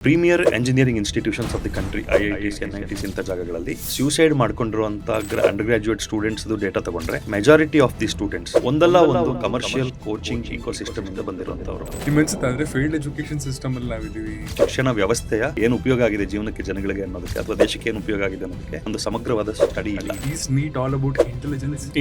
Premier engineering institutions of the country, IITs, NITs ಇಂಥ ಜಾಗಗಳಲ್ಲಿ suicide ಮಾಡ್ಕೊಂಡಿರುವಂತ ಅಂಡರ್ ಗ್ರಾಜುಯೇಟ್ ಸ್ಟೂಡೆಂಟ್ಸ್ ಡೇಟಾ ತಗೊಂಡ್ರೆ majority of the students ಒಂದಲ್ಲ ಒಂದು ಕಮರ್ಷಿಯಲ್ ಕೋಚಿಂಗ್ ಇಕೋ ಸಿಸ್ಟಮ್ ಇಂದ ಬಂದಿರುವಂತವ್ರು. ಅಂದ್ರೆ ಫೀಲ್ಡ್ ಎಜುಕೇಶನ್ ಸಿಸ್ಟಮ್ ಅಲ್ಲಿ ನಾವಿದ್ದೀವಿ. ಶಿಕ್ಷಣ ವ್ಯವಸ್ಥೆಯ ಏನು ಉಪಯೋಗ ಆಗಿದೆ ಜೀವನಕ್ಕೆ, ಜನಗಳಿಗೆ ಅನ್ನೋದಕ್ಕೆ ಅಥವಾ ದೇಶಕ್ಕೆ ಏನು ಉಪಯೋಗ ಆಗಿದೆ ಅನ್ನೋದಕ್ಕೆ ಒಂದು ಸಮಗ್ರವಾದ ಸ್ಟಡಿ ಇಲ್ಲ.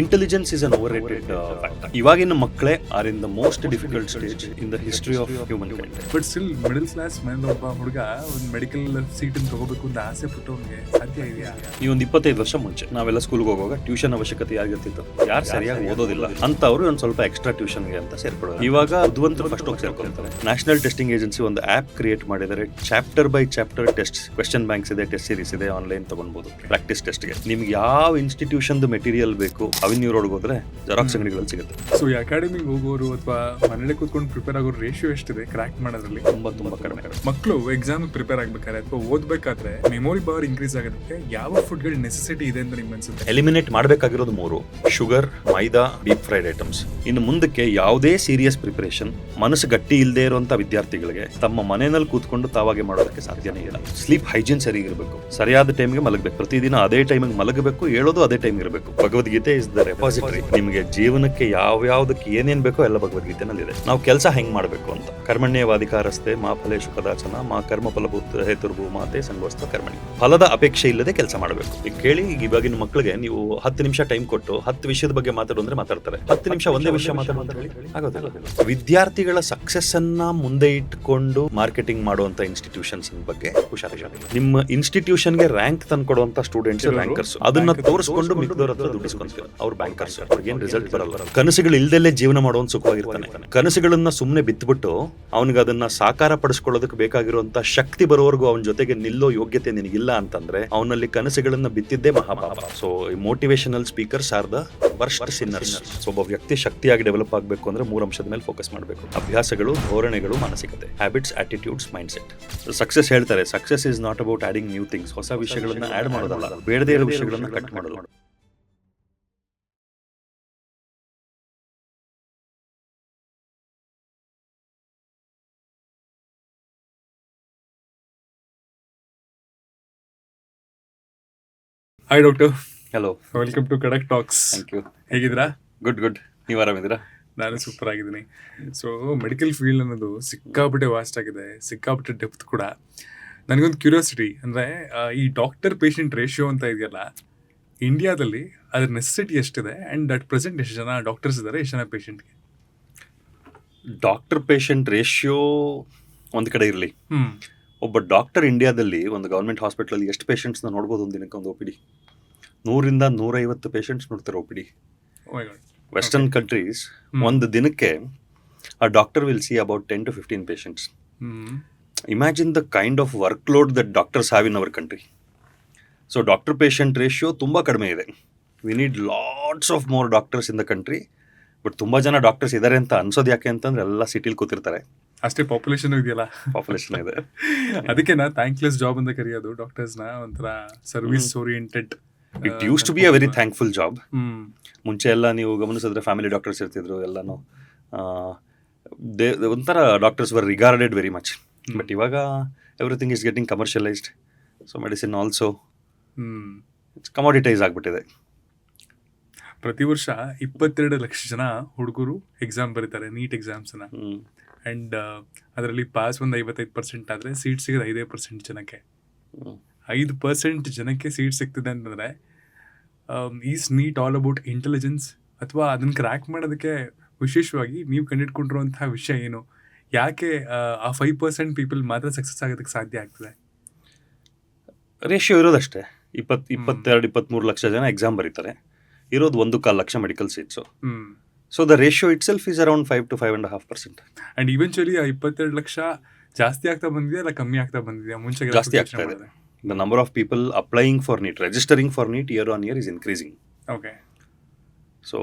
Intelligence is an overrated factor. ಇವಾಗಿನ ಮಕ್ಕಳೇ are in the most difficult stage in the history of humankind. But still middle class man ಒಬ್ಬ ಹುಡುಗ ಒಂದು ಮೆಡಿಕಲ್ ಸೀಟ್ ತಗೋಬೇಕು ಅಂತ ಆಸೆ ಪಟ್ಟವನಿಗೆ ಸಾಧ್ಯ ಇದೆಯಾ? ಈ ಒಂದು 25 ವರ್ಷ ಮುಂಚೆ ನಾವೆಲ್ಲ ಸ್ಕೂಲ್ಗೆ ಹೋಗುವಾಗ ಟ್ಯೂಷನ್ ಅವಶ್ಯಕತೆ ಯಾರಿಗಿರ್ತಿತ್ತು? ಯಾರು ಸರಿಯಾಗಿ ಓದೋದಿಲ್ಲ ಅಂತವ್ರು ಒಂದು ಸ್ವಲ್ಪ ಎಕ್ಸ್ಟ್ರಾ ಟ್ಯೂಷನ್ಗೆ ಅಂತ ಸೇರ್ಕೊಳ್ಳೋದು. ಇವಾಗ ಬುದ್ಧಿವಂತರು ಫಸ್ಟ್ ಹೋಗಿ ಸೇರ್ಕೊಳ್ತಾರೆ. ನ್ಯಾಷನಲ್ ಟೆಸ್ಟಿಂಗ್ ಏಜೆನ್ಸಿ ಒಂದು ಆಪ್ ಕ್ರಿಯೇಟ್ ಮಾಡಿದರೆ, chapter by chapter test, question banks ಇದೆ, ಟೆಸ್ಟ್ ಸೀರೀಸ್ ಇದೆ, ಆನ್ಲೈನ್ ತಗೊಬಹುದು ಪ್ರಾಕ್ಟೀಸ್ ಟೆಸ್ಟ್ಗೆ. ನಿಮ್ಗೆ ಯಾವ ಇನ್ಸ್ಟಿಟ್ಯೂಷನ್ ಮೆಟೀರಿಯಲ್ ಬೇಕು ಅವೆನ್ಯೂ ರೋಡ್ಗೆ ಹೋದ್ರೆ ಜೆರಾಕ್ಸ್ ಅಂಗಡಿಗಳಲ್ಲಿ ಸಿಗುತ್ತೆ. ಸೊ ಈ ಅಕಾಡೆಮಿಗೆ ಹೋಗೋರು ಅಥವಾ ಮನೇಲಿ ಕೂತ್ಕೊಂಡು ಪ್ರಿಪೇರ್ ಆಗೋರು ರೇಷಿಯೋ ಎಷ್ಟಿದೆ ಕ್ರ್ಯಾಕ್ ಮಾಡೋದ್ರಲ್ಲಿ? ತುಂಬಾ ಕಡಿಮೆ. ಮಕ್ಕಳು ಎಕ್ಸಾಮ್ ಪ್ರಿಪೇರ್ ಆಗ್ಬೇಕಾದ್ರೆ ಅಥವಾ ಓದ್ಬೇಕಾದ್ರೆ ಮೆಮೊರಿ ಪವರ್ ಇನ್ಕ್ರೀಸ್ ಆಗೋದಕ್ಕೆ ಯಾವ ಫುಡ್ಗಳ ನೆಸೆಸಿಟಿ ಇದೆ ಅಂತ ನಿಮ್ಗೆ ಅನ್ಸುತ್ತೆ? ಎಲಿಮಿನೇಟ್ ಮಾಡಬೇಕಾಗಿರೋದು 3: ಶುಗರ್, ಮೈದಾ, ಡೀಪ್ ಫ್ರೈಡ್ ಐಟಮ್ಸ್. ಇನ್ನು ಮುಂದಕ್ಕೆ ಯಾವುದೇ ಸೀರಿಯಸ್ ಪ್ರಿಪರೇಷನ್ ಮನಸ್ಸು ಗಟ್ಟಿ ಇಲ್ಲದೆ ಇರುವಂತ ವಿದ್ಯಾರ್ಥಿಗಳಿಗೆ ತಮ್ಮ ಮನೆಯಲ್ಲಿ ಕೂತ್ಕೊಂಡು ತಾವಾಗೆ ಮಾಡೋದಕ್ಕೆ ಸಾಧ್ಯನೇ ಇಲ್ಲ. ಸ್ಲೀಪ್ ಹೈಜೀನ್ ಸರಿಗಿರಬೇಕು, ಸರಿಯಾದ ಟೈಮ್ಗೆ ಮಲಗಬೇಕು, ಪ್ರತಿದಿನ ಅದೇ ಟೈಮಿಗೆ ಮಲಗಬೇಕು, ಹೇಳೋದು ಅದೇ ಟೈಮ್ ಇರಬೇಕು. Bhagavad Gita is the repository. ನಿಮಗೆ ಜೀವನಕ್ಕೆ ಯಾವ್ಯಾವ್ದಕ್ಕೆ ಏನೇನ್ ಬೇಕೋ ಎಲ್ಲ ಭಗವದ್ಗೀತೆನಲ್ಲಿದೆ. ನಾವು ಕೆಲಸ ಹೆಂಗ್ ಮಾಡಬೇಕು ಅಂತ. ಕರ್ಮಣ್ಯೇವಾಧಿಕಾರಸ್ಥೆ ಮಾ ಫಲೇಶು ಕದಾಚನ ಮಾ ಕರ್ಮ ಫಲಭೂತ ಹೇತುರ್ಭೂ ಮಾತೆ ಸಂಗೋಸ್ತ ಕರ್ಮಣಿ. ಫಲದ ಅಪೇಕ್ಷೆ ಇಲ್ಲದೆ ಕೆಲಸ ಮಾಡಬೇಕು. ಈಗ ಕೇಳಿ, ಇವಾಗಿನ ಮಕ್ಕಳಿಗೆ ನೀವು 10 ನಿಮಿಷ ಟೈಮ್ ಕೊಟ್ಟು 10 ವಿಷಯದ ಬಗ್ಗೆ ಮಾತಾಡು ಅಂದ್ರೆ ಮಾತಾಡ್ತಾರೆ. 10 ನಿಮಿಷ ಒಂದೇ ವಿಷಯ ಮಾತಾಡು ಅಂತ ಹೇಳಿ ಆಗೋದಿಲ್ಲ. ವಿದ್ಯಾರ್ಥಿಗಳ ಸಕ್ಸಸ್ ಅನ್ನ ಮುಂದೆ ಇಟ್ಕೊಂಡು ಮಾರ್ಕೆಟಿಂಗ್ ಮಾಡುವಂತ ಇನ್ಸ್ಟಿಟ್ಯೂಷನ್ಸ್ ಬಗ್ಗೆ ಹುಷಾರಾಗಿ. ನಿಮ್ಮ ಇನ್ಸ್ಟಿಟ್ಯೂಷನ್ಗೆ ರ್ಯಾಂಕ್ ತಂದ್ಕೊಡುವಂತ ಸ್ಟೂಡೆಂಟ್ಸ್ ರ್ಯಾಂಕರ್ಸ್, ಅದನ್ನ ತೋರಿಸ್ಕೊಂಡು ಮಿಕ್ದವ್ರ ಹತ್ರ ದುಡ್ಡಿಸ್ಕೊಂತಾರೆ. ಅವ್ರು ಬ್ಯಾಂಕರ್ಸ್, ಅವ್ರಿಗೇನ್ ರಿಸಲ್ಟ್ ಬರಲ್ಲ. ಕನಸುಗಳು ಇಲ್ದಲ್ಲೇ ಜೀವನ ಮಾಡುವಂತ ಸುಖವಾಗಿರ್ತಾನೆ. ಕನಸುಗಳನ್ನ ಸುಮ್ಮನೆ ಬಿತ್ಬಿಟ್ಟು ಅವನಿಗೆ ಅದನ್ನ ಸಾಕಾರ ಪಡಿಸ್ಕೊಳ್ಳೋದಕ್ಕೆ ಬೇಕಾಗಿರುವಂತ ಶಕ್ತಿ ಬರೋವರೆಗೂ ಅವನ ಜೊತೆಗೆ ನಿಲ್ಲೋ ಯೋಗ್ಯತೆ ನಿನಗಿಲ್ಲ ಅಂತಂದ್ರೆ ಅವನಲ್ಲಿ ಕನಸುಗಳನ್ನ ಬಿತ್ತಿದ್ದೇ ಮಹಾಪಾಪ. So motivational speakers are the worst sinners. ಒಬ್ಬ ವ್ಯಕ್ತಿ ಶಕ್ತಿಯಾಗಿ ಡೆವಲಪ್ ಆಗಬೇಕು ಅಂದ್ರೆ 3 ಅಂಶದ ಮೇಲೆ ಫೋಕಸ್ ಮಾಡಬೇಕು: ಅಭ್ಯಾಸಗಳು, ಧೋರಣೆಗಳು, ಮಾನಸಿಕತೆ, habits, attitudes, mindset. Success ಹೇಳ್ತಾರೆ, success is not about adding new things. ಹೊಸ ವಿಷಯಗಳನ್ನ ಆಡ್ ಮಾಡೋದಲ್ಲ, ಬೇಡದೇ ಇರೋ ವಿಷಯಗಳನ್ನ ಕಟ್ ಮಾಡೋದು. Hi doctor. Hello, welcome to Kadak talks. Thank you. ಹೇಗಿದ್ದೀರಾ? ಗುಡ್. ನೀವು ಆರಾಮಿದ್ದೀರಾ? ನಾನು ಸೂಪರ್ ಆಗಿದ್ದೀನಿ. ಸೊ ಮೆಡಿಕಲ್ ಫೀಲ್ಡ್ ಅನ್ನೋದು ಸಿಕ್ಕಾಪಟ್ಟೆ ವಾಸ್ಟ್ ಆಗಿದೆ, ಸಿಕ್ಕಾಪಟ್ಟೆ ಡೆಪ್ತ್ ಕೂಡ. ನನಗೊಂದು ಕ್ಯೂರಿಯಾಸಿಟಿ ಅಂದರೆ, ಈ ಡಾಕ್ಟರ್ ಪೇಷಂಟ್ ರೇಷಿಯೋ ಅಂತ ಇದೆಯಲ್ಲ, ಇಂಡಿಯಾದಲ್ಲಿ ಅದ್ರ ನೆಸೆಸಿಟಿ ಎಷ್ಟಿದೆ ಆ್ಯಂಡ್ ಅಟ್ ಪ್ರೆಸೆಂಟ್ ಎಷ್ಟು ಜನ ಡಾಕ್ಟರ್ಸ್ ಇದ್ದಾರೆ, ಎಷ್ಟು ಜನ ಪೇಷಂಟ್ಗೆ? ಡಾಕ್ಟರ್ ಪೇಷಂಟ್ ರೇಷಿಯೋ ಒಂದು ಕಡೆ ಇರಲಿ, ಒಬ್ಬ ಡಾಕ್ಟರ್ ಇಂಡಿಯಾದಲ್ಲಿ ಒಂದು ಗೌರ್ಮೆಂಟ್ ಹಾಸ್ಪಿಟಲ್ ಎಷ್ಟು ಪೇಷಂಟ್ಸ್ನ ನೋಡ್ಬೋದು? ಒಂದು ದಿನಕ್ಕೆ ಒಂದು OPD 100 to 150 ಪೇಷಂಟ್ಸ್ ನೋಡ್ತಾರೆ OPD. ವೆಸ್ಟರ್ನ್ ಕಂಟ್ರೀಸ್ ಒಂದು ದಿನಕ್ಕೆ ಆ doctor will see about 10 to 15 patients. Imagine the kind of work load that doctors have in our country. So doctor patient ratio ತುಂಬ ಕಡಿಮೆ ಇದೆ. We need lots of more doctors in the country. But ತುಂಬ ಜನ doctors ಇದ್ದಾರೆ ಅಂತ ಅನ್ಸೋದು ಯಾಕೆ ಅಂತಂದ್ರೆ ಎಲ್ಲ ಸಿಟಿಲಿ ಕೂತಿರ್ತಾರೆ. ಅಷ್ಟೇ ಪಾಪ್ಯುಲೇಷನ್ ಇದೆಯಲ್ಲ, ಪಾಪ್ಯುಲೇಷನ್ ಇದೆ. ಅದಕ್ಕೆ ನಾ ಥ್ಯಾಂಕ್ಲೆಸ್ ಜಾಬ್ ಅಂತ ಕರೆಯೋದು ಡಾಕ್ಟರ್ಸ್ನ. ಒಂಥರ service oriented. It use to be a very thankful job. ಮುಂಚೆ ಎಲ್ಲ ನೀವು ಗಮನಿಸಿದ್ರೆ ಫ್ಯಾಮಿಲಿ ಡಾಕ್ಟರ್ಸ್ ಇರ್ತಿದ್ರು ಎಲ್ಲಾನು. ಒಂಥರ doctors were regarded very much. But ಇವಾಗ everything is getting commercialised. So medicine also it's commoditise ಆಗಿಬಿಟ್ಟಿದೆ. ಪ್ರತಿ ವರ್ಷ 22 ಲಕ್ಷ ಜನ ಹುಡುಗರು ಎಕ್ಸಾಮ್ ಬರೀತಾರೆ, ನೀಟ್ ಎಕ್ಸಾಮ್ಸ್ನ. ಆ್ಯಂಡ್ ಅದರಲ್ಲಿ ಪಾಸ್ ಒಂದು 55% ಆದರೆ ಸೀಟ್ ಸಿಗೋದು 5% ಜನಕ್ಕೆ. 5% ಜನಕ್ಕೆ ಸೀಟ್ ಸಿಗ್ತದೆ ಅಂತಂದರೆ, is neat all about intelligence? ಅಥವಾ ಅದನ್ನು ಕ್ರ್ಯಾಕ್ ಮಾಡೋದಕ್ಕೆ ವಿಶೇಷವಾಗಿ ನೀವು ಕಂಡಿಡ್ಕೊಂಡಿರುವಂತಹ ವಿಷಯ ಏನು? ಯಾಕೆ ಆ 5% ಪೀಪಲ್ ಮಾತ್ರ ಸಕ್ಸಸ್ ಆಗೋದಕ್ಕೆ ಸಾಧ್ಯ ಆಗ್ತದೆ? ರೇಷಿಯೋ ಇರೋದಷ್ಟೇ. 22-23 ಲಕ್ಷ ಜನ ಎಕ್ಸಾಮ್ ಬರೀತಾರೆ, ಇರೋದು 1.25 lakh medical seats. So the ratio it self is around 5 to 5.5%. And eventually ಆ 22 ಲಕ್ಷ ಜಾಸ್ತಿ ಆಗ್ತಾ ಬಂದಿದೆಯಾ ಅಲ್ಲ ಕಮ್ಮಿ ಆಗ್ತಾ ಬಂದಿದೆಯಾ? ಮುಂಚೆ ಜಾಸ್ತಿ ಆಗ್ತಾ ಇದೆ. The number of people applying for NEET, registering for NEET year on year is increasing. Okay. So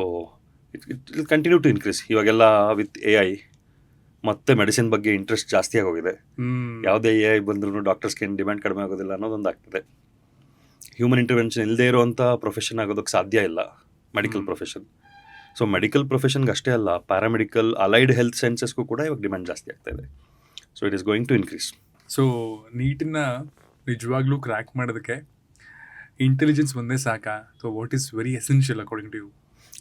it will continue to increase. ಇವಾಗೆಲ್ಲ ವಿತ್ AI ಮತ್ತೆ ಮೆಡಿಸಿನ್ ಬಗ್ಗೆ ಇಂಟ್ರೆಸ್ಟ್ ಜಾಸ್ತಿ ಆಗೋಗಿದೆ. ಯಾವುದೇ AI ಬಂದ್ರೂ ಡಾಕ್ಟರ್ಸ್ಗೆ ಡಿಮ್ಯಾಂಡ್ ಕಡಿಮೆ ಆಗೋದಿಲ್ಲ ಅನ್ನೋದೊಂದು ಆಗ್ತದೆ. ಹ್ಯೂಮನ್ ಇಂಟರ್ವೆನ್ಷನ್ ಇಲ್ಲದೆ ಇರುವಂಥ ಪ್ರೊಫೆಷನ್ ಆಗೋದಕ್ಕೆ ಸಾಧ್ಯ ಇಲ್ಲ ಮೆಡಿಕಲ್ ಪ್ರೊಫೆಷನ್. ಸೊ ಮೆಡಿಕಲ್ ಪ್ರೊಫೆಷನ್ಗೆ ಅಷ್ಟೇ ಅಲ್ಲ, ಪ್ಯಾರಾಮೆಡಿಕಲ್, ಅಲೈಡ್ ಹೆಲ್ತ್ ಸೈನ್ಸಸ್ಗೂ ಕೂಡ ಇವಾಗ ಡಿಮ್ಯಾಂಡ್ ಜಾಸ್ತಿ ಆಗ್ತಾ ಇದೆ. So it is going to increase. So ನೀಟನ್ನ ನಿಜವಾಗ್ಲೂ ಕ್ರ್ಯಾಕ್ ಮಾಡೋದಕ್ಕೆ ಇಂಟೆಲಿಜೆನ್ಸ್ ಒಂದೇ ಸಾಕಾ? So what is very essential according to you?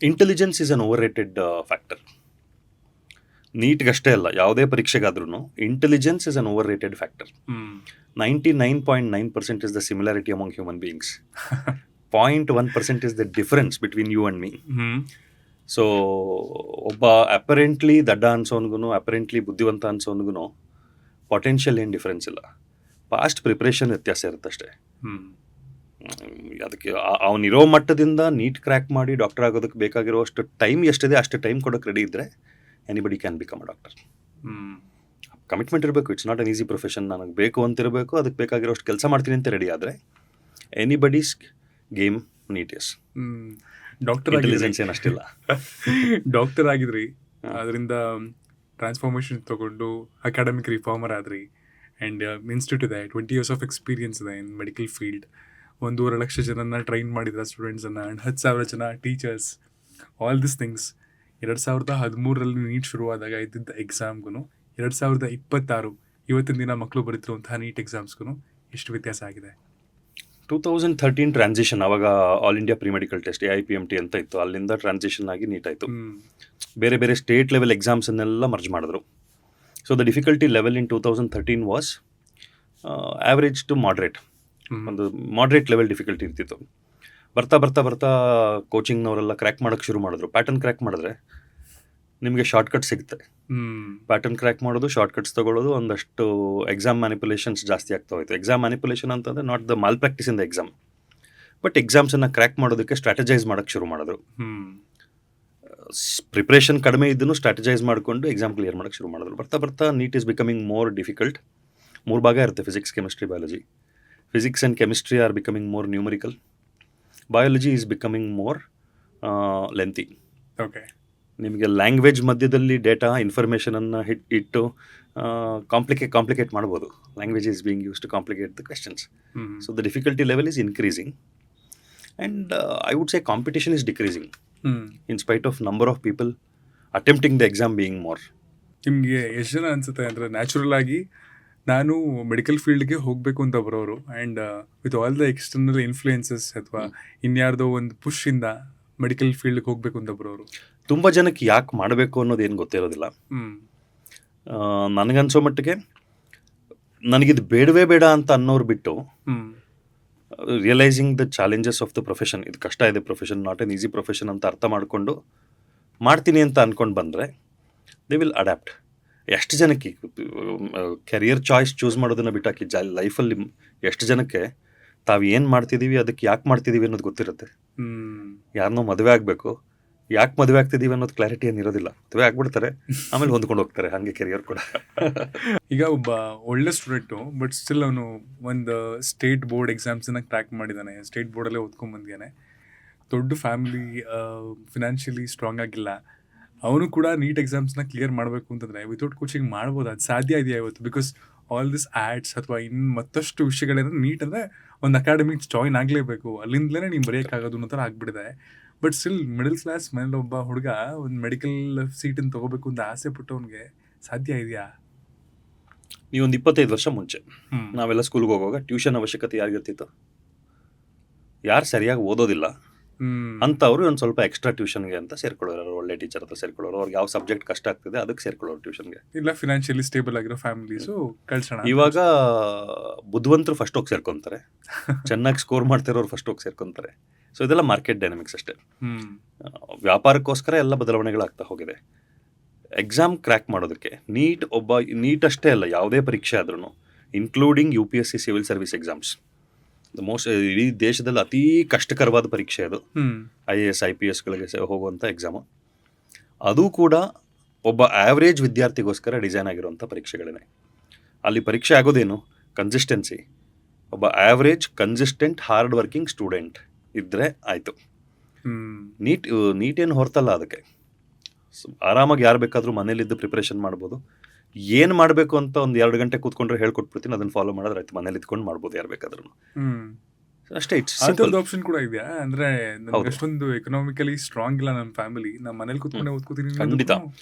Intelligence is an overrated factor. ನೀಟ್ಗಷ್ಟೇ ಅಲ್ಲ, ಯಾವುದೇ ಪರೀಕ್ಷೆಗಾದ್ರೂ intelligence is an overrated factor. 99.9% is the similarity among human beings. 0.1% is the difference between you and me. So ಒಬ್ಬ apparently ದಡ್ಡ ಅನ್ಸೋನ್ಗೂ apparently ಬುದ್ಧಿವಂತ ಅನ್ಸೋನ್ಗೂ potential ಏನು difference ಇಲ್ಲ. Past preparation ವ್ಯತ್ಯಾಸ ಇರುತ್ತಷ್ಟೇ. ಅದಕ್ಕೆ ಅವನಿರೋ ಮಟ್ಟದಿಂದ ನೀಟ್ ಕ್ರ್ಯಾಕ್ ಮಾಡಿ ಡಾಕ್ಟರ್ ಆಗೋದಕ್ಕೆ ಬೇಕಾಗಿರೋ ಅಷ್ಟು ಟೈಮ್ ಎಷ್ಟಿದೆ ಅಷ್ಟು ಟೈಮ್ ಕೊಡೋಕೆ ರೆಡಿ ಇದ್ದರೆ anybody can become a doctor. Commitment ಇರಬೇಕು. It's not an easy profession. ನನಗೆ ಬೇಕು ಅಂತಿರಬೇಕು, ಅದಕ್ಕೆ ಬೇಕಾಗಿರೋಷ್ಟು ಕೆಲಸ ಮಾಡ್ತೀನಿ ಅಂತ ರೆಡಿ ಆದರೆ anybody's game NEET yes. Doctor intelligence ಏನಷ್ಟಿಲ್ಲ. ಡಾಕ್ಟರ್ ಆಗಿದ್ರಿ, ಅದರಿಂದ ಟ್ರಾನ್ಸ್ಫಾರ್ಮೇಷನ್ ತೊಗೊಂಡು ಅಕಾಡೆಮಿಕ್ ರಿಫಾರ್ಮರ್ ಆದ್ರಿ, ಆ್ಯಂಡ್ ಇನ್ಸ್ಟಿಟ್ಯೂಟ್ ಇದೆ, 20 years ಆಫ್ ಎಕ್ಸ್ಪೀರಿಯನ್ಸ್ ಇದೆ ಇನ್ ಮೆಡಿಕಲ್ ಫೀಲ್ಡ್. 1.5 ಲಕ್ಷ ಜನನ ಟ್ರೈನ್ ಮಾಡಿದ ಸ್ಟೂಡೆಂಟ್ಸನ್ನು, ಆ್ಯಂಡ್ 10,000 ಜನ teachers, all this things. 2013 NEET ಶುರುವಾದಾಗ ಇದ್ದಿದ್ದ ಎಕ್ಸಾಮ್ಗೂ 2026 ಇವತ್ತಿನ ದಿನ ಮಕ್ಕಳು ಬರೀತಿರುವಂತಹ ನೀಟ್ ಎಕ್ಸಾಮ್ಸ್ಗೂ ಎಷ್ಟು ವ್ಯತ್ಯಾಸ ಆಗಿದೆ? 2013 ಟ್ರಾನ್ಸಿಷನ್, ಅವಾಗ all India pre medical test AIPMT ಅಂತ ಇತ್ತು, ಅಲ್ಲಿಂದ ಟ್ರಾನ್ಸಿಷನ್ ಆಗಿ ನೀಟ್ ಆಯಿತು. ಬೇರೆ ಬೇರೆ ಸ್ಟೇಟ್ ಲೆವೆಲ್ ಎಕ್ಸಾಮ್ಸನ್ನೆಲ್ಲ ಮರ್ಜ್ ಮಾಡಿದ್ರು. So the difficulty level in 2013 was average to moderate. ಒಂದು ಮಾಡ್ರೇಟ್ ಲೆವೆಲ್ ಡಿಫಿಕಲ್ಟಿ ಇರ್ತಿತ್ತು. ಬರ್ತಾ ಬರ್ತಾ ಬರ್ತಾ ಕೋಚಿಂಗ್ನವರೆಲ್ಲ ಕ್ರ್ಯಾಕ್ ಮಾಡೋಕ್ಕೆ ಶುರು ಮಾಡಿದ್ರು. ಪ್ಯಾಟರ್ನ್ ಕ್ರ್ಯಾಕ್ ಮಾಡಿದ್ರೆ ನಿಮಗೆ ಶಾರ್ಟ್ಕಟ್ ಸಿಗುತ್ತೆ. ಪ್ಯಾಟರ್ನ್ ಕ್ರ್ಯಾಕ್ ಮಾಡೋದು, ಶಾರ್ಟ್ಕಟ್ಸ್ ತೊಗೊಳ್ಳೋದು, ಒಂದಷ್ಟು ಎಕ್ಸಾಮ್ ಮ್ಯಾನಿಪುಲೇಷನ್ಸ್ ಜಾಸ್ತಿ ಆಗ್ತಾ ಹೋಯ್ತು. ಎಕ್ಸಾಮ್ ಮ್ಯಾನಿಪುಲೇಷನ್ ಅಂತಂದರೆ not the malpractice in the exam, but ಎಕ್ಸಾಮ್ಸನ್ನು ಕ್ರ್ಯಾಕ್ ಮಾಡೋದಕ್ಕೆ ಸ್ಟ್ರಾಟಜೈಸ್ ಮಾಡೋಕ್ಕೆ ಶುರು ಮಾಡಿದ್ರು. ಪ್ರಿಪ್ರೇಷನ್ ಕಡಿಮೆ ಇದ್ದೂ ಸ್ಟ್ರಾಟಜೈಸ್ ಮಾಡಿಕೊಂಡು ಎಕ್ಸಾಮ್ ಕ್ಲಿಯರ್ ಮಾಡೋಕ್ಕೆ ಶುರು ಮಾಡಿದ್ರು. ಬರ್ತಾ ಬರ್ತಾ NEET is becoming more difficult. 3 ಭಾಗ ಇರುತ್ತೆ: physics, chemistry, biology. Physics and chemistry are becoming more numerical. Biology is becoming more lengthy. Okay, ನಿಮಗೆ ಲ್ಯಾಂಗ್ವೇಜ್ ಮಧ್ಯದಲ್ಲಿ ಡೇಟಾ ಇನ್ಫಾರ್ಮೇಷನನ್ನು ಇಟ್ಟು ಕಾಂಪ್ಲಿಕೇಟ್ ಮಾಡ್ಬೋದು. Language is being use to complicate the questions. So the difficulty level is increasing and I would say competition is decreasing in spite of number of people attempting the exam being more. ನಿಮಗೆ ಎಷ್ಟು ಜನ ಅನಿಸುತ್ತೆ ಅಂದರೆ natural ಆಗಿ ನಾನು medical ಫೀಲ್ಡ್ಗೆ ಹೋಗಬೇಕು ಅಂತ ಬರೋರು, and with all the external influences ಅಥವಾ ಇನ್ಯಾರ್ದೋ ಒಂದು ಪುಷ್ಷಿಂದ ಮೆಡಿಕಲ್ ಫೀಲ್ಡ್ಗೆ ಹೋಗಬೇಕು ಅಂತ ಬರೋರು ತುಂಬ ಜನಕ್ಕೆ ಯಾಕೆ ಮಾಡಬೇಕು ಅನ್ನೋದೇನು ಗೊತ್ತಿರೋದಿಲ್ಲ. ನನಗನ್ಸೋ ಮಟ್ಟಿಗೆ ನನಗಿದು ಬೇಡವೇ ಬೇಡ ಅಂತ ಅನ್ನೋರು ಬಿಟ್ಟು realising the challenges of the profession, ಇದು ಕಷ್ಟ ಇದೆ profession, not an easy profession ಅಂತ ಅರ್ಥ ಮಾಡಿಕೊಂಡು ಮಾಡ್ತೀನಿ ಅಂತ ಅಂದ್ಕೊಂಡು ಬಂದರೆ ದೇ ವಿಲ್ ಅಡ್ಯಾಪ್ಟ್. ಎಷ್ಟು ಜನಕ್ಕೆ ಕೆರಿಯರ್ ಚಾಯ್ಸ್ ಚೂಸ್ ಮಾಡೋದನ್ನು ಬಿಟ್ಟಾಕಿ ಲೈಫಲ್ಲಿ ಎಷ್ಟು ಜನಕ್ಕೆ ತಾವು ಏನು ಮಾಡ್ತಿದ್ದೀವಿ, ಅದಕ್ಕೆ ಯಾಕೆ ಮಾಡ್ತಿದ್ದೀವಿ ಅನ್ನೋದು ಗೊತ್ತಿರುತ್ತೆ. ಯಾರನ್ನೋ ಮದುವೆ ಆಗಬೇಕು, ಯಾಕೆ ಮದುವೆ ಆಗ್ತಿದ್ದೀವಿ ಅನ್ನೋದು ಕ್ಲಾರಿಟಿ ಏನಿರೋದಿಲ್ಲ. ಮದುವೆ ಆಗ್ಬಿಡ್ತಾರೆ, ಆಮೇಲೆ ಹೊಂದ್ಕೊಂಡು ಹೋಗ್ತಾರೆ. ಹಾಗೆ ಕೆರಿಯರ್ ಕೂಡ. ಈಗ ಒಬ್ಬ ಒಳ್ಳೆ ಸ್ಟೂಡೆಂಟು, ಬಟ್ ಸ್ಟಿಲ್ ಅವನು ಒಂದು ಸ್ಟೇಟ್ ಬೋರ್ಡ್ ಎಕ್ಸಾಮ್ಸನ್ನು ಕ್ರ್ಯಾಕ್ ಮಾಡಿದ್ದಾನೆ, ಸ್ಟೇಟ್ ಬೋರ್ಡಲ್ಲೇ ಓದ್ಕೊಂಡ್ಬಂದಿದ್ದಾನೆ, ದೊಡ್ಡ ಫ್ಯಾಮಿಲಿ, ಫಿನಾನ್ಷಿಯಲಿ ಸ್ಟ್ರಾಂಗ್ ಆಗಿಲ್ಲ, ಅವನು ಕೂಡ ನೀಟ್ ಎಕ್ಸಾಮ್ಸ್ನ ಕ್ಲಿಯರ್ ಮಾಡಬೇಕು ಅಂತಂದರೆ ವಿತೌಟ್ ಕೋಚಿಂಗ್ ಮಾಡ್ಬೋದು. ಅದು ಸಾಧ್ಯ ಇದೆಯಾ ಇವತ್ತು? ಬಿಕಾಸ್ ಆಲ್ ದಿಸ್ ಆ್ಯಡ್ಸ್ ಅಥವಾ ಇನ್ನು ಮತ್ತಷ್ಟು ವಿಷಯಗಳೇನೋ ನೀಟ್ ಅಂದರೆ ಒಂದು ಅಕಾಡೆಮಿಕ್ಸ್ ಜಾಯಿನ್ ಆಗಲೇಬೇಕು, ಅಲ್ಲಿಂದಲೇ ನೀವು ಬರೆಯೋಕ್ಕಾಗೋದು ಅನ್ನೋ ಥರ ಆಗಿಬಿಟ್ಟಿದೆ. ಬಟ್ ಸ್ಟಿಲ್ ಮಿಡಲ್ ಕ್ಲಾಸ್ ಮನೇಲಿ ಒಬ್ಬ ಹುಡುಗ ಒಂದು ಮೆಡಿಕಲ್ ಸೀಟನ್ನು ತೊಗೋಬೇಕು ಅಂತ ಆಸೆ ಪಟ್ಟವನಿಗೆ ಸಾಧ್ಯ ಇದೆಯಾ? ನೀವೊಂದು 25 ವರ್ಷ ಮುಂಚೆ ನಾವೆಲ್ಲ ಸ್ಕೂಲ್ಗೆ ಹೋಗುವಾಗ ಟ್ಯೂಷನ್ ಅವಶ್ಯಕತೆ ಯಾರಿಗಿರ್ತಿತ್ತು? ಯಾರು ಸರಿಯಾಗಿ ಓದೋದಿಲ್ಲ ಅಂಥವ್ರು ಒಂದು ಸ್ವಲ್ಪ ಎಕ್ಸ್ಟ್ರಾ ಟ್ಯೂಷನ್ಗೆ ಅಂತ ಸೇರ್ಕೊಳ್ಳೋರು, ಒಳ್ಳೆ ಟೀಚರ್ ಹತ್ರ ಸೇರ್ಕೊಳ್ಳೋರು, ಅವ್ರಿಗೆ ಯಾವ ಸಬ್ಜೆಕ್ಟ್ ಕಷ್ಟ ಆಗ್ತಿದೆ ಅದಕ್ಕೆ ಸೇರ್ಕೊಳ್ಳೋರು ಟ್ಯೂಷನ್ಗೆ. ಇಲ್ಲ ಫಿನಾನ್ಷಿಯಲಿ ಸ್ಟೇಬಲ್ ಆಗಿರೋ ಫ್ಯಾಮಿಲೀಸು ಕಳ್ಸೋಣ. ಇವಾಗ ಬುದ್ಧಿವಂತರು ಫಸ್ಟ್ ಹೋಗಿ ಸೇರ್ಕೊತಾರೆ, ಚೆನ್ನಾಗಿ ಸ್ಕೋರ್ ಮಾಡ್ತಿರೋರು ಫಸ್ಟ್ ಹೋಗಿ ಸೇರ್ಕೊತಾರೆ. ಸೊ ಇದೆಲ್ಲ ಮಾರ್ಕೆಟ್ ಡೈನಮಿಕ್ಸ್ ಅಷ್ಟೇ. ವ್ಯಾಪಾರಕ್ಕೋಸ್ಕರ ಎಲ್ಲ ಬದಲಾವಣೆಗಳಾಗ್ತಾ ಹೋಗಿದೆ. ಎಕ್ಸಾಮ್ ಕ್ರ್ಯಾಕ್ ಮಾಡೋದಕ್ಕೆ ನೀಟ್ ಅಷ್ಟೇ ಅಲ್ಲ, ಯಾವುದೇ ಪರೀಕ್ಷೆ ಆದ್ರೂ including UPSC civil service exams, ಇಡೀ ದೇಶದಲ್ಲಿ ಅತೀ ಕಷ್ಟಕರವಾದ ಪರೀಕ್ಷೆ ಅದು. IAS IPSಗಳಿಗೆ ಹೋಗುವಂಥ ಎಕ್ಸಾಮು. ಅದು ಕೂಡ ಒಬ್ಬ ಆ್ಯಾವ್ರೇಜ್ ವಿದ್ಯಾರ್ಥಿಗೋಸ್ಕರ ಡಿಸೈನ್ ಆಗಿರುವಂಥ ಪರೀಕ್ಷೆಗಳೇ. ಅಲ್ಲಿ ಪರೀಕ್ಷೆ ಆಗೋದೇನು? ಕನ್ಸಿಸ್ಟೆನ್ಸಿ. ಒಬ್ಬ average consistent hard working student ಇದ್ದರೆ ಆಯಿತು. ನೀಟ್ ಏನು ಹೊರತಲ್ಲ ಅದಕ್ಕೆ. ಆರಾಮಾಗಿ ಯಾರು ಬೇಕಾದರೂ ಮನೇಲಿದ್ದು ಪ್ರಿಪ್ರೇಷನ್ ಮಾಡ್ಬೋದು. ಏನು ಮಾಡಬೇಕು ಅಂತ ಒಂದು 2 ಗಂಟೆ ಕೂತ್ಕೊಂಡ್ರೆ ಹೇಳ್ಕೊಟ್ಬಿಡ್ತೀನಿ, ಅದನ್ನು ಫಾಲೋ ಮಾಡಿದ್ರೆ ಆಯ್ತು. ಮನೇಲಿ ಇದ್ಕೊಂಡು ಮಾಡ್ಬೋದು ಯಾರು ಬೇಕಾದ್ರೂ ಅಷ್ಟೇ. ಅದೊಂದು ಆಪ್ಷನ್ ಕೂಡ ಇದೆಯಾ? ಅಂದರೆ ಅಷ್ಟೊಂದು ಎಕನಾಮಿಕಲಿ ಸ್ಟ್ರಾಂಗ್ ಇಲ್ಲ ನಮ್ಮ ಫ್ಯಾಮಿಲಿ, ನಮ್ಮ ಮನೇಲಿ ಕೂತ್ಕೊಂಡೆ ಓದ್ಕೋತೀನಿ. ಖಂಡಿತ.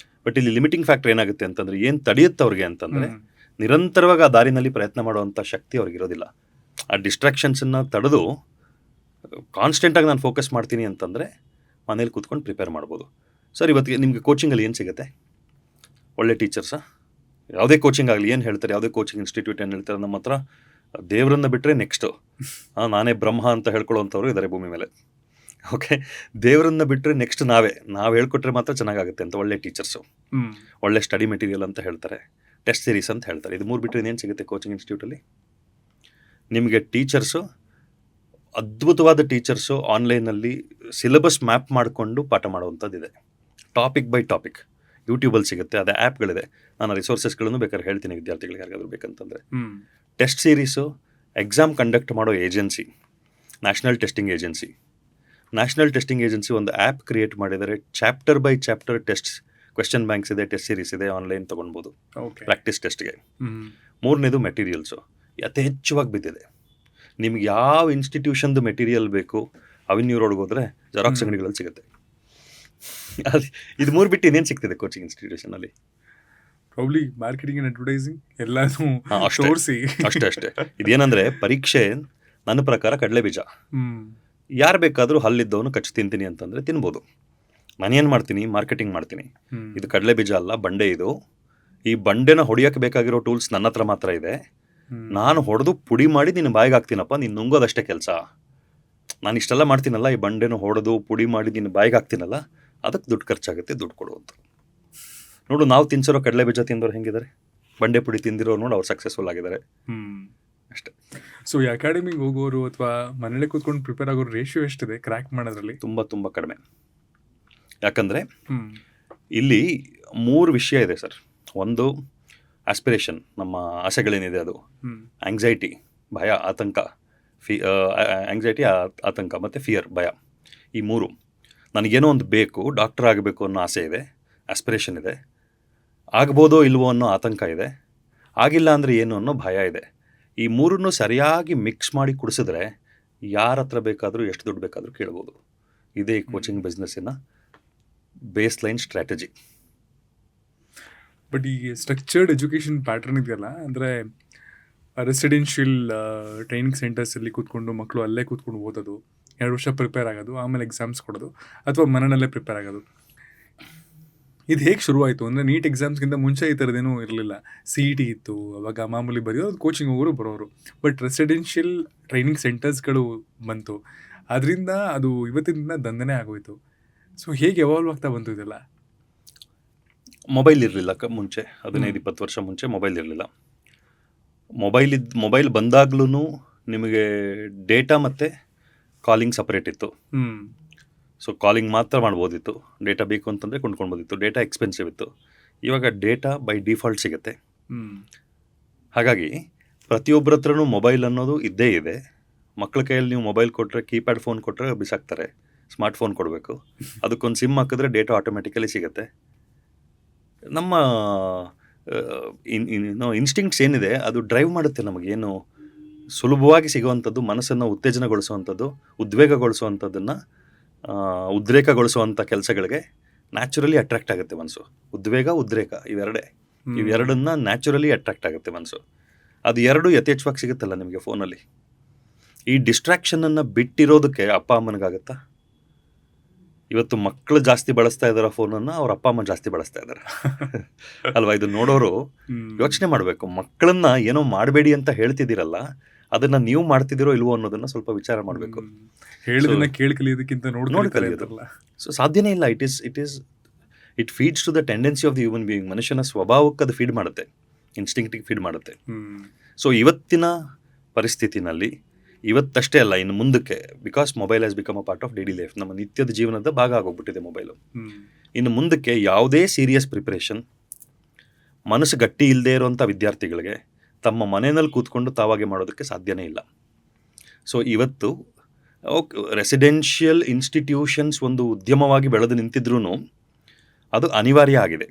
ಬಟ್ ಇಲ್ಲಿ ಲಿಮಿಟಿಂಗ್ ಫ್ಯಾಕ್ಟರ್ ಏನಾಗುತ್ತೆ ಅಂತಂದ್ರೆ, ಏನು ತಡೆಯುತ್ತೆ ಅವ್ರಿಗೆ ಅಂತಂದರೆ ನಿರಂತರವಾಗಿ ಆ ದಾರಿನಲ್ಲಿ ಪ್ರಯತ್ನ ಮಾಡುವಂಥ ಶಕ್ತಿ ಅವ್ರಿಗಿರೋದಿಲ್ಲ. ಆ ಡಿಸ್ಟ್ರಾಕ್ಷನ್ಸನ್ನು ತಡೆದು ಕಾನ್ಸ್ಟೆಂಟಾಗಿ ನಾನು ಫೋಕಸ್ ಮಾಡ್ತೀನಿ ಅಂತಂದರೆ ಮನೇಲಿ ಕೂತ್ಕೊಂಡು ಪ್ರಿಪೇರ್ ಮಾಡ್ಬೋದು. ಸರ್, ಇವತ್ತಿಗೆ ನಿಮಗೆ ಕೋಚಿಂಗಲ್ಲಿ ಏನು ಸಿಗುತ್ತೆ? ಒಳ್ಳೆ ಟೀಚರ್ಸಾ? ಯಾವುದೇ ಕೋಚಿಂಗ್ ಆಗಲಿ ಏನು ಹೇಳ್ತಾರೆ, ಯಾವುದೇ ಕೋಚಿಂಗ್ ಇನ್ಸ್ಟಿಟ್ಯೂಟ್ ಏನು ಹೇಳ್ತಾರೆ, ನಮ್ಮ ಹತ್ರ ದೇವರನ್ನ ಬಿಟ್ಟರೆ ನೆಕ್ಸ್ಟು ನಾನೇ ಬ್ರಹ್ಮ ಅಂತ ಹೇಳ್ಕೊಳ್ಳೋವಂಥವ್ರು ಇದ್ದಾರೆ ಭೂಮಿ ಮೇಲೆ. ಓಕೆ, ದೇವರನ್ನ ಬಿಟ್ಟರೆ ನೆಕ್ಸ್ಟ್ ನಾವು ಹೇಳ್ಕೊಟ್ರೆ ಮಾತ್ರ ಚೆನ್ನಾಗಾಗುತ್ತೆ ಅಂತ ಒಳ್ಳೆ ಟೀಚರ್ಸು, ಒಳ್ಳೆ ಸ್ಟಡಿ ಮೆಟೀರಿಯಲ್ ಅಂತ ಹೇಳ್ತಾರೆ, ಟೆಸ್ಟ್ ಸೀರೀಸ್ ಅಂತ ಹೇಳ್ತಾರೆ. ಇದು 3 ಬಿಟ್ಟರೆ ಇನ್ನೇನು ಸಿಗುತ್ತೆ ಕೋಚಿಂಗ್ ಇನ್ಸ್ಟಿಟ್ಯೂಟಲ್ಲಿ? ನಿಮಗೆ ಟೀಚರ್ಸು, ಅದ್ಭುತವಾದ ಟೀಚರ್ಸು ಆನ್ಲೈನಲ್ಲಿ ಸಿಲೆಬಸ್ ಮ್ಯಾಪ್ ಮಾಡಿಕೊಂಡು ಪಾಠ ಮಾಡುವಂಥದ್ದಿದೆ. ಟಾಪಿಕ್ ಬೈ ಟಾಪಿಕ್ ಯೂಟ್ಯೂಬಲ್ಲಿ ಸಿಗುತ್ತೆ. ಅದೇ ಆ್ಯಪ್ಗಳಿದೆ. ನಾನು ರಿಸೋರ್ಸಸ್ಗಳನ್ನು ಬೇಕಾದ್ರೆ ಹೇಳ್ತೀನಿ ವಿದ್ಯಾರ್ಥಿಗಳಿಗೆ ಯಾರಿಗಾದ್ರೂ ಬೇಕಂತಂದರೆ. ಟೆಸ್ಟ್ ಸೀರೀಸು ಎಕ್ಸಾಮ್ ಕಂಡಕ್ಟ್ ಮಾಡೋ agency national testing agency. National testing agency ಒಂದು ಆ್ಯಪ್ ಕ್ರಿಯೇಟ್ ಮಾಡಿದರೆ chapter by chapter tests, question banks ಇದೆ, ಟೆಸ್ಟ್ ಸೀರೀಸ್ ಇದೆ, ಆನ್ಲೈನ್ ತೊಗೊಳ್ಬೋದು ಪ್ರಾಕ್ಟೀಸ್ ಟೆಸ್ಟ್ಗೆ. 3ನೇದು ಮೆಟೀರಿಯಲ್ಸು ಯಥೇಚ್ಛವಾಗಿ ಬಿದ್ದಿದೆ. ನಿಮ್ಗೆ ಯಾವ ಇನ್ಸ್ಟಿಟ್ಯೂಷನ್ದು ಮೆಟೀರಿಯಲ್ ಬೇಕು ಅವೆನ್ಯೂ ರೋಡ್ಗೆ ಹೋದರೆ ಜೆರಾಕ್ಸ್ ಅಂಗಡಿಗಳಲ್ಲಿ ಸಿಗುತ್ತೆ. ಇದು 3 ಬಿಟ್ಟು ಇನ್ನೇನು ಸಿಗ್ತಿದೆ ಕೋಚಿಂಗ್ ಇನ್ಸ್ಟಿಟ್ಯೂಷನಲ್ಲಿ? ಪ್ರಾಬ್ಲಿ ಮಾರ್ಕೆಟಿಂಗ್ ಆ್ಯಂಡ್ ಅಡ್ವರ್ಟೈಸಿಂಗ್ ಎಲ್ಲನೂ ಅಷ್ಟೇ. ಇದೇನಂದರೆ ಪರೀಕ್ಷೆ ನನ್ನ ಪ್ರಕಾರ ಕಡಲೆ ಬೀಜ. ಯಾರು ಬೇಕಾದರೂ ಹಲ್ಲಿದ್ದವನು ಕಚ್ಚಿ ತಿಂತೀನಿ ಅಂತಂದರೆ ತಿನ್ಬೋದು. ನಾನೇನು ಮಾಡ್ತೀನಿ, ಮಾರ್ಕೆಟಿಂಗ್ ಮಾಡ್ತೀನಿ. ಇದು ಕಡಲೆ ಬೀಜ ಅಲ್ಲ, ಬಂಡೆ. ಇದು ಈ ಬಂಡೆನ ಹೊಡಿಯೋಕ್ಕೆ ಬೇಕಾಗಿರೋ ಟೂಲ್ಸ್ ನನ್ನ ಹತ್ರ ಮಾತ್ರ ಇದೆ. ನಾನು ಹೊಡೆದು ಪುಡಿ ಮಾಡಿ ನಿನ್ನ ಬಾಯಿಗೆ ಹಾಕ್ತೀನಪ್ಪ, ನೀನು ನುಂಗೋದಷ್ಟೇ ಕೆಲಸ. ನಾನು ಇಷ್ಟೆಲ್ಲ ಮಾಡ್ತೀನಲ್ಲ, ಈ ಬಂಡೆನ ಹೊಡೆದು ಪುಡಿ ಮಾಡಿ ನಿನ್ನ ಬಾಯಿಗೆ ಹಾಕ್ತೀನಲ್ಲ, ಅದಕ್ಕೆ ದುಡ್ಡು ಖರ್ಚಾಗುತ್ತೆ, ದುಡ್ಡು ಕೊಡುವಂಥ. ನೋಡು, ನಾವು ತಿನ್ಸಿರೋ ಕಡಲೆ ಬೀಜ ತಿಂದವ್ರು ಹೆಂಗಿದ್ದಾರೆ, ಬಂಡೆ ಪುಡಿ ತಿಂದಿರೋರು ನೋಡಿ ಅವ್ರು ಸಕ್ಸಸ್ಫುಲ್ ಆಗಿದ್ದಾರೆ ಅಷ್ಟೇ. ಸೊ ಈ ಅಕಾಡೆಮಿಗೆ ಹೋಗೋರು ಅಥವಾ ಮನೇಲಿ ಕೂತ್ಕೊಂಡು ಪ್ರಿಪೇರ್ ಆಗೋರು ರೇಷಿಯೋ ಎಷ್ಟಿದೆ ಕ್ರ್ಯಾಕ್ ಮಾಡೋದ್ರಲ್ಲಿ? ತುಂಬ ಕಡಿಮೆ. ಯಾಕಂದರೆ ಇಲ್ಲಿ 3 ವಿಷಯ ಇದೆ ಸರ್. ಒಂದು ಆಸ್ಪಿರೇಷನ್, ನಮ್ಮ ಆಸೆಗಳೇನಿದೆ ಅದು. ಆಂಗ್ಸೈಟಿ, ಭಯ, ಆತಂಕ. ಆಂಗ್ಸೈಟಿ, ಆತಂಕ ಮತ್ತು ಫಿಯರ್, ಭಯ. ಈ 3. ನನಗೇನೋ ಒಂದು ಬೇಕು, ಡಾಕ್ಟರ್ ಆಗಬೇಕು ಅನ್ನೋ ಆಸೆ ಇದೆ, ಆಸ್ಪಿರೇಷನ್ ಇದೆ. ಆಗ್ಬೋದೋ ಇಲ್ವೋ ಅನ್ನೋ ಆತಂಕ ಇದೆ. ಆಗಿಲ್ಲ ಅಂದರೆ ಏನು ಅನ್ನೋ ಭಯ ಇದೆ. ಈ 3ನ್ನು ಸರಿಯಾಗಿ ಮಿಕ್ಸ್ ಮಾಡಿ ಕುಡಿಸಿದ್ರೆ ಯಾರ ಹತ್ರ ಬೇಕಾದರೂ ಎಷ್ಟು ದುಡ್ಡು ಬೇಕಾದರೂ ಕೇಳ್ಬೋದು. ಇದೇ ಕೋಚಿಂಗ್ ಬಿಸ್ನೆಸ್ಸಿನ ಬೇಸ್ ಲೈನ್ ಸ್ಟ್ರಾಟಜಿ. ಬಟ್ ಈ ಸ್ಟ್ರಕ್ಚರ್ಡ್ ಎಜುಕೇಷನ್ ಪ್ಯಾಟರ್ನ್ ಇದೆಯಲ್ಲ, ಅಂದರೆ ರೆಸಿಡೆನ್ಷಿಯಲ್ ಟ್ರೈನಿಂಗ್ ಸೆಂಟರ್ಸಲ್ಲಿ ಕೂತ್ಕೊಂಡು ಮಕ್ಕಳು ಅಲ್ಲೇ ಕೂತ್ಕೊಂಡು ಓದೋದು, 2 ವರ್ಷ ಪ್ರಿಪೇರ್ ಆಗೋದು, ಆಮೇಲೆ ಎಕ್ಸಾಮ್ಸ್ ಕೊಡೋದು, ಅಥವಾ ಮನೆಯಲ್ಲೇ ಪ್ರಿಪೇರ್ ಆಗೋದು, ಇದು ಹೇಗೆ ಶುರುವಾಯಿತು? ಅಂದರೆ ನೀಟ್ ಎಕ್ಸಾಮ್ಸ್ಗಿಂತ ಮುಂಚೆ ಈ ಥರದ್ದೇನೂ ಇರಲಿಲ್ಲ. CET ಇತ್ತು, ಅವಾಗ ಮಾಮೂಲಿ ಬರೆಯೋದು, ಕೋಚಿಂಗ್ ಹೋಗೋರು ಬರೋರು. ಬಟ್ ರೆಸಿಡೆನ್ಷಿಯಲ್ ಟ್ರೈನಿಂಗ್ ಸೆಂಟರ್ಸ್ಗಳು ಬಂತು, ಅದರಿಂದ ಅದು ಇವತ್ತಿನ ದಿನ ದಂಧನೆ ಆಗೋಯಿತು. ಸೊ ಹೇಗೆ ಎವಾಲ್ವ್ ಆಗ್ತಾ ಬಂತು ಇದೆಲ್ಲ? ಮೊಬೈಲ್ ಇರಲಿಲ್ಲ ಮುಂಚೆ, 15-20 ವರ್ಷ ಮುಂಚೆ ಮೊಬೈಲ್ ಇರಲಿಲ್ಲ. ಮೊಬೈಲ್ ಬಂದಾಗ್ಲೂ ನಿಮಗೆ ಡೇಟಾ ಮತ್ತು ಕಾಲಿಂಗ್ ಸಪ್ರೇಟ್ ಇತ್ತು. ಸೊ ಕಾಲಿಂಗ್ ಮಾತ್ರ ಮಾಡ್ಬೋದಿತ್ತು. ಡೇಟಾ ಬೇಕು ಅಂತಂದರೆ ಕೊಂಡ್ಕೊಳ್ಬೋದಿತ್ತು. ಡೇಟಾ ಎಕ್ಸ್ಪೆನ್ಸಿವ್ ಇತ್ತು. ಇವಾಗ ಡೇಟಾ ಬೈ ಡಿಫಾಲ್ಟ್ ಸಿಗುತ್ತೆ. ಹಾಗಾಗಿ ಪ್ರತಿಯೊಬ್ಬರ ಹತ್ರನೂ ಮೊಬೈಲ್ ಅನ್ನೋದು ಇದ್ದೇ ಇದೆ. ಮಕ್ಕಳ ಕೈಯಲ್ಲಿ ನೀವು ಮೊಬೈಲ್ ಕೊಟ್ಟರೆ, ಕೀಪ್ಯಾಡ್ ಫೋನ್ ಕೊಟ್ಟರೆ ಬಿಸಾಕ್ತಾರೆ. ಸ್ಮಾರ್ಟ್ ಫೋನ್ ಕೊಡಬೇಕು. ಅದಕ್ಕೊಂದು ಸಿಮ್ ಹಾಕಿದ್ರೆ ಡೇಟಾ ಆಟೋಮೆಟಿಕಲಿ ಸಿಗುತ್ತೆ. ನಮ್ಮ ಇನ್ಸ್ಟಿಂಕ್ಟ್ಸ್ ಏನಿದೆ ಅದು ಡ್ರೈವ್ ಮಾಡುತ್ತೆ ನಮಗೇನು ಸುಲಭವಾಗಿ ಸಿಗುವಂಥದ್ದು, ಮನಸ್ಸನ್ನು ಉತ್ತೇಜನಗೊಳಿಸುವಂಥದ್ದು, ಉದ್ವೇಗಗೊಳಿಸುವಂಥದ್ದನ್ನು ಉದ್ರೇಕಗೊಳಿಸುವಂಥ ಕೆಲಸಗಳಿಗೆ ನ್ಯಾಚುರಲಿ ಅಟ್ರಾಕ್ಟ್ ಆಗುತ್ತೆ ಮನಸ್ಸು. ಉದ್ರೇಕ ಇವೆರಡನ್ನ ನ್ಯಾಚುರಲಿ ಅಟ್ರಾಕ್ಟ್ ಆಗುತ್ತೆ ಮನಸ್ಸು. ಅದು 2 ಯಥೇಚ್ಛವಾಗಿ ಸಿಗುತ್ತಲ್ಲ ನಿಮಗೆ ಫೋನಲ್ಲಿ. ಈ ಡಿಸ್ಟ್ರಾಕ್ಷನನ್ನು ಬಿಟ್ಟಿರೋದಕ್ಕೆ ಅಪ್ಪ ಅಮ್ಮನಿಗಾಗತ್ತಾ? ಇವತ್ತು ಮಕ್ಕಳು ಜಾಸ್ತಿ ಬಳಸ್ತಾ ಇದ್ದಾರೆ ಫೋನನ್ನು, ಅವ್ರ ಅಪ್ಪ ಅಮ್ಮ ಜಾಸ್ತಿ ಬಳಸ್ತಾ ಇದ್ದಾರೆ ಅಲ್ವಾ? ಇದು ನೋಡೋರು ಯೋಚನೆ ಮಾಡಬೇಕು. ಮಕ್ಕಳನ್ನ ಏನೋ ಮಾಡಬೇಡಿ ಅಂತ ಹೇಳ್ತಿದ್ದೀರಲ್ಲ, ಅದನ್ನ ನೀವು ಮಾಡ್ತಿದ್ದೀರೋ ಇಲ್ವೋ ಅನ್ನೋದನ್ನ ಸ್ವಲ್ಪ ವಿಚಾರ ಮಾಡಬೇಕು. ಹೇಳಿದನ್ನ ಕೇಳ್ಕಲಿಯೋದಕ್ಕಿಂತ ನೋಡ್ಕಲಿಯೋದಲ್ಲ. ಸೊ ಸಾಧ್ಯನೇ ಇಲ್ಲ. It feeds to the tendency of the human being. ಮನುಷ್ಯನ ಸ್ವಭಾವಕ್ಕೆ ಅದು ಫೀಡ್ ಮಾಡುತ್ತೆ, ಇನ್ಸ್ಟಿಂಕ್ಟಿಗೆ ಫೀಡ್ ಮಾಡುತ್ತೆ. ಸೊ ಇವತ್ತಿನ ಪರಿಸ್ಥಿತಿನಲ್ಲಿ, ಇವತ್ತಷ್ಟೇ ಅಲ್ಲ, ಇನ್ನು ಮುಂದಕ್ಕೆ, because mobile has become a part of daily life, ನಮ್ಮ ನಿತ್ಯದ ಜೀವನದ ಭಾಗ ಆಗೋಗ್ಬಿಟ್ಟಿದೆ ಮೊಬೈಲು. ಇನ್ನು ಮುಂದಕ್ಕೆ ಯಾವುದೇ ಸೀರಿಯಸ್ ಪ್ರಿಪ್ರೇಷನ್ ಮನಸ್ಸು ಗಟ್ಟಿ ಇಲ್ಲದೆ ಇರುವಂಥ ವಿದ್ಯಾರ್ಥಿಗಳಿಗೆ ತಮ್ಮ ಮನೆಯಲ್ಲಿ ಕೂತ್ಕೊಂಡು ತಾವಾಗೆ ಮಾಡೋದಕ್ಕೆ ಸಾಧ್ಯನೇ ಇಲ್ಲ. ಸೊ ಇವತ್ತು ರೆಸಿಡೆನ್ಷಿಯಲ್ ಇನ್ಸ್ಟಿಟ್ಯೂಷನ್ಸ್ ಒಂದು ಉದ್ಯಮವಾಗಿ ಬೆಳೆದು ನಿಂತಿದ್ರೂ ಅದು ಅನಿವಾರ್ಯ ಆಗಿದೆ.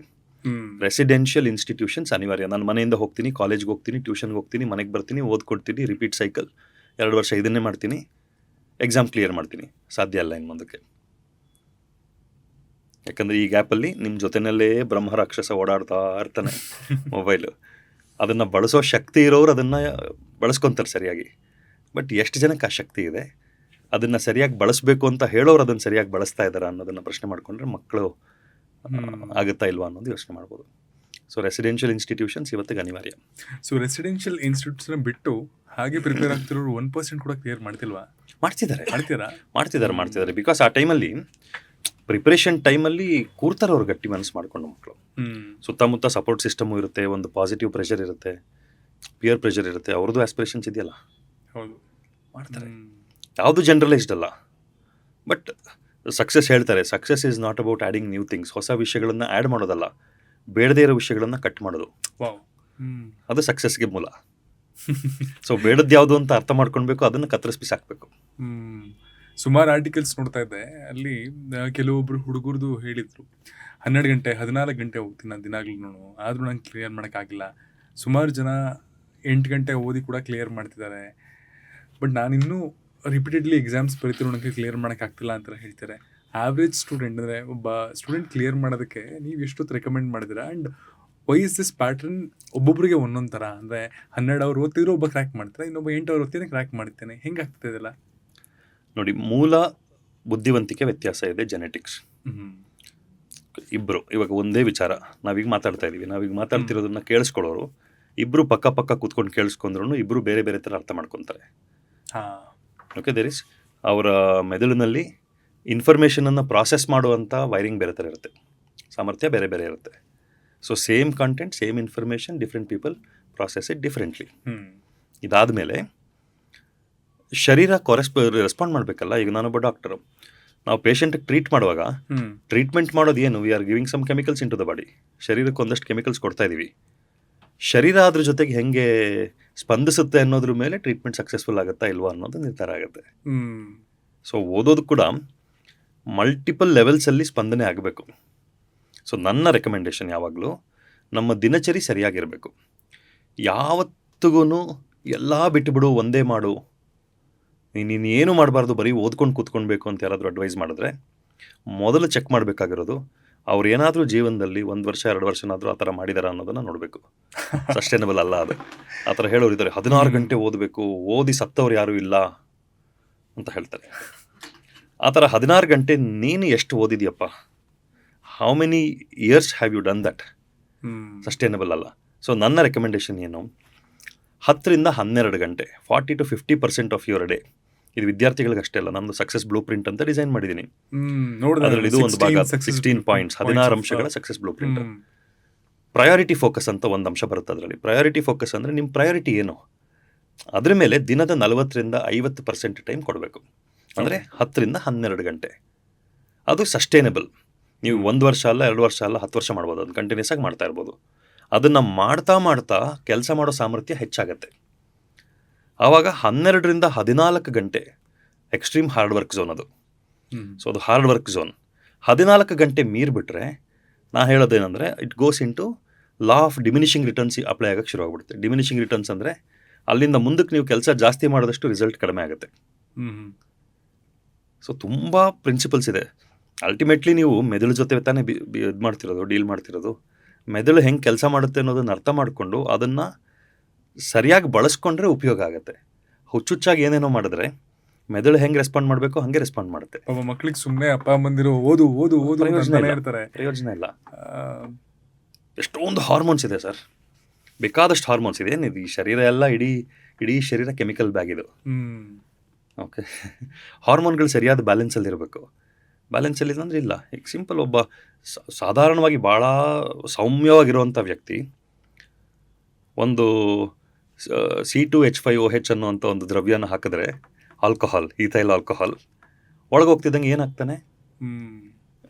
ರೆಸಿಡೆನ್ಷಿಯಲ್ ಇನ್ಸ್ಟಿಟ್ಯೂಷನ್ಸ್ ಅನಿವಾರ್ಯ. ನಾನು ಮನೆಯಿಂದ ಹೋಗ್ತೀನಿ, ಕಾಲೇಜ್ಗೆ ಹೋಗ್ತೀನಿ, ಟ್ಯೂಷನ್ಗೆ ಹೋಗ್ತೀನಿ, ಮನೆಗೆ ಬರ್ತೀನಿ, ಓದ್ಕೊಡ್ತೀನಿ, ರಿಪೀಟ್ ಸೈಕಲ್, 2 ವರ್ಷ ಇದನ್ನೇ ಮಾಡ್ತೀನಿ, ಎಕ್ಸಾಮ್ ಕ್ಲಿಯರ್ ಮಾಡ್ತೀನಿ. ಸಾಧ್ಯ ಅಲ್ಲ ಇನ್ನು ಮುಂದಕ್ಕೆ. ಯಾಕಂದರೆ ಈ ಗ್ಯಾಪಲ್ಲಿ ನಿಮ್ಮ ಜೊತೆಯಲ್ಲೇ ಬ್ರಹ್ಮ ರಾಕ್ಷಸ ಓಡಾಡ್ತಾ ಇರ್ತಾನೆ ಮೊಬೈಲು. ಅದನ್ನು ಬಳಸೋ ಶಕ್ತಿ ಇರೋರು ಅದನ್ನು ಬಳಸ್ಕೊತಾರೆ ಸರಿಯಾಗಿ. ಬಟ್ ಎಷ್ಟು ಜನಕ್ಕೆ ಆ ಶಕ್ತಿ ಇದೆ, ಅದನ್ನು ಸರಿಯಾಗಿ ಬಳಸಬೇಕು ಅಂತ ಹೇಳೋರು ಅದನ್ನು ಸರಿಯಾಗಿ ಬಳಸ್ತಾ ಇದ್ದಾರಾ ಅನ್ನೋದನ್ನು ಪ್ರಶ್ನೆ ಮಾಡಿಕೊಂಡ್ರೆ ಮಕ್ಕಳು ಆಗುತ್ತಾ ಇಲ್ವಾ ಅನ್ನೋದು ಯೋಚನೆ ಮಾಡ್ಬೋದು. ಸೊ ರೆಸಿಡೆನ್ಷಿಯಲ್ ಇನ್ಸ್ಟಿಟ್ಯೂಷನ್ಸ್ ಇವತ್ತಿಗೆ ಅನಿವಾರ್ಯ. ಸೊ ರೆಸಿಡೆನ್ಷಿಯಲ್ ಇನ್ಸ್ಟಿಟ್ಯೂಟ್ಸ್ನ ಬಿಟ್ಟು ಹಾಗೆ ಪ್ರಿಪೇರ್ ಆಗ್ತಿರೋರು 1% ಕೂಡ ಕ್ಲಿಯರ್ ಮಾಡ್ತಿಲ್ವಾ? ಮಾಡ್ತಿದ್ದಾರೆ. ಬಿಕಾಸ್ ಆ ಟೈಮಲ್ಲಿ ಪ್ರಿಪ್ರೇಷನ್ ಟೈಮಲ್ಲಿ ಕೂರ್ತಾರೆ ಅವ್ರು ಗಟ್ಟಿ ಮನಸ್ಸು ಮಾಡ್ಕೊಂಡು ಮಕ್ಕಳು. ಸುತ್ತಮುತ್ತ ಸಪೋರ್ಟ್ ಸಿಸ್ಟಮು ಇರುತ್ತೆ, ಒಂದು ಪಾಸಿಟಿವ್ ಪ್ರೆಷರ್ ಇರುತ್ತೆ, ಪಿಯರ್ ಪ್ರೆಷರ್ ಇರುತ್ತೆ, ಅವ್ರದ್ದು ಆಸ್ಪಿರೇಷನ್ಸ್ ಇದೆಯಲ್ಲ, ಹೌದು ಮಾಡ್ತಾರೆ. ಯಾವುದು ಜನರಲೈಸ್ಡ್ ಅಲ್ಲ. ಬಟ್ ಸಕ್ಸಸ್ ಹೇಳ್ತಾರೆ, success is not about adding new things. ಹೊಸ ವಿಷಯಗಳನ್ನು ಆ್ಯಡ್ ಮಾಡೋದಲ್ಲ, ಬೇಡದೇ ಇರೋ ವಿಷಯಗಳನ್ನು ಕಟ್ ಮಾಡೋದು. ಅದು ಸಕ್ಸಸ್ಗೆ ಮೂಲ. ಸೊ ಬೇಡದ್ದು ಯಾವುದು ಅಂತ ಅರ್ಥ ಮಾಡ್ಕೊಳ್ಬೇಕು, ಅದನ್ನು ಕತ್ತರಿಸಿ ಸಾಕಬೇಕು. ಸುಮಾರು ಆರ್ಟಿಕಲ್ಸ್ ನೋಡ್ತಾ ಇದ್ದೆ, ಅಲ್ಲಿ ಕೆಲವೊಬ್ರು ಹುಡುಗರದು ಹೇಳಿದ್ರು, 12 ಗಂಟೆ 14 ಗಂಟೆ ಹೋಗ್ತೀನಿ ನಾನು ದಿನಾಗ್ಲೂ, ಆದರೂ ನಂಗೆ ಕ್ಲಿಯರ್ ಮಾಡೋಕ್ಕಾಗಿಲ್ಲ. ಸುಮಾರು ಜನ 8 ಗಂಟೆ ಓದಿ ಕೂಡ ಕ್ಲಿಯರ್ ಮಾಡ್ತಿದ್ದಾರೆ. ಬಟ್ ನಾನಿನ್ನೂ ರಿಪೀಟೆಡ್ಲಿ ಎಕ್ಸಾಮ್ಸ್ ಬರೀತಿರೋ ನನಗೆ ಕ್ಲಿಯರ್ ಮಾಡೋಕ್ಕಾಗ್ತಿಲ್ಲ ಅಂತ ಹೇಳ್ತಾರೆ. ಆವ್ರೇಜ್ ಸ್ಟೂಡೆಂಟ್ ಅಂದರೆ ಒಬ್ಬ ಸ್ಟೂಡೆಂಟ್ ಕ್ಲಿಯರ್ ಮಾಡೋದಕ್ಕೆ ನೀವು ಎಷ್ಟೊತ್ತು ರೆಕಮೆಂಡ್ ಮಾಡಿದ್ದೀರಾ? And why is this pattern? ಒಬ್ಬೊಬ್ಬರಿಗೆ ಒಂದೊಂದು ಥರ, ಅಂದರೆ 12 ಅವರ್ ಓದ್ತಿದ್ರು ಒಬ್ಬ ಕ್ರ್ಯಾಕ್ ಮಾಡ್ತಾರೆ, ಇನ್ನೊಬ್ಬ 8 ಅವರ್ ಓದ್ತೀನಿ ಕ್ರ್ಯಾಕ್ ಮಾಡ್ತೇನೆ. ಹೆಂಗೆ ಆಗ್ತದೆ ಇದೆಲ್ಲ? ನೋಡಿ, ಮೂಲ ಬುದ್ಧಿವಂತಿಕೆ ವ್ಯತ್ಯಾಸ ಇದೆ, ಜೆನೆಟಿಕ್ಸ್. ಇಬ್ಬರು ಇವಾಗ ಒಂದೇ ವಿಚಾರ ನಾವೀಗ ಮಾತಾಡ್ತಾ ಇದ್ದೀವಿ, ನಾವೀಗ ಮಾತಾಡ್ತಿರೋದನ್ನ ಕೇಳಿಸ್ಕೊಳ್ಳೋರು ಇಬ್ಬರು ಪಕ್ಕ ಕೂತ್ಕೊಂಡು ಕೇಳಿಸ್ಕೊಂಡ್ರು ಇಬ್ಬರು ಬೇರೆ ಬೇರೆ ಥರ ಅರ್ಥ ಮಾಡ್ಕೊತಾರೆ. ಓಕೆ, ದೇರ್ ಇಸ್ ಅವರ ಮೆದುಳಿನಲ್ಲಿ ಇನ್ಫಾರ್ಮೇಷನನ್ನು ಪ್ರಾಸೆಸ್ ಮಾಡುವಂಥ ವೈರಿಂಗ್ ಬೇರೆ ಥರ ಇರುತ್ತೆ, ಸಾಮರ್ಥ್ಯ ಬೇರೆ ಬೇರೆ ಇರುತ್ತೆ. So same content, same information, different people process it differently. ಇದಾದ ಮೇಲೆ ಶರೀರ ರೆಸ್ಪಾಂಡ್ ಮಾಡಬೇಕಲ್ಲ. ಈಗ ನಾನೊಬ್ಬ ಡಾಕ್ಟರು, ನಾವು ಪೇಷಂಟಿಗೆ ಟ್ರೀಟ್ ಮಾಡುವಾಗ ಟ್ರೀಟ್ಮೆಂಟ್ ಮಾಡೋದು ಏನು? We are giving some chemicals into the body. ಶರೀರಕ್ಕೆ ಒಂದಷ್ಟು ಕೆಮಿಕಲ್ಸ್ ಕೊಡ್ತಾ ಇದ್ದೀವಿ. ಶರೀರ ಅದ್ರ ಜೊತೆಗೆ ಹೆಂಗೆ ಸ್ಪಂದಿಸುತ್ತೆ ಅನ್ನೋದ್ರ ಮೇಲೆ ಟ್ರೀಟ್ಮೆಂಟ್ ಸಕ್ಸಸ್ಫುಲ್ ಆಗುತ್ತಾ ಇಲ್ವಾ ಅನ್ನೋದು ನಿರ್ಧಾರ ಆಗುತ್ತೆ. ಸೊ ಓದೋದು ಕೂಡ ಮಲ್ಟಿಪಲ್ ಲೆವೆಲ್ಸಲ್ಲಿ ಸ್ಪಂದನೆ ಆಗಬೇಕು. ಸೊ ನನ್ನ ರೆಕಮೆಂಡೇಶನ್ ಯಾವಾಗಲೂ ನಮ್ಮ ದಿನಚರಿ ಸರಿಯಾಗಿರಬೇಕು. ಯಾವತ್ತಿಗೂ ಎಲ್ಲ ಬಿಟ್ಟುಬಿಡು, ಒಂದೇ ಮಾಡು, ನೀನು ಏನು ಮಾಡಬಾರ್ದು, ಬರೀ ಓದ್ಕೊಂಡು ಕೂತ್ಕೊಳ್ಬೇಕು ಅಂತ ಯಾರಾದರೂ ಅಡ್ವೈಸ್ ಮಾಡಿದ್ರೆ ಮೊದಲು ಚೆಕ್ ಮಾಡಬೇಕಾಗಿರೋದು ಅವ್ರು ಏನಾದರೂ ಜೀವನದಲ್ಲಿ 1 ವರ್ಷ 2 ವರ್ಷನಾದರೂ ಆ ಥರ ಮಾಡಿದಾರ ಅನ್ನೋದನ್ನು ನೋಡಬೇಕು. ಸಸ್ಟೈನಬಲ್ ಅಲ್ಲ ಅದು. ಆ ಥರ ಹೇಳೋರು ಇದ್ದಾರೆ, 16 ಗಂಟೆ ಓದಬೇಕು, ಓದಿ ಸತ್ತವ್ರು ಯಾರೂ ಇಲ್ಲ ಅಂತ ಹೇಳ್ತಾರೆ. ಆ ಥರ 16 ಗಂಟೆ ನೀನು ಎಷ್ಟು ಓದಿದೆಯಪ್ಪ? How many years have you done that? Sustainable ಅಲ್ಲ. ಸೊ ನನ್ನ ರೆಕಮೆಂಡೇಶನ್ ಏನು, 10 ರಿಂದ 12 ಗಂಟೆ, 40 to 50% ಆಫ್ ಯುವರ್ ಡೇ. ಇದು ವಿದ್ಯಾರ್ಥಿಗಳಿಗೆ ಅಷ್ಟೇ ಅಲ್ಲ, ನಮ್ಮದು ಸಕ್ಸಸ್ ಬ್ಲೂ ಪ್ರಿಂಟ್ ಅಂತ ಡಿಸೈನ್ ಮಾಡಿದ್ದೀನಿ. ಅದರಲ್ಲಿ ಇದು ಒಂದು ಭಾಗ, 16 ಪಾಯಿಂಟ್ಸ್, 16 ಅಂಶಗಳ success blue print. Priority focus ಅಂತ ಒಂದು ಅಂಶ ಬರುತ್ತೆ ಅದರಲ್ಲಿ. ಪ್ರಯಾರಿಟಿ ಫೋಕಸ್ ಅಂದರೆ ನಿಮ್ಮ ಪ್ರಯಾರಿಟಿ ಏನು, ಅದ್ರ ಮೇಲೆ ದಿನದ 40 ರಿಂದ 50% ಟೈಮ್ ಕೊಡಬೇಕು. ಅಂದರೆ 10 ರಿಂದ 12 ಗಂಟೆ. ಅದು ಸಸ್ಟೈನಬಲ್. ನೀವು 1 ವರ್ಷ ಅಲ್ಲ, 2 ವರ್ಷ ಅಲ್ಲ, 10 ವರ್ಷ ಮಾಡ್ಬೋದು, ಅದು ಕಂಟಿನ್ಯೂಸ್ ಆಗಿ ಮಾಡ್ತಾ ಇರ್ಬೋದು. ಅದನ್ನು ಮಾಡ್ತಾ ಕೆಲಸ ಮಾಡೋ ಸಾಮರ್ಥ್ಯ ಹೆಚ್ಚಾಗತ್ತೆ. ಆವಾಗ 12 ರಿಂದ 14 ಗಂಟೆ ಎಕ್ಸ್ಟ್ರೀಮ್ ಹಾರ್ಡ್ ವರ್ಕ್ ಝೋನ್ ಅದು. ಸೊ ಅದು ಹಾರ್ಡ್ ವರ್ಕ್ ಝೋನ್. 14 ಗಂಟೆ ಮೀರಿಬಿಟ್ರೆ ನಾ ಹೇಳೋದೇನೆಂದರೆ it goes into law of diminishing returns apply ಆಗೋಕ್ಕೆ ಶುರು ಆಗ್ಬಿಡುತ್ತೆ. ಡಿಮಿನಿಷಿಂಗ್ ರಿಟರ್ನ್ಸ್ ಅಂದರೆ ಅಲ್ಲಿಂದ ಮುಂದಕ್ಕೆ ನೀವು ಕೆಲಸ ಜಾಸ್ತಿ ಮಾಡೋದಷ್ಟು ರಿಸಲ್ಟ್ ಕಡಿಮೆ ಆಗುತ್ತೆ. ಸೊ ತುಂಬ ಪ್ರಿನ್ಸಿಪಲ್ಸ್ ಇದೆ. ಅಲ್ಟಿಮೇಟ್ಲಿ ನೀವು ಮೆದುಳು ಜೊತೆ ತಾನೇ ಇದು ಮಾಡ್ತಿರೋದು, ಡೀಲ್ ಮಾಡ್ತಿರೋದು. ಮೆದುಳು ಹೆಂಗೆ ಕೆಲಸ ಮಾಡುತ್ತೆ ಅನ್ನೋದನ್ನು ಅರ್ಥ ಮಾಡಿಕೊಂಡು ಅದನ್ನು ಸರಿಯಾಗಿ ಬಳಸ್ಕೊಂಡ್ರೆ ಉಪಯೋಗ ಆಗುತ್ತೆ. ಹುಚ್ಚುಚ್ಚಾಗಿ ಏನೇನೋ ಮಾಡಿದ್ರೆ ಮೆದುಳು ಹೆಂಗೆ ರೆಸ್ಪಾಂಡ್ ಮಾಡಬೇಕು ಹಾಗೆ ರೆಸ್ಪಾಂಡ್ ಮಾಡುತ್ತೆ. ಮಕ್ಕಳಿಗೆ ಸುಮ್ಮನೆ ಅಪ್ಪ ಅಮ್ಮಂದಿರೋ ಓದು ಓದು ಓದು ಪ್ರಯೋಜನ ಇಲ್ಲ. ಎಷ್ಟೊಂದು ಹಾರ್ಮೋನ್ಸ್ ಇದೆ ಸರ್, ಬೇಕಾದಷ್ಟು ಹಾರ್ಮೋನ್ಸ್ ಇದೆ. ಏನಿದೆ ಈ ಶರೀರ ಎಲ್ಲ ಇಡೀ ಶರೀರ ಕೆಮಿಕಲ್ ಬ್ಯಾಗ್ ಇದು. ಓಕೆ, ಹಾರ್ಮೋನ್ಗಳು ಸರಿಯಾದ ಬ್ಯಾಲೆನ್ಸಲ್ಲಿ ಇರಬೇಕು. ಬ್ಯಾಲೆನ್ಸಲ್ಲಿ ಅಂದರೆ ಇಲ್ಲ. ಈಗ ಸಿಂಪಲ್ ಒಬ್ಬ ಸಾಧಾರಣವಾಗಿ ಭಾಳ ಸೌಮ್ಯವಾಗಿರುವಂಥ ವ್ಯಕ್ತಿ ಒಂದು C2H5OH ಅನ್ನುವಂಥ ಒಂದು ದ್ರವ್ಯನ ಹಾಕಿದ್ರೆ, ಆಲ್ಕೋಹಾಲ್, ಈಥೈಲ್ ಆಲ್ಕೋಹಾಲ್ ಒಳಗೆ ಹೋಗ್ತಿದ್ದಂಗೆ ಏನಾಗ್ತಾನೆ?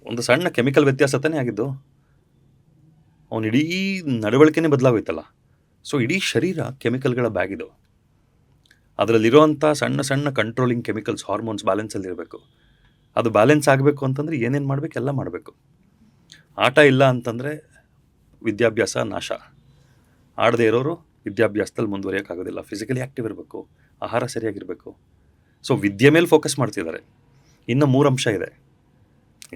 ಒಂದು ಸಣ್ಣ ಕೆಮಿಕಲ್ ವ್ಯತ್ಯಾಸ ತಾನೇ ಆಗಿದ್ದು. ಅವನು ಇಡೀ ನಡವಳಿಕೆನೇ ಬದಲಾಗೋಯ್ತಲ್ಲ. ಸೊ ಇಡೀ ಶರೀರ ಕೆಮಿಕಲ್ಗಳ ಬ್ಯಾಗ್ ಇದು. ಅದರಲ್ಲಿರುವಂಥ ಸಣ್ಣ ಕಂಟ್ರೋಲಿಂಗ್ ಕೆಮಿಕಲ್ಸ್, ಹಾರ್ಮೋನ್ಸ್ ಬ್ಯಾಲೆನ್ಸಲ್ಲಿ ಇರಬೇಕು. ಅದು ಬ್ಯಾಲೆನ್ಸ್ ಆಗಬೇಕು ಅಂತಂದರೆ ಏನೇನು ಮಾಡಬೇಕು ಎಲ್ಲ ಮಾಡಬೇಕು. ಆಟ ಇಲ್ಲ ಅಂತಂದರೆ ವಿದ್ಯಾಭ್ಯಾಸ ನಾಶ. ಆಡದೇ ಇರೋರು ವಿದ್ಯಾಭ್ಯಾಸದಲ್ಲಿ ಮುಂದುವರಿಯೋಕ್ಕಾಗೋದಿಲ್ಲ. ಫಿಸಿಕಲಿ ಆ್ಯಕ್ಟಿವ್ ಇರಬೇಕು, ಆಹಾರ ಸರಿಯಾಗಿರಬೇಕು. ಸೊ ವಿದ್ಯೆ ಮೇಲೆ ಫೋಕಸ್ ಮಾಡ್ತಿದ್ದಾರೆ. ಇನ್ನು 3 ಅಂಶ ಇದೆ.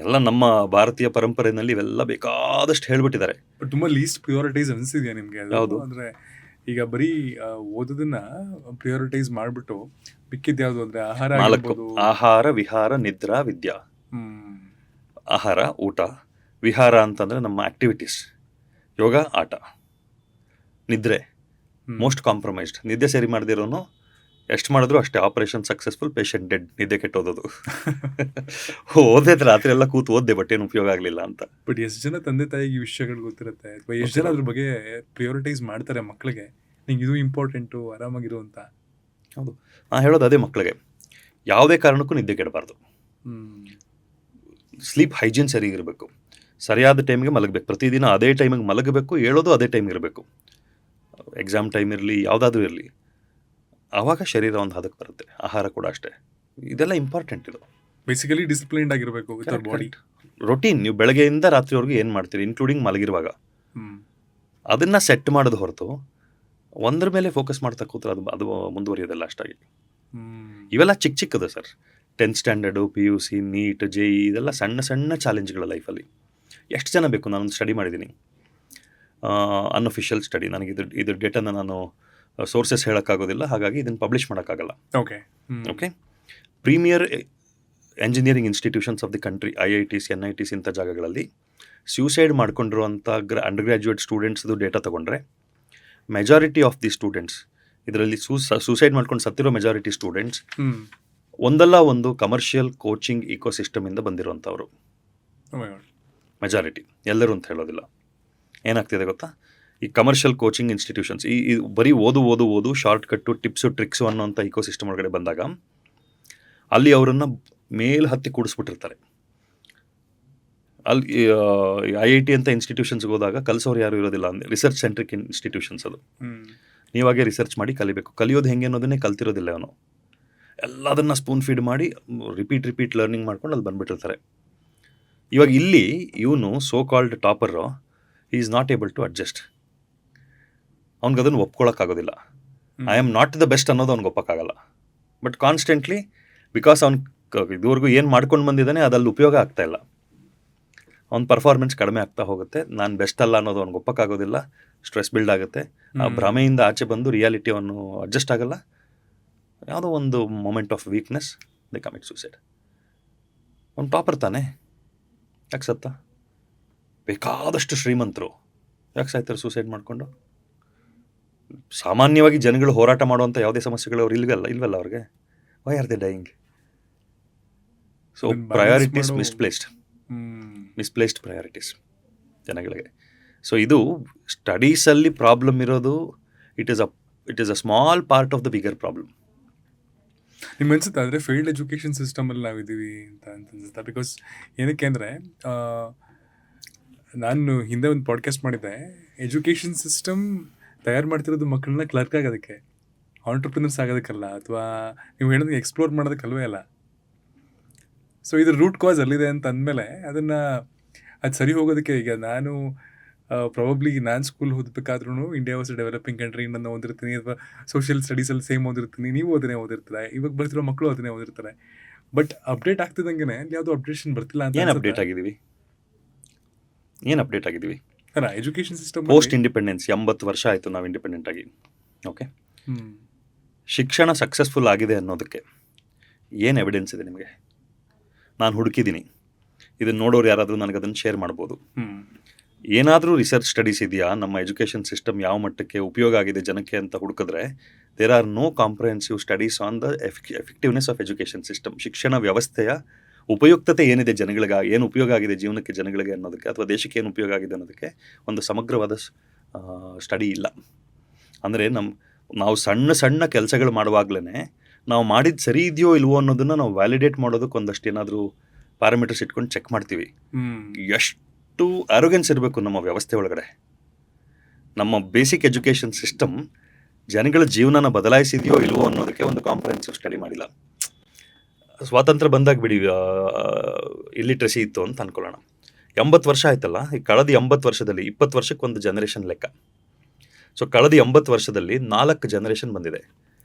ಎಲ್ಲ ನಮ್ಮ ಭಾರತೀಯ ಪರಂಪರೆಯಲ್ಲಿ ಇವೆಲ್ಲ ಬೇಕಾದಷ್ಟು ಹೇಳ್ಬಿಟ್ಟಿದ್ದಾರೆ. ಬಟ್ ತುಂಬ ಲೀಸ್ಟ್ ಪ್ರಿಯಾರಿಟೈಸ್ ಅನಿಸಿದೆಯಾ ನಿಮಗೆ? ಯಾವುದು? ಅಂದರೆ ಈಗ ಬರೀ ಓದೋದನ್ನ ಪ್ರಿಯಾರಿಟೈಸ್ ಮಾಡಿಬಿಟ್ಟು ಮಿಕ್ಕಿದ್ದು ಯಾವುದು ಅಂದರೆ ಆಹಾರ 4: ಆಗಿರ್ಬೋದು. ಆಹಾರ, ವಿಹಾರ, ನಿದ್ರಾ, ವಿದ್ಯಾ. ಹ್ಮ್. ಆಹಾರ, ಊಟ. ವಿಹಾರ ಅಂತಂದರೆ ನಮ್ಮ ಆ್ಯಕ್ಟಿವಿಟೀಸ್, ಯೋಗ, ಆಟ. ನಿದ್ರೆ ಮೋಸ್ಟ್ ಕಾಂಪ್ರಮೈಸ್ಡ್. ನಿದ್ದೆ ಸರಿ ಮಾಡದಿರೋನು ಎಷ್ಟು ಮಾಡಿದ್ರು ಅಷ್ಟೇ, ಆಪರೇಷನ್ ಸಕ್ಸಸ್ಫುಲ್, ಪೇಷಂಟ್ ಡೆಡ್. ನಿದ್ದೆ ಕೆಟ್ಟೋದದು. ಓದೇ ರಾತ್ರಿ ಎಲ್ಲ ಕೂತು ಓದ್ದೆ, ಬಟ್ ಏನು ಉಪಯೋಗ ಆಗಲಿಲ್ಲ ಅಂತ. ಬಟ್ ಎಷ್ಟು ಜನ ತಂದೆ ತಾಯಿಗೆ ಈ ವಿಷಯಗಳು ಗೊತ್ತಿರುತ್ತೆ, ಅಥವಾ ಎಷ್ಟು ಜನ ಅದ್ರ ಬಗ್ಗೆ ಪ್ರಿಯಾರಿಟೈಸ್ ಮಾಡ್ತಾರೆ ಮಕ್ಕಳಿಗೆ, ನಿಂಗೆ ಇದು ಇಂಪಾರ್ಟೆಂಟು, ಆರಾಮಾಗಿರು ಅಂತ? ಹೌದು, ನಾನು ಹೇಳೋದು ಅದೇ ಮಕ್ಕಳಿಗೆ, ಯಾವುದೇ ಕಾರಣಕ್ಕೂ ನಿದ್ದೆ ಕೆಡಬಾರ್ದು. ಸ್ಲೀಪ್ ಹೈಜೀನ್ ಸರಿಗಿರಬೇಕು, ಸರಿಯಾದ ಟೈಮಿಗೆ ಮಲಗಬೇಕು, ಪ್ರತಿದಿನ ಅದೇ ಟೈಮಿಗೆ ಮಲಗಬೇಕು, ಹೇಳೋದು ಅದೇ ಟೈಮ್ ಇರಬೇಕು. ಎಕ್ಸಾಮ್ ಟೈಮ್ ಇರಲಿ, ಯಾವುದಾದ್ರೂ ಇರಲಿ, ಆವಾಗ ಶರೀರ ಒಂದು ಹದಕ್ಕೆ ಬರುತ್ತೆ. ಆಹಾರ ಕೂಡ ಅಷ್ಟೇ, ಇದೆಲ್ಲ ಇಂಪಾರ್ಟೆಂಟ್. ಇದು ಬೇಸಿಕಲಿ ಡಿಸಿಪ್ಲೈನ್ಡ್ ಆಗಿರಬೇಕು ವಿತ್ ಅವರ್ ಬಾಡಿ. ರೊಟೀನ್, ನೀವು ಬೆಳಗ್ಗೆಯಿಂದ ರಾತ್ರಿವರೆಗೂ ಏನು ಮಾಡ್ತೀರಿ, ಇನ್ಕ್ಲೂಡಿಂಗ್ ಮಲಗಿರುವಾಗ, ಅದನ್ನು ಸೆಟ್ ಮಾಡೋದು ಹೊರತು ಒಂದ್ರ ಮೇಲೆ ಫೋಕಸ್ ಮಾಡ್ತಾ ಕೂತ್ರೆ ಅದು ಮುಂದುವರಿಯೋದಲ್ಲ ಅಷ್ಟಾಗಿ. ಇವೆಲ್ಲ ಚಿಕ್ಕದು sir. 10th standard, PUC, NEET, JE ಇದೆಲ್ಲ ಸಣ್ಣ ಸಣ್ಣ ಚಾಲೆಂಜ್ಗಳ ಲೈಫಲ್ಲಿ. ಎಷ್ಟು ಜನ ಬೇಕು? ನಾನೊಂದು ಸ್ಟಡಿ ಮಾಡಿದ್ದೀನಿ, ಅನ್ಅಫಿಷಿಯಲ್ ಸ್ಟಡಿ. ನನಗೆ ಇದ್ರ ಡೇಟಾನ ನಾನು ಸೋರ್ಸಸ್ ಹೇಳೋಕ್ಕಾಗೋದಿಲ್ಲ, ಹಾಗಾಗಿ ಇದನ್ನು ಪಬ್ಲಿಷ್ ಮಾಡೋಕ್ಕಾಗಲ್ಲ. Okay. Premier engineering institutions of the country, IITs, NITs ಇಂಥ ಜಾಗಗಳಲ್ಲಿ ಸ್ಯೂಸೈಡ್ ಮಾಡ್ಕೊಂಡಿರುವಂಥ ಅಂಡರ್ ಗ್ರ್ಯಾಜುಯೇಟ್ ಸ್ಟೂಡೆಂಟ್ಸ್ದು ಡೇಟಾ ತೊಗೊಂಡ್ರೆ, ಮೆಜಾರಿಟಿ ಆಫ್ ದಿ ಸ್ಟೂಡೆಂಟ್ಸ್, ಇದರಲ್ಲಿ ಸೂಸೈಡ್ ಮಾಡ್ಕೊಂಡು ಸತ್ತಿರೋ ಮೆಜಾರಿಟಿ ಸ್ಟೂಡೆಂಟ್ಸ್ ಒಂದಲ್ಲ ಒಂದು ಕಮರ್ಷಿಯಲ್ ಕೋಚಿಂಗ್ ಇಕೋಸಿಸ್ಟಮಿಂದ ಬಂದಿರುವಂಥವ್ರು. ಮೆಜಾರಿಟಿ, ಎಲ್ಲರೂ ಅಂತ ಹೇಳೋದಿಲ್ಲ. ಏನಾಗ್ತಿದೆ ಗೊತ್ತಾ, ಈ ಕಮರ್ಷಿಯಲ್ ಕೋಚಿಂಗ್ ಇನ್ಸ್ಟಿಟ್ಯೂಷನ್ಸ್ ಈ ಬರೀ ಓದು ಶಾರ್ಟ್ಕಟ್ಟು, ಟಿಪ್ಸು, ಟ್ರಿಕ್ಸು ಅನ್ನೋಂಥ ಇಕೋಸಿಸ್ಟಮ್ ಒಳಗಡೆ ಬಂದಾಗ ಅಲ್ಲಿ ಅವರನ್ನು ಮೇಲೆ ಹತ್ತಿ ಕೂಡಿಸ್ಬಿಟ್ಟಿರ್ತಾರೆ. ಅಲ್ಲಿ IIT ಅಂತ ಇನ್ಸ್ಟಿಟ್ಯೂಷನ್ಸ್ಗೆ ಹೋದಾಗ ಕಲಿಸೋರು ಯಾರು ಇರೋದಿಲ್ಲ, ಅಂದರೆ ರಿಸರ್ಚ್ ಸೆಂಟ್ರಿಕ್ ಇನ್ಸ್ಟಿಟ್ಯೂಷನ್ಸ್ ಅದು. ನೀವಾಗೆ ರಿಸರ್ಚ್ ಮಾಡಿ ಕಲಿಬೇಕು. ಕಲಿಯೋದು ಹೆಂಗೆ ಅನ್ನೋದನ್ನೇ ಕಲ್ತಿರೋದಿಲ್ಲ ಅವನು. ಎಲ್ಲದನ್ನು ಸ್ಪೂನ್ ಫೀಡ್ ಮಾಡಿ ರಿಪೀಟ್ ಲರ್ನಿಂಗ್ ಮಾಡ್ಕೊಂಡು ಅಲ್ಲಿ ಬಂದುಬಿಟ್ಟಿರ್ತಾರೆ. ಇವಾಗ ಇಲ್ಲಿ ಇವನು so called topper is not able to adjust. ಅವ್ನಿಗೆ ಅದನ್ನು ಒಪ್ಕೊಳ್ಳೋಕ್ಕಾಗೋದಿಲ್ಲ. I am not the best ಅನ್ನೋದು ಅವ್ನಿಗೆ ಒಪ್ಪಕ್ಕಾಗಲ್ಲ. ಬಟ್ ಕಾನ್ಸ್ಟೆಂಟ್ಲಿ, ಬಿಕಾಸ್ ಅವ್ನು ಇದುವರೆಗೂ ಏನು ಮಾಡ್ಕೊಂಡು ಬಂದಿದ್ದಾನೆ ಅದಲ್ಲಿ ಉಪಯೋಗ ಆಗ್ತಾಯಿಲ್ಲ, ಅವ್ನ ಪರ್ಫಾರ್ಮೆನ್ಸ್ ಕಡಿಮೆ ಆಗ್ತಾ ಹೋಗುತ್ತೆ. ನಾನು ಬೆಸ್ಟ್ ಅಲ್ಲ ಅನ್ನೋದು ಅವ್ನಿಗೆ ಒಪ್ಪಕ್ಕಾಗೋದಿಲ್ಲ. ಸ್ಟ್ರೆಸ್ ಬಿಲ್ಡ್ ಆಗುತ್ತೆ. ಆ ಭ್ರಮೆಯಿಂದ ಆಚೆ ಬಂದು ರಿಯಾಲಿಟಿ ಅವನು ಅಡ್ಜಸ್ಟ್ ಆಗಲ್ಲ. ಯಾವುದೋ ಒಂದು moment of weakness, they commit suicide. ಅವ್ನು ಟಾಪರ್ ತಾನೆ, ಯಾಕೆ ಸತ್ತ? ಬೇಕಾದಷ್ಟು ಶ್ರೀಮಂತರು ಯಾಕೆ ಸಾಯ್ತಾರೆ ಸೂಸೈಡ್ ಮಾಡಿಕೊಂಡು? ಸಾಮಾನ್ಯವಾಗಿ ಜನಗಳು ಹೋರಾಟ ಮಾಡುವಂಥ ಯಾವುದೇ ಸಮಸ್ಯೆಗಳು ಅವ್ರು ಇಲ್ವಲ್ಲ ಅವ್ರಿಗೆ. Why are they dying? So priorities misplaced priorities ಜನಗಳಿಗೆ. ಸೊ ಇದು ಸ್ಟಡೀಸಲ್ಲಿ ಪ್ರಾಬ್ಲಮ್ ಇರೋದು. It is a small part of the bigger problem. ನಿಮ್ಗೆ ಅನ್ಸುತ್ತೆ ಅಂದರೆ ಫೇಲ್ಡ್ ಎಜುಕೇಷನ್ ಸಿಸ್ಟಮಲ್ಲಿ ನಾವಿದ್ದೀವಿ ಅಂತ ಅನ್ಸುತ್ತಾ? ಬಿಕಾಸ್ ಏನಕ್ಕೆ ಅಂದರೆ, ನಾನು ಹಿಂದೆ ಒಂದು ಪಾಡ್ಕಾಸ್ಟ್ ಮಾಡಿದ್ದೆ, ಎಜುಕೇಷನ್ ಸಿಸ್ಟಮ್ ತಯಾರು ಮಾಡ್ತಿರೋದು ಮಕ್ಕಳನ್ನ ಕ್ಲರ್ಕ್ ಆಗೋದಕ್ಕೆ, ಆಂಟ್ರಪ್ರಿನರ್ಸ್ ಆಗೋದಕ್ಕಲ್ಲ, ಅಥವಾ ನೀವು ಹೇಳೋದಕ್ಕೆ ಎಕ್ಸ್ಪ್ಲೋರ್ ಮಾಡೋದಕ್ಕಲ್ವೇ ಅಲ್ಲ. ಸೊ ಇದ್ರ ರೂಟ್ ಕಾಸ್ ಅಲ್ಲಿದೆ ಅಂತ ಅಂದಮೇಲೆ ಅದು ಸರಿ ಹೋಗೋದಕ್ಕೆ, ಈಗ ನಾನು ಪ್ರಾಬಬ್ಲಿ ನಾನು ಸ್ಕೂಲ್ ಓದಬೇಕಾದ್ರೂ ಇಂಡಿಯಾ ವಾಸ್ ಡೆವಲಪಿಂಗ್ ಕಂಟ್ರಿ ನಾನು ಓದಿರ್ತೀನಿ, ಅಥವಾ ಸೋಷಿಯಲ್ ಸ್ಟಡೀಸಲ್ಲಿ ಸೇಮ್ ಓದಿರ್ತೀನಿ, ನೀವು ಅದನ್ನೇ ಓದಿರ್ತಾರೆ, ಇವಾಗ ಬರ್ತಿರೋ ಮಕ್ಕಳು ಅದನ್ನೇ ಓದಿರ್ತಾರೆ. ಬಟ್ ಅಪ್ಡೇಟ್ ಆಗ್ತಿದ್ದಂಗೆ ಯಾವುದೋ ಅಪ್ಡೇಷನ್ ಬರ್ತಿಲ್ಲ ಅಂತ. ಏನು ಅಪ್ಡೇಟ್ ಆಗಿದ್ದೀವಿ ಅಲ್ಲ, ಎಜುಕೇಷನ್ ಸಿಸ್ಟಮ್ ಪೋಸ್ಟ್ ಇಂಡಿಪೆಂಡೆನ್ಸ್ 80 ವರ್ಷ ಆಯಿತು ನಾವು ಇಂಡಿಪೆಂಡೆಂಟ್ ಆಗಿ. ಓಕೆ, ಶಿಕ್ಷಣ ಸಕ್ಸಸ್ಫುಲ್ ಆಗಿದೆ ಅನ್ನೋದಕ್ಕೆ ಏನು ಎವಿಡೆನ್ಸ್ ಇದೆ ನಿಮಗೆ? ನಾನು ಹುಡುಕಿದ್ದೀನಿ, ಇದನ್ನು ನೋಡೋರು ಯಾರಾದರೂ ನನಗೆ ಅದನ್ನು ಶೇರ್ ಮಾಡ್ಬೋದು. ಏನಾದರೂ ರಿಸರ್ಚ್ ಸ್ಟಡೀಸ್ ಇದೆಯಾ ನಮ್ಮ ಎಜುಕೇಷನ್ ಸಿಸ್ಟಮ್ ಯಾವ ಮಟ್ಟಕ್ಕೆ ಉಪಯೋಗ ಆಗಿದೆ ಜನಕ್ಕೆ ಅಂತ ಹುಡುಕಿದ್ರೆ, there are no comprehensive studies on the effectiveness of education system. ಶಿಕ್ಷಣ ವ್ಯವಸ್ಥೆಯ ಉಪಯುಕ್ತತೆ ಏನಿದೆ ಜನಗಳಿಗೆ, ಏನು ಉಪಯೋಗ ಆಗಿದೆ ಜೀವನಕ್ಕೆ ಜನಗಳಿಗೆ ಅನ್ನೋದಕ್ಕೆ, ಅಥವಾ ದೇಶಕ್ಕೆ ಏನು ಉಪಯೋಗ ಆಗಿದೆ ಅನ್ನೋದಕ್ಕೆ ಒಂದು ಸಮಗ್ರವಾದ ಸ್ಟಡಿ ಇಲ್ಲ. ಅಂದರೆ ನಾವು ಸಣ್ಣ ಕೆಲಸಗಳು ಮಾಡುವಾಗಲೇ ನಾವು ಮಾಡಿದ್ದು ಸರಿ ಇದೆಯೋ ಇಲ್ವೋ ಅನ್ನೋದನ್ನು ನಾವು ವ್ಯಾಲಿಡೇಟ್ ಮಾಡೋದಕ್ಕೆ ಒಂದಷ್ಟು ಏನಾದರೂ ಪ್ಯಾರಾಮೀಟರ್ಸ್ ಇಟ್ಕೊಂಡು ಚೆಕ್ ಮಾಡ್ತೀವಿ. ಎಷ್ಟು ಆರೋಗ್ಯನ್ಸ್ ಇರಬೇಕು ನಮ್ಮ ವ್ಯವಸ್ಥೆ ಒಳಗಡೆ. ನಮ್ಮ ಬೇಸಿಕ್ ಎಜುಕೇಷನ್ ಸಿಸ್ಟಮ್ ಜನಗಳ ಜೀವನನ ಬದಲಾಯಿಸಿದೆಯೋ ಇಲ್ವೋ ಅನ್ನೋದಕ್ಕೆ ಒಂದು ಕಾಂಪ್ರಹೆನ್ಸಿವ್ ಸ್ಟಡಿ ಮಾಡಿಲ್ಲ. ಸ್ವಾತಂತ್ರ್ಯ ಬಂದಾಗ ಬಿಡಿ ಇಲ್ಲಿಟ್ರಸಿ ಇತ್ತು ಅಂತ ಅಂದ್ಕೊಳ್ಳೋಣ. 80 ವರ್ಷ ಆಯ್ತಲ್ಲ, ಈ ಕಳೆದ 80 ವರ್ಷದಲ್ಲಿ 20 ವರ್ಷಕ್ಕೆ ಒಂದು ಜನರೇಷನ್ ಲೆಕ್ಕ. ಸೊ ಕಳೆದ 80 ವರ್ಷದಲ್ಲಿ 4 ಜನರೇಷನ್ ಬಂದಿದೆ.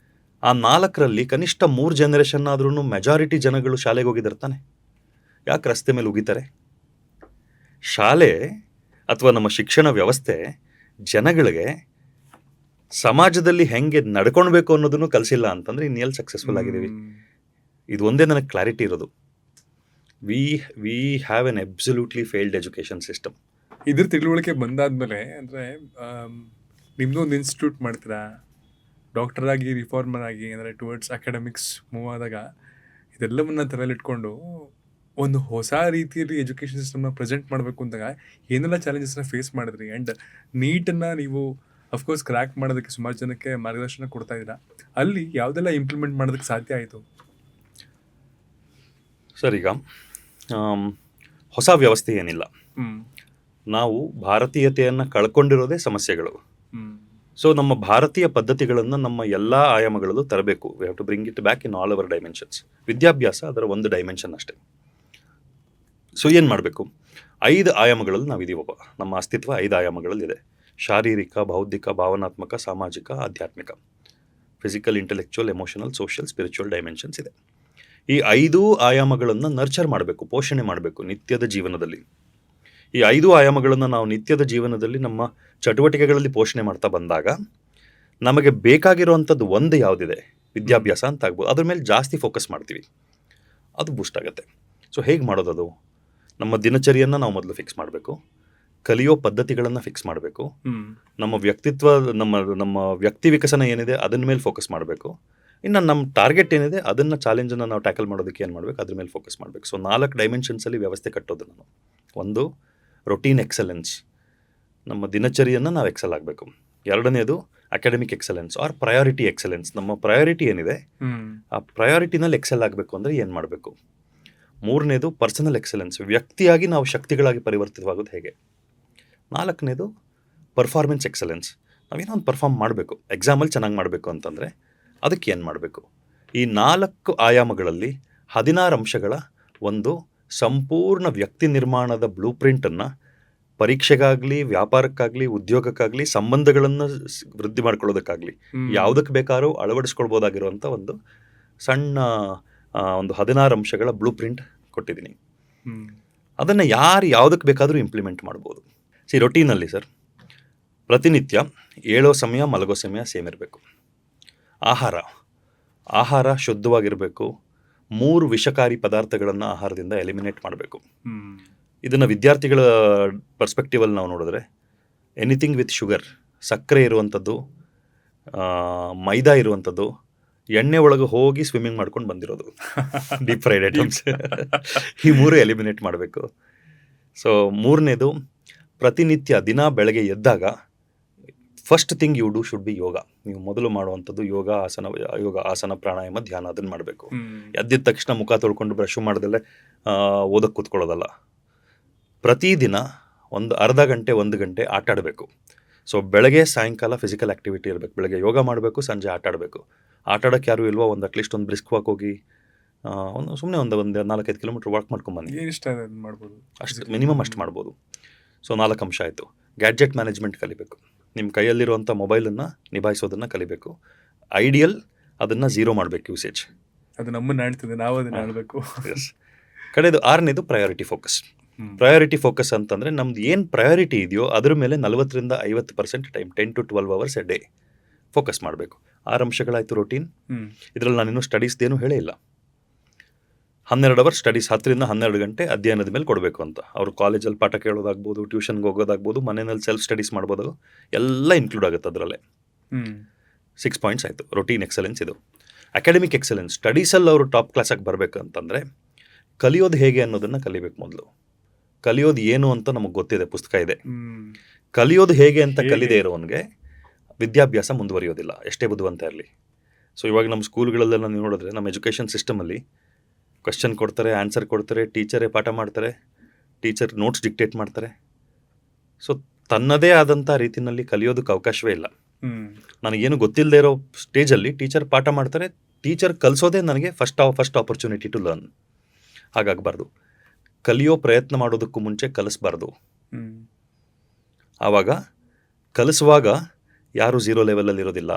ಆ 4ರಲ್ಲಿ ಕನಿಷ್ಠ 3 ಜನರೇಷನ್ ಆದ್ರೂ ಮೆಜಾರಿಟಿ ಜನಗಳು ಶಾಲೆಗೆ ಹೋಗಿದ್ದಾರೆ ತಾನೆ. ಯಾಕೆ ರಸ್ತೆ ಮೇಲೆ ಉಗಿತಾರೆ? ಶಾಲೆ ಅಥವಾ ನಮ್ಮ ಶಿಕ್ಷಣ ವ್ಯವಸ್ಥೆ ಜನಗಳಿಗೆ ಸಮಾಜದಲ್ಲಿ ಹೆಂಗೆ ನಡ್ಕೊಳ್ಬೇಕು ಅನ್ನೋದನ್ನು ಕಲಿಸಿಲ್ಲ ಅಂತಂದ್ರೆ ಇನ್ನೆಲ್ಲಿ ಸಕ್ಸಸ್ಫುಲ್ ಆಗಿದ್ದೀವಿ? ಇದು ಒಂದೇ ನನಗೆ ಕ್ಲಾರಿಟಿ ಇರೋದು. We have an absolutely failed education system. ಇದ್ರ ತಿಳುವಳಿಕೆ ಬಂದಾದ್ಮೇಲೆ ಅಂದರೆ ನಿಮ್ಮದು ಒಂದು ಇನ್ಸ್ಟಿಟ್ಯೂಟ್ ಮಾಡ್ತೀರಾ, ಡಾಕ್ಟರ್ ಆಗಿ ರಿಫಾರ್ಮರ್ ಆಗಿ ಅಂದರೆ ಟುವರ್ಡ್ಸ್ ಅಕಾಡೆಮಿಕ್ಸ್ ಮೂವ್ ಆದಾಗ ಇದೆಲ್ಲವನ್ನ ತಲೆಯಲ್ಲಿಟ್ಕೊಂಡು ಒಂದು ಹೊಸ ರೀತಿಯಲ್ಲಿ ಎಜುಕೇಷನ್ ಸಿಸ್ಟಮ್ನ ಪ್ರೆಸೆಂಟ್ ಮಾಡಬೇಕು ಅಂದಾಗ ಏನೆಲ್ಲ ಚಾಲೆಂಜಸ್ನ ಫೇಸ್ ಮಾಡಿದ್ರಿ? ಆ್ಯಂಡ್ ನೀಟನ್ನು ನೀವು ಅಫ್ಕೋರ್ಸ್ ಕ್ರ್ಯಾಕ್ ಮಾಡೋದಕ್ಕೆ ಸುಮಾರು ಜನಕ್ಕೆ ಮಾರ್ಗದರ್ಶನ ಕೊಡ್ತಾ ಇದ್ದೀರಾ, ಅಲ್ಲಿ ಯಾವುದೆಲ್ಲ ಇಂಪ್ಲಿಮೆಂಟ್ ಮಾಡೋದಕ್ಕೆ ಸಾಧ್ಯ ಆಯಿತು? ಸರ್, ಈಗ ಹೊಸ ವ್ಯವಸ್ಥೆ ಏನಿಲ್ಲ. ನಾವು ಭಾರತೀಯತೆಯನ್ನು ಕಳ್ಕೊಂಡಿರೋದೇ ಸಮಸ್ಯೆಗಳು. ಸೊ ನಮ್ಮ ಭಾರತೀಯ ಪದ್ಧತಿಗಳನ್ನು ನಮ್ಮ ಎಲ್ಲ ಆಯಾಮಗಳಲ್ಲೂ ತರಬೇಕು. We have to bring it back in all our dimensions. ವಿದ್ಯಾಭ್ಯಾಸ ಅದರ ಒಂದು ಡೈಮೆನ್ಷನ್ ಅಷ್ಟೇ. ಸೊ ಏನು ಮಾಡಬೇಕು? 5 ಆಯಾಮಗಳಲ್ಲಿ ನಾವಿದ್ದೀವಪ್ಪ. ನಮ್ಮ ಅಸ್ತಿತ್ವ 5 ಆಯಾಮಗಳಲ್ಲಿದೆ. ಶಾರೀರಿಕ, ಬೌದ್ಧಿಕ, ಭಾವನಾತ್ಮಕ, ಸಾಮಾಜಿಕ, ಆಧ್ಯಾತ್ಮಿಕ. Physical, intellectual, emotional, social, spiritual dimensions ಇದೆ. ಈ 5 ಆಯಾಮಗಳನ್ನು ನರ್ಚರ್ ಮಾಡಬೇಕು, ಪೋಷಣೆ ಮಾಡಬೇಕು ನಿತ್ಯದ ಜೀವನದಲ್ಲಿ. ಈ 5 ಆಯಾಮಗಳನ್ನು ನಾವು ನಿತ್ಯದ ಜೀವನದಲ್ಲಿ ನಮ್ಮ ಚಟುವಟಿಕೆಗಳಲ್ಲಿ ಪೋಷಣೆ ಮಾಡ್ತಾ ಬಂದಾಗ ನಮಗೆ ಬೇಕಾಗಿರುವಂಥದ್ದು ಒಂದು ಯಾವುದಿದೆ, ವಿದ್ಯಾಭ್ಯಾಸ ಅಂತ ಆಗ್ಬೋದು, ಅದ್ರ ಮೇಲೆ ಜಾಸ್ತಿ ಫೋಕಸ್ ಮಾಡ್ತೀವಿ, ಅದು ಬೂಸ್ಟ್ ಆಗುತ್ತೆ. ಸೊ ಹೇಗೆ ಮಾಡೋದದು? ನಮ್ಮ ದಿನಚರಿಯನ್ನು ನಾವು ಮೊದಲು ಫಿಕ್ಸ್ ಮಾಡಬೇಕು. ಕಲಿಯೋ ಪದ್ಧತಿಗಳನ್ನು ಫಿಕ್ಸ್ ಮಾಡಬೇಕು. ನಮ್ಮ ವ್ಯಕ್ತಿತ್ವ, ನಮ್ಮ ವ್ಯಕ್ತಿ ವಿಕಸನ ಏನಿದೆ ಅದನ್ನ ಮೇಲೆ ಫೋಕಸ್ ಮಾಡಬೇಕು. ಇನ್ನು ನಮ್ಮ ಟಾರ್ಗೆಟ್ ಏನಿದೆ ಅದನ್ನು ಚಾಲೆಂಜನ್ನು ನಾವು ಟ್ಯಾಕಲ್ ಮಾಡೋದಕ್ಕೆ ಏನು ಮಾಡಬೇಕು, ಅದ್ರ ಮೇಲೆ ಫೋಕಸ್ ಮಾಡಬೇಕು. ಸೊ 4 ಡೈಮೆನ್ಷನ್ಸಲ್ಲಿ ವ್ಯವಸ್ಥೆ ಕಟ್ಟೋದು ನಾನು. ಒಂದು, ರೊಟೀನ್ ಎಕ್ಸಲೆನ್ಸ್, ನಮ್ಮ ದಿನಚರಿಯನ್ನು ನಾವು ಎಕ್ಸೆಲ್ ಆಗಬೇಕು. ಎರಡನೇದು academic excellence are priority excellence. ನಮ್ಮ ಪ್ರಯಾರಿಟಿ ಏನಿದೆ ಆ ಪ್ರಯಾರಿಟಿನಲ್ಲಿ ಎಕ್ಸೆಲ್ ಆಗಬೇಕು ಅಂದರೆ ಏನು ಮಾಡಬೇಕು. ಮೂರನೇದು ಪರ್ಸನಲ್ ಎಕ್ಸಲೆನ್ಸ್, ವ್ಯಕ್ತಿಯಾಗಿ ನಾವು ಶಕ್ತಿಗಳಾಗಿ ಪರಿವರ್ತಿತವಾಗೋದು ಹೇಗೆ. ನಾಲ್ಕನೇದು ಪರ್ಫಾರ್ಮೆನ್ಸ್ ಎಕ್ಸಲೆನ್ಸ್, ನಾವೇನೋ ಒಂದು ಪರ್ಫಾರ್ಮ್ ಮಾಡಬೇಕು, ಎಕ್ಸಾಮಲ್ಲಿ ಚೆನ್ನಾಗಿ ಮಾಡಬೇಕು ಅಂತಂದರೆ ಅದಕ್ಕೆ ಏನು ಮಾಡಬೇಕು. ಈ 4 ಆಯಾಮಗಳಲ್ಲಿ 16 ಅಂಶಗಳ ಒಂದು ಸಂಪೂರ್ಣ ವ್ಯಕ್ತಿ ನಿರ್ಮಾಣದ ಬ್ಲೂ ಪ್ರಿಂಟನ್ನು ಪರೀಕ್ಷೆಗಾಗಲಿ, ವ್ಯಾಪಾರಕ್ಕಾಗಲಿ, ಉದ್ಯೋಗಕ್ಕಾಗಲಿ, ಸಂಬಂಧಗಳನ್ನು ವೃದ್ಧಿ ಮಾಡ್ಕೊಳ್ಳೋದಕ್ಕಾಗಲಿ ಯಾವುದಕ್ಕೆ ಬೇಕಾದ್ರೂ ಅಳವಡಿಸ್ಕೊಳ್ಬೋದಾಗಿರುವಂಥ ಒಂದು ಸಣ್ಣ ಒಂದು 16 ಅಂಶಗಳ ಬ್ಲೂ ಪ್ರಿಂಟ್ ಕೊಟ್ಟಿದ್ದೀನಿ. ಅದನ್ನು ಯಾವುದಕ್ಕೆ ಬೇಕಾದರೂ ಇಂಪ್ಲಿಮೆಂಟ್ ಮಾಡ್ಬೋದು. ರೊಟೀನಲ್ಲಿ ಸರ್, ಪ್ರತಿನಿತ್ಯ ಏಳೋ ಸಮಯ, ಮಲಗೋ ಸಮಯ ಸೇಮ್ ಇರಬೇಕು. ಆಹಾರ ಶುದ್ಧವಾಗಿರಬೇಕು. 3 ವಿಷಕಾರಿ ಪದಾರ್ಥಗಳನ್ನು ಆಹಾರದಿಂದ ಎಲಿಮಿನೇಟ್ ಮಾಡಬೇಕು. ಇದನ್ನು ವಿದ್ಯಾರ್ಥಿಗಳ ಪರ್ಸ್ಪೆಕ್ಟಿವಲ್ಲಿ ನಾವು ನೋಡಿದ್ರೆ ಎನಿಥಿಂಗ್ ವಿತ್ ಶುಗರ್, ಸಕ್ಕರೆ ಇರುವಂಥದ್ದು, ಮೈದಾ ಇರುವಂಥದ್ದು, ಎಣ್ಣೆ ಒಳಗೆ ಹೋಗಿ ಸ್ವಿಮ್ಮಿಂಗ್ ಮಾಡ್ಕೊಂಡು ಬಂದಿರೋದು, ಡೀಪ್ ಫ್ರೈಡ್ ಐಟಮ್ಸ್, ಈ 3 ಎಲಿಮಿನೇಟ್ ಮಾಡಬೇಕು. ಸೊ ಮೂರನೇದು, ಪ್ರತಿನಿತ್ಯ ದಿನ ಬೆಳಗ್ಗೆ ಎದ್ದಾಗ first thing you do should be yoga. ನೀವು ಮೊದಲು ಮಾಡುವಂಥದ್ದು ಯೋಗ, ಆಸನ, ಪ್ರಾಣಾಯಾಮ, ಧ್ಯಾನ, ಅದನ್ನು ಮಾಡಬೇಕು. ಎದ್ದಿದ ತಕ್ಷಣ ಮುಖ ತೊಳ್ಕೊಂಡು ಬ್ರಷ್ ಮಾಡ್ದಲ್ಲೇ ಓದಕ್ಕೆ ಕೂತ್ಕೊಳ್ಳೋದಲ್ಲ. ಪ್ರತಿದಿನ ಒಂದು ಅರ್ಧ ಗಂಟೆ, 1 ಗಂಟೆ ಆಟ ಆಡಬೇಕು. ಸೊ ಬೆಳಗ್ಗೆ ಸಾಯಂಕಾಲ ಫಿಸಿಕಲ್ ಆ್ಯಕ್ಟಿವಿಟಿ ಇರಬೇಕು. ಬೆಳಗ್ಗೆ ಯೋಗ ಮಾಡಬೇಕು, ಸಂಜೆ ಆಟ ಆಡಬೇಕು. ಆಟ ಆಡೋಕ್ಕೆ ಯಾರು ಇಲ್ವೋ ಅಟ್ಲೀಸ್ಟ್ ಒಂದು ಬ್ರಿಸ್ಕ್ ವಾಕ್ ಹೋಗಿ ಸುಮ್ಮನೆ ಒಂದು 4-5 ಕಿಲೋಮೀಟ್ರ್ ವಾಕ್ ಮಾಡ್ಕೊಂಬನ್ನಿ. ಮಾಡ್ಬೋದು, ಅಷ್ಟು ಮಿನಿಮಮ್ ಅಷ್ಟು ಮಾಡ್ಬೋದು. ಸೊ 4 ಅಂಶ ಆಯಿತು. ಗ್ಯಾಡ್ಜೆಟ್ ಮ್ಯಾನೇಜ್ಮೆಂಟ್ ಕಲಿಬೇಕು. ನಿಮ್ಮ ಕೈಯಲ್ಲಿರುವಂಥ ಮೊಬೈಲನ್ನು ನಿಭಾಯಿಸೋದನ್ನು ಕಲಿಬೇಕು. ಐಡಿಯಲ್ ಅದನ್ನು 0 ಮಾಡಬೇಕು ಯೂಸೇಜ್. ಅದು ನಮ್ಮನ್ನು ಆಡ್ತದೆ, ನಾವು ಅದನ್ನು ಆಡಬೇಕು. ಎಸ್. ಕಡೆದು 6ನೇದು ಪ್ರಯಾರಿಟಿ ಫೋಕಸ್. ಪ್ರಯಾರಿಟಿ ಫೋಕಸ್ ಅಂತಂದರೆ ನಮ್ದು ಏನು ಪ್ರಯಾರಿಟಿ ಇದೆಯೋ ಅದ್ರ ಮೇಲೆ 40-50% time, 10 to 12 hours A day focus ಮಾಡಬೇಕು. 6 ಅಂಶಗಳಾಯಿತು ರೊಟೀನ್. ಇದರಲ್ಲಿ ನಾನಿನ್ನೂ ಸ್ಟಡೀಸ್ದೇನು ಹೇಳೇ ಇಲ್ಲ. 12 ಅವರ್ಸ್ ಸ್ಟಡೀಸ್, 10-12 ಗಂಟೆ ಅಧ್ಯಯನದ ಮೇಲೆ ಕೊಡಬೇಕು ಅಂತ. ಅವರು ಕಾಲೇಜಲ್ಲಿ ಪಾಠ ಕೇಳೋದಾಗ್ಬೋದು, ಟ್ಯೂಷನ್ಗೆ ಹೋಗೋದಾಗ್ಬೋದು, ಮನೆಯಲ್ಲಿ ಸೆಲ್ಫ್ ಸ್ಟಡೀಸ್ ಮಾಡ್ಬೋದು, ಎಲ್ಲ ಇನ್ಕ್ಲೂಡ್ ಆಗುತ್ತೆ ಅದರಲ್ಲೇ. 6 ಪಾಯಿಂಟ್ಸ್ ಆಯಿತು. ರೊಟೀನ್ ಎಕ್ಸಲೆನ್ಸ್ ಇದು. ಅಕಾಡೆಮಿಕ್ ಎಕ್ಸಲೆನ್ಸ್, ಸ್ಟಡೀಸಲ್ಲಿ ಅವರು ಟಾಪ್ ಕ್ಲಾಸಾಗಿ ಬರಬೇಕು ಅಂತಂದರೆ ಕಲಿಯೋದು ಹೇಗೆ ಅನ್ನೋದನ್ನು ಕಲಿಬೇಕು. ಮೊದಲು ಕಲಿಯೋದು ಏನು ಅಂತ ನಮಗೆ ಗೊತ್ತಿದೆ, ಪುಸ್ತಕ ಇದೆ. ಕಲಿಯೋದು ಹೇಗೆ ಅಂತ ಕಲಿದೇ ಇರೋವನಿಗೆ ವಿದ್ಯಾಭ್ಯಾಸ ಮುಂದುವರಿಯೋದಿಲ್ಲ, ಎಷ್ಟೇ ಬುದ್ಧಿವಂತ ಇರಲಿ. ಸೊ ಇವಾಗ ನಮ್ಮ ಸ್ಕೂಲ್ಗಳಲ್ಲೆಲ್ಲ ನೀವು ನೋಡಿದ್ರೆ, ನಮ್ಮ ಎಜುಕೇಷನ್ ಸಿಸ್ಟಮಲ್ಲಿ ಕ್ವಶನ್ ಕೊಡ್ತಾರೆ, ಆನ್ಸರ್ ಕೊಡ್ತಾರೆ, ಟೀಚರೇ ಪಾಠ ಮಾಡ್ತಾರೆ, ಟೀಚರ್ ನೋಟ್ಸ್ ಡಿಕ್ಟೇಟ್ ಮಾಡ್ತಾರೆ. ಸೊ ತನ್ನದೇ ಆದಂಥ ರೀತಿಯಲ್ಲಿ ಕಲಿಯೋದಕ್ಕೆ ಅವಕಾಶವೇ ಇಲ್ಲ. ನನಗೇನು ಗೊತ್ತಿಲ್ಲದೆ ಇರೋ ಸ್ಟೇಜಲ್ಲಿ ಟೀಚರ್ ಪಾಠ ಮಾಡ್ತಾರೆ, ಟೀಚರ್ ಕಲಿಸೋದೇ ನನಗೆ ಫಸ್ಟ್ ಆಪರ್ಚುನಿಟಿ ಟು ಲರ್ನ್. ಹಾಗಾಗಬಾರ್ದು. ಕಲಿಯೋ ಪ್ರಯತ್ನ ಮಾಡೋದಕ್ಕೂ ಮುಂಚೆ ಕಲಿಸ್ಬಾರ್ದು. ಆವಾಗ ಕಲಿಸುವಾಗ ಯಾರು 0 ಲೆವೆಲಲ್ಲಿ ಇರೋದಿಲ್ಲ.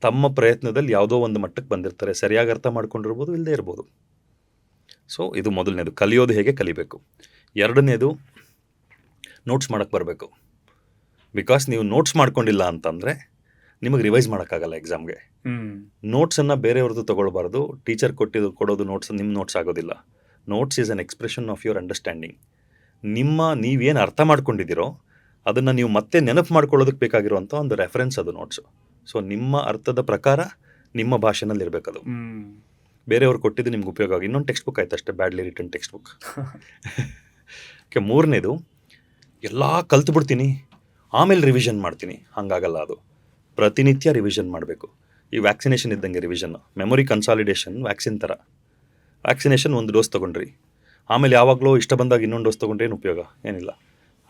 ತಮ್ಮ ಪ್ರಯತ್ನದಲ್ಲಿ ಯಾವುದೋ ಒಂದು ಮಟ್ಟಕ್ಕೆ ಬಂದಿರ್ತಾರೆ. ಸರಿಯಾಗಿ ಅರ್ಥ ಮಾಡ್ಕೊಂಡಿರ್ಬೋದು, ಇಲ್ಲದೆ ಇರ್ಬೋದು. ಸೊ ಇದು ಮೊದಲನೇದು, ಕಲಿಯೋದು ಹೇಗೆ ಕಲಿಬೇಕು. ಎರಡನೇದು, ನೋಟ್ಸ್ ಮಾಡೋಕ್ಕೆ ಬರಬೇಕು. ಬಿಕಾಸ್ ನೀವು ನೋಟ್ಸ್ ಮಾಡ್ಕೊಂಡಿಲ್ಲ ಅಂತಂದರೆ ನಿಮಗೆ ರಿವೈಸ್ ಮಾಡೋಕ್ಕಾಗಲ್ಲ ಎಕ್ಸಾಮ್ಗೆ. ನೋಟ್ಸನ್ನು ಬೇರೆಯವ್ರದ್ದು ತೊಗೊಳ್ಬಾರ್ದು. ಟೀಚರ್ ಕೊಡೋದು ನೋಟ್ಸ್ ನಿಮ್ಮ ನೋಟ್ಸ್ ಆಗೋದಿಲ್ಲ. Notes is an expression of your understanding. ನೀವೇನು ಅರ್ಥ ಮಾಡ್ಕೊಂಡಿದ್ದೀರೋ ಅದನ್ನು ನೀವು ಮತ್ತೆ ನೆನಪು ಮಾಡ್ಕೊಳ್ಳೋದಕ್ಕೆ ಬೇಕಾಗಿರುವಂಥ ಒಂದು ರೆಫರೆನ್ಸ್ ಅದು ನೋಟ್ಸು. ಸೊ ನಿಮ್ಮ ಅರ್ಥದ ಪ್ರಕಾರ ನಿಮ್ಮ ಭಾಷೆನಲ್ಲಿ ಇರಬೇಕದು. ಬೇರೆಯವ್ರು ಕೊಟ್ಟಿದ್ದು ನಿಮ್ಗೆ ಉಪಯೋಗ ಆಗಿ ಇನ್ನೊಂದು ಟೆಕ್ಸ್ಟ್ ಬುಕ್ ಆಯ್ತು ಅಷ್ಟೇ, badly return text book. Okay, ಮೂರನೇದು, ಎಲ್ಲ ಕಲ್ತ್ಬಿಡ್ತೀನಿ ಆಮೇಲೆ ರಿವಿಷನ್ ಮಾಡ್ತೀನಿ, ಹಾಗಾಗಲ್ಲ. ಅದು ಪ್ರತಿನಿತ್ಯ ರಿವಿಷನ್ ಮಾಡಬೇಕು. ಈ ವ್ಯಾಕ್ಸಿನೇಷನ್ ಇದ್ದಂಗೆ ರಿವಿಷನ್, ಮೆಮೊರಿ ಕನ್ಸಾಲಿಡೇಷನ್ ವ್ಯಾಕ್ಸಿನ್ ಥರ. ವ್ಯಾಕ್ಸಿನೇಷನ್ ಒಂದು ಡೋಸ್ ತೊಗೊಂಡ್ರಿ, ಆಮೇಲೆ ಯಾವಾಗಲೂ ಇಷ್ಟ ಬಂದಾಗ ಇನ್ನೊಂದು ಡೋಸ್ ತೊಗೊಂಡ್ರೆ ಏನು ಉಪಯೋಗ, ಏನಿಲ್ಲ.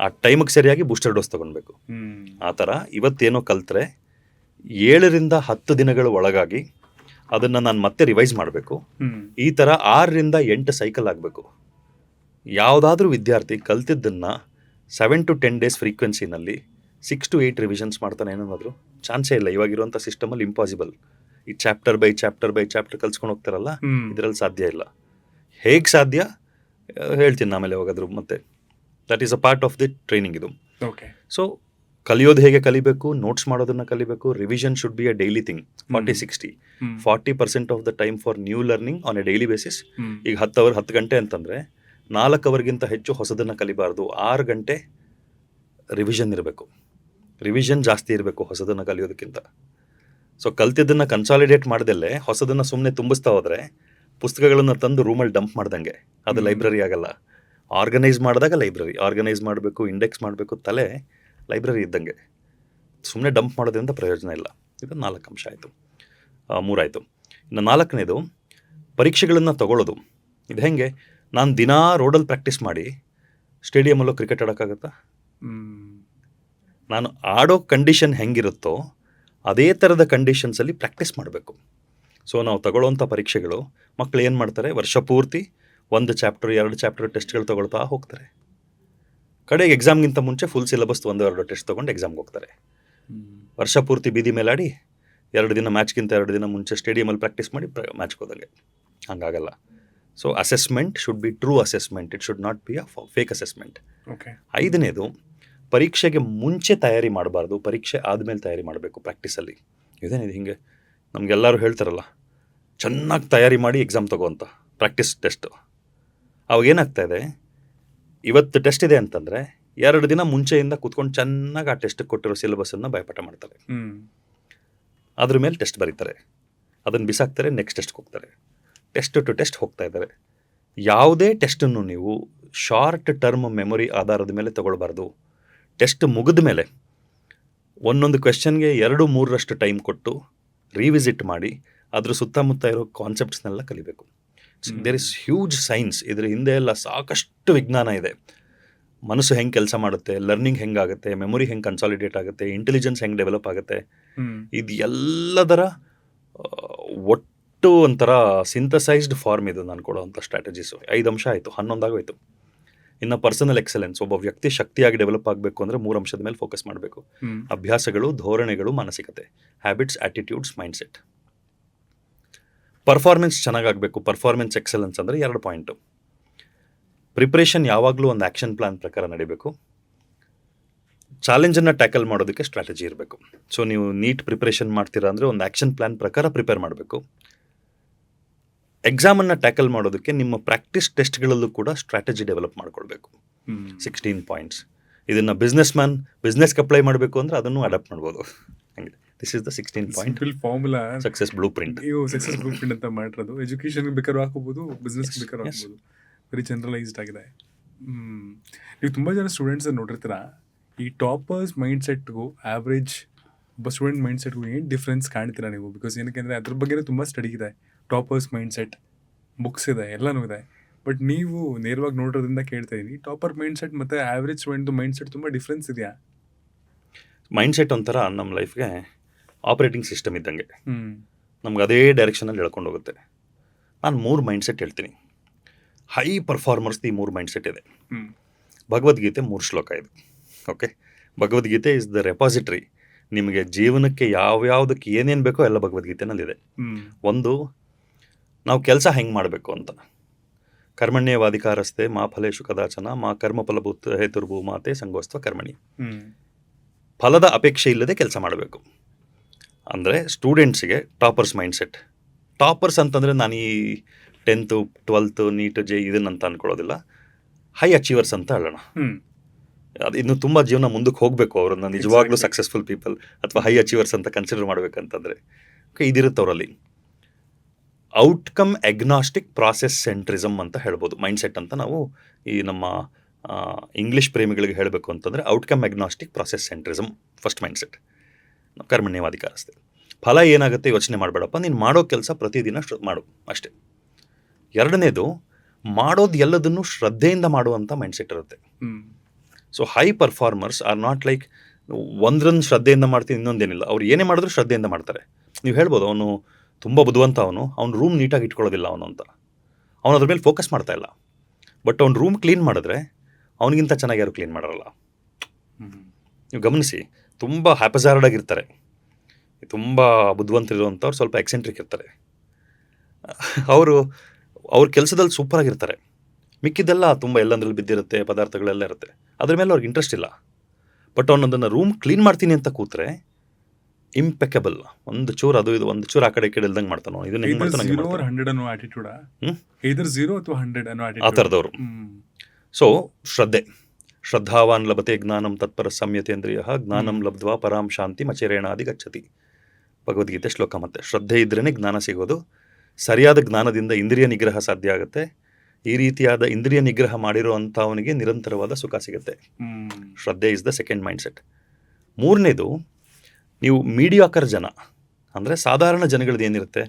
ಆ ಟೈಮಿಗೆ ಸರಿಯಾಗಿ ಬೂಸ್ಟರ್ ಡೋಸ್ ತೊಗೊಳ್ಬೇಕು. ಆ ಥರ ಇವತ್ತೇನೋ ಕಲ್ತ್ರೆ 7ರಿಂದ 10 ದಿನಗಳ ಒಳಗಾಗಿ ಅದನ್ನು ನಾನು ಮತ್ತೆ ರಿವೈಸ್ ಮಾಡಬೇಕು. ಈ ಥರ 6ರಿಂದ 8 ಸೈಕಲ್ ಆಗಬೇಕು. ಯಾವುದಾದ್ರೂ ವಿದ್ಯಾರ್ಥಿ ಕಲ್ತಿದ್ದನ್ನು 7 to 10 ಡೇಸ್ ಫ್ರೀಕ್ವೆನ್ಸಿನಲ್ಲಿ 6 to 8 ರಿವಿಷನ್ಸ್ ಮಾಡ್ತಾನೆ ಏನಾದರೂ ಚಾನ್ಸೇ ಇಲ್ಲ. ಇವಾಗಿರುವಂಥ ಸಿಸ್ಟಮಲ್ಲಿ ಇಂಪಾಸಿಬಲ್. ಈ ಚಾಪ್ಟರ್ ಬೈ ಚಾಪ್ಟರ್ ಕಲ್ಸ್ಕೊಂಡು ಹೋಗ್ತಾರಲ್ಲ, ಇದರಲ್ಲಿ ಸಾಧ್ಯ ಇಲ್ಲ. ಹೇಗೆ ಸಾಧ್ಯ ಹೇಳ್ತೀನಿ ಆಮೇಲೆ ಹೋಗೋದ್ರು ಮತ್ತೆ. That is a part of the training ಇದು. ಓಕೆ. ಸೊ ಕಲಿಯೋದು ಹೇಗೆ ಕಲಿಬೇಕು, ನೋಟ್ಸ್ ಮಾಡೋದನ್ನು ಕಲಿಬೇಕು. Revision should be a daily thing. 40-60 40% of the time for new learning on A daily basis. ಈಗ 10 ಗಂಟೆ ಅಂತಂದರೆ 4 ಅವರ್ಗಿಂತ ಹೆಚ್ಚು ಹೊಸದನ್ನು ಕಲಿಬಾರ್ದು. 6 ಗಂಟೆ ರಿವಿಷನ್ ಇರಬೇಕು. ರಿವಿಷನ್ ಜಾಸ್ತಿ ಇರಬೇಕು ಹೊಸದನ್ನು ಕಲಿಯೋದಕ್ಕಿಂತ. ಸೊ ಕಲ್ತಿದ್ದನ್ನು ಕನ್ಸಾಲಿಡೇಟ್ ಮಾಡ್ದಲ್ಲೇ ಹೊಸದನ್ನು ಸುಮ್ಮನೆ ತುಂಬಿಸ್ತಾ ಹೋದರೆ ಪುಸ್ತಕಗಳನ್ನು ತಂದು ರೂಮಲ್ಲಿ ಡಂಪ್ ಮಾಡ್ದಂಗೆ, ಅದು ಲೈಬ್ರರಿ ಆಗಲ್ಲ. ಆರ್ಗನೈಸ್ ಮಾಡಿದಾಗ ಲೈಬ್ರರಿ ಆರ್ಗನೈಸ್ ಮಾಡಬೇಕು, ಇಂಡೆಕ್ಸ್ ಮಾಡಬೇಕು, ತಲೆ ಲೈಬ್ರರಿ ಇದ್ದಂಗೆ. ಸುಮ್ಮನೆ ಡಂಪ್ ಮಾಡೋದ್ರಿಂದ ಪ್ರಯೋಜನ ಇಲ್ಲ. ಇದು 4 ಅಂಶ ಆಯಿತು, 3 ಆಯಿತು. ಇನ್ನು 4ನೇದು, ಪರೀಕ್ಷೆಗಳನ್ನು ತಗೊಳ್ಳೋದು. ಇದು ಹೆಂಗೆ, ನಾನು ದಿನಾ ರೋಡಲ್ಲಿ ಪ್ರಾಕ್ಟೀಸ್ ಮಾಡಿ ಸ್ಟೇಡಿಯಮಲ್ಲೂ ಕ್ರಿಕೆಟ್ ಆಡೋಕ್ಕಾಗತ್ತಾ? ನಾನು ಆಡೋ ಕಂಡೀಷನ್ ಹೆಂಗಿರುತ್ತೋ ಅದೇ ಥರದ ಕಂಡೀಷನ್ಸಲ್ಲಿ ಪ್ರಾಕ್ಟೀಸ್ ಮಾಡಬೇಕು. ಸೊ ನಾವು ತಗೊಳ್ಳೋವಂಥ ಪರೀಕ್ಷೆಗಳು, ಮಕ್ಕಳು ಏನು ಮಾಡ್ತಾರೆ, ವರ್ಷ ಪೂರ್ತಿ 1 ಚಾಪ್ಟರ್ 2 ಚಾಪ್ಟರ್ ಟೆಸ್ಟ್ಗಳು ತೊಗೊಳ್ತಾ ಹೋಗ್ತಾರೆ. ಕಡೆಗೆ ಎಕ್ಸಾಮ್ಗಿಂತ ಮುಂಚೆ ಫುಲ್ ಸಿಲೆಬಸ್ 1-2 ಟೆಸ್ಟ್ ತೊಗೊಂಡು ಎಕ್ಸಾಮ್ಗೆ ಹೋಗ್ತಾರೆ. ವರ್ಷ ಪೂರ್ತಿ ಬೀದಿ ಮೇಲಾಡಿ 2 ದಿನ ಮ್ಯಾಚ್ಗಿಂತ 2 ದಿನ ಮುಂಚೆ ಸ್ಟೇಡಿಯಮಲ್ಲಿ ಪ್ರಾಕ್ಟೀಸ್ ಮಾಡಿ ಮ್ಯಾಚ್ಗೆ ಹೋದಂಗೆ. ಹಂಗಾಗಲ್ಲ. So assessment should be true assessment, it should not be a fake assessment. Okay. 5ನೇದು, ಪರೀಕ್ಷೆಗೆ ಮುಂಚೆ ತಯಾರಿ ಮಾಡಬಾರ್ದು, ಪರೀಕ್ಷೆ ಆದಮೇಲೆ ತಯಾರಿ ಮಾಡಬೇಕು ಪ್ರಾಕ್ಟೀಸಲ್ಲಿ. ಇದೇನಿದೆ ಹಿಂಗೆ ನಮಗೆಲ್ಲರೂ ಹೇಳ್ತಾರಲ್ಲ, ಚೆನ್ನಾಗಿ ತಯಾರಿ ಮಾಡಿ ಎಕ್ಸಾಮ್ ತಗೋ ಅಂತ, ಪ್ರಾಕ್ಟೀಸ್ ಟೆಸ್ಟು. ಅವಾಗ ಏನಾಗ್ತಾಯಿದೆ, ಇವತ್ತು ಟೆಸ್ಟ್ ಇದೆ ಅಂತಂದರೆ 2 ದಿನ ಮುಂಚೆಯಿಂದ ಕೂತ್ಕೊಂಡು ಚೆನ್ನಾಗಿ ಆ ಟೆಸ್ಟಿಗೆ ಕೊಟ್ಟಿರೋ ಸಿಲೆಬಸ್ಸನ್ನು ಬಾಯ್ಪಾಠ ಮಾಡ್ತಾರೆ. ಅದ್ರ ಮೇಲೆ ಟೆಸ್ಟ್ ಬರೀತಾರೆ, ಅದನ್ನು ಬಿಸಾಕ್ತಾರೆ, ನೆಕ್ಸ್ಟ್ ಟೆಸ್ಟ್ಗೆ ಹೋಗ್ತಾರೆ. ಟೆಸ್ಟ್ ಟು ಟೆಸ್ಟ್ ಹೋಗ್ತಾ ಇದ್ದಾರೆ. ಯಾವುದೇ ಟೆಸ್ಟನ್ನು ನೀವು ಶಾರ್ಟ್ ಟರ್ಮ್ ಮೆಮೊರಿ ಆಧಾರದ ಮೇಲೆ ತೊಗೊಳ್ಬಾರ್ದು. ಟೆಸ್ಟ್ ಮುಗಿದ ಮೇಲೆ ಒಂದೊಂದು ಕ್ವೆಶ್ಚನ್ಗೆ 2-3ರಷ್ಟು ಟೈಮ್ ಕೊಟ್ಟು ರಿವಿಸಿಟ್ ಮಾಡಿ ಅದ್ರ ಸುತ್ತಮುತ್ತ ಇರೋ ಕಾನ್ಸೆಪ್ಟ್ಸ್ನೆಲ್ಲ ಕಲಿಬೇಕು. There is huge science. ಇದ್ರ ಹಿಂದೆ ಎಲ್ಲ ಸಾಕಷ್ಟು ವಿಜ್ಞಾನ ಇದೆ. ಮನಸ್ಸು ಹೆಂಗೆ ಕೆಲಸ ಮಾಡುತ್ತೆ, ಲರ್ನಿಂಗ್ ಹೆಂಗಾಗುತ್ತೆ, ಮೆಮೊರಿ ಹೆಂಗೆ ಕನ್ಸಾಲಿಡೇಟ್ ಆಗುತ್ತೆ, ಇಂಟೆಲಿಜೆನ್ಸ್ ಹೆಂಗೆ ಡೆವಲಪ್ ಆಗುತ್ತೆ, ಇದು ಎಲ್ಲದರ ಒಟ್ಟು ಒಂಥರ ಸಿಂಥಸೈಸ್ಡ್ ಫಾರ್ಮ್ ಇದು ನಾನು ಕೊಡೋವಂಥ ಸ್ಟ್ರಾಟಜೀಸು. 5 ಅಂಶ ಆಯಿತು, 11 ಆಗೋಯ್ತು. ಇನ್ನು ಪರ್ಸನಲ್ ಎಕ್ಸಲೆನ್ಸ್, ಒಬ್ಬ ವ್ಯಕ್ತಿ ಶಕ್ತಿಯಾಗಿ ಡೆವಲಪ್ ಆಗಬೇಕು ಅಂದರೆ 3 ಅಂಶದ ಮೇಲೆ ಫೋಕಸ್ ಮಾಡಬೇಕು. ಅಭ್ಯಾಸಗಳು, ಧೋರಣೆಗಳು, ಮಾನಸಿಕತೆ, ಹ್ಯಾಬಿಟ್ಸ್, ಆ್ಯಟಿಟ್ಯೂಡ್ಸ್, ಮೈಂಡ್ಸೆಟ್. ಪರ್ಫಾರ್ಮೆನ್ಸ್ ಚೆನ್ನಾಗಾಗಬೇಕು. ಪರ್ಫಾರ್ಮೆನ್ಸ್ ಎಕ್ಸಲೆನ್ಸ್ ಅಂದರೆ 2 ಪಾಯಿಂಟು. ಪ್ರಿಪ್ರೇಷನ್ ಯಾವಾಗಲೂ ಒಂದು ಆ್ಯಕ್ಷನ್ ಪ್ಲ್ಯಾನ್ ಪ್ರಕಾರ ನಡಿಬೇಕು. ಚಾಲೆಂಜನ್ನು ಟ್ಯಾಕಲ್ ಮಾಡೋದಕ್ಕೆ ಸ್ಟ್ರಾಟಜಿ ಇರಬೇಕು. ಸೊ ನೀವು ನೀಟ್ ಪ್ರಿಪ್ರೇಷನ್ ಮಾಡ್ತೀರಾ ಅಂದರೆ ಒಂದು ಆ್ಯಕ್ಷನ್ ಪ್ಲ್ಯಾನ್ ಪ್ರಕಾರ ಪ್ರಿಪೇರ್ ಮಾಡಬೇಕು. ಎಕ್ಸಾಮನ್ನು ಟ್ಯಾಕಲ್ ಮಾಡೋದಕ್ಕೆ ನಿಮ್ಮ ಪ್ರಾಕ್ಟೀಸ್ ಟೆಸ್ಟ್ಗಳಲ್ಲೂ ಕೂಡ ಸ್ಟ್ರಾಟಜಿ ಡೆವಲಪ್ ಮಾಡ್ಕೊಳ್ಬೇಕು. 16 ಪಾಯಿಂಟ್ಸ್. ಇದನ್ನು ಬಿಸ್ನೆಸ್ಗೆ ಅಪ್ಲೈ ಮಾಡಬೇಕು ಅಂದರೆ ಅದನ್ನು ಅಡಾಪ್ಟ್ ಮಾಡ್ಬೋದು. ಹಂಗೆ this is the 16 point formula success blue print. ನೀವು ಸಕ್ಸಸ್ ಬ್ಲೂ ಪ್ರಿಂಟ್ ಅಂತ ಮಾಡಿರೋದು ಎಜುಕೇಷನ್ಗೆ ಬೇಕಾದ್ರೂ ಹಾಕೋಬೋದು, ಬಿಸ್ನೆಸ್ಗೆ ಬೇಕಾದ್ರೂ ಹಾಕೋಬೋದು. ವೆರಿ ಜನರಲೈಸ್ಡ್ ಆಗಿದೆ. ನೀವು ತುಂಬ ಜನ ಸ್ಟೂಡೆಂಟ್ಸ್ ನೋಡಿರ್ತೀರ. ಈ ಟಾಪರ್ಸ್ ಮೈಂಡ್ಸೆಟ್ಗೂ ಆವ್ರೇಜ್ ಒಬ್ಬ ಸ್ಟೂಡೆಂಟ್ ಮೈಂಡ್ಸೆಟ್ಗೂ ಏನು ಡಿಫ್ರೆನ್ಸ್ ಕಾಣ್ತೀರಾ ನೀವು? ಬಿಕಾಸ್ ಏನಕ್ಕೆ ಅಂದರೆ ಅದ್ರ ಬಗ್ಗೆ ತುಂಬ ಸ್ಟಡಿ ಇದೆ. ಟಾಪರ್ಸ್ ಮೈಂಡ್ಸೆಟ್ ಬುಕ್ಸ್ ಇದೆ, ಎಲ್ಲನೂ ಇದೆ. ಬಟ್ ನೀವು ನೇರವಾಗಿ ನೋಡೋದ್ರಿಂದ ಕೇಳ್ತಾ ಇದ್ದೀನಿ, ಟಾಪರ್ ಮೈಂಡ್ಸೆಟ್ ಮತ್ತು ಆವ್ರೇಜ್ ಸ್ಟೂಡೆಂಟ್ದು ಮೈಂಡ್ಸೆಟ್ ತುಂಬ ಡಿಫ್ರೆನ್ಸ್ ಇದೆಯಾ? ಮೈಂಡ್ಸೆಟ್ ಒಂಥರ ನಮ್ಮ ಲೈಫ್ಗೆ ಆಪ್ರೇಟಿಂಗ್ ಸಿಸ್ಟಮ್ ಇದ್ದಂಗೆ, ನಮ್ಗೆ ಅದೇ ಡೈರೆಕ್ಷನಲ್ಲಿ ಹೇಳ್ಕೊಂಡು ಹೋಗುತ್ತೆ. ನಾನು 3 ಮೈಂಡ್ಸೆಟ್ ಹೇಳ್ತೀನಿ. ಹೈ ಪರ್ಫಾರ್ಮರ್ಸ್ದು ಈ 3 ಮೈಂಡ್ಸೆಟ್ ಇದೆ. ಭಗವದ್ಗೀತೆ 3 ಶ್ಲೋಕ ಇದೆ. Okay, Bhagavad Gita is the repository. ನಿಮಗೆ ಜೀವನಕ್ಕೆ ಯಾವ್ಯಾವುದಕ್ಕೆ ಏನೇನು ಬೇಕೋ ಎಲ್ಲ ಭಗವದ್ಗೀತೆನಲ್ಲಿದೆ. ಒಂದು, ನಾವು ಕೆಲಸ ಹೆಂಗೆ ಮಾಡಬೇಕು ಅಂತ. ಕರ್ಮಣ್ಯೇವಾಧಿಕಾರಸ್ತೆ ಮಾ ಫಲೇಶು ಕದಾಚನ ಮಾ ಕರ್ಮಫಲಭೂತ ಹೇತುರ್ಭೂ ಮಾತೆ ಸಂಗೋಸ್ತ್ವ ಕರ್ಮಣಿ. ಫಲದ ಅಪೇಕ್ಷೆ ಇಲ್ಲದೆ ಕೆಲಸ ಮಾಡಬೇಕು. ಅಂದರೆ ಸ್ಟೂಡೆಂಟ್ಸಿಗೆ ಟಾಪರ್ಸ್ ಮೈಂಡ್ಸೆಟ್. ಟಾಪರ್ಸ್ ಅಂತಂದರೆ ನಾನು ಈ 10th 12th ನೀಟ್ ಜೆ ಇದನ್ನಂತ ಅಂದ್ಕೊಳ್ಳೋದಿಲ್ಲ, ಹೈ ಅಚೀವರ್ಸ್ ಅಂತ ಹೇಳೋಣ. ಅದು ಇನ್ನು ತುಂಬ ಜೀವನ ಮುಂದಕ್ಕೆ ಹೋಗಬೇಕು, ಅವ್ರನ್ನ ನಿಜವಾಗ್ಲೂ ಸಕ್ಸಸ್ಫುಲ್ ಪೀಪಲ್ ಅಥವಾ ಹೈ ಅಚೀವರ್ಸ್ ಅಂತ ಕನ್ಸಿಡರ್ ಮಾಡಬೇಕಂತಂದರೆ ಇದಿರುತ್ತೆ ಅವರಲ್ಲಿ. ಔಟ್ಕಮ್ ಎಗ್ನಾಸ್ಟಿಕ್ ಪ್ರಾಸೆಸ್ ಸೆಂಟ್ರಿಸಮ್ ಅಂತ ಹೇಳ್ಬೋದು, ಮೈಂಡ್ಸೆಟ್ ಅಂತ ನಾವು ಈ ನಮ್ಮ ಇಂಗ್ಲೀಷ್ ಪ್ರೇಮಿಗಳಿಗೆ ಹೇಳಬೇಕು ಅಂತಂದರೆ ಔಟ್ಕಮ್ ಎಗ್ನಾಸ್ಟಿಕ್ ಪ್ರಾಸೆಸ್ ಸೆಂಟ್ರಿಸಮ್ ಫಸ್ಟ್ ಮೈಂಡ್ಸೆಟ್. ಕರ್ಮಣ್ಯೇವಾಧಿಕಾರಸ್ತೆ. ಫಲ ಏನಾಗುತ್ತೆ ಯೋಚನೆ ಮಾಡಬೇಡಪ್ಪ, ನೀನು ಮಾಡೋ ಕೆಲಸ ಪ್ರತಿದಿನ ಮಾಡು ಅಷ್ಟೇ. ಎರಡನೇದು, ಮಾಡೋದು ಎಲ್ಲದನ್ನು ಶ್ರದ್ಧೆಯಿಂದ ಮಾಡುವಂಥ ಮೈಂಡ್ಸೆಟ್ ಇರುತ್ತೆ. So high performers are not like ಒಂದ್ರನ್ನು ಶ್ರದ್ಧೆಯಿಂದ ಮಾಡ್ತೀನಿ ಇನ್ನೊಂದೇನಿಲ್ಲ, ಅವ್ರು ಏನೇ ಮಾಡಿದ್ರು ಶ್ರದ್ಧೆಯಿಂದ ಮಾಡ್ತಾರೆ. ನೀವು ಹೇಳ್ಬೋದು ಅವನು ತುಂಬ ಬುದ್ಧಿವಂತ, ಅವನು ರೂಮ್ ನೀಟಾಗಿ ಇಟ್ಕೊಳ್ಳೋದಿಲ್ಲ ಅವನು ಅಂತ, ಅವನು ಅದ್ರ ಮೇಲೆ ಫೋಕಸ್ ಮಾಡ್ತಾ ಇಲ್ಲ. ಬಟ್ ಅವ್ನು ರೂಮ್ ಕ್ಲೀನ್ ಮಾಡಿದ್ರೆ ಅವನಿಗಿಂತ ಚೆನ್ನಾಗಿ ಯಾರು ಕ್ಲೀನ್ ಮಾಡಲ್ಲ. ನೀವು ಗಮನಿಸಿ, ತುಂಬ ಹ್ಯಾಪಜಾರ್ಡ್ ಆಗಿರ್ತಾರೆ, ತುಂಬ ಬುದ್ಧಿವಂತರಿರುವಂಥವ್ರು ಸ್ವಲ್ಪ ಎಕ್ಸೆಂಟ್ರಿಕ್ ಇರ್ತಾರೆ, ಅವ್ರ ಕೆಲಸದಲ್ಲಿ ಸೂಪರಾಗಿರ್ತಾರೆ. ಮಿಕ್ಕಿದ್ದೆಲ್ಲ ತುಂಬ ಎಲ್ಲಂದ್ರಲ್ಲಿ ಬಿದ್ದಿರುತ್ತೆ, ಪದಾರ್ಥಗಳೆಲ್ಲ ಇರುತ್ತೆ, ಅದ್ರ ಮೇಲೆ ಅವ್ರಿಗೆ ಇಂಟ್ರೆಸ್ಟ್ ಇಲ್ಲ. ಬಟ್ ಅವನದನ್ನು ರೂಮ್ ಕ್ಲೀನ್ ಮಾಡ್ತೀನಿ ಅಂತ ಕೂತ್ರೆ ಇಂಪೆಕಬಲ್, ಒಂದು ಚೂರು ಅದು ಇದು ಒಂದು ಚೂರು ಆ ಕಡೆ ಇಲ್ದಂಗೆ ಮಾಡ್ತಾನೋ, ಇದನ್ನ ಆ ಥರದವರು. ಸೊ ಶ್ರದ್ಧಾವಾನ್ ಲಭತೆ ಜ್ಞಾನಂ ತತ್ಪರ ಸಂಯತೇಂದ್ರಿಯ ಜ್ಞಾನಂ ಲಬ್ಧ್ವಾ ಪರಾಂ ಶಾಂತಿ ಮಚೇರೇಣಾದಿ ಗಚ್ಚತಿ. ಭಗವದ್ಗೀತೆ ಶ್ಲೋಕ. ಮತ್ತೆ ಶ್ರದ್ಧೆ ಇದ್ರೇ ಜ್ಞಾನ ಸಿಗೋದು, ಸರಿಯಾದ ಜ್ಞಾನದಿಂದ ಇಂದ್ರಿಯ ನಿಗ್ರಹ ಸಾಧ್ಯ ಆಗುತ್ತೆ. ಈ ರೀತಿಯಾದ ಇಂದ್ರಿಯ ನಿಗ್ರಹ ಮಾಡಿರೋ ಅಂಥವನಿಗೆ ನಿರಂತರವಾದ ಸುಖ ಸಿಗುತ್ತೆ. ಶ್ರದ್ಧೆ ಇಸ್ ದ ಸೆಕೆಂಡ್ ಮೈಂಡ್ಸೆಟ್. ಮೂರನೇದು, ನೀವು ಮೀಡಿಯಾಕರ್ ಜನ ಅಂದರೆ ಸಾಧಾರಣ ಜನಗಳದ್ದು ಏನಿರುತ್ತೆ,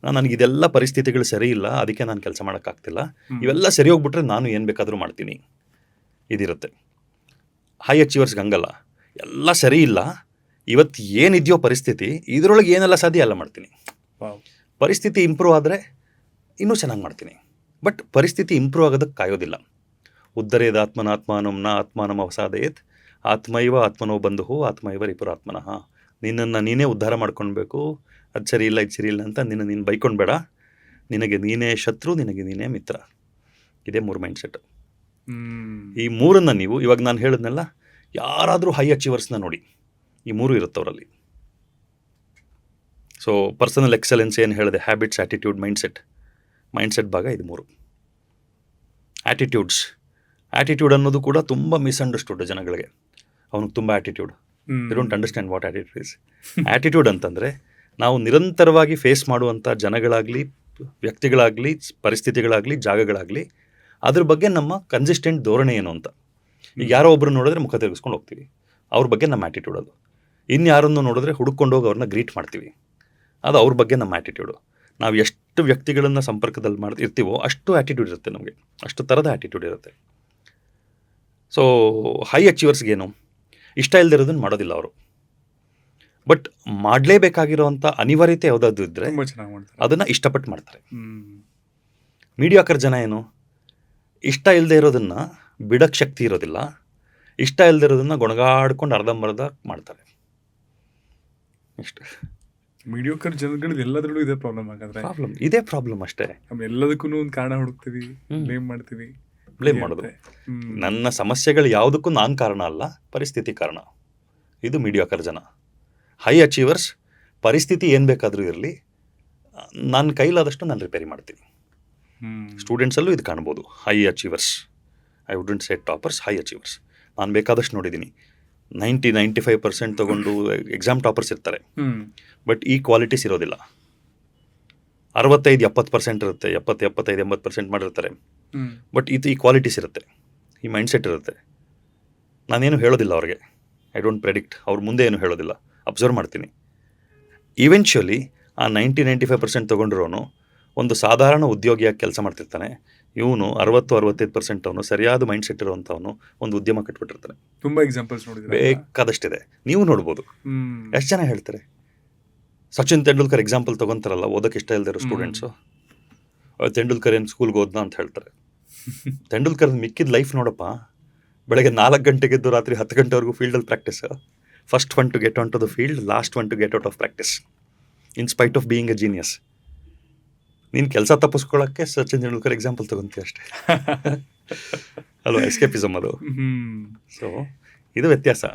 ನನಗಿದೆಲ್ಲ ಪರಿಸ್ಥಿತಿಗಳು ಸರಿ ಇಲ್ಲ, ಅದಕ್ಕೆ ನಾನು ಕೆಲಸ ಮಾಡೋಕ್ಕಾಗ್ತಿಲ್ಲ, ಇವೆಲ್ಲ ಸರಿ ಹೋಗ್ಬಿಟ್ರೆ ನಾನು ಏನು ಬೇಕಾದರೂ ಮಾಡ್ತೀನಿ, ಇದಿರುತ್ತೆ. ಹೈ ಅಚೀವರ್ಸ್ಗೆ ಹಂಗಲ್ಲ, ಎಲ್ಲ ಸರಿ ಇಲ್ಲ, ಇವತ್ತು ಏನಿದೆಯೋ ಪರಿಸ್ಥಿತಿ, ಇದರೊಳಗೆ ಏನೆಲ್ಲ ಸಾಧ್ಯ ಎಲ್ಲ ಮಾಡ್ತೀನಿ. ಪರಿಸ್ಥಿತಿ ಇಂಪ್ರೂವ್ ಆದರೆ ಇನ್ನೂ ಚೆನ್ನಾಗಿ ಮಾಡ್ತೀನಿ. ಬಟ್ ಪರಿಸ್ಥಿತಿ ಇಂಪ್ರೂವ್ ಆಗೋದಕ್ಕೆ ಕಾಯೋದಿಲ್ಲ. ಉದ್ಧರೇದ ಆತ್ಮನಾತ್ಮಾನಂ ನ ಆತ್ಮಾನಂ ಅವಸಾದಯೇತ್ ಆತ್ಮೈವ ಆತ್ಮನೋ ಬಂಧು ಆತ್ಮೈವ ರಿಪುರಾತ್ಮನಃ. ನಿನ್ನನ್ನು ನೀನೇ ಉದ್ಧಾರ ಮಾಡ್ಕೊಳ್ಬೇಕು, ಅದು ಸರಿ ಇಲ್ಲ ಇದು ಸರಿ ಇಲ್ಲ ಅಂತ ನೀನು ಬೈಕೊಂಡ್ಬೇಡ, ನಿನಗೆ ನೀನೇ ಶತ್ರು, ನಿನಗೆ ನೀನೇ ಮಿತ್ರ. ಇದೇ 3 ಮೈಂಡ್ಸೆಟ್. ಈ 3 ನೀವು ಇವಾಗ ನಾನು ಹೇಳಿದ್ನೆಲ್ಲ, ಯಾರಾದರೂ ಹೈ ಅಚೀವರ್ಸ್ನ ನೋಡಿ, ಈ 3 ಇರುತ್ತೆ ಅವರಲ್ಲಿ. ಸೊ ಪರ್ಸನಲ್ ಎಕ್ಸಲೆನ್ಸ್ ಏನು ಹೇಳಿದೆ, ಹ್ಯಾಬಿಟ್ಸ್, ಆ್ಯಟಿಟ್ಯೂಡ್, ಮೈಂಡ್ಸೆಟ್ ಭಾಗ ಇದು 3. ಆ್ಯಟಿಟ್ಯೂಡ್ ಅನ್ನೋದು ಕೂಡ ತುಂಬ ಮಿಸ್ಅಂಡರ್ಸ್ಟುಡ್ ಜನಗಳಿಗೆ. ಅವನಿಗೆ ತುಂಬ attitude, they don't understand what attitude is. Attitude ಅಂತಂದರೆ ನಾವು ನಿರಂತರವಾಗಿ ಫೇಸ್ ಮಾಡುವಂಥ ಜನಗಳಾಗಲಿ, ವ್ಯಕ್ತಿಗಳಾಗಲಿ, ಪರಿಸ್ಥಿತಿಗಳಾಗಲಿ, ಜಾಗಗಳಾಗಲಿ, ಅದ್ರ ಬಗ್ಗೆ ನಮ್ಮ ಕನ್ಸಿಸ್ಟೆಂಟ್ ಧೋರಣೆ ಏನು ಅಂತ. ಈಗ ಯಾರೋ ಒಬ್ಬರು ನೋಡಿದ್ರೆ ಮುಖ ತಿರುಗಿಸ್ಕೊಂಡು ಹೋಗ್ತೀವಿ, ಅವ್ರ ಬಗ್ಗೆ ನಮ್ಮ ಆ್ಯಟಿಟ್ಯೂಡ್ ಅದು. ಇನ್ಯಾರನ್ನು ನೋಡಿದ್ರೆ ಹುಡುಕೊಂಡೋಗಿ ಅವ್ರನ್ನ ಗ್ರೀಟ್ ಮಾಡ್ತೀವಿ, ಅದು ಅವ್ರ ಬಗ್ಗೆ ನಮ್ಮ ಆ್ಯಟಿಟ್ಯೂಡು. ನಾವು ಎಷ್ಟು ವ್ಯಕ್ತಿಗಳನ್ನು ಸಂಪರ್ಕದಲ್ಲಿ ಇರ್ತೀವೋ ಅಷ್ಟು ಆ್ಯಟಿಟ್ಯೂಡ್ ಇರುತ್ತೆ ನಮಗೆ, ಅಷ್ಟು ಥರದ ಆ್ಯಟಿಟ್ಯೂಡ್ ಇರುತ್ತೆ. ಸೊ ಹೈ ಅಚೀವರ್ಸ್ಗೇನು ಇಷ್ಟ ಇಲ್ಲದಿರೋದನ್ನು ಮಾಡೋದಿಲ್ಲ ಅವರು. ಬಟ್ ಮಾಡಲೇಬೇಕಾಗಿರೋವಂಥ ಅನಿವಾರ್ಯತೆ ಯಾವುದಾದ್ರು ಇದ್ದರೆ ಅದನ್ನು ಇಷ್ಟಪಟ್ಟು ಮಾಡ್ತಾರೆ. ಮೀಡಿಯಾಕರ್ ಜನ ಏನು, ಇಷ್ಟ ಇಲ್ಲದೆ ಇರೋದನ್ನು ಬಿಡಕ್ಕೆ ಶಕ್ತಿ ಇರೋದಿಲ್ಲ, ಇಷ್ಟ ಇಲ್ಲದೆ ಇರೋದನ್ನು ಗೊಣಗಾಡ್ಕೊಂಡು ಅರ್ಧಂಬರ್ಧ ಮಾಡ್ತಾರೆ. ಇಷ್ಟು ಮೀಡಿಯೋಕರ್ ಜನಗಳು ಎಲ್ಲದರಲ್ಲೂ ಇದೇ ಪ್ರಾಬ್ಲಮ್ ಆಗಾದ್ರೆ ಇದೇ ಪ್ರಾಬ್ಲಮ್ ಅಷ್ಟೇ. ಎಲ್ಲದಕ್ಕೂ ಒಂದು ಕಾರಣ ಹುಡುಕ್ತೀವಿ, ಬ್ಲೇಮ್ ಮಾಡೋದು. ನನ್ನ ಸಮಸ್ಯೆಗಳು ಯಾವುದಕ್ಕೂ ನಾನು ಕಾರಣ ಅಲ್ಲ, ಪರಿಸ್ಥಿತಿ ಕಾರಣ. ಇದು ಮೀಡಿಯಾಕರ್ ಜನ. ಹೈ ಅಚೀವರ್ಸ್, ಪರಿಸ್ಥಿತಿ ಏನು ಬೇಕಾದರೂ ಇರಲಿ, ನನ್ನ ಕೈಲಾದಷ್ಟು ನಾನು ರಿಪೇರಿ ಮಾಡ್ತೀನಿ. ಸ್ಟೂಡೆಂಟ್ಸಲ್ಲೂ ಇದು ಕಾಣ್ಬೋದು. High achievers, I wouldn't say toppers, high achievers ನಾನು ಬೇಕಾದಷ್ಟು ನೋಡಿದ್ದೀನಿ. 90-95% ತೊಗೊಂಡು ಎಕ್ಸಾಮ್ ಟಾಪರ್ಸ್ ಇರ್ತಾರೆ, ಬಟ್ ಈ ಕ್ವಾಲಿಟೀಸ್ ಇರೋದಿಲ್ಲ. 65-70% ಇರುತ್ತೆ, 70-75-80% ಮಾಡಿರ್ತಾರೆ, ಬಟ್ ಈ ಕ್ವಾಲಿಟೀಸ್ ಇರುತ್ತೆ, ಈ ಮೈಂಡ್ಸೆಟ್ ಇರುತ್ತೆ. ನಾನೇನು ಹೇಳೋದಿಲ್ಲ ಅವ್ರಿಗೆ, ಐ ಡೋಂಟ್ ಪ್ರೆಡಿಕ್ಟ್, ಅವ್ರ ಮುಂದೆ ಏನು ಹೇಳೋದಿಲ್ಲ, ಅಬ್ಸರ್ವ್ ಮಾಡ್ತೀನಿ. ಇವೆಂಚುಲಿ ಆ 90-95% ತೊಗೊಂಡಿರೋನು ಒಂದು ಸಾಧಾರಣ ಉದ್ಯೋಗಿಯಾಗಿ ಕೆಲಸ ಮಾಡ್ತಿರ್ತಾನೆ. ಇವನು 60-65% ಅವನು ಸರಿಯಾದ ಮೈಂಡ್ಸೆಟ್ ಇರುವಂಥವನು ಒಂದು ಉದ್ಯಮ ಕಟ್ಬಿಟ್ಟಿರ್ತಾನೆ. ತುಂಬ ಎಕ್ಸಾಂಪಲ್ಸ್ ನೋಡಿದ್ರೆ ಬೇಕಾದಷ್ಟಿದೆ, ನೀವು ನೋಡ್ಬೋದು. ಎಷ್ಟು ಜನ ಹೇಳ್ತಾರೆ, ಸಚಿನ್ ತೆಂಡೂಲ್ಕರ್ ಎಕ್ಸಾಂಪಲ್ ತೊಗೊತಾರಲ್ಲ, ಓದೋಕ್ಕೆ ಇಷ್ಟ ಇಲ್ಲದೆ ಇರೋ ಸ್ಟೂಡೆಂಟ್ಸು, ತೆಂಡೂಲ್ಕರ್ ಏನು ಸ್ಕೂಲ್ಗೆ ಓದ್ನಾ ಅಂತ ಹೇಳ್ತಾರೆ. ತೆಂಡೂಲ್ಕರ್ ಮಿಕ್ಕಿದ ಲೈಫ್ ನೋಡಪ್ಪ, ಬೆಳಗ್ಗೆ 4 ಗಂಟೆಗೆದ್ದು ರಾತ್ರಿ 10 ಗಂಟೆವರೆಗೂ ಫೀಲ್ಡಲ್ಲಿ practice. First one to get on to the field, last one to get out of practice, in spite of being a genius. ನೀನು ಕೆಲಸ ತಪ್ಪಿಸ್ಕೊಳ್ಳೋಕ್ಕೆ ಸಚಿನ್ ತೆಂಡೂಲ್ಕರ್ ಎಕ್ಸಾಂಪಲ್ ತಗೊಂತೀಯ ಅಷ್ಟೇ ಅಲ್ವಾ, ಎಸ್ಕೇಪಿಸಮ್ ಅದು. ಸೊ ಇದು ವ್ಯತ್ಯಾಸ.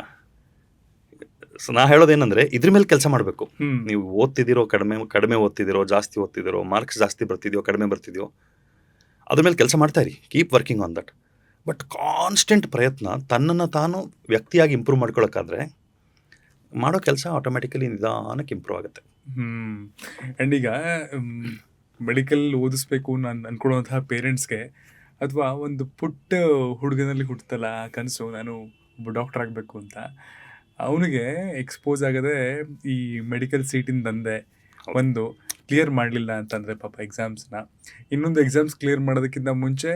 ಸೊ ನಾ ಹೇಳೋದೇನೆಂದರೆ ಇದ್ರ ಮೇಲೆ ಕೆಲಸ ಮಾಡಬೇಕು. ನೀವು ಓದ್ತಿದ್ದೀರೋ ಕಡಿಮೆ ಓದ್ತಿದ್ದೀರೋ, ಜಾಸ್ತಿ ಓದ್ತಿದ್ದೀರೋ, ಮಾರ್ಕ್ಸ್ ಜಾಸ್ತಿ ಬರ್ತಿದೆಯೋ ಕಡಿಮೆ ಬರ್ತಿದೆಯೋ, ಅದ್ರ ಮೇಲೆ ಕೆಲಸ ಮಾಡ್ತಾ ಇರಿ, keep working on that. But constant ಪ್ರಯತ್ನ, ತನ್ನನ್ನು ತಾನು ವ್ಯಕ್ತಿಯಾಗಿ ಇಂಪ್ರೂವ್ ಮಾಡ್ಕೊಳ್ಳೋಕ್ಕಾದ್ರೆ ಮಾಡೋ ಕೆಲಸ ಆಟೋಮೆಟಿಕಲಿ ನಿಧಾನಕ್ಕೆ ಇಂಪ್ರೂವ್ ಆಗುತ್ತೆ. ಆ್ಯಂಡ್ ಈಗ ಮೆಡಿಕಲ್ ಓದಿಸ್ಬೇಕು ನಾನು ಅಂದ್ಕೊಳ್ಳುವಂತಹ ಪೇರೆಂಟ್ಸ್ಗೆ, ಅಥವಾ ಒಂದು ಪುಟ್ಟ ಹುಡುಗನಲ್ಲಿ ಹುಟ್ಟುತ್ತಲ್ಲ ಕನಸು, ನಾನು ಒಬ್ಬ ಡಾಕ್ಟರ್ ಆಗಬೇಕು ಅಂತ, ಅವನಿಗೆ ಎಕ್ಸ್ಪೋಸ್ ಆಗದೆ ಈ ಮೆಡಿಕಲ್ ಸೀಟಿನ ದಂಧೆ ಒಂದು ಕ್ಲಿಯರ್ ಮಾಡಲಿಲ್ಲ ಅಂತಂದರೆ ಪಾಪ ಎಕ್ಸಾಮ್ಸ್ನ, ಇನ್ನೊಂದು ಎಕ್ಸಾಮ್ಸ್ ಕ್ಲಿಯರ್ ಮಾಡೋದಕ್ಕಿಂತ ಮುಂಚೆ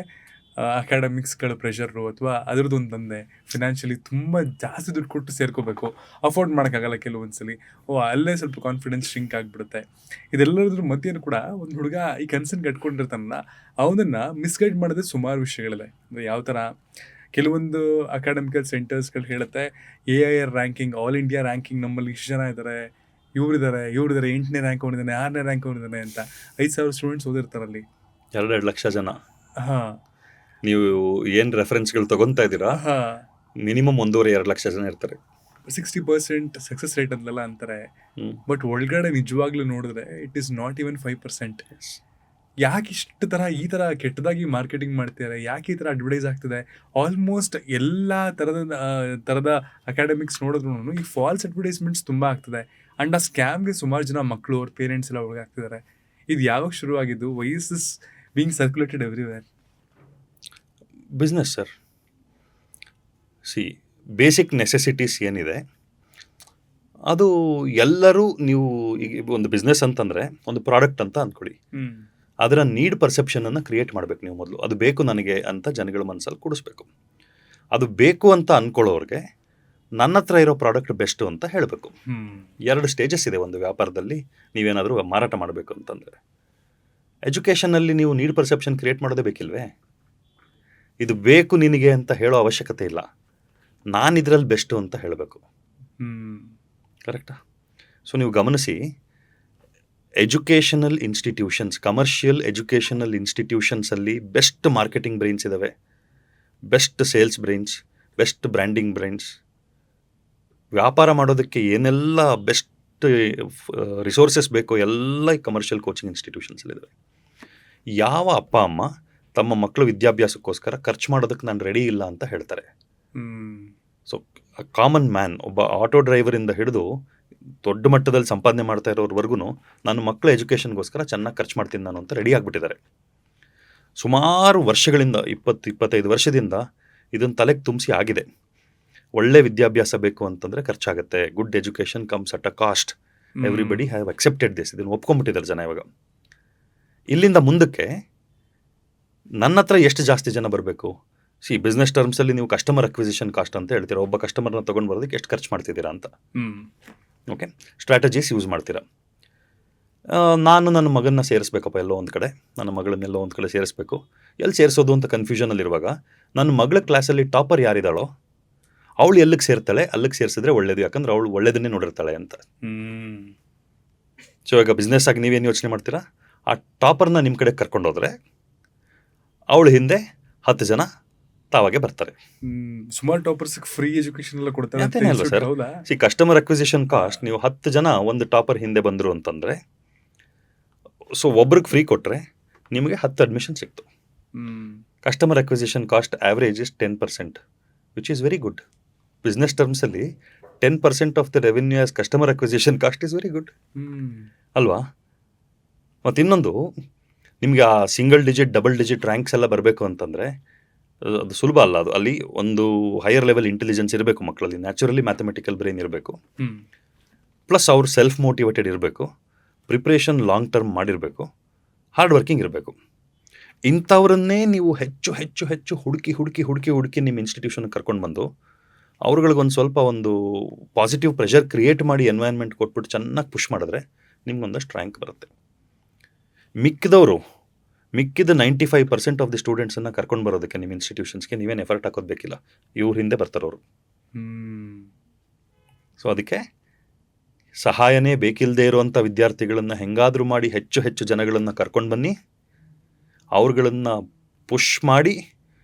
ಅಕಾಡೆಮಿಕ್ಸ್ಗಳ ಪ್ರೆಷರು ಅಥವಾ ಅದ್ರದ್ದೊಂದು ದಂಧೆ, ಫಿನಾನ್ಷಿಯಲಿ ತುಂಬ ಜಾಸ್ತಿ ದುಡ್ಡು ಕೊಟ್ಟು ಸೇರ್ಕೋಬೇಕು, ಅಫೋರ್ಡ್ ಮಾಡೋಕ್ಕಾಗಲ್ಲ ಕೆಲವೊಂದ್ಸಲಿ, ಅಲ್ಲೇ ಸ್ವಲ್ಪ ಕಾನ್ಫಿಡೆನ್ಸ್ ಶಿಂಕ್ ಆಗಿಬಿಡುತ್ತೆ. ಇದೆಲ್ಲದ್ರ ಮಧ್ಯೆನೂ ಕೂಡ ಒಂದು ಹುಡುಗ ಈ ಕನಸನ್ನು ಕಟ್ಕೊಂಡಿರ್ತಾನಲ್ಲ, ಅವನನ್ನು ಮಿಸ್ಗೈಡ್ ಮಾಡೋದೇ ಸುಮಾರು ವಿಷಯಗಳಿದೆ. ಯಾವ ಥರ ಕೆಲವೊಂದು ಅಕಾಡೆಮಿಕಲ್ ಸೆಂಟರ್ಸ್ಗಳು ಹೇಳುತ್ತೆ AIR ranking, all India ranking ನಮ್ಮಲ್ಲಿ ಇಷ್ಟು ಜನ ಇದ್ದಾರೆ, ಇವ್ರಿದ್ದಾರೆ 8ನೇ ರ್ಯಾಂಕ್ ಅವನಿದ್ದಾನೆ, 6ನೇ ರ್ಯಾಂಕ್ ಅವನಿದ್ದಾನೆ ಅಂತ 5,000 ಸ್ಟೂಡೆಂಟ್ಸ್ ಓದಿರ್ತಾರಲ್ಲಿ, 2 ಲಕ್ಷ ಜನ. ಹಾಂ, ನೀವು ಏನು ರೆಫರೆನ್ಸ್ಗಳು ತೊಗೊತಾ ಇದ್ದೀರಾ, ಮಿನಿಮಮ್ 1.5-2 ಲಕ್ಷ ಜನ ಇರ್ತಾರೆ. 60% ಸಕ್ಸಸ್ ರೇಟ್ ಅಂತೆಲ್ಲ ಅಂತಾರೆ. ಬಟ್ ಒಳಗಡೆ ನಿಜವಾಗ್ಲೂ ನೋಡಿದ್ರೆ ಇಟ್ ಈಸ್ ನಾಟ್ ಈವನ್ 5%. ಯಾಕೆ ಇಷ್ಟು ಈ ಥರ ಕೆಟ್ಟದಾಗಿ ಮಾರ್ಕೆಟಿಂಗ್ ಮಾಡ್ತಿದ್ದಾರೆ, ಯಾಕೆ ಈ ಥರ ಅಡ್ವರ್ಟೈಸ್ ಆಗ್ತಿದೆ? ಆಲ್ಮೋಸ್ಟ್ ಎಲ್ಲ ಥರದ ಅಕಾಡೆಮಿಕ್ಸ್ ನೋಡಿದ್ರು ಈ ಫಾಲ್ಸ್ ಅಡ್ವರ್ಟೈಸ್ಮೆಂಟ್ಸ್ ತುಂಬ ಆಗ್ತದೆ. ಆ್ಯಂಡ್ ಆ ಸ್ಕ್ಯಾಮ್ಗೆ ಸುಮಾರು ಜನ ಮಕ್ಕಳು, ಅವ್ರ ಪೇರೆಂಟ್ಸ್ ಎಲ್ಲ ಒಳಗಾಗ್ತಿದ್ದಾರೆ. ಇದು ಯಾವಾಗ ಶುರುವಾಗಿದ್ದು? Why is this being circulated everywhere? Business sir. Basic necessities ಏನಿದೆ ಅದು ಎಲ್ಲರೂ, ನೀವು ಈಗ ಒಂದು ಬಿಸ್ನೆಸ್ ಅಂತಂದರೆ ಒಂದು ಪ್ರಾಡಕ್ಟ್ ಅಂತ ಅಂದ್ಕೊಳ್ಳಿ, ಅದರ ನೀಡ್ ಪರ್ಸೆಪ್ಷನನ್ನು ಕ್ರಿಯೇಟ್ ಮಾಡಬೇಕು ನೀವು ಮೊದಲು. ಅದು ಬೇಕು ನನಗೆ ಅಂತ ಜನಗಳ ಮನಸ್ಸಲ್ಲಿ ಕೂಡಿಸ್ಬೇಕು. ಅದು ಬೇಕು ಅಂತ ಅಂದ್ಕೊಳ್ಳೋರಿಗೆ ನನ್ನ ಹತ್ರ ಇರೋ ಪ್ರಾಡಕ್ಟ್ ಬೆಸ್ಟು ಅಂತ ಹೇಳಬೇಕು. 2 ಸ್ಟೇಜಸ್ ಇದೆ ಒಂದು ವ್ಯಾಪಾರದಲ್ಲಿ. ನೀವೇನಾದರೂ ಮಾರಾಟ ಮಾಡಬೇಕು ಅಂತಂದರೆ, ಎಜುಕೇಷನಲ್ಲಿ ನೀವು ನೀಡ್ ಪರ್ಸೆಪ್ಷನ್ ಕ್ರಿಯೇಟ್ ಮಾಡೋದೇ ಬೇಕಿಲ್ವೇ? ಇದು ಬೇಕು ನಿನಗೆ ಅಂತ ಹೇಳೋ ಅವಶ್ಯಕತೆ ಇಲ್ಲ, ನಾನು ಇದರಲ್ಲಿ ಬೆಸ್ಟು ಅಂತ ಹೇಳಬೇಕು. ಕರೆಕ್ಟಾ? ಸೊ ನೀವು ಗಮನಿಸಿ, ಎಜುಕೇಷನಲ್ ಇನ್ಸ್ಟಿಟ್ಯೂಷನ್ಸ್, ಕಮರ್ಷಿಯಲ್ ಎಜುಕೇಷನಲ್ ಇನ್ಸ್ಟಿಟ್ಯೂಷನ್ಸಲ್ಲಿ ಬೆಸ್ಟ್ ಮಾರ್ಕೆಟಿಂಗ್ ಬ್ರೈನ್ಸ್ ಇದ್ದಾವೆ, best sales brains, best branding brains. ವ್ಯಾಪಾರ ಮಾಡೋದಕ್ಕೆ ಏನೆಲ್ಲ ಬೆಸ್ಟ್ ರಿಸೋರ್ಸಸ್ ಬೇಕೋ ಎಲ್ಲ ಈ ಕಮರ್ಷಿಯಲ್ ಕೋಚಿಂಗ್ ಇನ್ಸ್ಟಿಟ್ಯೂಷನ್ಸಲ್ಲಿದ್ದಾವೆ. ಯಾವ ಅಪ್ಪ ಅಮ್ಮ ತಮ್ಮ ಮಕ್ಕಳು ವಿದ್ಯಾಭ್ಯಾಸಕ್ಕೋಸ್ಕರ ಖರ್ಚು ಮಾಡೋದಕ್ಕೆ ನಾನು ರೆಡಿ ಇಲ್ಲ ಅಂತ ಹೇಳ್ತಾರೆ? ಸೊ ಕಾಮನ್ ಮ್ಯಾನ್, ಒಬ್ಬ ಆಟೋ ಡ್ರೈವರಿಂದ ಹಿಡಿದು ದೊಡ್ಡ ಮಟ್ಟದಲ್ಲಿ ಸಂಪಾದನೆ ಮಾಡ್ತಾ ಇರೋರ್ವರೆಗೂ ನನ್ನ ಮಕ್ಕಳ ಎಜುಕೇಷನ್ಗೋಸ್ಕರ ಚೆನ್ನಾಗಿ ಖರ್ಚು ಮಾಡ್ತೀನಿ ನಾನು ಅಂತ ರೆಡಿ ಆಗಿಬಿಟ್ಟಿದ್ದಾರೆ. ಸುಮಾರು ವರ್ಷಗಳಿಂದ, 20-25 ವರ್ಷದಿಂದ ಇದನ್ನು ತಲೆಗೆ ತುಂಬಿಸಿ ಆಗಿದೆ. ಒಳ್ಳೆ ವಿದ್ಯಾಭ್ಯಾಸ ಬೇಕು ಅಂತಂದರೆ ಖರ್ಚಾಗುತ್ತೆ. Good education comes at a cost. Everybody have accepted this. ಇದನ್ನು ಒಪ್ಕೊಂಡ್ಬಿಟ್ಟಿದ್ದಾರೆ ಜನ. ಇವಾಗ ಇಲ್ಲಿಂದ ಮುಂದಕ್ಕೆ ನನ್ನ ಹತ್ರ ಎಷ್ಟು ಜಾಸ್ತಿ ಜನ ಬರಬೇಕು? ಬಿಸ್ನೆಸ್ ಟರ್ಮ್ಸಲ್ಲಿ ನೀವು ಕಸ್ಟಮರ್ ಅಕ್ವಿಸಿಷನ್ ಕಾಸ್ಟ್ ಅಂತ ಹೇಳ್ತೀರಾ. ಒಬ್ಬ ಕಸ್ಟಮರ್ನ ತೊಗೊಂಡು ಬರೋದಕ್ಕೆ ಎಷ್ಟು ಖರ್ಚು ಮಾಡ್ತಿದ್ದೀರಾ ಅಂತ. ಓಕೆ, ಸ್ಟ್ರಾಟಜೀಸ್ ಯೂಸ್ ಮಾಡ್ತೀರಾ. ನಾನು ನನ್ನ ಮಗನ್ನ ಸೇರಿಸ್ಬೇಕಪ್ಪ ಎಲ್ಲೋ ಒಂದು ಕಡೆ, ನನ್ನ ಮಗಳನ್ನೆಲ್ಲೋ ಒಂದು ಕಡೆ ಸೇರಿಸ್ಬೇಕು. ಎಲ್ಲಿ ಸೇರಿಸೋದು ಅಂತ ಕನ್ಫ್ಯೂಷನಲ್ಲಿರುವಾಗ, ನನ್ನ ಮಗಳ ಕ್ಲಾಸಲ್ಲಿ ಟಾಪರ್ ಯಾರಿದ್ದಾಳೋ ಅವಳು ಎಲ್ಲಿಗೆ ಸೇರ್ತಾಳೆ, ಅಲ್ಲಿಗೆ ಸೇರಿಸಿದ್ರೆ ಒಳ್ಳೇದು, ಯಾಕಂದ್ರೆ ಅವಳು ಒಳ್ಳೇದನ್ನೇ ನೋಡಿರ್ತಾಳೆ ಅಂತ. ಸೊ ಈಗ ಬಿಸ್ನೆಸ್ ಆಗಿ ನೀವೇನು ಯೋಚನೆ ಮಾಡ್ತೀರಾ? ಆ ಟಾಪರ್ನ ನಿಮ್ಮ ಕಡೆ ಕರ್ಕೊಂಡೋದ್ರೆ ಅವಳು ಹಿಂದೆ 10 ಜನ ತಾವಾಗೆ ಬರ್ತಾರೆ. ಸುಮಾರು ಟಾಪರ್ಸ್ ಫ್ರೀ ಎಜುಕೇಶನ್ ಎಲ್ಲ ಕೊಡ್ತಾರೆ ಅಲ್ವಾ ಸರ್? ಕಸ್ಟಮರ್ ಅಕ್ವಿಸಿಷನ್ ಕಾಸ್ಟ್, ನೀವು 10 ಜನ ಒಂದು ಟಾಪರ್ ಹಿಂದೆ ಬಂದರು ಅಂತಂದರೆ, ಸೊ ಒಬ್ರಿಗೆ ಫ್ರೀ ಕೊಟ್ಟರೆ ನಿಮಗೆ 10 ಅಡ್ಮಿಷನ್ ಸಿಕ್ತು. Customer acquisition cost average is 10%, which is very good. Business ಟರ್ಮ್ಸಲ್ಲಿ 10% of the revenue as customer acquisition cost is very good ಅಲ್ವಾ? ಮತ್ತು ಇನ್ನೊಂದು, ನಿಮಗೆ ಆ single digit, double digit ranks ಎಲ್ಲ ಬರಬೇಕು ಅಂತಂದರೆ ಅದು ಸುಲಭ ಅಲ್ಲ. ಅದು ಅಲ್ಲಿ ಒಂದು ಹೈಯರ್ ಲೆವೆಲ್ ಇಂಟೆಲಿಜೆನ್ಸ್ ಇರಬೇಕು ಮಕ್ಕಳಲ್ಲಿ, ನ್ಯಾಚುರಲಿ ಮ್ಯಾಥಮೆಟಿಕಲ್ ಬ್ರೈನ್ ಇರಬೇಕು, ಪ್ಲಸ್ ಅವ್ರು ಸೆಲ್ಫ್ ಮೋಟಿವೇಟೆಡ್ ಇರಬೇಕು, ಪ್ರಿಪ್ರೇಷನ್ ಲಾಂಗ್ ಟರ್ಮ್ ಮಾಡಿರಬೇಕು, ಹಾರ್ಡ್ ವರ್ಕಿಂಗ್ ಇರಬೇಕು. ಇಂಥವ್ರನ್ನೇ ನೀವು ಹೆಚ್ಚು ಹೆಚ್ಚು ಹೆಚ್ಚು ಹುಡುಕಿ ಹುಡುಕಿ ಹುಡುಕಿ ಹುಡುಕಿ ನಿಮ್ಮ ಇನ್ಸ್ಟಿಟ್ಯೂಷನ್ಗೆ ಕರ್ಕೊಂಡು ಬಂದು ಅವ್ರುಗಳಿಗೊಂದು ಸ್ವಲ್ಪ ಒಂದು ಪಾಸಿಟಿವ್ ಪ್ರೆಷರ್ ಕ್ರಿಯೇಟ್ ಮಾಡಿ ಎನ್ವೈರ್ನ್ಮೆಂಟ್ ಕೊಟ್ಬಿಟ್ಟು ಚೆನ್ನಾಗಿ ಪುಷ್ ಮಾಡಿದ್ರೆ ನಿಮ್ಗೊಂದಷ್ಟು ರ್ಯಾಂಕ್ ಬರುತ್ತೆ. ಮಿಕ್ಕಿದ 95% ಆಫ್ ದಿ ಸ್ಟೂಡೆಂಟ್ಸನ್ನು ಕರ್ಕೊಂಡು ಬರೋದಕ್ಕೆ ನಿಮ್ಮ ಇನ್ಸ್ಟಿಟ್ಯೂಷನ್ಸ್ಗೆ ನೀವೇನು ಎಫರ್ಟ್ ಹಾಕೋದು ಬೇಕಿಲ್ಲ, ಇವ್ರ ಹಿಂದೆ ಬರ್ತಾರವರು. ಸೊ ಅದಕ್ಕೆ ಸಹಾಯನೇ ಬೇಕಿಲ್ಲದೆ ಇರುವಂಥ ವಿದ್ಯಾರ್ಥಿಗಳನ್ನು ಹೆಂಗಾದರೂ ಮಾಡಿ ಹೆಚ್ಚು ಹೆಚ್ಚು ಜನಗಳನ್ನು ಕರ್ಕೊಂಡು ಬನ್ನಿ, ಅವ್ರುಗಳನ್ನು ಪುಷ್ ಮಾಡಿ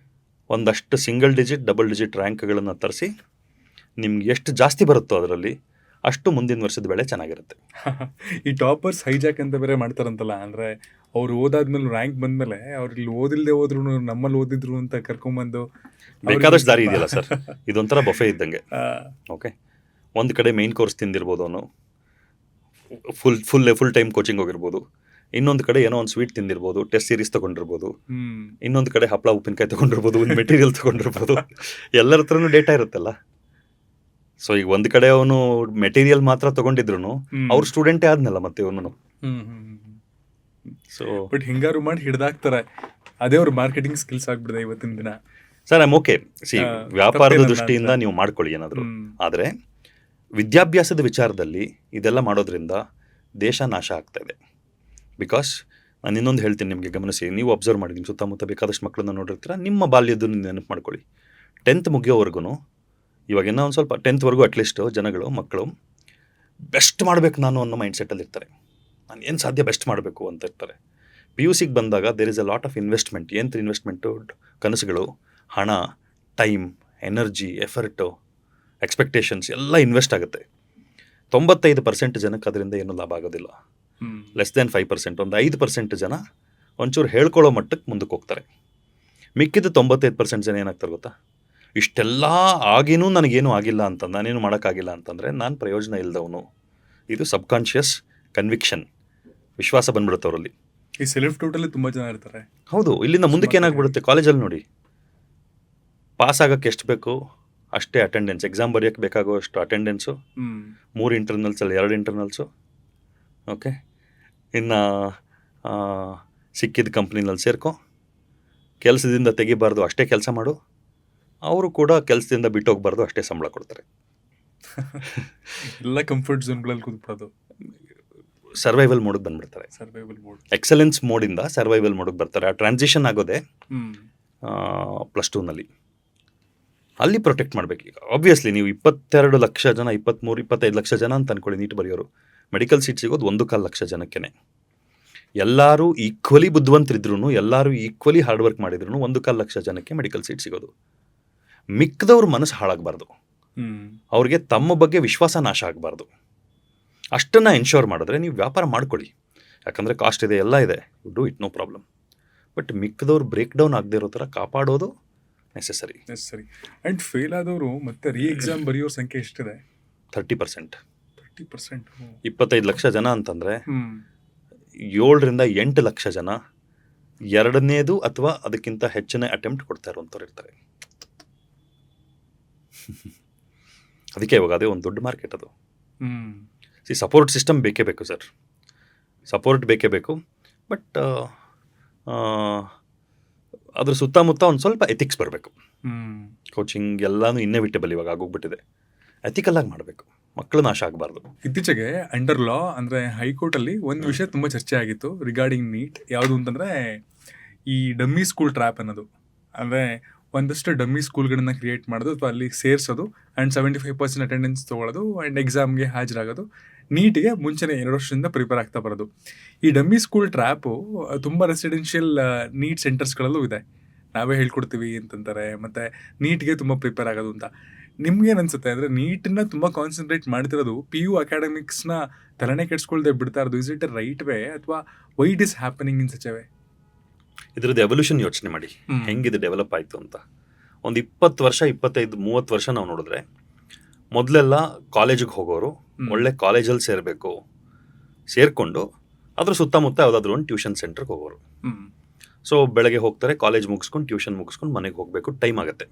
ಒಂದಷ್ಟು ಸಿಂಗಲ್ ಡಿಜಿಟ್ ಡಬಲ್ ಡಿಜಿಟ್ ರ್ಯಾಂಕ್ಗಳನ್ನು ತರಿಸಿ ನಿಮ್ಗೆ ಎಷ್ಟು ಜಾಸ್ತಿ ಬರುತ್ತೋ ಅದರಲ್ಲಿ ಅಷ್ಟು ಮುಂದಿನ ವರ್ಷದ ವೇಳೆ ಚೆನ್ನಾಗಿರುತ್ತೆ. ಈ ಟಾಪರ್ಸ್ ಹೈಜಾಕ್ ಅಂತ ಬೇರೆ ಮಾಡ್ತಾರಂತಲ್ಲ, ಅಂದರೆ ಅವ್ರು ಓದಾದ್ಮೇಲೆ ರ್ಯಾಂಕ್ ಬಂದಮೇಲೆ ಅವ್ರು ಇಲ್ಲಿ ಓದಿಲ್ಲದೆ ಹೋದ್ರು ನಮ್ಮಲ್ಲಿ ಓದಿದ್ರು ಅಂತ ಕರ್ಕೊಂಬಂದು ಬೇಕಾದಷ್ಟು ದಾರಿ ಇದೆಯಲ್ಲ ಸರ್, ಇದೊಂಥರ ಬಫೆ ಇದ್ದಂಗೆ. ಓಕೆ, ಒಂದು ಕಡೆ ಮೇನ್ ಕೋರ್ಸ್ ತಿಂದಿರ್ಬೋದು ಅವನು, ಫುಲ್ ಟೈಮ್ ಕೋಚಿಂಗ್ ಹೋಗಿರ್ಬೋದು, ಇನ್ನೊಂದು ಕಡೆ ಏನೋ ಒಂದು ಸ್ವೀಟ್ ತಿಂದಿರ್ಬೋದು, ಟೆಸ್ಟ್ ಸೀರೀಸ್ ತೊಗೊಂಡಿರ್ಬೋದು, ಇನ್ನೊಂದು ಕಡೆ ಹಪ್ಪಳ ಉಪ್ಪಿನಕಾಯಿ ತೊಗೊಂಡಿರ್ಬೋದು, ಒಂದು ಮೆಟೀರಿಯಲ್ ತೊಗೊಂಡಿರ್ಬೋದು, ಎಲ್ಲರ ಹತ್ರನೂ ಡೇಟಾ ಇರುತ್ತಲ್ಲ. ಸೊ ಈಗ ಒಂದು ಕಡೆ ಅವನು ಮೆಟೀರಿಯಲ್ ಮಾತ್ರ ತೊಗೊಂಡಿದ್ರು ಅವ್ರ ಸ್ಟೂಡೆಂಟೇ ಆದ್ನಲ್ಲ ಮತ್ತೆ ಅವನು. ಸೊ ಬಟ್ ಹಿಂಗಾರು ಮಾಡಿ ಹಿಡ್ದಾಕ್ತಾರೆ, ಅದೇ ಅವ್ರ ಮಾರ್ಕೆಟಿಂಗ್ ಸ್ಕಿಲ್ಸ್ ಆಗ್ಬಿಡಿದೆ ಇವತ್ತಿನ ದಿನ. ಸರ್ ಐಮ್ ಓಕೆ, ಸಿ ವ್ಯಾಪಾರದ ದೃಷ್ಟಿಯಿಂದ ನೀವು ಮಾಡ್ಕೊಳ್ಳಿ ಏನಾದರೂ, ಆದರೆ ವಿದ್ಯಾಭ್ಯಾಸದ ವಿಚಾರದಲ್ಲಿ ಇದೆಲ್ಲ ಮಾಡೋದ್ರಿಂದ ದೇಶ ನಾಶ ಆಗ್ತಾ ಇದೆ. ಬಿಕಾಸ್ ನಾನು ಇನ್ನೊಂದು ಹೇಳ್ತೀನಿ ನಿಮಗೆ, ಗಮನಿಸಿ, ನೀವು ಅಬ್ಸರ್ವ್ ಮಾಡಿ, ನಿಮ್ಮ ಸುತ್ತಮುತ್ತ ಬೇಕಾದಷ್ಟು ಮಕ್ಕಳನ್ನ ನೋಡಿರ್ತೀರ, ನಿಮ್ಮ ಬಾಲ್ಯದ್ದು ನೆನಪು ಮಾಡ್ಕೊಳ್ಳಿ. 10th ಮುಗಿಯೋವರೆಗೂ, ಇವಾಗೆಲ್ಲ ಒಂದು ಸ್ವಲ್ಪ 10th ಅಟ್ಲೀಸ್ಟ್ ಜನಗಳು ಮಕ್ಕಳು ಬೆಸ್ಟ್ ಮಾಡಬೇಕು ನಾನು ಅನ್ನೋ ಮೈಂಡ್ಸೆಟ್ಟಲ್ಲಿ ಇರ್ತಾರೆ. ನಾನು ಏನು ಸಾಧ್ಯ ಬೆಸ್ಟ್ ಮಾಡಬೇಕು ಅಂತ ಇರ್ತಾರೆ. PUC ಬಂದಾಗ there is a lot of investment. ಏನು ಇನ್ವೆಸ್ಟ್ಮೆಂಟು? ಕನಸುಗಳು, ಹಣ, ಟೈಮ್, ಎನರ್ಜಿ, ಎಫರ್ಟು, ಎಕ್ಸ್ಪೆಕ್ಟೇಷನ್ಸ್ ಎಲ್ಲ ಇನ್ವೆಸ್ಟ್ ಆಗುತ್ತೆ. 95% ಜನಕ್ಕೆ ಅದರಿಂದ ಏನೂ ಲಾಭ ಆಗೋದಿಲ್ಲ. ಲೆಸ್ ದೆನ್ 5%, ಒಂದು 5% ಜನ ಒಂಚೂರು ಹೇಳ್ಕೊಳ್ಳೋ ಮಟ್ಟಕ್ಕೆ ಮುಂದಕ್ಕೆ ಹೋಗ್ತಾರೆ. ಮಿಕ್ಕಿದ 95% ಜನ ಏನಾಗ್ತಾರೆ ಗೊತ್ತಾ? ಇಷ್ಟೆಲ್ಲ ಆಗಿನೂ ನನಗೇನು ಆಗಿಲ್ಲ ಅಂತ, ನಾನೇನು ಮಾಡೋಕ್ಕಾಗಿಲ್ಲ ಅಂತಂದರೆ ನಾನು ಪ್ರಯೋಜನ ಇಲ್ಲದವನು. ಇದು ಸಬ್ಕಾನ್ಷಿಯಸ್ ಕನ್ವಿಕ್ಷನ್, ವಿಶ್ವಾಸ ಬಂದ್ಬಿಡುತ್ತೆ ಅವರಲ್ಲಿ. ಈ ಸೆಲ್ಫ್ ಟೋಟಲ್ಲಿ ತುಂಬ ಜನ ಇರ್ತಾರೆ. ಹೌದು, ಇಲ್ಲಿಂದ ಮುಂದಕ್ಕೆ ಏನಾಗ್ಬಿಡುತ್ತೆ, ಕಾಲೇಜಲ್ಲಿ ನೋಡಿ, ಪಾಸ್ ಆಗೋಕ್ಕೆ ಎಷ್ಟು ಬೇಕು ಅಷ್ಟೇ ಅಟೆಂಡೆನ್ಸ್, ಎಕ್ಸಾಮ್ ಬರೆಯೋಕ್ಕೆ ಬೇಕಾಗೋ ಅಷ್ಟು ಅಟೆಂಡೆನ್ಸು, 3 ಇಂಟರ್ನಲ್ಸಲ್ಲಿ 2 ಇಂಟರ್ನಲ್ಸು. ಓಕೆ, ಇನ್ನು ಸಿಕ್ಕಿದ ಕಂಪ್ನಿನಲ್ಲಿ ಸೇರ್ಕೊ, ಕೆಲಸದಿಂದ ತೆಗಿಬಾರ್ದು ಅಷ್ಟೇ ಕೆಲಸ ಮಾಡು, ಅವರು ಕೂಡ ಕೆಲಸದಿಂದ ಬಿಟ್ಟು ಹೋಗ್ಬಾರ್ದು ಅಷ್ಟೇ ಸಂಬಳ ಕೊಡ್ತಾರೆ. ಎಲ್ಲ ಕಂಫರ್ಟ್ ಝೋನ್ಗಳಲ್ಲಿ ಕೂತ್ಬಿಡೋದು, ಸರ್ವೈವಲ್ ಮೋಡಿಗೆ ಬಂದ್ಬಿಡ್ತಾರೆ. ಸರ್ವೈವಲ್ ಮೋಡ್, ಎಕ್ಸಲೆನ್ಸ್ ಮೋಡಿಂದ ಸರ್ವೈವಲ್ ಮೋಡಿಗೆ ಬರ್ತಾರೆ. ಆ ಟ್ರಾನ್ಸಿಷನ್ ಆಗೋದೇ +2ನಲ್ಲಿ. ಅಲ್ಲಿ ಪ್ರೊಟೆಕ್ಟ್ ಮಾಡಬೇಕು. ಈಗ ಆಬ್ವಿಯಸ್ಲಿ ನೀವು 22 ಲಕ್ಷ ಜನ, 23, 25 ಲಕ್ಷ ಜನ ಅಂತ ಅಂದ್ಕೊಳ್ಳಿ ನೀಟ್ ಬರೆಯೋರು, ಮೆಡಿಕಲ್ ಸೀಟ್ ಸಿಗೋದು 1.25 ಲಕ್ಷ ಜನಕ್ಕೇ. ಎಲ್ಲರೂ ಈಕ್ವಲಿ ಬುದ್ಧಿವಂತರಿದ್ರು, ಎಲ್ಲರೂ ಈಕ್ವಲಿ ಹಾರ್ಡ್ ವರ್ಕ್ ಮಾಡಿದ್ರು 1.25 ಲಕ್ಷ ಜನಕ್ಕೆ ಮೆಡಿಕಲ್ ಸೀಟ್ ಸಿಗೋದು. ಮಿಕ್ಕದವ್ರ ಮನಸ್ಸು ಹಾಳಾಗಬಾರ್ದು, ಅವ್ರಿಗೆ ತಮ್ಮ ಬಗ್ಗೆ ವಿಶ್ವಾಸ ನಾಶ ಆಗಬಾರ್ದು. ಅಷ್ಟನ್ನು ಎನ್ಶೋರ್ ಮಾಡಿದ್ರೆ ನೀವು ವ್ಯಾಪಾರ ಮಾಡ್ಕೊಳ್ಳಿ. ಯಾಕಂದರೆ ಕಾಸ್ಟ್ ಇದೆ, ಎಲ್ಲ ಇದೆ, you do it, no problem. But ಮಿಕ್ಕದವ್ರು ಬ್ರೇಕ್ ಡೌನ್ ಆಗದೆ ಇರೋ ಥರ ಕಾಪಾಡೋದು ನೆಸೆಸರಿ. ಆ್ಯಂಡ್ ಫೇಲ್ ಆದವರು ಮತ್ತೆ ರೀ ಎಕ್ಸಾಮ್ ಬರೆಯೋರ ಸಂಖ್ಯೆ ಎಷ್ಟಿದೆ? 30%. 30%. 25 ಲಕ್ಷ ಜನ ಅಂತಂದರೆ 7ರಿಂದ 8 ಲಕ್ಷ ಜನ ಎರಡನೇದು ಅಥವಾ ಅದಕ್ಕಿಂತ ಹೆಚ್ಚಿನ ಅಟೆಂಪ್ಟ್ ಕೊಡ್ತಾ ಇರುವಂಥವ್ರು ಇರ್ತಾರೆ. ಅದಕ್ಕೆ ಇವಾಗ ಅದೇ ಒಂದು ದೊಡ್ಡ ಮಾರ್ಕೆಟ್ ಅದು. ಸಪೋರ್ಟ್ ಸಿಸ್ಟಮ್ ಬೇಕೇ ಬೇಕು ಸರ್, ಸಪೋರ್ಟ್ ಬೇಕೇ ಬೇಕು. ಬಟ್ ಅದ್ರ ಸುತ್ತಮುತ್ತ ಒಂದು ಸ್ವಲ್ಪ ಎಥಿಕ್ಸ್ ಬರಬೇಕು. ಕೋಚಿಂಗ್ ಎಲ್ಲಾನು ಇನ್ನೆವಿಟಬಲ್ ಇವಾಗ ಆಗೋಗ್ಬಿಟ್ಟಿದೆ. ಎಥಿಕಲ್ ಆಗಿ ಮಾಡಬೇಕು, ಮಕ್ಕಳು ನಾಶ ಆಗಬಾರ್ದು. ಇತ್ತೀಚೆಗೆ ಅಂಡರ್ ಲಾ ಅಂದರೆ ಹೈಕೋರ್ಟಲ್ಲಿ ಒಂದು ವಿಷಯ ತುಂಬ ಚರ್ಚೆ ಆಗಿತ್ತು ರಿಗಾರ್ಡಿಂಗ್ ನೀಟ್. ಯಾವುದು ಅಂತಂದರೆ ಈ ಡಮ್ಮಿ ಸ್ಕೂಲ್ ಟ್ರ್ಯಾಪ್ ಅನ್ನೋದು. ಅಂದರೆ ಒಂದಷ್ಟು ಡಮ್ಮಿ ಸ್ಕೂಲ್ಗಳನ್ನ ಕ್ರಿಯೇಟ್ ಮಾಡೋದು ಅಥವಾ ಅಲ್ಲಿ ಸೇರಿಸೋದು, ಆ್ಯಂಡ್ 75% ಅಟೆಂಡೆನ್ಸ್ ತೊಗೊಳ್ಳೋದು, ಆ್ಯಂಡ್ ಎಕ್ಸಾಮ್ಗೆ ಹಾಜರಾಗೋದು, ನೀಟಿಗೆ ಮುಂಚೆನೇ 2 ವರ್ಷದಿಂದ ಪ್ರಿಪೇರ್ ಆಗ್ತಾ ಬರೋದು. ಈ ಡಮ್ಮಿ ಸ್ಕೂಲ್ ಟ್ರ್ಯಾಪು ತುಂಬ ರೆಸಿಡೆನ್ಷಿಯಲ್ ನೀಟ್ ಸೆಂಟರ್ಸ್ಗಳಲ್ಲೂ ಇದೆ. ನಾವೇ ಹೇಳ್ಕೊಡ್ತೀವಿ ಅಂತಂತಾರೆ, ಮತ್ತು ನೀಟ್ಗೆ ತುಂಬ ಪ್ರಿಪೇರ್ ಆಗೋದು ಅಂತ. ನಿಮ್ಗೇನು ಅನಿಸುತ್ತೆ ಅಂದರೆ ನೀಟನ್ನ ತುಂಬ ಕಾನ್ಸಂಟ್ರೇಟ್ ಮಾಡ್ತಿರೋದು PU ಅಕಾಡೆಮಿಕ್ಸ್ನ ತಲೆನೇ ಕೆಡ್ಸ್ಕೊಳ್ದೆ ಬಿಡ್ತಾ ಇರೋದು? Is it a right way ಅಥವಾ why it is happening in such a way? ಇದ್ರದ್ದು ಎವಲ್ಯೂಷನ್ ಯೋಚನೆ ಮಾಡಿ, ಹೆಂಗಿದೆ ಡೆವಲಪ್ ಆಯಿತು ಅಂತ. ಒಂದು 20 ವರ್ಷ 25 30 ವರ್ಷ ನಾವು ನೋಡಿದ್ರೆ, ಮೊದಲೆಲ್ಲ ಕಾಲೇಜಿಗೆ ಹೋಗೋರು ಒಳ್ಳೆ ಕಾಲೇಜಲ್ಲಿ ಸೇರಬೇಕು, ಸೇರಿಕೊಂಡು ಅದ್ರ ಸುತ್ತಮುತ್ತ ಯಾವುದಾದ್ರೂ ಒಂದು ಟ್ಯೂಷನ್ ಸೆಂಟ್ರಿಗೆ ಹೋಗೋರು. ಸೊ ಬೆಳಗ್ಗೆ ಹೋಗ್ತಾರೆ, ಕಾಲೇಜ್ ಮುಗಿಸ್ಕೊಂಡು ಟ್ಯೂಷನ್ ಮುಗಿಸ್ಕೊಂಡು ಮನೆಗೆ ಹೋಗಬೇಕು, ಟೈಮ್ ಆಗುತ್ತೆ,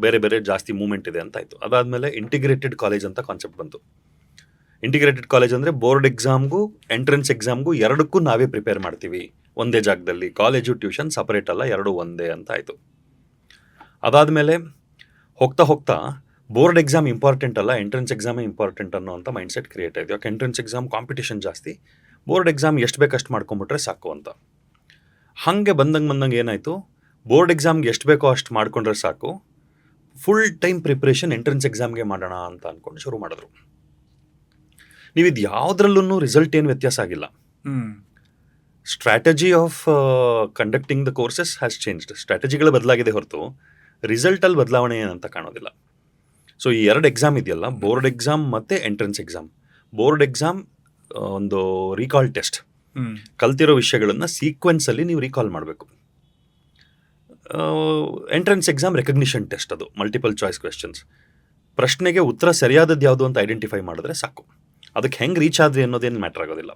ಬೇರೆ ಬೇರೆ ಜಾಸ್ತಿ ಮೂಮೆಂಟ್ ಇದೆ ಅಂತ ಆಯಿತು. ಅದಾದಮೇಲೆ ಇಂಟಿಗ್ರೇಟೆಡ್ ಕಾಲೇಜ್ ಅಂತ ಕಾನ್ಸೆಪ್ಟ್ ಬಂತು. ಇಂಟಿಗ್ರೇಟೆಡ್ ಕಾಲೇಜ್ ಅಂದರೆ ಬೋರ್ಡ್ ಎಕ್ಸಾಮ್ಗೂ ಎಂಟ್ರೆನ್ಸ್ ಎಕ್ಸಾಮ್ಗೂ ಎರಡಕ್ಕೂ ನಾವೇ ಪ್ರಿಪೇರ್ ಮಾಡ್ತೀವಿ ಒಂದೇ ಜಾಗದಲ್ಲಿ, ಕಾಲೇಜು ಟ್ಯೂಷನ್ ಸಪರೇಟ್ ಅಲ್ಲ, ಎರಡೂ ಒಂದೇ ಅಂತ ಆಯಿತು. ಅದಾದಮೇಲೆ ಹೋಗ್ತಾ ಹೋಗ್ತಾ ಬೋರ್ಡ್ ಎಕ್ಸಾಮ್ ಇಂಪಾರ್ಟೆಂಟ್ ಅಲ್ಲ, ಎಂಟ್ರೆನ್ಸ್ ಎಕ್ಸಾಮೇ ಇಂಪಾರ್ಟೆಂಟ್ ಅನ್ನೋ ಅಂತ ಮೈಂಡ್ಸೆಟ್ ಕ್ರಿಯೇಟ್ ಆಯಿತು. ಯಾಕೆ ಎಂಟ್ರೆನ್ಸ್ ಎಕ್ಸಾಮ್ ಕಾಂಪಿಟೇಷನ್ ಜಾಸ್ತಿ, ಬೋರ್ಡ್ ಎಕ್ಸಾಮ್ ಎಷ್ಟು ಬೇಕಷ್ಟು ಮಾಡ್ಕೊಂಬಿಟ್ರೆ ಸಾಕು ಅಂತ. ಹಾಗೆ ಬಂದಂಗೆ ಏನಾಯಿತು, ಬೋರ್ಡ್ ಎಕ್ಸಾಮ್ಗೆ ಎಷ್ಟು ಬೇಕೋ ಅಷ್ಟು ಮಾಡ್ಕೊಂಡ್ರೆ ಸಾಕು, ಫುಲ್ ಟೈಮ್ ಪ್ರಿಪ್ರೇಷನ್ ಎಂಟ್ರೆನ್ಸ್ ಎಕ್ಸಾಮ್ಗೆ ಮಾಡೋಣ ಅಂತ ಅಂದ್ಕೊಂಡು ಶುರು ಮಾಡಿದ್ರು. ನೀವು ಇದು ಯಾವುದ್ರಲ್ಲೂ ರಿಸಲ್ಟ್ ಏನು ವ್ಯತ್ಯಾಸ ಆಗಿಲ್ಲ. Strategy of conducting the courses has changed. ಸ್ಟ್ರಾಟಜಿಗಳು ಬದಲಾಗಿದೆ ಹೊರತು ರಿಸಲ್ಟಲ್ಲಿ ಬದಲಾವಣೆ ಏನಂತ ಕಾಣೋದಿಲ್ಲ. ಸೊ ಈ 2 ಎಕ್ಸಾಮ್ ಇದೆಯಲ್ಲ, ಬೋರ್ಡ್ ಎಕ್ಸಾಮ್ ಮತ್ತು ಎಂಟ್ರೆನ್ಸ್ ಎಕ್ಸಾಮ್. ಬೋರ್ಡ್ ಎಕ್ಸಾಮ್ ಒಂದು ರೀಕಾಲ್ ಟೆಸ್ಟ್, ಕಲ್ತಿರೋ ವಿಷಯಗಳನ್ನು ಸೀಕ್ವೆನ್ಸಲ್ಲಿ ನೀವು ರೀಕಾಲ್ ಮಾಡಬೇಕು. ಎಂಟ್ರೆನ್ಸ್ ಎಕ್ಸಾಮ್ ರೆಕಗ್ನಿಷನ್ ಟೆಸ್ಟ್, ಅದು ಮಲ್ಟಿಪಲ್ ಚಾಯ್ಸ್ ಕ್ವೆಶನ್ಸ್. ಪ್ರಶ್ನೆಗೆ ಉತ್ತರ ಸರಿಯಾದದ್ದು ಯಾವುದು ಅಂತ ಐಡೆಂಟಿಫೈ ಮಾಡಿದ್ರೆ ಸಾಕು. ಅದಕ್ಕೆ ಹೆಂಗೆ ರೀಚ್ ಆದ್ರಿ ಅನ್ನೋದೇನು ಮ್ಯಾಟ್ರ್ ಆಗೋದಿಲ್ಲ.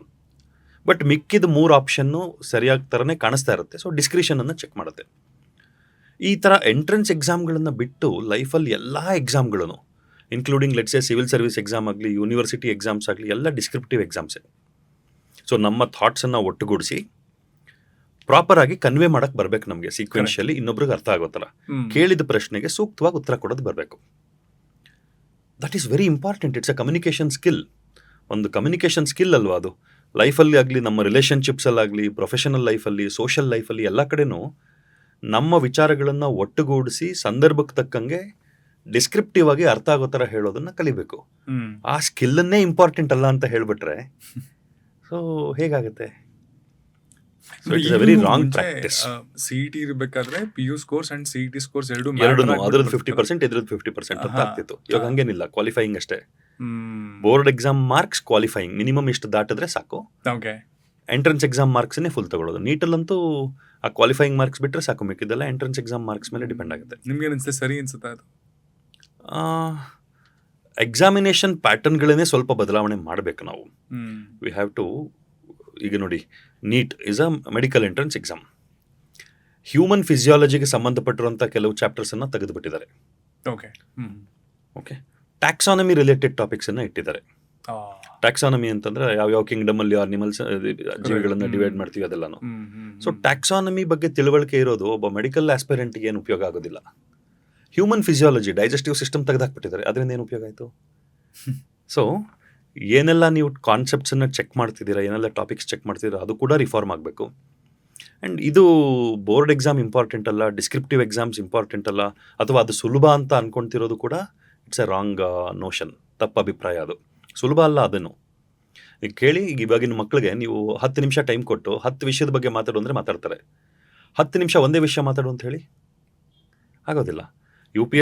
ಬಟ್ ಮಿಕ್ಕಿದ 3 ಆಪ್ಷನ್ನು ಸರಿಯಾದ ಥರನೇ ಕಾಣಿಸ್ತಾ ಇರುತ್ತೆ. ಸೊ ಡಿಸ್ಕ್ರಿಷನನ್ನು ಚೆಕ್ ಮಾಡುತ್ತೆ. ಈ ಥರ ಎಂಟ್ರೆನ್ಸ್ ಎಕ್ಸಾಮ್ಗಳನ್ನು ಬಿಟ್ಟು ಲೈಫಲ್ಲಿ ಎಲ್ಲ ಎಕ್ಸಾಮ್ಗಳನ್ನು, including let's a civil service exam ಆಗಲಿ, ಯೂನಿವರ್ಸಿಟಿ ಎಕ್ಸಾಮ್ಸ್ ಆಗಲಿ, ಎಲ್ಲ ಡಿಸ್ಕ್ರಿಪ್ಟಿವ್ ಎಕ್ಸಾಮ್ಸೇ. ಸೊ ನಮ್ಮ ಥಾಟ್ಸನ್ನು ಒಟ್ಟುಗೂಡಿಸಿ ಪ್ರಾಪರಾಗಿ ಕನ್ವೆ ಮಾಡೋಕ್ಕೆ ಬರಬೇಕು ನಮಗೆ, ಸೀಕ್ವೆನ್ಷಿಯಲಿ ಇನ್ನೊಬ್ರಿಗೆ ಅರ್ಥ ಆಗೋ ಥರ. ಕೇಳಿದ ಪ್ರಶ್ನೆಗೆ ಸೂಕ್ತವಾಗಿ ಉತ್ತರ ಕೊಡೋದು ಬರಬೇಕು. That is very important. It's a communication skill. ಒಂದು ಕಮ್ಯುನಿಕೇಷನ್ ಸ್ಕಿಲ್ ಅಲ್ವಾ ಅದು. ಲೈಫಲ್ಲಿ ಆಗಲಿ, ನಮ್ಮ ರಿಲೇಷನ್ಶಿಪ್ಸಲ್ಲಾಗಲಿ, ಪ್ರೊಫೆಷನಲ್ ಲೈಫಲ್ಲಿ, ಸೋಷಿಯಲ್ ಲೈಫಲ್ಲಿ ಎಲ್ಲ ಕಡೆನೂ ನಮ್ಮ ವಿಚಾರಗಳನ್ನು ಒಟ್ಟುಗೂಡಿಸಿ ಸಂದರ್ಭಕ್ಕೆ ತಕ್ಕಂಗೆ ಡಿಸ್ಕ್ರಿಪ್ಟಿವ್ ಆಗಿ ಅರ್ಥ ಆಗೋ ಥರ ಹೇಳೋದನ್ನು ಕಲಿಬೇಕು. ಆ ಸ್ಕಿಲ್ಲನ್ನೇ ಇಂಪಾರ್ಟೆಂಟ್ ಅಲ್ಲ ಅಂತ ಹೇಳಿಬಿಟ್ರೆ ಸೊ ಹೇಗಾಗುತ್ತೆ? So it's a very wrong practice. CET ಇರಬೇಕಾದ್ರೆ PU scores and CET scores ಎರಡೂ ಅದ್ರದ್ದು 50%, ಇದ್ರದ್ದು 50% ಅಂತ ಆಗ್ತಿತ್ತು. ಇವಾಗ ಹಂಗೇನಿಲ್ಲ, ಕ್ವಾಲಿಫೈಯಿಂಗ್ ಅಷ್ಟೇ. Board exam marks qualifying minimum ಇಷ್ಟು ದಾಟಿದ್ರೆ ಸಾಕು. ಎಂಟ್ರೆನ್ಸ್ ಎಕ್ಸಾಮ್ ಮಾರ್ಕ್ಸ್ನೇ ಫುಲ್ ತಗೊಳ್ಳೋದು. ನೀಟಲ್ಲಂತೂ ಆ ಕ್ವಾಲಿಫೈಯಿಂಗ್ ಮಾರ್ಕ್ಸ್ ಬಿಟ್ಟರೆ ಸಾಕು, ಮಿಕ್ಕಿದ್ದೆಲ್ಲ ಎಂಟ್ರೆನ್ಸ್ ಎಕ್ಸಾಮ್ ಮಾರ್ಕ್ಸ್ ಮೇಲೆ ಡಿಪೆಂಡ್ ಆಗುತ್ತೆ. ನಿಮ್ಗೆ ಅನಿಸುತ್ತೆ ಸರಿ ಅನ್ಸುತ್ತಾ ಅದು? ಎಕ್ಸಾಮಿನೇಷನ್ ಪ್ಯಾಟರ್ನ್ಗಳನ್ನೇ ಸ್ವಲ್ಪ ಬದಲಾವಣೆ ಮಾಡಬೇಕು ನಾವು. We have to. ಈಗ ನೋಡಿ, NEET is a medical entrance exam. Human ಫಿಸಿಯಾಲಜಿಗೆ ಸಂಬಂಧಪಟ್ಟಿರುವಂಥ ಕೆಲವು ಚಾಪ್ಟರ್ಸನ್ನು ತೆಗೆದುಬಿಟ್ಟಿದ್ದಾರೆ. ಓಕೆ ಟ್ಯಾಕ್ಸಾನಮಿ ರಿಲೇಟೆಡ್ ಟಾಪಿಕ್ಸನ್ನು ಇಟ್ಟಿದ್ದಾರೆ. ಟ್ಯಾಕ್ಸಾನಮಿ ಅಂತಂದ್ರೆ ಯಾವ್ಯಾವ ಕಿಂಗ್ಡಮಲ್ಲಿ ಅನಿಮಲ್ಸ್, ಜೀವಿಗಳನ್ನು ಡಿವೈಡ್ ಮಾಡ್ತೀವಿ ಅದೆಲ್ಲಾನು. ಸೊ ಟ್ಯಾಕ್ಸಾನಮಿ ಬಗ್ಗೆ ತಿಳುವಳಿಕೆ ಇರೋದು ಒಬ್ಬ ಮೆಡಿಕಲ್ ಆಸ್ಪಿರೆಂಟ್ಗೆ ಏನು ಉಪಯೋಗ ಆಗೋದಿಲ್ಲ. ಹ್ಯೂಮನ್ ಫಿಸಿಯಾಲಜಿ, ಡೈಜೆಸ್ಟಿವ್ ಸಿಸ್ಟಮ್ ತೆಗೆದಾಕ್ಬಿಟ್ಟಿದ್ದಾರೆ, ಅದರಿಂದ ಏನು ಉಪಯೋಗ ಆಯಿತು? ಸೊ ಏನೆಲ್ಲ ನೀವು ಕಾನ್ಸೆಪ್ಟ್ಸನ್ನು ಚೆಕ್ ಮಾಡ್ತಿದ್ದೀರಾ, ಏನೆಲ್ಲ ಟಾಪಿಕ್ಸ್ ಚೆಕ್ ಮಾಡ್ತಿದ್ದೀರಾ, ಅದು ಕೂಡ ರಿಫಾರ್ಮ್ ಆಗಬೇಕು. ಆ್ಯಂಡ್ ಇದು ಬೋರ್ಡ್ ಎಕ್ಸಾಮ್ ಇಂಪಾರ್ಟೆಂಟ್ ಅಲ್ಲ, ಡಿಸ್ಕ್ರಿಪ್ಟಿವ್ ಎಕ್ಸಾಮ್ಸ್ ಇಂಪಾರ್ಟೆಂಟ್ ಅಲ್ಲ, ಅಥವಾ ಅದು ಸುಲಭ ಅಂತ ಅಂದ್ಕೊಳ್ತಿರೋದು ಕೂಡ ಇಟ್ಸ್ ಎ ರಾಂಗ್ ನೋಷನ್, ತಪ್ಪು ಅಭಿಪ್ರಾಯ. ಅದು ಸುಲಭ ಅಲ್ಲ. ಅದನ್ನು ಈಗ ಕೇಳಿ, ಈಗ ಇವಾಗಿನ ಮಕ್ಕಳಿಗೆ ನೀವು 10 ನಿಮಿಷ ಟೈಮ್ ಕೊಟ್ಟು 10 ವಿಷಯದ ಬಗ್ಗೆ ಮಾತಾಡು ಅಂದರೆ ಮಾತಾಡ್ತಾರೆ. 10 ನಿಮಿಷ ಒಂದೇ ವಿಷಯ ಮಾತಾಡು ಅಂತ ಹೇಳಿ ಆಗೋದಿಲ್ಲ. U P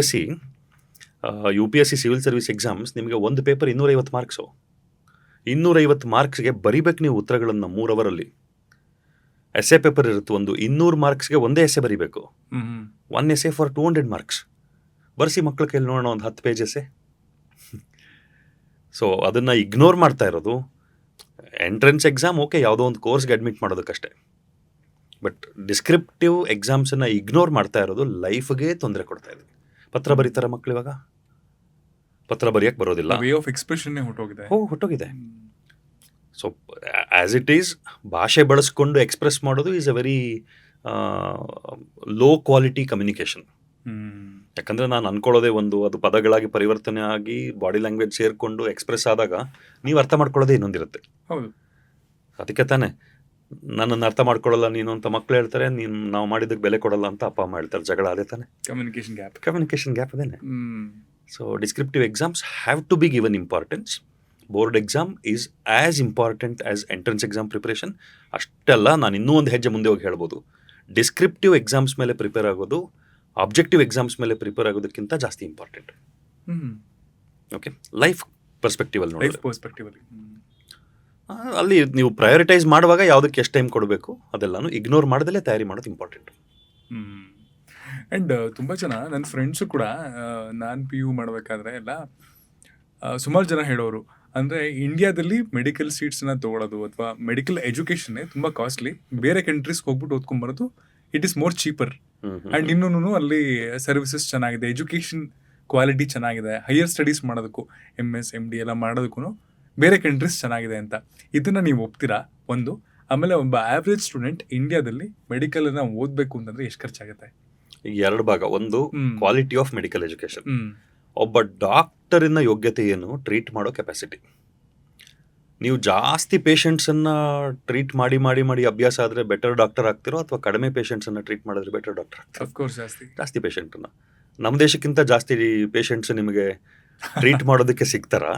S C civil service exams ನಿಮಗೆ ಒಂದು ಪೇಪರ್ 250 ಮಾರ್ಕ್ಸು. 250 ಮಾರ್ಕ್ಸ್ಗೆ ಬರಿಬೇಕು ನೀವು ಉತ್ತರಗಳನ್ನು 3 ಅವರಲ್ಲಿ. ಎಸ್ಸೆ ಪೇಪರ್ ಇರುತ್ತೆ ಒಂದು 200 ಮಾರ್ಕ್ಸ್ಗೆ ಒಂದೇ ಎಸ್ಸೆ ಬರಿಬೇಕು. 1 ಎಸ್ಸೆ ಫಾರ್ 200 ಮಾರ್ಕ್ಸ್. ಬರ್ಸಿ ಮಕ್ಕಳ ಕೈಲಿ ನೋಡೋಣ ಒಂದು 10 ಪೇಜ್ ಎಸ್ಸೆ. ಸೊ ಅದನ್ನು ಇಗ್ನೋರ್ ಮಾಡ್ತಾ ಇರೋದು. ಎಂಟ್ರೆನ್ಸ್ ಎಕ್ಸಾಮ್ ಓಕೆ, ಯಾವುದೋ ಒಂದು ಕೋರ್ಸ್ಗೆ ಅಡ್ಮಿಟ್ ಮಾಡೋದಕ್ಕಷ್ಟೇ. ಬಟ್ ಡಿಸ್ಕ್ರಿಪ್ಟಿವ್ ಎಕ್ಸಾಮ್ಸನ್ನು ಇಗ್ನೋರ್ ಮಾಡ್ತಾ ಇರೋದು ಲೈಫ್ಗೆ ತೊಂದರೆ ಕೊಡ್ತಾ ಇದೆ. ಪತ್ರ ಬರೀತಾರೆ ಮಕ್ಕಳು, ಇವಾಗ ಪತ್ರ ಬರೆಯೋಕ್ಕೆ ಬರೋದಿಲ್ಲ. ವೇ ಆಫ್ ಎಕ್ಸ್ಪ್ರೆಷನ್ನೇ ಹೊಟ್ಟೋಗಿದೆ. ಸೊ ಆ್ಯಸ್ ಇಟ್ ಈಸ್ ಭಾಷೆ ಬಳಸ್ಕೊಂಡು ಎಕ್ಸ್ಪ್ರೆಸ್ ಮಾಡೋದು is a very low quality communication. ಯಾಕಂದರೆ ನಾನು ಅನ್ಕೊಳ್ಳೋದೇ ಒಂದು, ಅದು ಪದಗಳಾಗಿ ಪರಿವರ್ತನೆ ಆಗಿ ಬಾಡಿ ಲ್ಯಾಂಗ್ವೇಜ್ ಸೇರಿಕೊಂಡು ಎಕ್ಸ್ಪ್ರೆಸ್ ಆದಾಗ ನೀವು ಅರ್ಥ ಮಾಡ್ಕೊಳ್ಳೋದೇ ಇನ್ನೊಂದಿರುತ್ತೆ. ಹೌದು, ಅದಕ್ಕೆ ತಾನೇ ನನ್ನನ್ನು ಅರ್ಥ ಮಾಡ್ಕೊಳ್ಳಲ್ಲ ನೀನು ಅಂತ ಮಕ್ಕಳು ಹೇಳ್ತಾರೆ, ನಾವು ಮಾಡಿದ್ದಕ್ಕೆ ಬೆಲೆ ಕೊಡಲ್ಲ ಅಂತ ಅಪ್ಪ ಅಮ್ಮ ಹೇಳ್ತಾರೆ. ಜಗಳ ಅದೇ ತಾನೆ, ಕಮ್ಯುನಿಕೇಷನ್ ಗ್ಯಾಪ್ ಅದೇನೆ. So descriptive exams have to be given importance. Board exam is as important as entrance exam preparation. ಅಷ್ಟೆಲ್ಲ ನಾನು ಇನ್ನೂ ಒಂದು ಹೆಜ್ಜೆ ಮುಂದೆ ಹೋಗಿ ಹೇಳ್ಬೋದು. ಡಿಸ್ಕ್ರಿಪ್ಟಿವ್ ಎಕ್ಸಾಮ್ಸ್ ಮೇಲೆ ಪ್ರಿಪೇರ್ ಆಗೋದು ಆಬ್ಜೆಕ್ಟಿವ್ ಎಕ್ಸಾಮ್ಸ್ ಮೇಲೆ ಪ್ರಿಪೇರ್ ಆಗೋದಕ್ಕಿಂತ ಜಾಸ್ತಿ ಇಂಪಾರ್ಟೆಂಟ್. ಓಕೆ, ಲೈಫ್ ಪರ್ಸ್ಪೆಕ್ಟಿವಲ್ಲಿ ನೋಡಿ, ಅಲ್ಲಿ ನೀವು ಪ್ರಯಾರಿಟೈಸ್ ಮಾಡುವಾಗ ಯಾವುದಕ್ಕೆ ಎಷ್ಟು ಟೈಮ್ ಕೊಡಬೇಕು ಅದೆಲ್ಲನೂ ಇಗ್ನೋರ್ ಮಾಡ್ದಲೇ ತಯಾರಿ ಮಾಡೋದು ಇಂಪಾರ್ಟೆಂಟ್. ಆ್ಯಂಡ್ ತುಂಬ ಜನ ನನ್ನ ಫ್ರೆಂಡ್ಸು ಕೂಡ ನಾನು PU ಮಾಡಬೇಕಾದ್ರೆ ಎಲ್ಲ ಸುಮಾರು ಜನ ಹೇಳೋರು, ಅಂದರೆ ಇಂಡಿಯಾದಲ್ಲಿ ಮೆಡಿಕಲ್ ಸೀಟ್ಸನ್ನ ತೊಗೊಳೋದು ಅಥವಾ ಮೆಡಿಕಲ್ ಎಜುಕೇಷನ್ನೇ ತುಂಬ ಕಾಸ್ಟ್ಲಿ. ಬೇರೆ ಕಂಟ್ರೀಸ್ಗೆ ಹೋಗ್ಬಿಟ್ಟು ಓದ್ಕೊಂಬರೋದು it is more cheaper. And ಇನ್ನೂ ಅಲ್ಲಿ ಸರ್ವಿಸಸ್ ಚೆನ್ನಾಗಿದೆ, ಎಜುಕೇಷನ್ ಕ್ವಾಲಿಟಿ ಚೆನ್ನಾಗಿದೆ, ಹೈಯರ್ ಸ್ಟಡೀಸ್ ಮಾಡೋದಕ್ಕೂ MS MD ಎಲ್ಲ ಮಾಡೋದಕ್ಕೂ ಬೇರೆ ಕಂಟ್ರೀಸ್ ಚೆನ್ನಾಗಿದೆ ಅಂತ. ಇದನ್ನು ನೀವು ಒಪ್ತೀರಾ? ಒಂದು. ಆಮೇಲೆ ಒಬ್ಬ ಆವ್ರೇಜ್ ಸ್ಟೂಡೆಂಟ್ ಇಂಡಿಯಾದಲ್ಲಿ ಮೆಡಿಕಲನ್ನು ಓದಬೇಕು ಅಂತಂದರೆ ಎಷ್ಟು ಖರ್ಚಾಗುತ್ತೆ? ಈಗ 2 ಭಾಗ. ಒಂದು, ಕ್ವಾಲಿಟಿ ಆಫ್ ಮೆಡಿಕಲ್ ಎಜುಕೇಷನ್. ಒಬ್ಬ ಡಾಕ್ಟರಿನ ಯೋಗ್ಯತೆ ಏನು, ಟ್ರೀಟ್ ಮಾಡೋ ಕೆಪಾಸಿಟಿ. ನೀವು ಜಾಸ್ತಿ ಪೇಷಂಟ್ಸನ್ನು ಟ್ರೀಟ್ ಮಾಡಿ ಅಭ್ಯಾಸ ಆದರೆ ಬೆಟರ್ ಡಾಕ್ಟರ್ ಆಗ್ತಿರೋ, ಅಥವಾ ಕಡಿಮೆ ಪೇಷಂಟ್ಸನ್ನು ಟ್ರೀಟ್ ಮಾಡಿದ್ರೆ ಬೆಟರ್ ಡಾಕ್ಟರ್ ಆಗ್ತೀರೋ? ಅಫ್ಕೋರ್ಸ್ ಜಾಸ್ತಿ ಪೇಷಂಟನ್ನು. ನಮ್ಮ ದೇಶಕ್ಕಿಂತ ಜಾಸ್ತಿ ಪೇಷಂಟ್ಸ್ ನಿಮಗೆ ಟ್ರೀಟ್ ಮಾಡೋದಕ್ಕೆ ಸಿಗ್ತಾರಾ?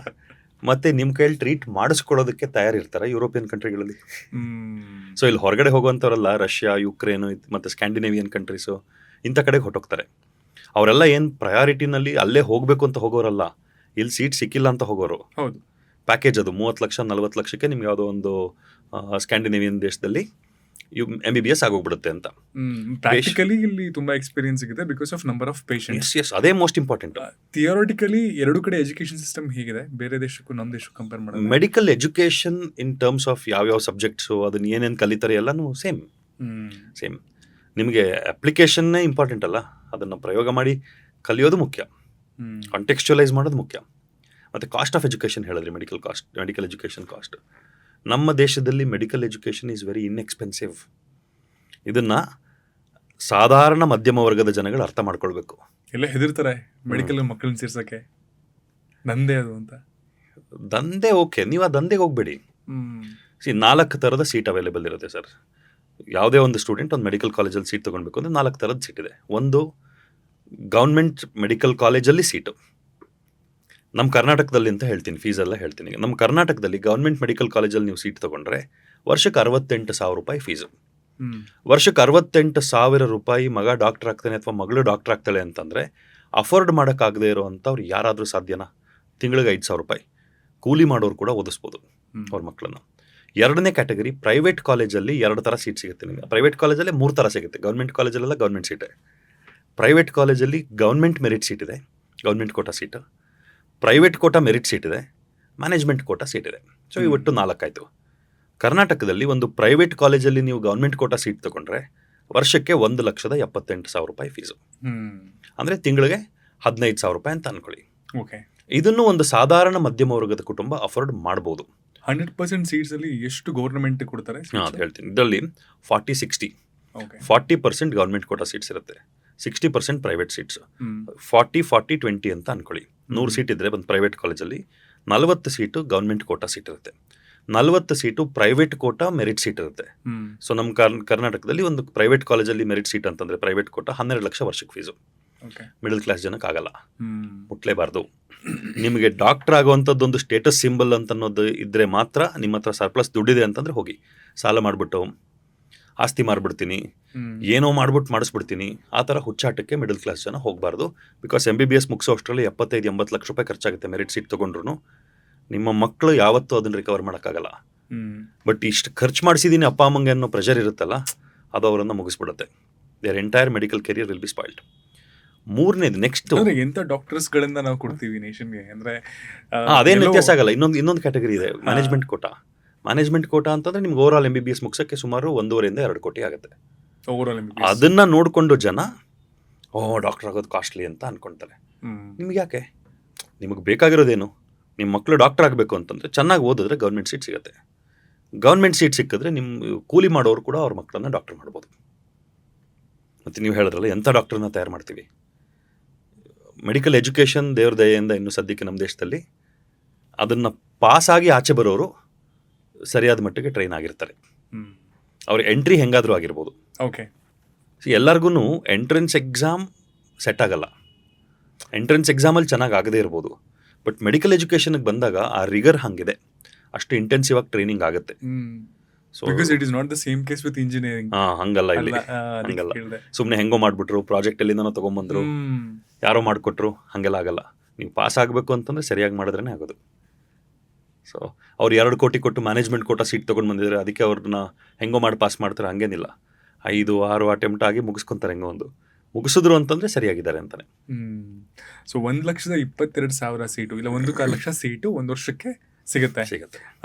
ಮತ್ತೆ ನಿಮ್ಮ ಕೈಯಲ್ಲಿ ಟ್ರೀಟ್ ಮಾಡಿಸ್ಕೊಳ್ಳೋದಕ್ಕೆ ತಯಾರಿರ್ತಾರೆ ಯುರೋಪಿಯನ್ ಕಂಟ್ರಿಗಳಲ್ಲಿ. ಸೊ ಇಲ್ಲಿ ಹೊರಗಡೆ ಹೋಗುವಂಥವರೆಲ್ಲ ರಷ್ಯಾ, ಯುಕ್ರೇನು ಮತ್ತು ಸ್ಕ್ಯಾಂಡಿನೇವಿಯನ್ ಕಂಟ್ರೀಸು ಇಂಥ ಕಡೆಗೆ ಹೊಟ್ಟೋಗ್ತಾರೆ. ಅವರೆಲ್ಲ ಏನು ಪ್ರಯಾರಿಟಿನಲ್ಲಿ ಅಲ್ಲೇ ಹೋಗಬೇಕು ಅಂತ ಹೋಗೋರಲ್ಲ, ಇಲ್ಲಿ ಸೀಟ್ ಸಿಕ್ಕಿಲ್ಲ ಅಂತ ಹೋಗೋರು. ಹೌದು, ಪ್ಯಾಕೇಜ್ ಅದು 30 ಲಕ್ಷ 40 ಲಕ್ಷಕ್ಕೆ ನಿಮ್ಗೆ ಯಾವುದೋ ಒಂದು ಸ್ಕ್ಯಾಂಡಿನೇವಿಯನ್ ದೇಶದಲ್ಲಿ MBBS ಆಗೋಗ್ಬಿಡುತ್ತೆ ಅಂತ. ಪ್ರಾಕ್ಟಿಕಲಿ ಇಲ್ಲಿ ತುಂಬಾ ಎಕ್ಸ್ಪೀರಿಯನ್ಸ್ ಇದೆ because of number of patients. Yes, ಅದೇ ಮೋಸ್ಟ್ ಇಂಪಾರ್ಟೆಂಟ್. ಥಿಯರಿಟಿಕಲಿ ಎರಡು ಕಡೆ ಎಜುಕೇಶನ್ ಸಿಸ್ಟಮ್ ಹೇಗಿದೆ ಬೇರೆ ದೇಶಕ್ಕೂ ನಮ್ಮ ದೇಶಕ್ಕೂ ಕಂಪೇರ್ ಮಾಡಿದ್ರೆ? Medical education in terms of ಯಾವ್ಯಾವ ಸಬ್ಜೆಕ್ಟ್ಸು ಅದನ್ನ ಏನೇನು ಕಲಿತಾರೆ ಎಲ್ಲನೂ ಸೇಮ್. ನಿಮಗೆ ಅಪ್ಲಿಕೇಶನ್ನೇ ಇಂಪಾರ್ಟೆಂಟ್ ಅಲ್ಲ, ಅದನ್ನು ಪ್ರಯೋಗ ಮಾಡಿ ಕಲಿಯೋದು ಮುಖ್ಯ, ಕಾಂಟೆಕ್ಸ್ಚುಯಲೈಸ್ ಮಾಡೋದು ಮುಖ್ಯ. ಮತ್ತು ಕಾಸ್ಟ್ ಆಫ್ ಎಜುಕೇಷನ್ ಹೇಳಿದ್ರಿ, ಮೆಡಿಕಲ್ ಎಜುಕೇಷನ್ ಕಾಸ್ಟ್. ನಮ್ಮ ದೇಶದಲ್ಲಿ medical education is very inexpensive. ಇದನ್ನು ಸಾಧಾರಣ ಮಧ್ಯಮ ವರ್ಗದ ಜನಗಳು ಅರ್ಥ ಮಾಡ್ಕೊಳ್ಬೇಕು. ಎಲ್ಲ ಹೆದರ್ತಾರೆ ಮೆಡಿಕಲ್ ಮಕ್ಕಳನ್ನ ಸೇರ್ಸೋಕ್ಕೆ, ದಂಧೆ ಅದು ಅಂತ. ದಂಧೆ ಓಕೆ, ನೀವು ಆ ದಂಧೆಗೆ ಹೋಗ್ಬೇಡಿ. 4 ಥರದ ಸೀಟ್ ಅವೈಲೇಬಲ್ ಇರುತ್ತೆ ಸರ್. ಯಾವುದೇ ಒಂದು ಸ್ಟೂಡೆಂಟ್ ಒಂದು ಮೆಡಿಕಲ್ ಕಾಲೇಜಲ್ಲಿ ಸೀಟ್ ತೊಗೊಳ್ಬೇಕು ಅಂದರೆ 4 ಥರದ ಸೀಟ್ ಇದೆ. ಒಂದು ಗೌರ್ಮೆಂಟ್ ಮೆಡಿಕಲ್ ಕಾಲೇಜಲ್ಲಿ ಸೀಟು. ನಮ್ಮ ಕರ್ನಾಟಕದಲ್ಲಿ ಅಂತ ಹೇಳ್ತೀನಿ, ಫೀಸೆಲ್ಲ ಹೇಳ್ತೀನಿ. ನಮ್ಮ ಕರ್ನಾಟಕದಲ್ಲಿ ಗೌರ್ಮೆಂಟ್ ಮೆಡಿಕಲ್ ಕಾಲೇಜಲ್ಲಿ ನೀವು ಸೀಟ್ ತೊಗೊಂಡ್ರೆ ವರ್ಷಕ್ಕೆ 68,000 ರೂಪಾಯಿ ಫೀಸು. ವರ್ಷಕ್ಕೆ 68,000 ರೂಪಾಯಿ ಮಗ ಡಾಕ್ಟರ್ ಆಗ್ತಾನೆ ಅಥವಾ ಮಗಳು ಡಾಕ್ಟರ್ ಆಗ್ತಾಳೆ ಅಂತಂದರೆ ಅಫೋರ್ಡ್ ಮಾಡೋಕ್ಕಾಗದೇ ಇರೋವಂಥವ್ರು ಯಾರಾದರೂ ಸಾಧ್ಯನಾ? ತಿಂಗಳಿಗೆ 5,000 ರೂಪಾಯಿ ಕೂಲಿ ಮಾಡೋರು ಕೂಡ ಓದಿಸ್ಬೋದು ಅವ್ರ ಮಕ್ಕಳನ್ನು. ಎರಡನೇ ಕ್ಯಾಟಗರಿ ಪ್ರೈವೇಟ್ ಕಾಲೇಜಲ್ಲಿ 2 ಥರ ಸೀಟ್ ಸಿಗುತ್ತೆ ನಿಮಗೆ. ಪ್ರೈವೇಟ್ ಕಾಲೇಜಲ್ಲೇ 3 ಥರ ಸಿಗುತ್ತೆ. ಗೌರ್ಮೆಂಟ್ ಕಾಲೇಜಲ್ಲೆಲ್ಲ ಗೌರ್ಮೆಂಟ್ ಸೀಟೇ. ಪ್ರೈವೇಟ್ ಕಾಲೇಜಲ್ಲಿ ಗೌರ್ಮೆಂಟ್ ಮೆರಿಟ್ ಸೀಟ್ ಇದೆ, government quota seat. Private quota merit seat ಇದೆ, ಮ್ಯಾನೇಜ್ಮೆಂಟ್ ಕೋಟಾ ಸೀಟ್ ಇದೆ. ಸೊ ಇವತ್ತು 4 ಆಯಿತು. ಕರ್ನಾಟಕದಲ್ಲಿ ಒಂದು ಪ್ರೈವೇಟ್ ಕಾಲೇಜಲ್ಲಿ ನೀವು ಗೌರ್ಮೆಂಟ್ ಕೋಟಾ ಸೀಟ್ ತೊಗೊಂಡ್ರೆ ವರ್ಷಕ್ಕೆ 1,78,000 ರೂಪಾಯಿ ಫೀಸು. ಅಂದರೆ ತಿಂಗಳಿಗೆ 15,000 ರೂಪಾಯಿ ಅಂತ ಅಂದ್ಕೊಳ್ಳಿ. ಓಕೆ, ಇದನ್ನು ಒಂದು ಸಾಧಾರಣ ಮಧ್ಯಮ ವರ್ಗದ ಕುಟುಂಬ ಅಫೋರ್ಡ್ ಮಾಡ್ಬೋದು. 100% ಸೀಟ್ಸಲ್ಲಿ ಎಷ್ಟು ಗೌರ್ಮೆಂಟ್ ಕೊಡ್ತಾರೆ? ಅದು ಹೇಳ್ತೀನಿ. ಇದರಲ್ಲಿ 40-60, 40% ಗೌರ್ಮೆಂಟ್ ಕೋಟಾ ಸೀಟ್ಸ್ ಇರುತ್ತೆ, 60% ಪ್ರೈವೇಟ್ ಸೀಟ್ಸ್. 40-40-20 ಅಂತ ಅಂದ್ಕೊಳ್ಳಿ. 100 ಸೀಟ್ ಇದ್ದರೆ ಒಂದು ಪ್ರೈವೇಟ್ ಕಾಲೇಜಲ್ಲಿ 40 ಸೀಟು ಗೌರ್ಮೆಂಟ್ ಕೋಟಾ ಸೀಟ್ ಇರುತ್ತೆ, 40 seat private quota merit seat ಇರುತ್ತೆ. ಸೊ ನಮ್ಮ ಕರ್ನಾಟಕದಲ್ಲಿ ಒಂದು ಪ್ರೈವೇಟ್ ಕಾಲೇಜಲ್ಲಿ ಮೆರಿಟ್ ಸೀಟ್ ಅಂತಂದರೆ ಪ್ರೈವೇಟ್ ಕೋಟಾ 12 ಲಕ್ಷ ವರ್ಷಕ್ಕೆ ಫೀಸು. ಮಿಡಲ್ ಕ್ಲಾಸ್ ಜನಕ್ಕೆ ಆಗಲ್ಲ, ಮುಟ್ಲೇಬಾರ್ದು. ನಿಮಗೆ ಡಾಕ್ಟರ್ ಆಗುವಂಥದ್ದೊಂದು ಸ್ಟೇಟಸ್ ಸಿಂಬಲ್ ಅಂತ ಅನ್ನೋದು ಇದ್ದರೆ ಮಾತ್ರ, ನಿಮ್ಮ ಹತ್ರ ಸರ್ಪ್ಲಸ್ ದುಡ್ಡಿದೆ ಅಂತಂದರೆ ಹೋಗಿ ಸಾಲ ಮಾಡಿಬಿಟ್ಟು ಆಸ್ತಿ ಮಾರ್ಬಿಡ್ತೀನಿ, ಏನೋ ಮಾಡ್ಬಿಟ್ಟು ಮಾಡಿಸ್ಬಿಡ್ತೀನಿ, ಆ ಥರ ಹುಚ್ಚಾಟಕ್ಕೆ ಮಿಡಲ್ ಕ್ಲಾಸ್ ಜನ ಹೋಗಬಾರ್ದು. ಬಿಕಾಸ್ MBBS ಮುಗಿಸೋ ಅಷ್ಟರಲ್ಲಿ 75-80 ಲಕ್ಷ ರೂಪಾಯಿ ಖರ್ಚಾಗುತ್ತೆ ಮೆರಿಟ್ ಸೀಟ್ ತೊಗೊಂಡ್ರು. ನಿಮ್ಮ ಮಕ್ಕಳು ಯಾವತ್ತೂ ಅದನ್ನು ರಿಕವರ್ ಮಾಡೋಕ್ಕಾಗಲ್ಲ. ಬಟ್ ಇಷ್ಟು ಖರ್ಚು ಮಾಡಿಸಿದ್ದೀನಿ ಅಪ್ಪ ಅಮ್ಮಂಗೆ ಅನ್ನೋ ಪ್ರೆಷರ್ ಇರುತ್ತಲ್ಲ, ಅದು ಅವರನ್ನು ಮುಗಿಸ್ಬಿಡುತ್ತೆ. Their entire medical career will be spoiled. ಮೂರನೇದು ನೆಕ್ಸ್ಟ್ ಎಂಥ ಡಾಕ್ಟರ್ಸ್ಗಳಿಂದ ನಾವು ಕೊಡ್ತೀವಿ ನೇಷನ್ಗೆ ಅಂದರೆ ಅದೇನು ವ್ಯತ್ಯಾಸ ಆಗಲ್ಲ. ಇನ್ನೊಂದು ಕ್ಯಾಟಗರಿ ಇದೆ, ಮ್ಯಾನೇಜ್ಮೆಂಟ್ ಕೋಟಾ. ಮ್ಯಾನೇಜ್ಮೆಂಟ್ ಕೋಟಾ ಅಂತಂದರೆ ನಿಮ್ಗೆ ಓವರಾಲ್ MBBS ಮುಗಿಸೋಕ್ಕೆ ಸುಮಾರು 1.5-2 ಕೋಟಿ ಆಗುತ್ತೆ. ಅದನ್ನು ನೋಡಿಕೊಂಡು ಜನ ಡಾಕ್ಟರ್ ಆಗೋದು ಕಾಸ್ಟ್ಲಿ ಅಂತ ಅಂದ್ಕೊಳ್ತಾರೆ. ನಿಮ್ಗೆ ಯಾಕೆ? ನಿಮಗೆ ಬೇಕಾಗಿರೋದೇನು? ನಿಮ್ಮ ಮಕ್ಕಳು ಡಾಕ್ಟರ್ ಆಗಬೇಕು ಅಂತಂದರೆ ಚೆನ್ನಾಗಿ ಓದಿದ್ರೆ ಗೌರ್ಮೆಂಟ್ ಸೀಟ್ ಸಿಗುತ್ತೆ. ಗೌರ್ಮೆಂಟ್ ಸೀಟ್ ಸಿಕ್ಕಿದ್ರೆ ನಿಮ್ಮ ಕೂಲಿ ಮಾಡೋರು ಕೂಡ ಅವ್ರ ಮಕ್ಕಳನ್ನ ಡಾಕ್ಟರ್ ಮಾಡ್ಬೋದು. ಮತ್ತು ನೀವು ಹೇಳಿದ್ರಲ್ಲ ಎಂಥ ಡಾಕ್ಟರ್ನ ತಯಾರು ಮಾಡ್ತೀವಿ. ಮೆಡಿಕಲ್ ಎಜುಕೇಷನ್ ದೇವ್ರ ದಯೆಯಿಂದ ಇನ್ನು ಸದ್ಯಕ್ಕೆ ನಮ್ಮ ದೇಶದಲ್ಲಿ ಅದನ್ನು ಪಾಸಾಗಿ ಆಚೆ ಬರೋರು ಸರಿಯಾದ ಮಟ್ಟಿಗೆ ಟ್ರೈನ್ ಆಗಿರ್ತಾರೆ. ಅವ್ರ ಎಂಟ್ರಿ ಹೆಂಗಾದರೂ ಆಗಿರ್ಬೋದು. ಓಕೆ, ಎಲ್ಲರಿಗೂ ಎಂಟ್ರೆನ್ಸ್ ಎಕ್ಸಾಮ್ ಸೆಟ್ ಆಗಲ್ಲ. ಎಂಟ್ರೆನ್ಸ್ ಎಕ್ಸಾಮಲ್ಲಿ ಚೆನ್ನಾಗಿ ಆಗದೇ ಇರ್ಬೋದು. ಬಟ್ ಮೆಡಿಕಲ್ ಎಜುಕೇಷನ್ಗೆ ಬಂದಾಗ ಆ ರಿಗರ್ ಹಂಗಿದೆ, ಅಷ್ಟು ಇಂಟೆನ್ಸಿವ್ ಆಗಿ ಟ್ರೈನಿಂಗ್ ಆಗುತ್ತೆ. So because it is not the same case with engineering. ಹಂಗಲ್ಲ, ಇಲ್ಲಿ ಹಂಗಲ್ಲ. ಸುಮ್ಮನೆ ಹೆಂಗೋ ಮಾಡಿಬಿಟ್ರು, ಪ್ರಾಜೆಕ್ಟ್ ಎಲ್ಲಿಂದನೋ ತೊಗೊಂಬಂದರು, ಯಾರೋ ಮಾಡಿಕೊಟ್ರು, ಹಾಗೆಲ್ಲ ಆಗಲ್ಲ. ನೀವು ಪಾಸ್ ಆಗಬೇಕು ಅಂತಂದರೆ ಸರಿಯಾಗಿ ಮಾಡಿದ್ರೇ ಆಗೋದು. ಸೊ ಅವ್ರು 2 ಕೋಟಿ ಕೊಟ್ಟು ಮ್ಯಾನೇಜ್ಮೆಂಟ್ ಕೋಟಾ ಸೀಟ್ ತೊಗೊಂಡು ಬಂದಿದ್ದಾರೆ, ಅದಕ್ಕೆ ಅವ್ರನ್ನ ಹೆಂಗೋ ಮಾಡಿ ಪಾಸ್ ಮಾಡ್ತಾರೆ ಹಂಗೇನಿಲ್ಲ. 5-6 ಅಟೆಂಪ್ಟ್ ಆಗಿ ಮುಗಿಸ್ಕೊತಾರೆ. ಹೆಂಗೋ ಒಂದು ಮುಗಿಸಿದ್ರು ಅಂತಂದರೆ ಸರಿಯಾಗಿದ್ದಾರೆ ಅಂತಲೇ. ಸೊ 1,22,000 ಸೀಟು ಇಲ್ಲ 1.25 ಲಕ್ಷ ಸೀಟು ಒಂದು ವರ್ಷಕ್ಕೆ ಸಿಗುತ್ತೆ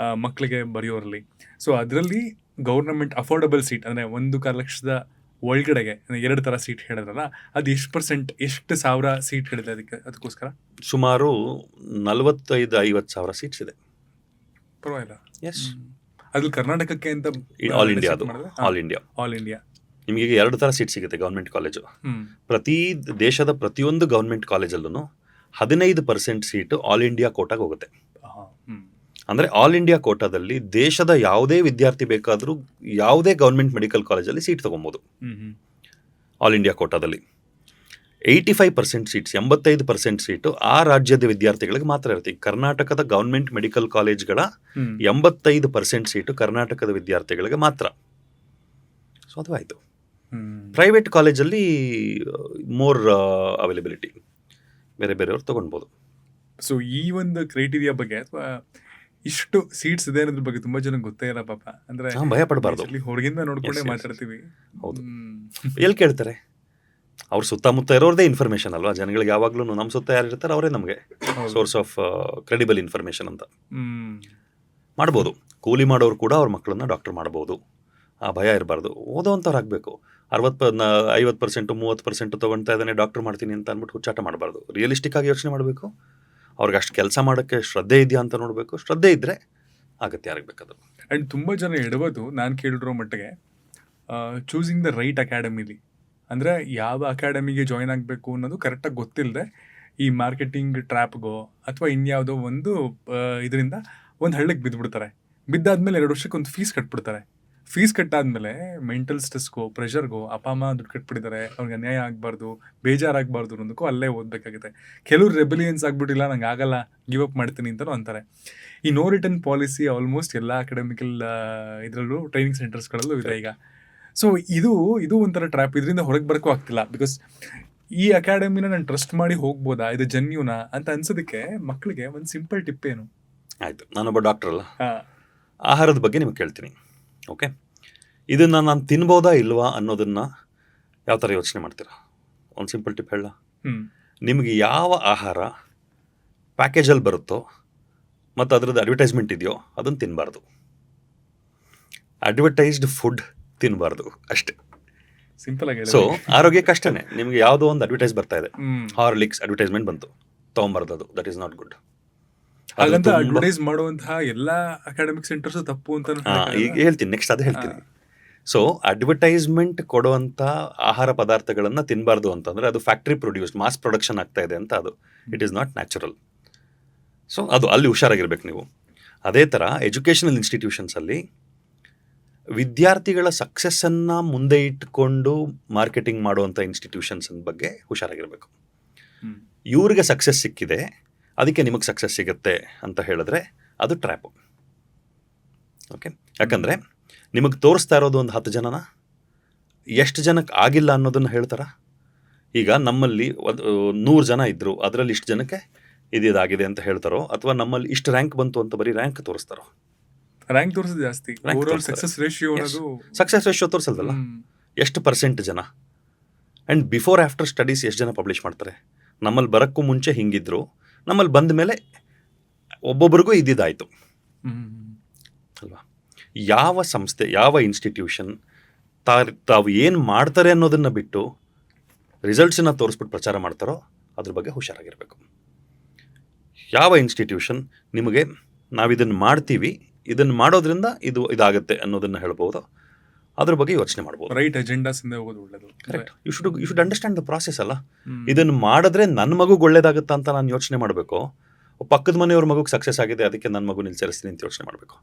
ಮಕ್ಕಳಿಗೆ ಬರೆಯೋರಲ್ಲಿ. ಸೊ ಅದರಲ್ಲಿ ಗೌರ್ಮೆಂಟ್ ಅಫೋರ್ಡಬಲ್ ಸೀಟ್ ಅಂದರೆ 1.25 ಲಕ್ಷದ ಒಳಗಡೆಗೆ 2 ಥರ ಸೀಟ್ ಹೇಳಿದ್ರಲ್ಲ, ಅದು ಎಷ್ಟು ಸಾವಿರ ಸೀಟ್ ಹೇಳಿದೆ ಅದಕ್ಕೋಸ್ಕರ? ಸುಮಾರು 45-50 ಸಾವಿರ ಸೀಟ್ಸ್ ಇದೆ. ಪರವಾಗಿಲ್ಲ. ಎಸ್, ಅದ್ರಲ್ಲಿ ಕರ್ನಾಟಕಕ್ಕೆ ಅಂತ ಆಲ್ ಇಂಡಿಯಾ, ಅದು ಆಲ್ ಇಂಡಿಯಾ ನಿಮಗೆ 2 ಥರ ಸೀಟ್ ಸಿಗುತ್ತೆ ಗೌರ್ಮೆಂಟ್ ಕಾಲೇಜು. ದೇಶದ ಪ್ರತಿಯೊಂದು ಗೌರ್ಮೆಂಟ್ ಕಾಲೇಜಲ್ಲೂ 15% ಸೀಟು ಆಲ್ ಇಂಡಿಯಾ ಕೋಟಾಗೆ ಹೋಗುತ್ತೆ. ಅಂದರೆ ಆಲ್ ಇಂಡಿಯಾ ಕೋಟಾದಲ್ಲಿ ದೇಶದ ಯಾವುದೇ ವಿದ್ಯಾರ್ಥಿ ಬೇಕಾದರೂ ಯಾವುದೇ ಗೌರ್ಮೆಂಟ್ ಮೆಡಿಕಲ್ ಕಾಲೇಜಲ್ಲಿ ಸೀಟ್ ತೊಗೊಬೋದು ಆಲ್ ಇಂಡಿಯಾ ಕೋಟಾದಲ್ಲಿ. 85% ಸೀಟ್ಸ್, 85% ಸೀಟು ಆ ರಾಜ್ಯದ ವಿದ್ಯಾರ್ಥಿಗಳಿಗೆ ಮಾತ್ರ ಇರುತ್ತೆ. ಈಗ ಕರ್ನಾಟಕದ ಗೌರ್ಮೆಂಟ್ ಮೆಡಿಕಲ್ ಕಾಲೇಜ್ಗಳ 85% ಸೀಟು ಕರ್ನಾಟಕದ ವಿದ್ಯಾರ್ಥಿಗಳಿಗೆ ಮಾತ್ರ. ಸೊ ಅದು ಆಯಿತು. ಪ್ರೈವೇಟ್ ಕಾಲೇಜಲ್ಲಿ ಮೋರ್ ಅವೈಲಬಿಲಿಟಿ, ಬೇರೆ ಬೇರೆಯವ್ರು ತೊಗೊಳ್ಬೋದು. ಸೊ ಈ ಒಂದು ಕ್ರೈಟೀರಿಯಾ ಬಗ್ಗೆ ಅಥವಾ ಇಷ್ಟು ಸೀಟ್ಸ್ ಇದೆ ಅನ್ನೋದ್ರ ಬಗ್ಗೆ ತುಂಬಾ ಜನ ಗೊತ್ತೇ ಇಲ್ಲ ಪಾಪ. ಅಂದ್ರೆ ಭಯ ಪಡಬಾರ್ದು, ಹೊರಗಿಂದ ನೋಡ್ಕೊಂಡೇ Yes, yes, ಮಾತಾಡ್ತೀವಿ. ಹೌದು. ಎಲ್ಲಿ ಕೇಳ್ತಾರೆ? ಅವ್ರ ಸುತ್ತಮುತ್ತ ಇರೋದೇ ಇನ್ಫಾರ್ಮೇಷನ್ ಅಲ್ವಾ ಜನಗಳಿಗೆ. ಯಾವಾಗ್ಲೂ ನಮ್ಮ ಸುತ್ತ ಯಾರು ಇರ್ತಾರೆ ಅವರೇ ನಮಗೆ ಸೋರ್ಸ್ ಆಫ್ ಕ್ರೆಡಿಬಲ್ ಇನ್ಫಾರ್ಮೇಷನ್ ಅಂತ. ಮಾಡ್ಬೋದು. ಕೂಲಿ ಮಾಡೋರು ಕೂಡ ಅವ್ರ ಮಕ್ಕಳನ್ನ ಡಾಕ್ಟರ್ ಮಾಡ್ಬೋದು. ಆ ಭಯ ಇರಬಾರ್ದು. ಓದೋವಂಥವ್ರು ಆಗಬೇಕು. 50%, 30% ತೊಗೊಳ್ತಾ ಇದ್ದಾನೆ ಡಾಕ್ಟರ್ ಮಾಡ್ತೀನಿ ಅಂತ ಅಂದ್ಬಿಟ್ಟು ಹುಚ್ಚಾಟ ಮಾಡಬಾರ್ದು. ರಿಯಲಿಸ್ಟಿಕ್ ಆಗಿ ಯೋಚನೆ ಮಾಡಬೇಕು. ಅವ್ರಿಗೆ ಅಷ್ಟು ಕೆಲಸ ಮಾಡೋಕ್ಕೆ ಶ್ರದ್ಧೆ ಇದೆಯಾ ಅಂತ ನೋಡಬೇಕು. ಶ್ರದ್ಧೆ ಇದ್ದರೆ ಆಗುತ್ತೆ ಯಾರಿಗೆ ಬೇಕಾದ್ರು. ಆ್ಯಂಡ್ ತುಂಬ ಜನ ಎಡಬೋದು ನಾನು ಕೇಳಿರೋ ಮಟ್ಟಿಗೆ ಚೂಸಿಂಗ್ ದ ರೈಟ್ ಅಕಾಡೆಮಿಲಿ. ಅಂದರೆ ಯಾವ ಅಕಾಡೆಮಿಗೆ ಜಾಯ್ನ್ ಆಗಬೇಕು ಅನ್ನೋದು ಕರೆಕ್ಟಾಗಿ ಗೊತ್ತಿಲ್ಲದೆ ಈ ಮಾರ್ಕೆಟಿಂಗ್ ಟ್ರ್ಯಾಪ್ಗೋ ಅಥವಾ ಇನ್ಯಾವುದೋ ಒಂದು ಇದರಿಂದ ಒಂದು ಹಳ್ಳಕ್ಕೆ ಬಿದ್ದುಬಿಡ್ತಾರೆ. ಬಿದ್ದಾದ್ಮೇಲೆ 2 ವರ್ಷಕ್ಕೆ ಒಂದು ಫೀಸ್ ಕಟ್ಬಿಡ್ತಾರೆ. ಫೀಸ್ ಕಟ್ಟಾದ್ಮೇಲೆ ಮೆಂಟಲ್ ಸ್ಟ್ರೆಸ್ಗೋ ಪ್ರೆಷರ್ಗೋ ಅಪ್ಪ ಅಮ್ಮ ದುಡ್ಡು ಕಟ್ಬಿಟ್ಟಿದ್ದಾರೆ, ಅವ್ರಿಗೆ ಅನ್ಯಾಯ ಆಗಬಾರ್ದು, ಬೇಜಾರಾಗಬಾರ್ದು ಅನ್ನೋದಕ್ಕೂ ಅಲ್ಲೇ ಓದಬೇಕಾಗುತ್ತೆ. ಕೆಲವರು ರೆಬಲಿಯನ್ಸ್ ಆಗ್ಬಿಟ್ಟಿಲ್ಲ, ನಂಗೆ ಆಗಲ್ಲ, ಗಿವ್ ಅಪ್ ಮಾಡ್ತೀನಿ ಅಂತಲೂ ಅಂತಾರೆ. ಈ ನೋ ರಿಟರ್ನ್ ಪಾಲಿಸಿ ಆಲ್ಮೋಸ್ಟ್ ಎಲ್ಲ ಅಕಾಡೆಮಿಕಲ್ ಇದರಲ್ಲೂ ಟ್ರೈನಿಂಗ್ ಸೆಂಟರ್ಸ್ಗಳಲ್ಲೂ ಇದೆ ಈಗ. ಸೊ ಇದು ಒಂಥರ ಟ್ರ್ಯಾಪ್. ಇದರಿಂದ ಹೊರಗೆ ಬರೋಕ್ಕೂ ಆಗ್ತಿಲ್ಲ. ಬಿಕಾಸ್ ಈ ಅಕಾಡೆಮಿನ ನಾನು ಟ್ರಸ್ಟ್ ಮಾಡಿ ಹೋಗ್ಬೋದಾ, ಇದು ಜೆನ್ಯೂನಾ ಅಂತ ಅನ್ಸೋದಕ್ಕೆ ಮಕ್ಕಳಿಗೆ ಒಂದು ಸಿಂಪಲ್ ಟಿಪ್ ಏನು? ಆಯಿತು, ನಾನೊಬ್ಬ ಡಾಕ್ಟರ್ ಅಲ್ಲ, ಆಹಾರದ ಬಗ್ಗೆ ನಿಮಗೆ ಕೇಳ್ತೀನಿ. ಓಕೆ, ಇದನ್ನು ನಾನು ತಿನ್ಬೋದಾ ಇಲ್ವಾ ಅನ್ನೋದನ್ನು ಯಾವ ಥರ ಯೋಚನೆ ಮಾಡ್ತೀರಾ? ಒಂದು ಸಿಂಪಲ್ ಟಿಪ್ ಹೇಳ. ನಿಮಗೆ ಯಾವ ಆಹಾರ ಪ್ಯಾಕೇಜಲ್ಲಿ ಬರುತ್ತೋ ಮತ್ತು ಅದರದ್ದು ಅಡ್ವರ್ಟೈಸ್ಮೆಂಟ್ ಇದೆಯೋ ಅದನ್ನು ತಿನ್ನಬಾರ್ದು. ಅಡ್ವರ್ಟೈಸ್ಡ್ ಫುಡ್ ತಿನ್ನಬಾರ್ದು ಅಷ್ಟೇ. ಸಿಂಪಲ್ ಆಗಿ. ಸೊ ಆರೋಗ್ಯಕ್ಕೆ ಅಷ್ಟೇ. ನಿಮಗೆ ಯಾವುದೋ ಒಂದು ಅಡ್ವರ್ಟೈಸ್ ಬರ್ತಾ ಇದೆ, ಹಾರ್ಲಿಕ್ಸ್ ಅಡ್ವರ್ಟೈಸ್ಮೆಂಟ್ ಬಂತು, ತೊಗೊಂಬಾರ್ದು. ಅದು ದಟ್ ಈಸ್ ನಾಟ್ ಗುಡ್. ಹಾಗಂತ ಅಡ್ವರ್ಟೈಸ್ ಮಾಡುವಂತಹ ಎಲ್ಲ ಅಕಾಡೆಮಿಕ್ ಸೆಂಟರ್ಸ್ ತಪ್ಪು ಅಂತ ಈಗ ಹೇಳ್ತೀನಿ, ನೆಕ್ಸ್ಟ್ ಅದು ಹೇಳ್ತೀನಿ. ಸೊ ಅಡ್ವರ್ಟೈಸ್ಮೆಂಟ್ ಕೊಡುವಂಥ ಆಹಾರ ಪದಾರ್ಥಗಳನ್ನು ತಿನ್ನಬಾರ್ದು ಅಂತಂದರೆ ಅದು ಫ್ಯಾಕ್ಟ್ರಿ ಪ್ರೊಡ್ಯೂಸ್ಡ್, ಮಾಸ್ ಪ್ರೊಡಕ್ಷನ್ ಆಗ್ತಾ ಇದೆ ಅಂತ. ಅದು it is not natural. So ಅದು ಅಲ್ಲಿ ಹುಷಾರಾಗಿರ್ಬೇಕು ನೀವು. ಅದೇ ಥರ ಎಜುಕೇಷನಲ್ ಇನ್ಸ್ಟಿಟ್ಯೂಷನ್ಸಲ್ಲಿ ವಿದ್ಯಾರ್ಥಿಗಳ ಸಕ್ಸಸ್ಸನ್ನು ಮುಂದೆ ಇಟ್ಕೊಂಡು ಮಾರ್ಕೆಟಿಂಗ್ ಮಾಡುವಂಥ ಇನ್ಸ್ಟಿಟ್ಯೂಷನ್ಸ್ ಬಗ್ಗೆ ಹುಷಾರಾಗಿರಬೇಕು. ಇವ್ರಿಗೆ ಸಕ್ಸಸ್ ಸಿಕ್ಕಿದೆ, ಅದಕ್ಕೆ ನಿಮಗೆ ಸಕ್ಸಸ್ ಸಿಗುತ್ತೆ ಅಂತ ಹೇಳಿದ್ರೆ ಅದು ಟ್ರ್ಯಾಪು. ಓಕೆ, ಯಾಕಂದರೆ ನಿಮಗೆ ತೋರಿಸ್ತಾ ಇರೋದು ಒಂದು 10 ಜನನ, ಎಷ್ಟು ಜನಕ್ಕೆ ಆಗಿಲ್ಲ ಅನ್ನೋದನ್ನು ಹೇಳ್ತಾರ. ಈಗ ನಮ್ಮಲ್ಲಿ 100 ಜನ ಇದ್ದರು, ಅದರಲ್ಲಿ ಇಷ್ಟು ಜನಕ್ಕೆ ಇದಾಗಿದೆ ಅಂತ ಹೇಳ್ತಾರೋ, ಅಥವಾ ನಮ್ಮಲ್ಲಿ ಇಷ್ಟು ರ್ಯಾಂಕ್ ಬಂತು ಅಂತ ಬರೀ ರ್ಯಾಂಕ್ ತೋರಿಸ್ತಾರೋ? ರ್ಯಾಂಕ್ ತೋರಿಸೋದು ಜಾಸ್ತಿ. ಸಕ್ಸಸ್ ರೇಷಿಯೋ ತೋರಿಸಲ್ವಲ್ಲ, ಎಷ್ಟು ಪರ್ಸೆಂಟ್ ಜನ. ಆ್ಯಂಡ್ ಬಿಫೋರ್ ಆಫ್ಟರ್ ಸ್ಟಡೀಸ್ ಎಷ್ಟು ಜನ ಪಬ್ಲಿಷ್ ಮಾಡ್ತಾರೆ. ನಮ್ಮಲ್ಲಿ ಬರೋಕ್ಕೂ ಮುಂಚೆ ಹಿಂಗಿದ್ರು, ನಮ್ಮಲ್ಲಿ ಬಂದ ಮೇಲೆ ಒಬ್ಬೊಬ್ರಿಗೂ ಇದ್ದಿದ್ದಾಯಿತು ಅಲ್ವಾ. ಯಾವ ಸಂಸ್ಥೆ, ಯಾವ ಇನ್ಸ್ಟಿಟ್ಯೂಷನ್ ತಾವು ಏನು ಮಾಡ್ತಾರೆ ಅನ್ನೋದನ್ನು ಬಿಟ್ಟು ರಿಸಲ್ಟ್ಸನ್ನು ತೋರಿಸ್ಬಿಟ್ಟು ಪ್ರಚಾರ ಮಾಡ್ತಾರೋ ಅದ್ರ ಬಗ್ಗೆ ಹುಷಾರಾಗಿರಬೇಕು. ಯಾವ ಇನ್ಸ್ಟಿಟ್ಯೂಷನ್ ನಿಮಗೆ ನಾವಿದನ್ನು ಮಾಡ್ತೀವಿ, ಇದನ್ನು ಮಾಡೋದ್ರಿಂದ ಇದಾಗುತ್ತೆ ಅನ್ನೋದನ್ನು ಹೇಳ್ಬೋದು, ಅದ್ರ ಬಗ್ಗೆ ಯೋಚನೆ ಮಾಡ್ಬೋದು. ರೈಟ್ ಅಜೆಂಡಾಸ್ ಇಂದ ಹೋಗೋದು ಒಳ್ಳೆಯದು. Correct. You should understand the process ಅಲ್ಲ. ಇದನ್ನು ಮಾಡಿದ್ರೆ ನನ್ನ ಮಗುಗೆ ಒಳ್ಳೇದಾಗುತ್ತಾ ಅಂತ ನಾನು ಯೋಚನೆ ಮಾಡಬೇಕು. ಪಕ್ಕದ ಮನೆಯವ್ರ ಮಗುಗೆ ಸಕ್ಸಸ್ ಆಗಿದೆ, ಅದಕ್ಕೆ ನನ್ನ ಮಗು ನಿಲ್ಸರಿಸ್ತೀನಿ ಅಂತ ಯೋಚನೆ ಮಾಡಬೇಕು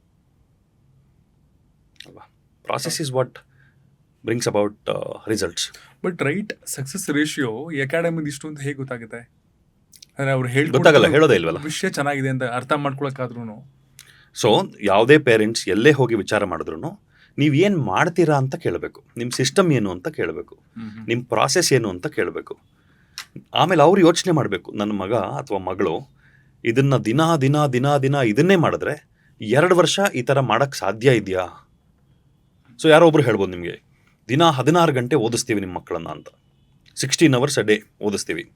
ಅಲ್ವಾ. Process is what brings about results. But right success ratio ಈ ಅಕಾಡೆಮಿದು ಇಷ್ಟು ಅಂತ ಹೇಗೆ ಗೊತ್ತಾಗುತ್ತೆ? ಅಂದರೆ ಅವ್ರು ಗೊತ್ತಾಗಲ್ಲ, ಹೇಳೋದೇ ಇಲ್ವಲ್ಲ. ವಿಷಯ ಚೆನ್ನಾಗಿದೆ ಅಂತ ಅರ್ಥ ಮಾಡ್ಕೊಳಕ್ಕಾದ್ರೂ. ಸೊ ಯಾವುದೇ ಪೇರೆಂಟ್ಸ್ ಎಲ್ಲೇ ಹೋಗಿ ವಿಚಾರ ಮಾಡಿದ್ರು ನೀವೇನು ಮಾಡ್ತೀರಾ ಅಂತ ಕೇಳಬೇಕು. ನಿಮ್ಮ ಸಿಸ್ಟಮ್ ಏನು ಅಂತ ಕೇಳಬೇಕು, ನಿಮ್ಮ ಪ್ರಾಸೆಸ್ ಏನು ಅಂತ ಕೇಳಬೇಕು. ಆಮೇಲೆ ಅವ್ರು ಯೋಚನೆ ಮಾಡಬೇಕು, ನನ್ನ ಮಗ ಅಥವಾ ಮಗಳು ಇದನ್ನು ದಿನ ದಿನ ದಿನ ದಿನ ಇದನ್ನೇ ಮಾಡಿದ್ರೆ 2 ವರ್ಷ ಈ ಥರ ಮಾಡೋಕ್ಕೆ ಸಾಧ್ಯ ಇದೆಯಾ? ಸೊ ಯಾರೋ ಒಬ್ರು ಹೇಳ್ಬೋದು ನಿಮಗೆ, ದಿನ 16 ಗಂಟೆ ಓದಿಸ್ತೀವಿ ನಿಮ್ಮ ಮಕ್ಕಳನ್ನು ಅಂತ, 16 hours a day ಓದಿಸ್ತೀವಿ.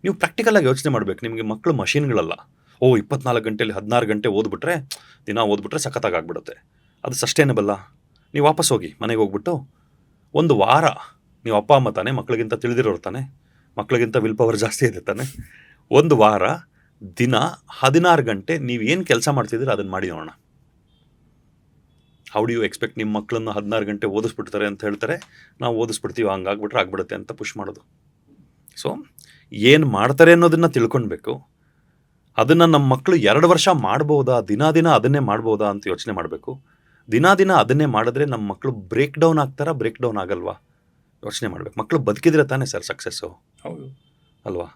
ನೀವು ಪ್ರಾಕ್ಟಿಕಲಾಗಿ ಯೋಚನೆ ಮಾಡಬೇಕು. ನಿಮಗೆ ಮಕ್ಕಳು ಮಷೀನ್ಗಳಲ್ಲ. 24 ಗಂಟೆಯಲ್ಲಿ 16 ಗಂಟೆ ಓದ್ಬಿಟ್ರೆ, ದಿನ ಓದ್ಬಿಟ್ರೆ ಸಖತ್ತಾಗಿ ಆಗ್ಬಿಡುತ್ತೆ. ಅದು ಸಸ್ಟೈನಬಲ್ಲ? ನೀವು ವಾಪಸ್ ಹೋಗಿ ಮನೆಗೆ ಹೋಗ್ಬಿಟ್ಟು 1 ವಾರ ನೀವು ಅಪ್ಪ ಅಮ್ಮ ತಾನೆ, ಮಕ್ಕಳಿಗಿಂತ ತಿಳಿದಿರೋರು ತಾನೆ, ಮಕ್ಕಳಿಗಿಂತ ವಿಲ್ ಪವರ್ ಜಾಸ್ತಿ ಇದೆ ತಾನೆ. 1 ವಾರ ದಿನ 16 ಗಂಟೆ ನೀವು ಏನು ಕೆಲಸ ಮಾಡ್ತಿದ್ದೀರ ಅದನ್ನು ಮಾಡಿ ನೋಡೋಣ. ಹೌ ಡು ಯು ಎಕ್ಸ್ಪೆಕ್ಟ್ ನಿಮ್ಮ ಮಕ್ಕಳನ್ನು 16 ಗಂಟೆ ಓದಿಸ್ಬಿಡ್ತಾರೆ ಅಂತ ಹೇಳ್ತಾರೆ, ನಾವು ಓದಿಸ್ಬಿಡ್ತೀವಿ, ಹಂಗಾಗ್ಬಿಟ್ರೆ ಆಗ್ಬಿಡುತ್ತೆ ಅಂತ ಪುಷ್ ಮಾಡೋದು. ಸೊ ಏನು ಮಾಡ್ತಾರೆ ಅನ್ನೋದನ್ನು ತಿಳ್ಕೊಳ್ಬೇಕು. ಅದನ್ನು ನಮ್ಮ ಮಕ್ಕಳು 2 ವರ್ಷ ಮಾಡ್ಬೋದಾ, ದಿನ ದಿನ ಅದನ್ನೇ ಮಾಡ್ಬೋದಾ ಅಂತ ಯೋಚನೆ ಮಾಡಬೇಕು. ದಿನ ದಿನ ಅದನ್ನೇ ಮಾಡಿದ್ರೆ ನಮ್ಮ ಮಕ್ಕಳು ಬ್ರೇಕ್ ಡೌನ್ ಆಗ್ತಾರಾ, ಬ್ರೇಕ್ ಡೌನ್ ಆಗಲ್ವಾ ಯೋಚನೆ ಮಾಡಬೇಕು. ಮಕ್ಕಳು ಬದುಕಿದ್ರೆ ತಾನೇ ಸರ್ ಸಕ್ಸಸ್ಸು. ಹೌದು. ಅಲ್ವಾ?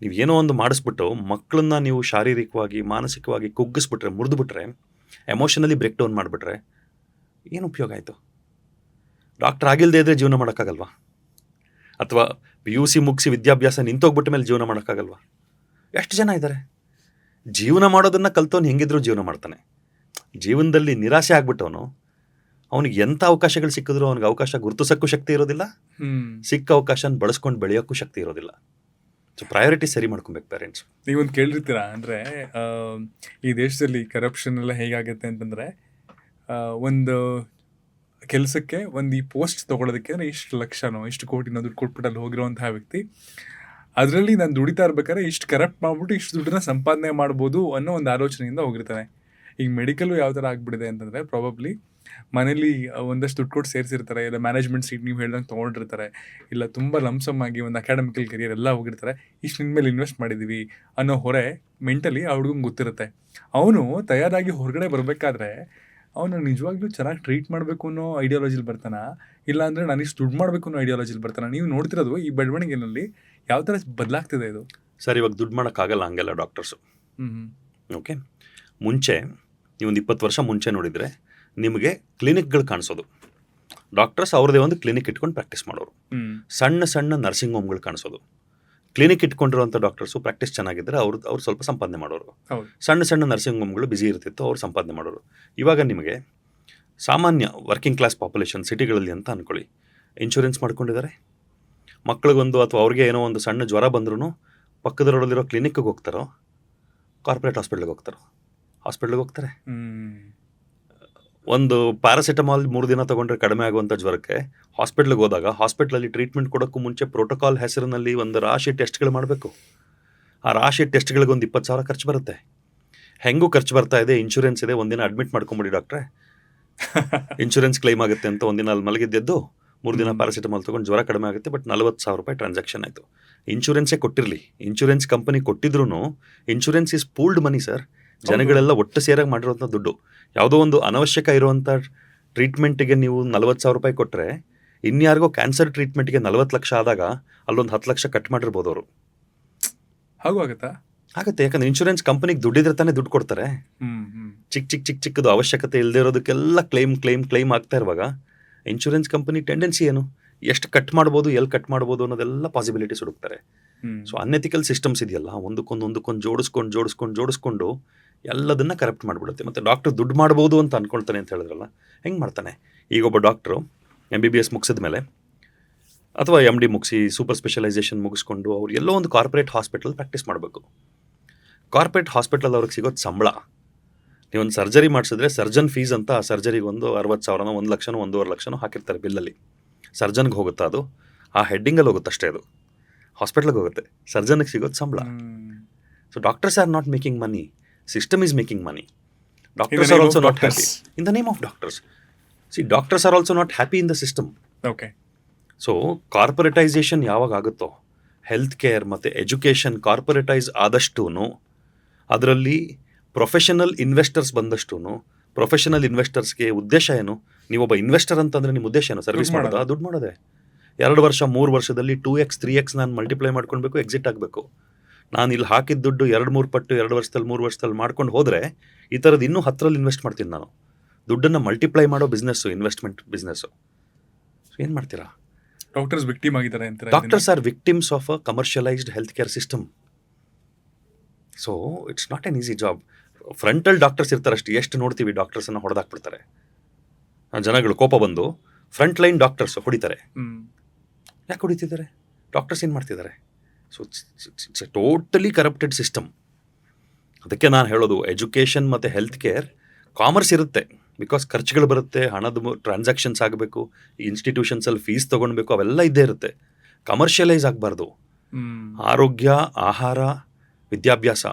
ನೀವು ಏನೋ ಒಂದು ಮಾಡಿಸ್ಬಿಟ್ಟು ಮಕ್ಕಳನ್ನ ನೀವು ಶಾರೀರಿಕವಾಗಿ ಮಾನಸಿಕವಾಗಿ ಕುಗ್ಗಿಸ್ಬಿಟ್ರೆ, ಮುರಿದುಬಿಟ್ರೆ, ಎಮೋಷನಲಿ ಬ್ರೇಕ್ ಡೌನ್ ಮಾಡಿಬಿಟ್ರೆ ಏನು ಉಪಯೋಗ ಆಯಿತು? ಡಾಕ್ಟರ್ ಆಗಿಲ್ಲದೆ ಇದ್ದರೆ ಜೀವನ ಮಾಡೋಕ್ಕಾಗಲ್ವಾ? ಅಥವಾ PUC ಮುಗಿಸಿ ವಿದ್ಯಾಭ್ಯಾಸ ನಿಂತೋಗ್ಬಿಟ್ಟ ಮೇಲೆ ಜೀವನ ಮಾಡೋಕ್ಕಾಗಲ್ವಾ? ಎಷ್ಟು ಜನ ಇದ್ದಾರೆ ಜೀವನ ಮಾಡೋದನ್ನು ಕಲ್ತವನು ಹೆಂಗಿದ್ರು ಜೀವನ ಮಾಡ್ತಾನೆ. ಜೀವನದಲ್ಲಿ ನಿರಾಸೆ ಆಗ್ಬಿಟ್ಟವನು ಅವನಿಗೆ ಎಂಥ ಅವಕಾಶಗಳು ಸಿಕ್ಕಿದ್ರು ಅವನಿಗೆ ಅವಕಾಶ ಗುರುತಿಸೋಕ್ಕೂ ಶಕ್ತಿ ಇರೋದಿಲ್ಲ, ಸಿಕ್ಕ ಅವಕಾಶನ ಬಳಸ್ಕೊಂಡು ಬೆಳೆಯೋಕ್ಕೂ ಶಕ್ತಿ ಇರೋದಿಲ್ಲ. ಸೊ ಪ್ರಯಾರಿಟಿ ಸರಿ ಮಾಡ್ಕೊಬೇಕು ಪೇರೆಂಟ್ಸ್. ನೀವೊಂದು ಕೇಳಿರ್ತೀರಾ ಅಂದರೆ, ಈ ದೇಶದಲ್ಲಿ ಕರಪ್ಷನ್ ಎಲ್ಲ ಹೇಗಾಗುತ್ತೆ ಅಂತಂದರೆ, ಒಂದು ಕೆಲಸಕ್ಕೆ ಒಂದು ಈ ಪೋಸ್ಟ್ ತೊಗೊಳೋದಕ್ಕೆ ಅಂದರೆ ಇಷ್ಟು ಲಕ್ಷನೋ ಇಷ್ಟು ಕೋಟಿನೋ ದುಡ್ಡು ಕೊಟ್ಬಿಟ್ಟಲ್ಲಿ ಹೋಗಿರೋವಂತಹ ವ್ಯಕ್ತಿ, ಅದರಲ್ಲಿ ನಾನು ದುಡಿತಾ ಇರ್ಬೇಕಾದ್ರೆ ಇಷ್ಟು ಕರಪ್ಟ್ ಮಾಡಿಬಿಟ್ಟು ಇಷ್ಟು ದುಡ್ಡನ್ನ ಸಂಪಾದನೆ ಮಾಡ್ಬೋದು ಅನ್ನೋ ಒಂದು ಆಲೋಚನೆಯಿಂದ ಹೋಗಿರ್ತಾನೆ. ಈಗ ಮೆಡಿಕಲ್ಲು ಯಾವ ಥರ ಆಗಿಬಿಟ್ಟಿದೆ ಅಂತಂದರೆ, ಪ್ರಾಬಬ್ಲಿ ಮನೇಲಿ ಒಂದಷ್ಟು ದುಡ್ಡು ಕೊಟ್ಟು ಸೇರಿಸಿರ್ತಾರೆ, ಇಲ್ಲ ಮ್ಯಾನೇಜ್ಮೆಂಟ್ ಸೀಟ್ ನೀವು ಹೇಳ್ದಂಗೆ ತೊಗೊಂಡಿರ್ತಾರೆ, ಇಲ್ಲ ತುಂಬ ಲಂಸಮ್ ಆಗಿ ಒಂದು ಅಕಾಡೆಮಿಕಲ್ ಕೆರಿಯರ್ ಎಲ್ಲ ಹೋಗಿರ್ತಾರೆ. ಇಷ್ಟು ನಿನ್ನ ಮೇಲೆ ಇನ್ವೆಸ್ಟ್ ಮಾಡಿದ್ದೀವಿ ಅನ್ನೋ ಹೊರೆ ಮೆಂಟಲಿ ಆ ಹುಡುಗಂಗೆ ಗೊತ್ತಿರುತ್ತೆ. ಅವನು ತಯಾರಾಗಿ ಹೊರಗಡೆ ಬರಬೇಕಾದ್ರೆ ಅವನು ನಿಜವಾಗ್ಲೂ ಚೆನ್ನಾಗಿ ಟ್ರೀಟ್ ಮಾಡಬೇಕು ಅನ್ನೋ ಐಡಿಯಾಲಜಿಲಿ ಬರ್ತಾನೆ, ಇಲ್ಲ ಅಂದರೆ ನಾನು ಇಷ್ಟು ದುಡ್ಡು ಮಾಡಬೇಕು ಅನ್ನೋ ಐಡಿಯಾಲಜಿಲಿ ಬರ್ತಾನೆ. ನೀವು ನೋಡ್ತಿರೋದು ಈ ಬೆಳವಣಿಗೆನಲ್ಲಿ ಯಾವ ಥರ ಬದಲಾಗ್ತಿದೆ ಇದು. ಸರ್, ಇವಾಗ ದುಡ್ಡು ಮಾಡೋಕ್ಕಾಗಲ್ಲ ಹಂಗೆಲ್ಲ ಡಾಕ್ಟರ್ಸು. ಓಕೆ, ಮುಂಚೆ ನೀವೊಂದು 20 ವರ್ಷ ಮುಂಚೆ ನೋಡಿದರೆ ನಿಮಗೆ ಕ್ಲಿನಿಕ್ಗಳು ಕಾಣಿಸೋದು. ಡಾಕ್ಟರ್ಸ್ ಅವ್ರದ್ದೇ ಒಂದು ಕ್ಲಿನಿಕ್ ಇಟ್ಕೊಂಡು ಪ್ರಾಕ್ಟೀಸ್ ಮಾಡೋರು. ಸಣ್ಣ ಸಣ್ಣ ನರ್ಸಿಂಗ್ ಹೋಮ್ಗಳು ಕಾಣಿಸೋದು. ಕ್ಲಿನಿಕ್ ಇಟ್ಕೊಂಡಿರೋಂಥ ಡಾಕ್ಟರ್ಸು ಪ್ರಾಕ್ಟೀಸ್ ಚೆನ್ನಾಗಿದ್ದರೆ ಅವ್ರು ಸ್ವಲ್ಪ ಸಂಪಾದನೆ ಮಾಡೋರು. ಸಣ್ಣ ಸಣ್ಣ ನರ್ಸಿಂಗ್ ಹೋಮ್ಗಳು ಬ್ಯುಸಿ ಇರ್ತಿತ್ತು, ಅವ್ರು ಸಂಪಾದನೆ ಮಾಡೋರು. ಇವಾಗ ನಿಮಗೆ ಸಾಮಾನ್ಯ ವರ್ಕಿಂಗ್ ಕ್ಲಾಸ್ ಪಾಪ್ಯುಲೇಷನ್ ಸಿಟಿಗಳಲ್ಲಿ ಅಂತ ಅಂದ್ಕೊಳ್ಳಿ, ಇನ್ಶೂರೆನ್ಸ್ ಮಾಡ್ಕೊಂಡಿದ್ದಾರೆ. ಮಕ್ಳಿಗೊಂದು ಅಥವಾ ಅವ್ರಿಗೆ ಏನೋ ಒಂದು ಸಣ್ಣ ಜ್ವರ ಬಂದ್ರೂ ಪಕ್ಕದ ರೋಡಲ್ಲಿರೋ ಕ್ಲಿನಿಕ್ಗೆ ಹೋಗ್ತಾರೋ, ಕಾರ್ಪೊರೇಟ್ ಹಾಸ್ಪಿಟ್ಲಿಗೆ ಹೋಗ್ತಾರೆ. ಒಂದು ಪ್ಯಾರಾಸಿಟಮಾಲ್ 3 ದಿನ ತೊಗೊಂಡ್ರೆ ಕಡಿಮೆ ಆಗುವಂಥ ಜ್ವರಕ್ಕೆ ಹಾಸ್ಪಿಟ್ಲಿಗೆ ಹೋದಾಗ ಹಾಸ್ಪಿಟ್ಲಲ್ಲಿ ಟ್ರೀಟ್ಮೆಂಟ್ ಕೊಡೋಕ್ಕೂ ಮುಂಚೆ ಪ್ರೋಟೋಕಾಲ್ ಹೆಸರಿನಲ್ಲಿ ಒಂದು ರಾಶಿ ಟೆಸ್ಟ್ಗಳು ಮಾಡಬೇಕು. ಆ ರಾಶಿ ಟೆಸ್ಟ್ಗಳಿಗೆ ಒಂದು 20,000 ಖರ್ಚು ಬರುತ್ತೆ. ಹೆಂಗೂ ಖರ್ಚು ಬರ್ತಾ ಇದೆ, ಇನ್ಶೂರೆನ್ಸ್ ಇದೆ, ಒಂದಿನ ಅಡ್ಮಿಟ್ ಮಾಡ್ಕೊಂಬಿಡಿ ಡಾಕ್ಟ್ರೆ, ಇನ್ಶೂರೆನ್ಸ್ ಕ್ಲೈಮ್ ಆಗುತ್ತೆ ಅಂತ ಒಂದಿನ ಅಲ್ಲಿ ಮಲಗಿದ್ದೆದ್ದು 3 ದಿನ ಪ್ಯಾರಾಸಿಟಮಾಲ್ ತೊಗೊಂಡು ಜ್ವರ ಕಡಿಮೆ ಆಗುತ್ತೆ. ಬಟ್ 40,000 ರೂಪಾಯಿ ಟ್ರಾನ್ಸಾಕ್ಷನ್ ಆಯಿತು. ಇನ್ಶೂರೆನ್ಸೇ ಕೊಟ್ಟಿರಲಿ, ಇನ್ಶೂರೆನ್ಸ್ ಕಂಪನಿ ಕೊಟ್ಟಿದ್ರು insurance is pooled money sir. ಜನಗಳೆಲ್ಲ ಒಟ್ಟು ಸೇರಾಗಿ ಮಾಡಿರೋಂಥ ದುಡ್ಡು. ಯಾವುದೋ ಒಂದು ಅನವಶ್ಯಕ ಇರುವಂಥ ಟ್ರೀಟ್ಮೆಂಟಿಗೆ ನೀವು 40,000 ರೂಪಾಯಿ ಕೊಟ್ಟರೆ, ಇನ್ಯಾರಿಗೋ ಕ್ಯಾನ್ಸರ್ ಟ್ರೀಟ್ಮೆಂಟ್ಗೆ 40 ಲಕ್ಷ ಆದಾಗ ಅಲ್ಲೊಂದು 10 ಲಕ್ಷ ಕಟ್ ಮಾಡಿರ್ಬೋದು ಅವರು. ಹಾಗೂ ಆಗುತ್ತೆ, ಯಾಕಂದರೆ ಇನ್ಶೂರೆನ್ಸ್ ಕಂಪನಿಗೆ ದುಡ್ಡಿದ್ರೆ ತಾನೇ ದುಡ್ಡು ಕೊಡ್ತಾರೆ. ಚಿಕ್ಕದು ಅವಶ್ಯಕತೆ ಇಲ್ಲದೆ ಇರೋದಕ್ಕೆಲ್ಲ ಕ್ಲೈಮ್ ಆಗ್ತಾ ಇರುವಾಗ ಇನ್ಶೂರೆನ್ಸ್ ಕಂಪನಿ ಟೆಂಡೆನ್ಸಿ ಏನು, ಎಷ್ಟು ಕಟ್ ಮಾಡ್ಬೋದು, ಎಲ್ಲಿ ಕಟ್ ಮಾಡ್ಬೋದು ಅನ್ನೋದೆಲ್ಲ ಪಾಸಿಬಿಲಿಟೀಸ್ ಹುಡುಕ್ತಾರೆ. ಸೊ ಅನ್ಎಥಿಕಲ್ ಸಿಸ್ಟಮ್ಸ್ ಇದೆಯಲ್ಲ, ಒಂದಕ್ಕೊಂದು ಜೋಡಿಸ್ಕೊಂಡು ಎಲ್ಲದನ್ನ ಕರಪ್ಟ್ ಮಾಡಿಬಿಡುತ್ತೆ. ಮತ್ತು ಡಾಕ್ಟರ್ ದುಡ್ಡು ಮಾಡ್ಬೋದು ಅಂತ ಅಂದ್ಕೊಳ್ತಾನೆ ಅಂತ ಹೇಳಿದ್ರಲ್ಲ, ಹೆಂಗೆ ಮಾಡ್ತಾನೆ? ಈಗ ಒಬ್ಬ ಡಾಕ್ಟ್ರು MBBS ಮುಗಿಸಿದ ಮೇಲೆ ಅಥವಾ MD ಮುಗಿಸಿ ಸೂಪರ್ ಸ್ಪೆಷಲೈಸೇಷನ್ ಮುಗಿಸ್ಕೊಂಡು ಅವ್ರು ಎಲ್ಲೋ ಒಂದು ಕಾರ್ಪೊರೇಟ್ ಹಾಸ್ಪಿಟಲ್ ಪ್ರಾಕ್ಟೀಸ್ ಮಾಡಬೇಕು. ಕಾರ್ಪೊರೇಟ್ ಹಾಸ್ಪಿಟಲ್ ಅವ್ರಿಗೆ ಸಿಗೋದು ಸಂಬಳ. ನೀವೊಂದು ಸರ್ಜರಿ ಮಾಡಿಸಿದ್ರೆ ಸರ್ಜನ್ ಫೀಸ್ ಅಂತ ಆ ಸರ್ಜರಿಗೆ ಒಂದು 60,000 1 ಲಕ್ಷನೋ 1.5 ಲಕ್ಷನೋ ಹಾಕಿರ್ತಾರೆ ಬಿಲ್ಲಲ್ಲಿ. ಸರ್ಜನ್ಗೆ ಹೋಗುತ್ತಾ ಅದು? ಆ ಹೆಡ್ಡಿಂಗಲ್ಲಿ ಹೋಗುತ್ತೆ ಅಷ್ಟೇ, ಅದು ಹಾಸ್ಪಿಟ್ಲಿಗೆ ಹೋಗುತ್ತೆ. ಸರ್ಜನ್ಗೆ ಸಿಗೋದು ಸಂಬಳ. So doctors R not making money, system is making money. Doctors are also not happy in the name of doctors. See, doctors are also not happy in the system. Okay. So corporatisation ಯಾವಾಗ ಆಗುತ್ತೋ, health care ಮತ್ತು education ಕಾರ್ಪೊರೇಟೈಸ್ ಆದಷ್ಟೂ, ಅದರಲ್ಲಿ professional investors ಬಂದಷ್ಟೂ, professional ಇನ್ವೆಸ್ಟರ್ಸ್ಗೆ ಉದ್ದೇಶ ಏನು? ನೀವೊಬ್ಬ investor ಅಂತಂದರೆ ನಿಮ್ಮ ಉದ್ದೇಶ ಏನು? ಸರ್ವಿಸ್ ಮಾಡೋದಾ, ದುಡ್ಡು ಮಾಡೋದೆ? 2 ವರ್ಷ 3 ವರ್ಷದಲ್ಲಿ 2x 3x ನಾನು ಮಲ್ಟಿಪ್ಲೈ ಮಾಡ್ಕೊಳ್ಬೇಕು, ಎಕ್ಸಿಟ್ ಆಗಬೇಕು. ನಾನು ಇಲ್ಲಿ ಹಾಕಿದ ದುಡ್ಡು 2-3 ಪಟ್ಟು 2 ವರ್ಷದಲ್ಲಿ 3 ವರ್ಷದಲ್ಲಿ ಮಾಡ್ಕೊಂಡು ಹೋದರೆ ಈ ಥರದ್ದು ಇನ್ನೂ 10ರಲ್ಲಿ ಇನ್ವೆಸ್ಟ್ ಮಾಡ್ತೀನಿ ನಾನು. ದುಡ್ಡನ್ನು ಮಲ್ಟಿಪ್ಲೈ ಮಾಡೋ ಬಿಸ್ನೆಸ್ಸು, ಇನ್ವೆಸ್ಟ್ಮೆಂಟ್ ಬಿಸ್ನೆಸ್ಸು. ಸೊ ಏನು ಮಾಡ್ತೀರಾ? ಡಾಕ್ಟರ್ಸ್ ವಿಕ್ಟಿಮ್ ಆಗಿದ್ದಾರೆ ಅಂತ. Doctors are victims of a commercialised health care system. So it's not an easy job. Frontal doctors ಇರ್ತಾರಷ್ಟು, ಎಷ್ಟು ನೋಡ್ತೀವಿ ಡಾಕ್ಟರ್ಸನ್ನು ಹೊಡೆದಾಕ್ಬಿಡ್ತಾರೆ. ಜನಗಳು ಕೋಪ ಬಂದು ಫ್ರಂಟ್ ಲೈನ್ ಡಾಕ್ಟರ್ಸ್ ಹೊಡಿತಾರೆ. ಯಾಕೆ ಹೊಡಿತಿದ್ದಾರೆ? ಡಾಕ್ಟರ್ಸ್ ಏನು ಮಾಡ್ತಿದ್ದಾರೆ? So it's A totally corrupted system. ಅದಕ್ಕೆ ನಾನು ಹೇಳೋದು, ಎಜುಕೇಷನ್ ಮತ್ತು ಹೆಲ್ತ್ ಕೇರ್ ಕಾಮರ್ಸ್ ಇರುತ್ತೆ, ಬಿಕಾಸ್ ಖರ್ಚುಗಳು ಬರುತ್ತೆ, ಹಣದ ಟ್ರಾನ್ಸಾಕ್ಷನ್ಸ್ ಆಗಬೇಕು, ಇನ್ಸ್ಟಿಟ್ಯೂಷನ್ಸಲ್ಲಿ ಫೀಸ್ ತೊಗೊಳ್ಬೇಕು, ಅವೆಲ್ಲ ಇದ್ದೇ ಇರುತ್ತೆ. ಕಮರ್ಷಿಯಲೈಸ್ ಆಗಬಾರ್ದು. ಆರೋಗ್ಯ, ಆಹಾರ, ವಿದ್ಯಾಭ್ಯಾಸ,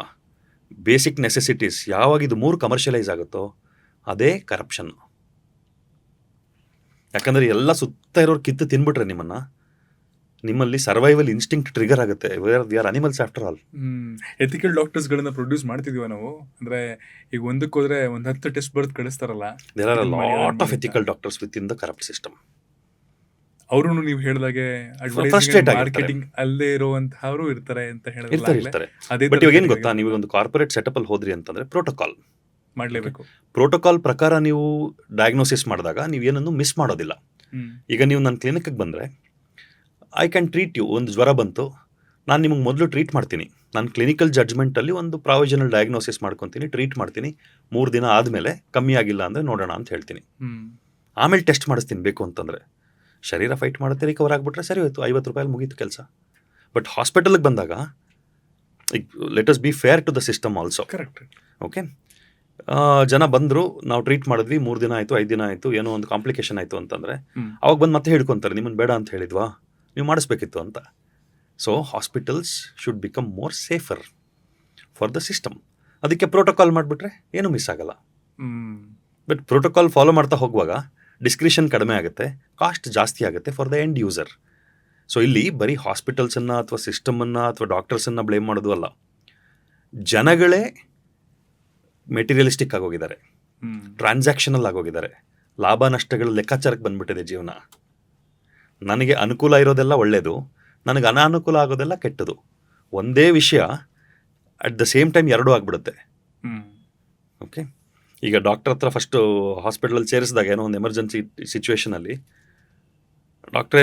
ಬೇಸಿಕ್ ನೆಸೆಸಿಟೀಸ್, ಯಾವಾಗ ಇದು 3 ಕಮರ್ಷಿಯಲೈಸ್ ಆಗುತ್ತೋ ಅದೇ ಕರಪ್ಷನ್. ಯಾಕಂದರೆ ಎಲ್ಲ ಸುತ್ತ ಇರೋರು ಕಿತ್ತು ತಿನ್ಬಿಟ್ರೆ ನಿಮ್ಮಲ್ಲಿ ಸರ್ವೈವಲ್ ಇನ್ಸ್ಟಿಂಕ್ಟ್ ಟ್ರಿಗರ್ ಆಗುತ್ತೆ. We are animals after all. Ethical ಡಾಕ್ಟರ್ಸ್ಗಳನ್ನ ಪ್ರೊಡ್ಯೂಸ್ ಮಾಡ್ತಿದೀವ ನಾವು. ಅಂದರೆ ಈಗ ಒಂದಕ್ಕೆ ಹೋದ್ರೆ 10 ಟೆಸ್ಟ್ ಬರೆದು ಕಳಿಸ್ತಾರಲ್ಲ, there are a lot of ethical doctors within the corrupt system. ಅವರು ನೀವು ಹೇಳಿದಾಗೆ Frustrate ಆಗಿರ್ತಾರೆ. ಮಾರ್ಕೆಟಿಂಗ್ ಅಲ್ಲೇ ಇರುವಂತಹವರು ಇರ್ತಾರೆ ಅಂತ ಇರ್ತಾರೆ ಹೇಳಿದ್ರೆ ಇರ್ತಾರೆ ಬಟ್ ಇವಾಗ ಏನು ಗೊತ್ತಾ, ನೀವು ಒಂದು ಕಾರ್ಪೊರೇಟ್ ಸೆಟಪ್ ಅಲ್ಲಿ ಹೋದ್ರಿ ಅಂತಂದ್ರೆ ಮಾಡ್ಲೇಬೇಕು. ಪ್ರೋಟೋಕಾಲ್ ಪ್ರಕಾರ ನೀವು ಡಯಾಗ್ನೋಸಿಸ್ ಮಾಡಿದಾಗ ನೀವು ಏನನ್ನು ಮಿಸ್ ಮಾಡೋದಿಲ್ಲ. ಈಗ ನೀವು ನನ್ನ ಕ್ಲಿನಿಕ್ಗೆ ಬಂದರೆ ಐ ಕ್ಯಾನ್ ಟ್ರೀಟ್ ಯು. ಒಂದು ಜ್ವರ ಬಂತು, ನಾನು ನಿಮಗೆ ಮೊದಲು ಟ್ರೀಟ್ ಮಾಡ್ತೀನಿ. ನಾನು ಕ್ಲಿನಿಕಲ್ ಜಡ್ಜ್ಮೆಂಟಲ್ಲಿ ಒಂದು ಪ್ರಾವಿಷನಲ್ ಡಯಾಗ್ನೋಸಿಸ್ ಮಾಡ್ಕೊತೀನಿ, ಟ್ರೀಟ್ ಮಾಡ್ತೀನಿ. 3 ದಿನ ಆದಮೇಲೆ ಕಮ್ಮಿ ಆಗಿಲ್ಲ ಅಂದರೆ ನೋಡೋಣ ಅಂತ ಹೇಳ್ತೀನಿ. ಆಮೇಲೆ ಟೆಸ್ಟ್ ಮಾಡಿಸ್ತೀನಿ ಬೇಕು ಅಂತಂದರೆ. ಶರೀರ ಫೈಟ್ ಮಾಡುತ್ತೆ, ರಿಕವರ್ ಆಗಿಬಿಟ್ರೆ ಸರಿ ಹೋಯ್ತು, 50 ರೂಪಾಯಲ್ಲಿ ಮುಗೀತು ಕೆಲಸ. ಬಟ್ ಹಾಸ್ಪಿಟಲ್ಗೆ ಬಂದಾಗ let us be fair to the system also. Correct. Okay, ಜನ ಬಂದರು, ನಾವು ಟ್ರೀಟ್ ಮಾಡಿದ್ವಿ, 3 ದಿನ ಆಯಿತು, 5 ದಿನ ಆಯಿತು, ಏನೋ ಒಂದು ಕಾಂಪ್ಲಿಕೇಶನ್ ಆಯಿತು ಅಂತಂದರೆ ಅವಾಗ ಬಂದು ಮತ್ತೆ ಹಿಡ್ಕೊತಾರೆ, ನಿಮ್ಮನ್ನು ಬೇಡ ಅಂತ ಹೇಳಿದ್ವಾ, ನೀವು ಮಾಡಿಸ್ಬೇಕಿತ್ತು ಅಂತ. So hospitals should become more safer for the system. ಅದಕ್ಕೆ ಪ್ರೋಟೋಕಾಲ್ ಮಾಡಿಬಿಟ್ರೆ ಏನೂ ಮಿಸ್ ಆಗಲ್ಲ. ಬಟ್ ಪ್ರೋಟೋಕಾಲ್ ಫಾಲೋ ಮಾಡ್ತಾ ಹೋಗುವಾಗ ಡಿಸ್ಕ್ರಿಷನ್ ಕಡಿಮೆ ಆಗುತ್ತೆ, ಕಾಸ್ಟ್ ಜಾಸ್ತಿ ಆಗುತ್ತೆ for the end user. So ಇಲ್ಲಿ ಬರೀ ಹಾಸ್ಪಿಟಲ್ಸನ್ನು ಅಥವಾ ಸಿಸ್ಟಮನ್ನು ಅಥವಾ ಡಾಕ್ಟರ್ಸನ್ನು ಬ್ಲೇಮ್ ಮಾಡೋದು ಅಲ್ಲ, ಜನಗಳೇ ಮೆಟೀರಿಯಲಿಸ್ಟಿಕ್ ಆಗೋಗಿದ್ದಾರೆ, ಟ್ರಾನ್ಸಾಕ್ಷನಲ್ ಆಗೋಗಿದ್ದಾರೆ, ಲಾಭ ನಷ್ಟಗಳ ಲೆಕ್ಕಾಚಾರಕ್ಕೆ ಬಂದ್ಬಿಟ್ಟಿದೆ ಜೀವನ. ನನಗೆ ಅನುಕೂಲ ಇರೋದೆಲ್ಲ ಒಳ್ಳೆಯದು, ನನಗೆ ಅನಾನುಕೂಲ ಆಗೋದೆಲ್ಲ ಕೆಟ್ಟದು. ಒಂದೇ ವಿಷಯ ಅಟ್ ದ ಸೇಮ್ ಟೈಮ್ ಎರಡೂ ಆಗಿಬಿಡುತ್ತೆ. ಓಕೆ, ಈಗ ಡಾಕ್ಟರ್ ಹತ್ರ ಫಸ್ಟು ಹಾಸ್ಪಿಟಲಲ್ಲಿ ಸೇರಿಸಿದಾಗ ಏನೋ ಒಂದು ಎಮರ್ಜೆನ್ಸಿ ಸಿಚುವೇಷನಲ್ಲಿ ಡಾಕ್ಟ್ರೇ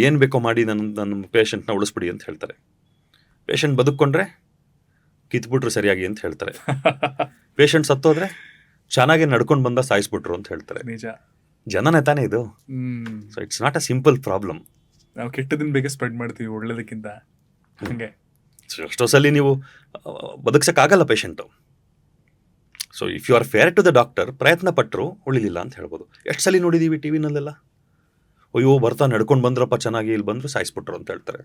ಏನು ಬೇಕೋ ಮಾಡಿ ನನ್ನ ಪೇಷಂಟ್ನ ಉಳಿಸ್ಬಿಡಿ ಅಂತ ಹೇಳ್ತಾರೆ. ಪೇಷಂಟ್ ಬದುಕೊಂಡ್ರೆ ಕಿತ್ಬಿಟ್ರು ಸರಿಯಾಗಿ ಅಂತ ಹೇಳ್ತಾರೆ. ಪೇಷಂಟ್ ಸತ್ತೋದ್ರೆ ಚೆನ್ನಾಗಿ ನಡ್ಕೊಂಡು ಬಂದ ಸಾಯಿಸ್ಬಿಟ್ರು ಅಂತ ಹೇಳ್ತಾರೆ. ನಿಜ, ಜನನೇ ತಾನೇ ಇದು. So it's not a simple problem. ನಾವು ಕೆಟ್ಟದನ್ನ ಬೇಗ ಸ್ಪ್ರೆಡ್ ಮಾಡ್ತೀವಿ ಒಳ್ಳೇದಕ್ಕಿಂತ. ಹಂಗೆ ಎಷ್ಟೋ ಸಲ ನೀವು ಬದುಕ್ಸೋಕ್ಕಾಗಲ್ಲ patient. So if you are fair to the doctor, ಪ್ರಯತ್ನ ಪಟ್ಟರು ಉಳಿಲಿಲ್ಲ ಅಂತ ಹೇಳ್ಬೋದು. ಎಷ್ಟು ಸಲ ನೋಡಿದ್ದೀವಿ ಟಿ ವಿನಲ್ಲೆಲ್ಲ, ಅಯ್ಯೋ ಬರ್ತಾ ನಡ್ಕೊಂಡು ಬಂದ್ರಪ್ಪ ಚೆನ್ನಾಗಿ, ಇಲ್ಲಿ ಬಂದರು ಸಾಯಿಸ್ಬಿಟ್ರು ಅಂತ ಹೇಳ್ತಾರೆ.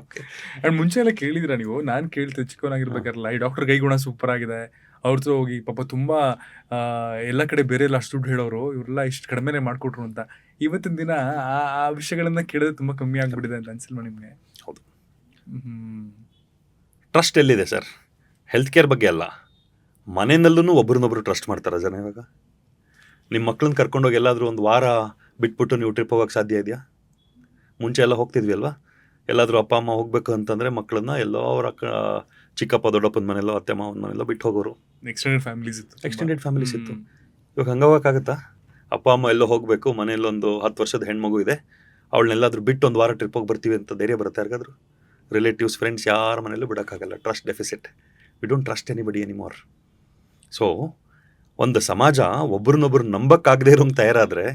ಓಕೆ, ಅಂಡ್ ಮುಂಚೆ ಎಲ್ಲ ಕೇಳಿದಿರ ನೀವು? ನಾನು ಕೇಳ್ತಿದ್ದೆ ಚಿಕ್ಕವನಾಗಿರ್ಬೇಕಾರಲ್ಲ, ಈ ಡಾಕ್ಟರ್ ಕೈಗುಣ ಸೂಪರ್ ಆಗಿದೆ, ಅವ್ರದ್ದು ಹೋಗಿ ಪಾಪ ತುಂಬ ಎಲ್ಲ ಕಡೆ ಬೇರೆ ಎಲ್ಲ ಅಷ್ಟು ದುಡ್ಡು ಹೇಳೋರು, ಇವರೆಲ್ಲ ಇಷ್ಟು ಕಡಿಮೆನೇ ಮಾಡಿಕೊಟ್ರು ಅಂತ. ಇವತ್ತಿನ ದಿನ ಆ ವಿಷಯಗಳನ್ನ ಕೇಳಿದ್ರೆ ತುಂಬ ಕಮ್ಮಿ ಆಗಿಬಿಟ್ಟಿದೆ ಅಂತ ಅನ್ಸಿಲ್ವಾ ನಿಮಗೆ? ಹೌದು. ಟ್ರಸ್ಟ್ ಎಲ್ಲಿದೆ ಸರ್? ಹೆಲ್ತ್ ಕೇರ್ ಬಗ್ಗೆ ಅಲ್ಲ, ಮನೆಯಲ್ಲೂ ಒಬ್ರನ್ನೊಬ್ರು ಟ್ರಸ್ಟ್ ಮಾಡ್ತಾರೆ ಜನ. ಇವಾಗ ನಿಮ್ಮ ಮಕ್ಳನ್ನ ಕರ್ಕೊಂಡೋಗಿ ಎಲ್ಲಾದರೂ ಒಂದು ವಾರ ಬಿಟ್ಬಿಟ್ಟು ನೀವು ಟ್ರಿಪ್ ಹೋಗೋಕ್ಕೆ ಸಾಧ್ಯ ಇದೆಯಾ? ಮುಂಚೆ ಎಲ್ಲ ಹೋಗ್ತಿದ್ವಿ ಅಲ್ವಾ? ಎಲ್ಲಾದರೂ ಅಪ್ಪ ಅಮ್ಮ ಹೋಗಬೇಕು ಅಂತಂದರೆ ಮಕ್ಕಳನ್ನ ಎಲ್ಲೋ ಅವರ ಚಿಕ್ಕಪ್ಪ ದೊಡ್ಡಪ್ಪನ ಮನೆಯಲ್ಲೋ ಅತ್ತೆ ಮಾವನ ಮನೆಯಲ್ಲೋ ಬಿಟ್ಟು ಹೋಗೋರು. ಎಕ್ಸ್ಟೆಂಡೆಡ್ ಫ್ಯಾಮಿಲೀಸ್ ಇತ್ತು. ಇವಾಗ ಹಂಗೆ ಹೋಗೋಕ್ಕಾಗತ್ತಾ? ಅಪ್ಪ ಅಮ್ಮ ಎಲ್ಲೋ ಹೋಗಬೇಕು, ಮನೆಯಲ್ಲೊಂದು 10 ವರ್ಷದ ಹೆಣ್ಮಗು ಇದೆ, ಅವಳನ್ನೆಲ್ಲಾದರೂ ಬಿಟ್ಟು ಒಂದು ವಾರ ಟ್ರಿಪ್ ಹೋಗಿ ಬರ್ತೀವಿ ಅಂತ ಧೈರ್ಯ ಬರುತ್ತೆ ಯಾರಿಗಾದ್ರು? ರಿಲೇಟಿವ್ಸ್, ಫ್ರೆಂಡ್ಸ್ ಯಾರ ಮನೆಯಲ್ಲೂ ಬಿಡೋಕ್ಕಾಗಲ್ಲ. Trust deficit. We don't trust anybody anymore. So ಒಂದು ಸಮಾಜ ಒಬ್ರನ್ನೊಬ್ರು ನಂಬಕ್ಕಾಗದೇ ಇರೋಂಗೆ ತಯಾರಾದರೆ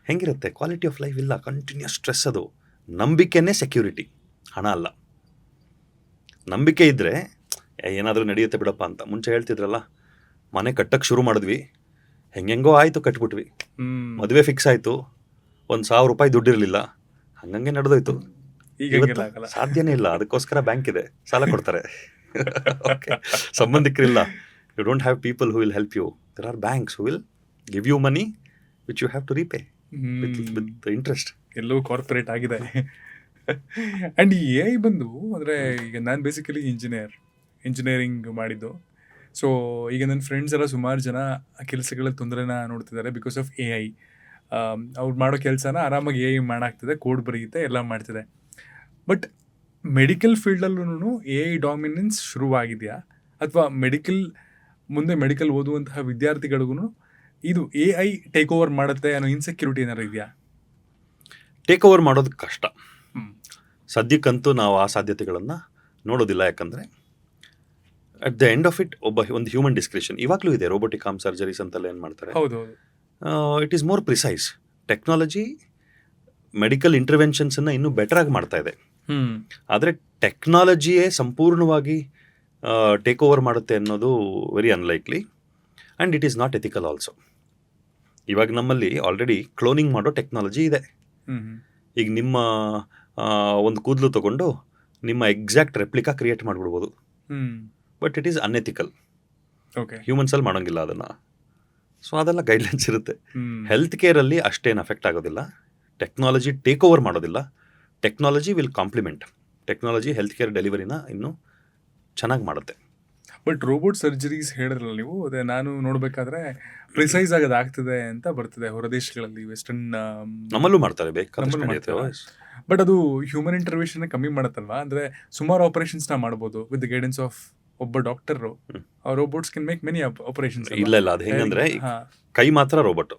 ಹೆಂಗಿರುತ್ತೆ? ಕ್ವಾಲಿಟಿ ಆಫ್ ಲೈಫ್ ಇಲ್ಲ, ಕಂಟಿನ್ಯೂಸ್ ಸ್ಟ್ರೆಸ್. ಅದು ನಂಬಿಕೆನೇ ಸೆಕ್ಯೂರಿಟಿ, ಹಣ ಅಲ್ಲ. ನಂಬಿಕೆ ಇದ್ದರೆ ಏನಾದರೂ ನಡೆಯುತ್ತೆ ಬಿಡಪ್ಪ ಅಂತ. ಮುಂಚೆ ಹೇಳ್ತಿದ್ರಲ್ಲ, ಮನೆ ಕಟ್ಟಕ್ಕೆ ಶುರು ಮಾಡಿದ್ವಿ, ಹೆಂಗೆಂಗೋ ಆಯಿತು, ಕಟ್ಬಿಟ್ವಿ. ಮದುವೆ ಫಿಕ್ಸ್ ಆಯಿತು, 1,000 ರೂಪಾಯಿ ದುಡ್ಡಿರಲಿಲ್ಲ, ಹಂಗಂಗೆ ನಡೆದೋಯ್ತು. ಸಾಧ್ಯನೇ ಇಲ್ಲ. ಅದಕ್ಕೋಸ್ಕರ ಬ್ಯಾಂಕ್ ಇದೆ, ಸಾಲ ಕೊಡ್ತಾರೆ. ಓಕೆ, ಸಂಬಂಧಿಕರಿಲ್ಲ, you don't have people who will help you. There are banks who will give you money which you have to repay with interest. ಎಲ್ಲವೂ ಕಾರ್ಪೊರೇಟ್ ಆಗಿದೆ. ಆ್ಯಂಡ್ ಈ AI ಬಂದು ಅಂದರೆ, ಈಗ ನಾನು ಬೇಸಿಕಲಿ ಇಂಜಿನಿಯರಿಂಗ್ ಮಾಡಿದ್ದು. ಸೊ ಈಗ ನನ್ನ ಫ್ರೆಂಡ್ಸ್ ಎಲ್ಲ ಸುಮಾರು ಜನ ಕೆಲಸಗಳ ತೊಂದರೆನ ನೋಡ್ತಿದ್ದಾರೆ ಬಿಕಾಸ್ ಆಫ್ AI. ಅವ್ರು ಮಾಡೋ ಕೆಲಸನ ಆರಾಮಾಗಿ AI ಮಾಡಾಗ್ತದೆ, ಕೋಡ್ ಬರೆಯುತ್ತೆ, ಎಲ್ಲ ಮಾಡ್ತಿದೆ. ಬಟ್ ಮೆಡಿಕಲ್ ಫೀಲ್ಡಲ್ಲೂ AI ಡಾಮಿನೆನ್ಸ್ ಶುರುವಾಗಿದೆಯಾ? ಅಥವಾ ಮುಂದೆ ಮೆಡಿಕಲ್ ಓದುವಂತಹ ವಿದ್ಯಾರ್ಥಿಗಳಿಗೂ ಇದು AI ಟೇಕ್ ಓವರ್ ಮಾಡುತ್ತೆ ಅನ್ನೋ ಇನ್ಸೆಕ್ಯೂರಿಟಿ ಏನಾರು ಇದೆಯಾ? ಟೇಕ್ ಓವರ್ ಮಾಡೋದು ಕಷ್ಟ. ಸದ್ಯಕ್ಕಂತೂ ನಾವು ಆ ಸಾಧ್ಯತೆಗಳನ್ನು ನೋಡೋದಿಲ್ಲ. ಯಾಕಂದರೆ at the end of it ಒಂದು ಹ್ಯೂಮನ್ ಡಿಸ್ಕ್ರಿಷನ್ ಇವಾಗಲೂ ಇದೆ. ರೋಬೋಟಿಕ್ ಆರ್ಮ್ ಸರ್ಜರೀಸ್ ಅಂತೆಲ್ಲ ಏನು ಮಾಡ್ತಾರೆ, ಹೌದು, it is more precise. Technology medical ಇಂಟರ್ವೆನ್ಷನ್ಸನ್ನು ಇನ್ನೂ ಬೆಟರಾಗಿ ಮಾಡ್ತಾ ಇದೆ. ಆದರೆ ಟೆಕ್ನಾಲಜಿಯೇ ಸಂಪೂರ್ಣವಾಗಿ ಟೇಕ್ ಓವರ್ ಮಾಡುತ್ತೆ ಅನ್ನೋದು very unlikely, and it is not ethical also. ಇವಾಗ ನಮ್ಮಲ್ಲಿ ಆಲ್ರೆಡಿ ಕ್ಲೋನಿಂಗ್ ಮಾಡೋ ಟೆಕ್ನಾಲಜಿ ಇದೆ. ಈಗ ನಿಮ್ಮ ಒಂದು ಕೂದಲು ತಗೊಂಡು ನಿಮ್ಮ ಎಕ್ಸಾಕ್ಟ್ ರೆಪ್ಲಿಕಾ ಕ್ರಿಯೇಟ್ ಮಾಡಿಬಿಡ್ಬೋದು. But it is unethical. Okay, ಹ್ಯೂಮನ್ಸಲ್ಲಿ ಮಾಡೋಂಗಿಲ್ಲ ಅದನ್ನು. ಸೊ ಅದೆಲ್ಲ ಗೈಡ್ಲೈನ್ಸ್ ಇರುತ್ತೆ. ಹೆಲ್ತ್ ಕೇರಲ್ಲಿ ಅಷ್ಟೇನು ಅಫೆಕ್ಟ್ ಆಗೋದಿಲ್ಲ. ಟೆಕ್ನಾಲಜಿ ಟೇಕ್ ಓವರ್ ಮಾಡೋದಿಲ್ಲ. Technology will complement. Technology health care ಡೆಲಿವರಿನ ಇನ್ನೂ ಚೆನ್ನಾಗಿ ಮಾಡುತ್ತೆ. ಬಟ್ ರೋಬೋಟ್ ಸರ್ಜರೀಸ್ ಹೇಳಿದ್ರಲ್ಲ ನೀವು, ಅದೇ ನಾನು ನೋಡ್ಬೇಕಾದ್ರೆ ಪ್ರಿಸೈಸ್ ಆಗೋದು ಆಗ್ತದೆ ಅಂತ ಬರ್ತದೆ ಹೊರದೇಶಗಳಲ್ಲಿ, ವೆಸ್ಟರ್ನ್ ನಮ್ಮಲ್ಲೂ ಮಾಡ್ತಾರೆ ನಮ್ಮಲ್ಲೂ ಬೇಕಾದಷ್ಟು ಮಾಡ್ತಾರೆ. ನಡೆಯುತ್ತೆ. ಬಟ್ ಅದು ಹ್ಯೂಮನ್ ಇಂಟರ್ವೆನ್ಷನ್ ಕಮ್ಮಿ ಮಾಡುತ್ತಲ್ವಾ? ಅಂದ್ರೆ ಸುಮಾರು ಆಪರೇಷನ್ಸ್ ನ ಮಾಡ್ಬೋದು ವಿತ್ ದ ಗೈಡೆನ್ಸ್ ಆಫ್ ಒಬ್ಬ doctor. Robots can make many operations. ಇಲ್ಲ ಅದು ಹೆಂಗಂದ್ರೆ ಕೈ ಮಾತ್ರ ರೋಬೋಟ್.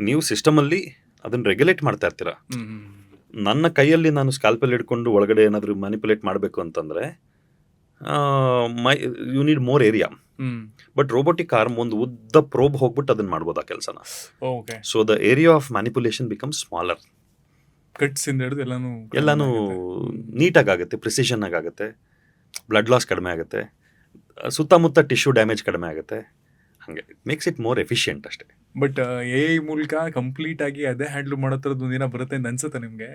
ನೀವು ಸಿಸ್ಟಮ್ ಅಲ್ಲಿ ಅದನ್ನ ರೆಗ್ಯುಲೇಟ್ ಮಾಡ್ತಾ ಇರ್ತೀರಾ. ನನ್ನ ಕೈಯಲ್ಲಿ ನಾನು ಸ್ಕಾಲ್ಪೆಲ್ ಹಿಡ್ಕೊಂಡು ಒಳಗಡೆ ಏನಾದರೂ ಮ್ಯಾನಿಪುಲೇಟ್ ಮಾಡಬೇಕು ಅಂತಂದ್ರೆ you need more area. But robotic arm ಒಂದು ಉದ್ದ ಪ್ರೋಬ್ ಹೋಗ್ಬಿಟ್ಟು ಅದನ್ನ ಮಾಡ್ಬೋದು ಆ ಕೆಲಸನ. So the area of manipulation become smaller. Cuts ಇಂದ ಹಿಡಿದು ಎಲ್ಲಾನು ನೀಟಾಗಿ ಆಗುತ್ತೆ, ಪ್ರಿಸಿಷನ್ ಆಗುತ್ತೆ, ಬ್ಲಡ್ ಲಾಸ್ ಕಡಿಮೆ ಆಗುತ್ತೆ, ಸುತ್ತಮುತ್ತ ಟಿಶ್ಯೂ ಡ್ಯಾಮೇಜ್ ಕಡಿಮೆ ಆಗುತ್ತೆ. ಹಾಗೆ ಮೇಕ್ಸ್ ಇಟ್ ಮೋರ್ ಎಫಿಷಿಯಂಟ್ ಅಷ್ಟೇ. ಬಟ್ AI ಮೂಲಕ ಕಂಪ್ಲೀಟ್ ಆಗಿ ಅದೇ ಹ್ಯಾಂಡಲ್ ಮಾಡೋ ಥರದ್ದು ಒಂದಿನ ಬರುತ್ತೆ ಅಂತ ಅನ್ಸುತ್ತೆ ನಿಮಗೆ?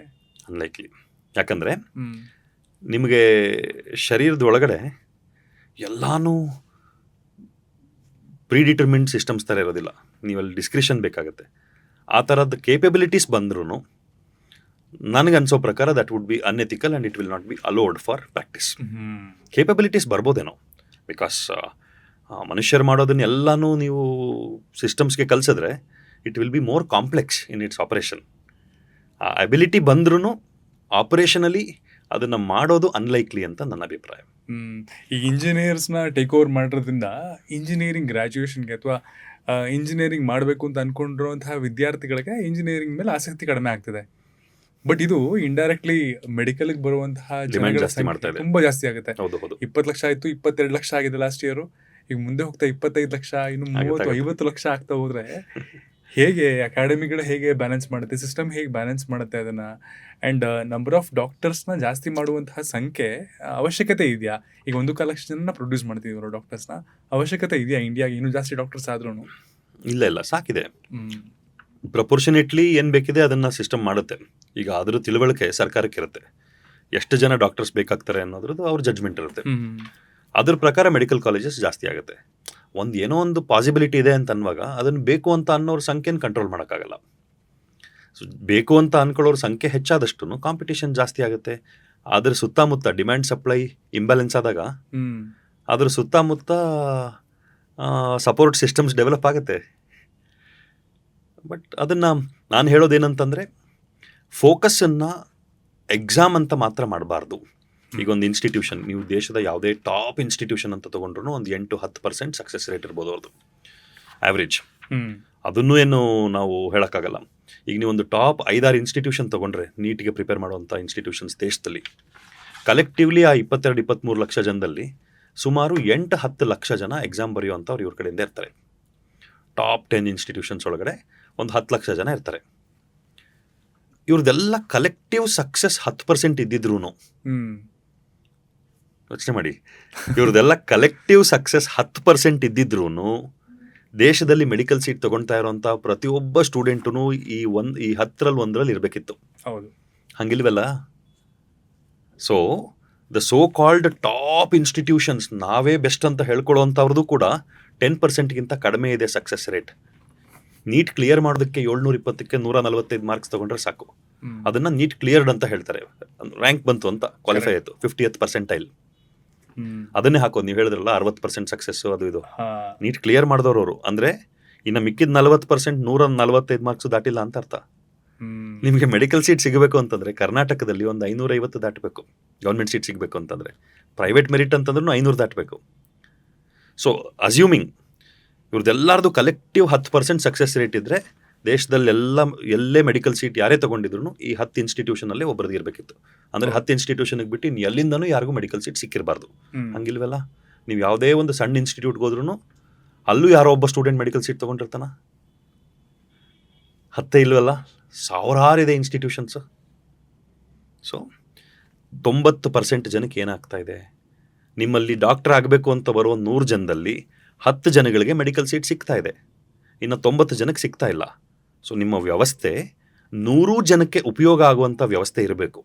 ಅನ್ಲೈಕ್ಲಿ. ಯಾಕಂದರೆ ನಿಮಗೆ ಶರೀರದ ಒಳಗಡೆ ಎಲ್ಲಾನು ಪ್ರೀಡಿಟರ್ಮಿನ್ಡ್ ಸಿಸ್ಟಮ್ಸ್ ಥರ ಇರೋದಿಲ್ಲ. ನೀವಲ್ಲಿ ಡಿಸ್ಕ್ರಿಷನ್ ಬೇಕಾಗುತ್ತೆ. ಆ ಥರದ್ದು ಕೇಪಬಿಲಿಟೀಸ್ ಬಂದ್ರೂ ನನಗೆ ಅನ್ಸೋ ಪ್ರಕಾರ that would be unethical and it will not be allowed for practice. Capabilities ಬರ್ಬೋದೇನೋ, ಬಿಕಾಸ್ ಮನುಷ್ಯರು ಮಾಡೋದನ್ನೆಲ್ಲನೂ ನೀವು ಸಿಸ್ಟಮ್ಸ್ಗೆ ಕಲಿಸಿದ್ರೆ it will be more complex in its operation. ಆ ಅಬಿಲಿಟಿ ಬಂದ್ರೂ ಆಪರೇಷನಲಿ ಅದನ್ನು ಮಾಡೋದು ಅನ್ಲೈಕ್ಲಿ ಅಂತ ನನ್ನ ಅಭಿಪ್ರಾಯ. ಈಗ ಇಂಜಿನಿಯರ್ಸ್ನ ಟೇಕ್ ಓವರ್ ಮಾಡಿರೋದ್ರಿಂದ ಇಂಜಿನಿಯರಿಂಗ್ ಗ್ರ್ಯಾಜುಯೇಷನ್ಗೆ ಅಥವಾ ಇಂಜಿನಿಯರಿಂಗ್ ಮಾಡಬೇಕು ಅಂತ ಅಂದ್ಕೊಂಡಿರುವಂತಹ ವಿದ್ಯಾರ್ಥಿಗಳಿಗೆ ಇಂಜಿನಿಯರಿಂಗ್ ಮೇಲೆ ಆಸಕ್ತಿ ಕಡಿಮೆ ಆಗ್ತದೆ. ಬಟ್ ಇದು ಇಂಡೈರೆಕ್ಟ್ಲಿ ಮೆಡಿಕಲ್ಗೆ ಬರುವಂತಹ ತುಂಬಾ ಜಾಸ್ತಿ ಆಗುತ್ತೆ. 20 ಲಕ್ಷ ಆಯಿತು, 22 ಲಕ್ಷ ಆಗಿದೆ ಲಾಸ್ಟ್ ಇಯರು. ಈಗ ಮುಂದೆ ಹೋಗ್ತಾ 25 ಲಕ್ಷ, ಇನ್ನು 30-50 ಲಕ್ಷ ಆಗ್ತಾ ಹೋದ್ರೆ ಹೇಗೆ ಅಕಾಡೆಮಿಗಳು ಹೇಗೆ ಬ್ಯಾಲೆನ್ಸ್ ಮಾಡುತ್ತೆ, ಸಿಸ್ಟಮ್ ಹೇಗೆ ಬ್ಯಾಲೆನ್ಸ್ ಮಾಡುತ್ತೆ ಅದನ್ನ? ಆ್ಯಂಡ್ ನಂಬರ್ ಆಫ್ ಡಾಕ್ಟರ್ಸ್ನ ಜಾಸ್ತಿ ಮಾಡುವಂತಹ ಸಂಖ್ಯೆ ಅವಶ್ಯಕತೆ ಇದೆಯಾ? ಈಗ 1 ಲಕ್ಷ ಜನ ಪ್ರೊಡ್ಯೂಸ್ ಮಾಡ್ತಿದ್ರು ಡಾಕ್ಟರ್ಸ್ನ, ಅವಶ್ಯಕತೆ ಇದೆಯಾ ಇಂಡಿಯಾಗೆ ಇನ್ನೂ ಜಾಸ್ತಿ ಡಾಕ್ಟರ್ಸ್ ಆದ್ರೂ? ಇಲ್ಲ ಸಾಕಿದೆ. ಪ್ರಪೋರ್ಷನೇಟ್ಲಿ ಏನು ಬೇಕಿದೆ ಅದನ್ನು ಸಿಸ್ಟಮ್ ಮಾಡುತ್ತೆ. ಈಗ ಅದ್ರ ತಿಳುವಳಿಕೆ ಸರ್ಕಾರಕ್ಕೆ ಇರುತ್ತೆ, ಎಷ್ಟು ಜನ ಡಾಕ್ಟರ್ಸ್ ಬೇಕಾಗ್ತಾರೆ ಅನ್ನೋದ್ರದ್ದು ಅವ್ರ ಜಡ್ಜ್ಮೆಂಟ್ ಇರುತ್ತೆ. ಅದ್ರ ಪ್ರಕಾರ ಮೆಡಿಕಲ್ ಕಾಲೇಜಸ್ ಜಾಸ್ತಿ ಆಗುತ್ತೆ. ಏನೋ ಒಂದು ಪಾಸಿಬಿಲಿಟಿ ಇದೆ ಅಂತ ಅನ್ನುವಾಗ ಅದನ್ನು ಬೇಕು ಅಂತ ಅನ್ನೋರ ಸಂಖ್ಯೆನ ಕಂಟ್ರೋಲ್ ಮಾಡೋಕ್ಕಾಗಲ್ಲ. ಸೊ ಬೇಕು ಅಂತ ಅಂದ್ಕೊಳ್ಳೋರ ಸಂಖ್ಯೆ ಹೆಚ್ಚಾದಷ್ಟು ಕಾಂಪಿಟೇಷನ್ ಜಾಸ್ತಿ ಆಗುತ್ತೆ. ಅದ್ರ ಸುತ್ತಮುತ್ತ ಡಿಮ್ಯಾಂಡ್ ಸಪ್ಲೈ ಇಂಬ್ಯಾಲೆನ್ಸ್ ಆದಾಗ ಅದ್ರ ಸುತ್ತಮುತ್ತ ಸಪೋರ್ಟ್ ಸಿಸ್ಟಮ್ಸ್ ಡೆವಲಪ್ ಆಗುತ್ತೆ. ಬಟ್ ಅದನ್ನು ನಾನು ಹೇಳೋದೇನಂತಂದರೆ ಫೋಕಸ್ಸನ್ನು ಎಕ್ಸಾಮ್ ಅಂತ ಮಾತ್ರ ಮಾಡಬಾರ್ದು. ಈಗ ಒಂದು ಇನ್ಸ್ಟಿಟ್ಯೂಷನ್, ನೀವು ದೇಶದ ಯಾವುದೇ ಟಾಪ್ ಇನ್ಸ್ಟಿಟ್ಯೂಷನ್ ಅಂತ ತೊಗೊಂಡ್ರು ಒಂದು 8-10% ಸಕ್ಸಸ್ ರೇಟ್ ಇರ್ಬೋದು ಅವ್ರದ್ದು ಆ್ಯಾವ್ರೇಜ್. ಅದನ್ನು ಏನು ನಾವು ಹೇಳೋಕ್ಕಾಗಲ್ಲ. ಈಗ ನೀವು ಒಂದು ಟಾಪ್ 5-6 ಇನ್ಸ್ಟಿಟ್ಯೂಷನ್ ತೊಗೊಂಡ್ರೆ, ನೀಟಿಗೆ ಪ್ರಿಪೇರ್ ಮಾಡುವಂಥ ಇನ್ಸ್ಟಿಟ್ಯೂಷನ್ಸ್ ದೇಶದಲ್ಲಿ ಕಲೆಕ್ಟಿವ್ಲಿ ಆ 22-23 ಲಕ್ಷ ಜನದಲ್ಲಿ ಸುಮಾರು 8-10 ಲಕ್ಷ ಜನ ಎಕ್ಸಾಮ್ ಬರೆಯುವಂಥವ್ರು ಇವ್ರ ಕಡೆಯಿಂದ ಇರ್ತಾರೆ. ಟಾಪ್ 10 ಇನ್ಸ್ಟಿಟ್ಯೂಷನ್ಸ್ ಒಳಗಡೆ ಒಂದು 10 ಲಕ್ಷ ಜನ ಇರ್ತಾರೆ. ಇವ್ರದ್ದೆಲ್ಲ ಕಲೆಕ್ಟಿವ್ ಸಕ್ಸಸ್ 10% ಇದ್ದಿದ್ರು, ಯೋಚನೆ ಮಾಡಿ, ಇವ್ರದ್ದೆಲ್ಲ ಕಲೆಕ್ಟಿವ್ ಸಕ್ಸಸ್ 10% ಇದ್ದಿದ್ರು ದೇಶದಲ್ಲಿ ಮೆಡಿಕಲ್ ಸೀಟ್ ತಗೊಳ್ತಾ ಇರೋಂಥ ಪ್ರತಿಯೊಬ್ಬ ಸ್ಟೂಡೆಂಟೂ ಈ 10ರಲ್ಲಿ 1ರಲ್ಲಿ ಇರಬೇಕಿತ್ತು. ಹೌದು, ಹಂಗಿಲ್ವಲ್ಲ? So the so called top institutions, ನಾವೇ ಬೆಸ್ಟ್ ಅಂತ ಹೇಳ್ಕೊಳ್ಳೋವಂಥವ್ರದ್ದು ಕೂಡ 10%ಗಿಂತ ಕಡಿಮೆ ಇದೆ ಸಕ್ಸಸ್ ರೇಟ್. ನೀಟ್ ಕ್ಲಿಯರ್ ಮಾಡೋದಕ್ಕೆ 720ಕ್ಕೆ 145 ಮಾರ್ಕ್ಸ್ ತೊಗೊಂಡ್ರೆ ಸಾಕು, ಅದನ್ನು ನೀಟ್ ಕ್ಲಿಯರ್ಡ್ ಅಂತ ಹೇಳ್ತಾರೆ. ರ್ಯಾಂಕ್ ಬಂತು ಅಂತ ಕ್ವಾಲಿಫೈ ಆಯಿತು, 50th ಪರ್ಸೆಂಟೈಲ್. ಅದನ್ನೇ ಹಾಕೋದು. ನೀವು ಹೇಳಿದ್ರಲ್ಲ 60% ಸಕ್ಸಸ್ಸು ಅದು ಇದು. ನೀಟ್ ಕ್ಲಿಯರ್ ಮಾಡಿದವರು ಅವರು ಅಂದರೆ ಇನ್ನು ಮಿಕ್ಕಿದ 40% 145 ಮಾರ್ಕ್ಸು ದಾಟಿಲ್ಲ ಅಂತ ಅರ್ಥ. ನಿಮಗೆ ಮೆಡಿಕಲ್ ಸೀಟ್ ಸಿಗಬೇಕು ಅಂತಂದರೆ ಕರ್ನಾಟಕದಲ್ಲಿ ಒಂದು 550 ದಾಟಬೇಕು. ಗೌರ್ಮೆಂಟ್ ಸೀಟ್ ಸಿಗಬೇಕು ಅಂತಂದರೆ, ಪ್ರೈವೇಟ್ ಮೆರಿಟ್ ಅಂತಂದ್ರೂ 500 ದಾಟಬೇಕು. ಸೊ ಅಸ್ಯೂಮಿಂಗ್ ಇವ್ರದ್ದೆಲ್ಲರದು ಕಲೆಕ್ಟಿವ್ 10% ಸಕ್ಸಸ್ ರೇಟ್ ಇದ್ದರೆ ದೇಶದಲ್ಲಿ ಎಲ್ಲೇ ಮೆಡಿಕಲ್ ಸೀಟ್ ಯಾರೇ ತೊಗೊಂಡಿದ್ರು ಈ 10 ಇನ್ಸ್ಟಿಟ್ಯೂಷನಲ್ಲೇ ಒಬ್ಬರದ್ದು ಇರಬೇಕಿತ್ತು. ಅಂದರೆ 10 ಇನ್ಸ್ಟಿಟ್ಯೂಷನ್ಗೆ ಬಿಟ್ಟು ಇನ್ನು ಎಲ್ಲಿಂದನೂ ಯಾರಿಗೂ ಮೆಡಿಕಲ್ ಸೀಟ್ ಸಿಕ್ಕಿರಬಾರ್ದು. ಹಂಗಿಲ್ವಲ್ಲ? ನೀವು ಯಾವುದೇ ಒಂದು ಸಣ್ಣ ಇನ್ಸ್ಟಿಟ್ಯೂಟ್ಗೆ ಹೋದ್ರೂ ಅಲ್ಲೂ ಯಾರೋ ಒಬ್ಬ ಸ್ಟೂಡೆಂಟ್ ಮೆಡಿಕಲ್ ಸೀಟ್ ತೊಗೊಂಡಿರ್ತಾನ? 10 ಇಲ್ವಲ್ಲ, ಸಾವಿರಾರಿದೆ ಇನ್ಸ್ಟಿಟ್ಯೂಷನ್ಸ್. ಸೊ 90% ಜನಕ್ಕೆ ಏನಾಗ್ತಾ ಇದೆ, ನಿಮ್ಮಲ್ಲಿ ಡಾಕ್ಟರ್ ಆಗಬೇಕು ಅಂತ ಬರುವ 100 ಜನದಲ್ಲಿ 10 ಜನಗಳಿಗೆ ಮೆಡಿಕಲ್ ಸೀಟ್ ಸಿಗ್ತಾ ಇದೆ, ಇನ್ನು 90 ಜನಕ್ಕೆ ಸಿಗ್ತಾ ಇಲ್ಲ. ಸೊ ನಿಮ್ಮ ವ್ಯವಸ್ಥೆ 100 ಜನಕ್ಕೆ ಉಪಯೋಗ ಆಗುವಂಥ ವ್ಯವಸ್ಥೆ ಇರಬೇಕು.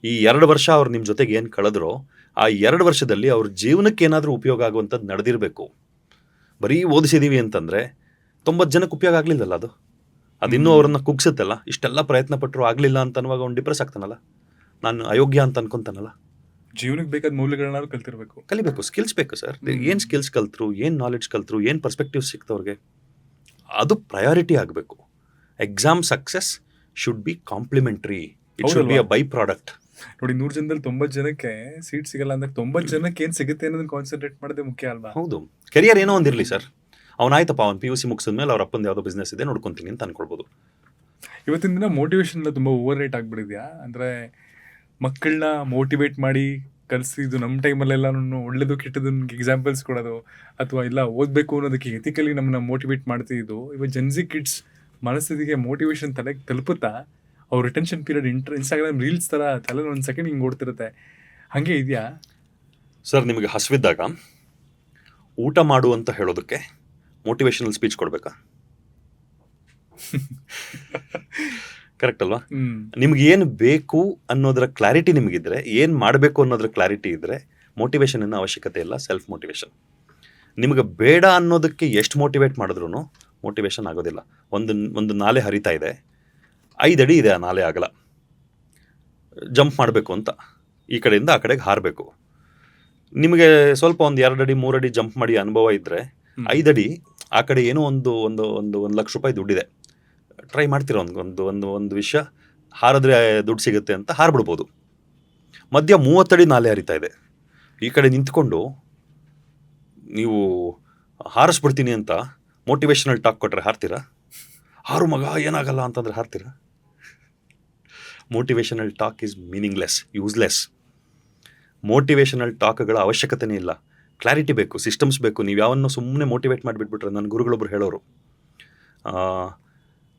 ಈ 2 ವರ್ಷ ಅವ್ರು ನಿಮ್ಮ ಜೊತೆಗೆ ಏನು ಕಳೆದ್ರೋ ಆ 2 ವರ್ಷದಲ್ಲಿ ಅವ್ರ ಜೀವನಕ್ಕೆ ಏನಾದರೂ ಉಪಯೋಗ ಆಗುವಂಥದ್ದು ನಡೆದಿರಬೇಕು. ಬರೀ ಓದಿಸಿದ್ದೀವಿ ಅಂತಂದರೆ 90 ಜನಕ್ಕೆ ಉಪಯೋಗ ಆಗಲಿಲ್ಲಲ್ಲ, ಅದಿನ್ನೂ ಅವ್ರನ್ನ ಕುಗ್ಸುತ್ತಲ್ಲ. ಇಷ್ಟೆಲ್ಲ ಪ್ರಯತ್ನ ಪಟ್ಟರು ಆಗಲಿಲ್ಲ ಅಂತ ಅನ್ನುವಾಗ ಅವ್ನು ಡಿಪ್ರೆಸ್ ಆಗ್ತಾನಲ್ಲ, ನಾನು ಅಯೋಗ್ಯ ಅಂತ ಅನ್ಕೊತಾನಲ್ಲ. ಜೀವನಕ್ಕೆ ಬೇಕಾದ ಮೌಲ್ಯಗಳನ್ನ ಕಲ್ತಿರ್ಬೇಕು. ಕಲಿಬೇಕು, ಸ್ಕಿಲ್ಸ್ ಬೇಕು ಸರ್. ಏನು ಸ್ಕಿಲ್ಸ್ ಕಲ್ತರು, ಏನು ನಾಲೆಡ್ಜ್ ಕಲ್ತರು, ಏನು ಪರ್ಸ್ಪೆಕ್ಟಿವ್ ಸಿಕ್ತವ್ರಿಗೆ, ಅದು ಪ್ರಯಾರಿಟಿ ಆಗಬೇಕು. Exam success should be complementary, it should be a by product. ನೋಡಿ, 100 ಜನದಲ್ಲಿ 90 ಜನಕ್ಕೆ ಸೀಟ್ ಸಿಗಲ್ಲ ಅಂದ್ರೆ 90 ಜನಕ್ಕೆ ಏನ್ ಸಿಗುತ್ತೆ ಅನ್ನೋದನ್ನ ಕಾನ್ಸಂಟ್ರೇಟ್ ಮಾಡೋದೇ ಮುಖ್ಯ ಅಲ್ವಾ? ಹೌದು, ಕೆರಿಯರ್ ಏನೋ ಒಂದಿರಲಿ ಸರ್. ಅವ್ನಾಯ್ತಪ್ಪ, ಅವ್ನು PUC ಮುಗಿಸಿದ್ಮೇಲೆ ಅವ್ರ ಅಪ್ಪಂದು ಯಾವುದೋ ಬಿಸ್ನೆಸ್ ಇದೆ ನೋಡ್ಕೊಂತೀನಿ ಅಂತ ಅನ್ಕೊಳ್ಬೋದು. ಇವತ್ತಿನ ದಿನ ಮೋಟಿವೇಶನ್ ಎಲ್ಲ ತುಂಬ ಓವರ್ ರೇಟ್ ಆಗಿಬಿಟ್ಟಿದ್ಯಾ? ಅಂದರೆ ಮಕ್ಕಳನ್ನ ಮೋಟಿವೇಟ್ ಮಾಡಿ ಕಲಿಸಿದ್ದು ನಮ್ಮ ಟೈಮಲ್ಲೆಲ್ಲ ಒಳ್ಳೇದು ಕೆಟ್ಟದ್ದು ಎಕ್ಸಾಂಪಲ್ಸ್ ಕೊಡೋದು, ಅಥವಾ ಇಲ್ಲ ಓದಬೇಕು ಅನ್ನೋದಕ್ಕೆ ಎಥಿಕಲಿ ನಮ್ಮನ್ನ ಮೋಟಿವೇಟ್ ಮಾಡ್ತಿದ್ದು, ಇವಾಗ ಜೆನ್ಸಿ ಕಿಡ್ಸ್ ಮನಸ್ಥಿತಿಗೆ ಮೋಟಿವೇಶನ್ ತಲೆಗೆ ತಲುಪುತ್ತಾ ಅವ್ರ ರಿಟೆನ್ಷನ್ ಪೀರಿಯಡ್ ಇನ್ಸ್ಟಾಗ್ರಾಮ್ ರೀಲ್ಸ್ ಥರ ತಲೆ ಒಂದು ಸೆಕೆಂಡ್ ಹಿಂಗೆ ಓಡ್ತಿರುತ್ತೆ, ಹಾಗೆ ಇದೆಯಾ ಸರ್? ನಿಮಗೆ ಹಸಿವಿದ್ದಾಗ ಊಟ ಮಾಡು ಅಂತ ಹೇಳೋದಕ್ಕೆ ಮೋಟಿವೇಶನಲ್ ಸ್ಪೀಚ್ ಕೊಡಬೇಕಾ? ಕರೆಕ್ಟ್ ಅಲ್ವಾ? ನಿಮ್ಗೆ ಏನು ಬೇಕು ಅನ್ನೋದರ ಕ್ಲಾರಿಟಿ ನಿಮಗಿದ್ರೆ, ಏನು ಮಾಡಬೇಕು ಅನ್ನೋದ್ರ ಕ್ಲಾರಿಟಿ ಇದ್ದರೆ ಮೋಟಿವೇಶನ್ ಅವಶ್ಯಕತೆ ಇಲ್ಲ. Self motivation. ನಿಮಗೆ ಬೇಡ ಅನ್ನೋದಕ್ಕೆ ಎಷ್ಟು ಮೋಟಿವೇಟ್ ಮಾಡಿದ್ರು ಮೋಟಿವೇಶನ್ ಆಗೋದಿಲ್ಲ. ಒಂದು ನಾಲೆ ಹರಿತಾ ಇದೆ, 5 ಅಡಿ ಇದೆ ಆ ನಾಲೆ ಆಗಲ್ಲ, ಜಂಪ್ ಮಾಡಬೇಕು ಅಂತ ಈ ಕಡೆಯಿಂದ ಆ ಕಡೆಗೆ ಹಾರಬೇಕು. ನಿಮಗೆ ಸ್ವಲ್ಪ ಒಂದು 2 ಅಡಿ 3 ಅಡಿ ಜಂಪ್ ಮಾಡಿ ಅನುಭವ ಇದ್ದರೆ 5 ಅಡಿ ಆ ಕಡೆ ಏನೋ ಒಂದು ಲಕ್ಷ ರೂಪಾಯಿ ದುಡ್ಡಿದೆ, ಟ್ರೈ ಮಾಡ್ತೀರ ಒಂದು ವಿಷಯ, ಹಾರಿದ್ರೆ ದುಡ್ಡು ಸಿಗುತ್ತೆ ಅಂತ ಹಾರ್ಬಿಡ್ಬೋದು. ಮಧ್ಯ 30 ಅಡಿ ನಾಲೆ ಹರಿತಾ ಇದೆ, ಈ ಕಡೆ ನಿಂತ್ಕೊಂಡು ನೀವು ಹಾರಿಸ್ಬಿಡ್ತೀನಿ ಅಂತ ಮೋಟಿವೇಶನಲ್ ಟಾಕ್ ಕೊಟ್ಟರೆ ಹಾರ್ತೀರಾ? ಹಾರು ಮಗ, ಏನಾಗಲ್ಲ ಅಂತಂದರೆ ಹಾರ್ತೀರಾ? Motivational talk is meaningless, useless. Motivational ಟಾಕ್ಗಳ ಅವಶ್ಯಕತೆನೇ ಇಲ್ಲ. ಕ್ಲಾರಿಟಿ ಬೇಕು, ಸಿಸ್ಟಮ್ಸ್ ಬೇಕು. ನೀವು ಯಾವನ್ನು ಸುಮ್ಮನೆ ಮೋಟಿವೇಟ್ ಮಾಡಿಬಿಟ್ಬಿಟ್ರೆ, ನನ್ನ ಗುರುಗಳೊಬ್ಬರು ಹೇಳೋರು,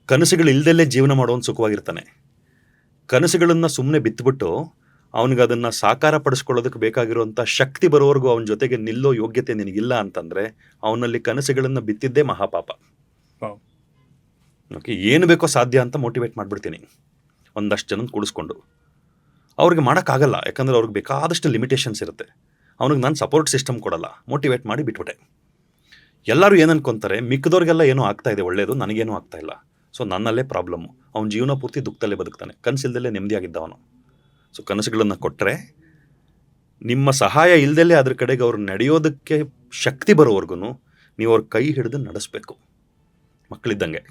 ಕನಸುಗಳು ಇಲ್ದಲ್ಲೇ ಜೀವನ ಮಾಡೋನು ಸುಖವಾಗಿರ್ತಾನೆ. ಕನಸುಗಳನ್ನು ಸುಮ್ಮನೆ ಬಿತ್ತುಬಿಟ್ಟು ಅವನಿಗೆ ಅದನ್ನು ಸಾಕಾರ ಪಡಿಸ್ಕೊಳ್ಳೋದಕ್ಕೆ ಬೇಕಾಗಿರುವಂಥ ಶಕ್ತಿ ಬರೋವರೆಗೂ ಅವನ ಜೊತೆಗೆ ನಿಲ್ಲೋ ಯೋಗ್ಯತೆ ನಿನಗಿಲ್ಲ ಅಂತಂದರೆ ಅವನಲ್ಲಿ ಕನಸುಗಳನ್ನು ಬಿತ್ತಿದ್ದೇ ಮಹಾಪಾಪ. ಓಕೆ, ಏನು ಬೇಕೋ ಸಾಧ್ಯ ಅಂತ ಮೋಟಿವೇಟ್ ಮಾಡಿಬಿಡ್ತೀನಿ ಒಂದಷ್ಟು ಜನ ಕೂಡಿಸ್ಕೊಂಡು. ಅವ್ರಿಗೆ ಮಾಡೋಕ್ಕಾಗಲ್ಲ, ಯಾಕಂದರೆ ಅವ್ರಿಗೆ ಬೇಕಾದಷ್ಟು ಲಿಮಿಟೇಷನ್ಸ್ ಇರುತ್ತೆ. ಅವ್ನಿಗೆ ನಾನು ಸಪೋರ್ಟ್ ಸಿಸ್ಟಮ್ ಕೊಡಲ್ಲ, ಮೋಟಿವೇಟ್ ಮಾಡಿ ಬಿಟ್ಬಿಟ್ಟೆ. ಎಲ್ಲರೂ ಏನು ಅನ್ಕೊತಾರೆ, ಮಿಕ್ಕದವ್ರಿಗೆಲ್ಲ ಏನೋ ಆಗ್ತಾಯಿದೆ ಒಳ್ಳೆಯದು, ನನಗೇನೂ ಆಗ್ತಾಯಿಲ್ಲ, ಸೊ ನನ್ನಲ್ಲೇ ಪ್ರಾಬ್ಲಮ್ಮು. ಅವ್ನ ಜೀವನ ಪೂರ್ತಿ ದುಃಖದಲ್ಲೇ ಬದುಕ್ತಾನೆ, ಕನಸಿಲ್ದಲ್ಲೇ ನೆಮ್ಮದಿಯಾಗಿದ್ದ ಅವನು. ಸೊ ಕನಸುಗಳನ್ನು ಕೊಟ್ಟರೆ, ನಿಮ್ಮ ಸಹಾಯ ಇಲ್ದಲ್ಲೇ ಅದ್ರ ಕಡೆಗೆ ಅವ್ರು ನಡೆಯೋದಕ್ಕೆ ಶಕ್ತಿ ಬರೋವರೆಗೂ ನೀವು ಅವ್ರ ಕೈ ಹಿಡಿದು ನಡೆಸಬೇಕು. ಮಕ್ಕಳಿದ್ದಂಗೆ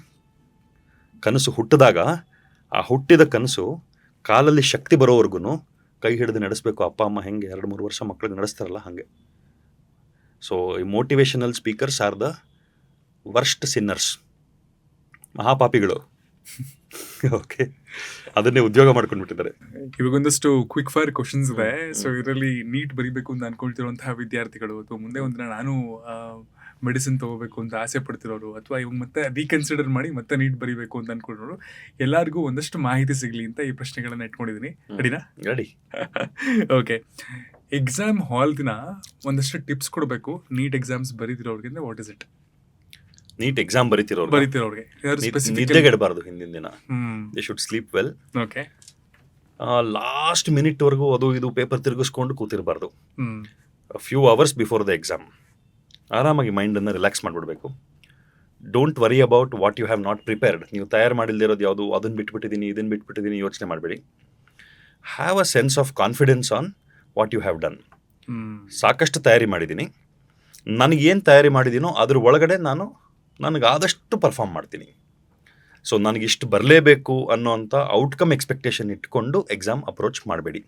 ಕನಸು ಹುಟ್ಟಿದಾಗ ಆ ಹುಟ್ಟಿದ ಕನಸು ಕಾಲಲ್ಲಿ ಶಕ್ತಿ ಬರೋವರೆಗೂ ಕೈ ಹಿಡಿದು ನಡೆಸಬೇಕು. ಅಪ್ಪ ಅಮ್ಮ ಹೆಂಗೆ 2-3 ವರ್ಷ ಮಕ್ಕಳಿಗೆ ನಡೆಸ್ತಾರಲ್ಲ ಹಾಗೆ. ಸೊ ಈ motivational speakers are the worst sinners, ಮಹಾಪಾಪಿಗಳು. ಓಕೆ, ಅದನ್ನೇ ಉದ್ಯೋಗ ಮಾಡ್ಕೊಂಡ್ಬಿಟ್ಟಿದ್ದಾರೆ. ಇವಾಗೊಂದಷ್ಟು ಕ್ವಿಕ್ ಫೈರ್ ಕ್ವಶನ್ಸ್ ಇದೆ. ಸೊ ಇದರಲ್ಲಿ ನೀಟ್ ಬರೀಬೇಕು ಅಂತ ಅನ್ಕೊಳ್ತಿರುವಂತಹ ವಿದ್ಯಾರ್ಥಿಗಳು, ಅಥವಾ ಮುಂದೆ ಒಂದಿನ ನಾನು ಮೆಡಿಸಿನ್ ತಗೋಬೇಕು ಅಂತ ಆಸೆ ಪಡ್ತಿರೋರು, ಅಥವಾ ಇವಾಗ ಮತ್ತೆ ರೀಕನ್ಸಿಡರ್ ಮಾಡಿ ಮತ್ತೆ ನೀಟ್ ಬರೀಬೇಕು ಅಂತ ಅನ್ಕೊಂಡ್ರು, ಎಲ್ಲರಿಗೂ ಒಂದಷ್ಟು ಮಾಹಿತಿ ಸಿಗಲಿ ಅಂತ ಈ ಪ್ರಶ್ನೆಗಳನ್ನ ಇಟ್ಕೊಂಡಿದ್ದೀನಿ. ರೆಡಿನಾ? ರೆಡಿ. ಓಕೆ, ಎಕ್ಸಾಮ್ ಹಾಲ್ ದಿನ ಒಂದಷ್ಟು ಟಿಪ್ಸ್ ಕೊಡಬೇಕು ನೀಟ್ ಎಕ್ಸಾಮ್ಸ್ ಬರೀತಿರೋರಿಗೆ ಅಂದ್ರೆ what is it? NEET exam ಬರೀತಿರೋರಿಗೆ ನಿದ್ದೆಗೆಡಬಾರ್ದು ಹಿಂದಿನ ದಿನ. They should sleep well. Okay, last ಮಿನಿಟ್ವರೆಗೂ ಅದು ಇದು ಪೇಪರ್ ತಿರುಗಿಸ್ಕೊಂಡು ಕೂತಿರಬಾರ್ದು. Few hours before the exam ಆರಾಮಾಗಿ ಮೈಂಡನ್ನು ರಿಲ್ಯಾಕ್ಸ್ ಮಾಡಿಬಿಡ್ಬೇಕು. Don't worry about what you have not prepared. ನೀವು ತಯಾರು ಮಾಡಿಲ್ದಿರೋದು ಯಾವುದು, ಅದನ್ನು ಬಿಟ್ಬಿಟ್ಟಿದ್ದೀನಿ ಇದನ್ನು ಬಿಟ್ಬಿಟ್ಟಿದ್ದೀನಿ ಯೋಚನೆ ಮಾಡಬೇಡಿ. Have a sense of confidence on what you have done. ಸಾಕಷ್ಟು ತಯಾರಿ ಮಾಡಿದ್ದೀನಿ, ನನಗೇನು ತಯಾರಿ ಮಾಡಿದ್ದೀನೋ ಅದ್ರ ಒಳಗಡೆ ನನಗಾದಷ್ಟು ಪರ್ಫಾರ್ಮ್ ಮಾಡ್ತೀನಿ. ಸೊ ನನಗಿಷ್ಟು ಬರಲೇಬೇಕು ಅನ್ನೋಂಥ ಔಟ್ಕಮ್ ಎಕ್ಸ್ಪೆಕ್ಟೇಷನ್ ಇಟ್ಕೊಂಡು ಎಕ್ಸಾಮ್ ಅಪ್ರೋಚ್ ಮಾಡಬೇಡಿ.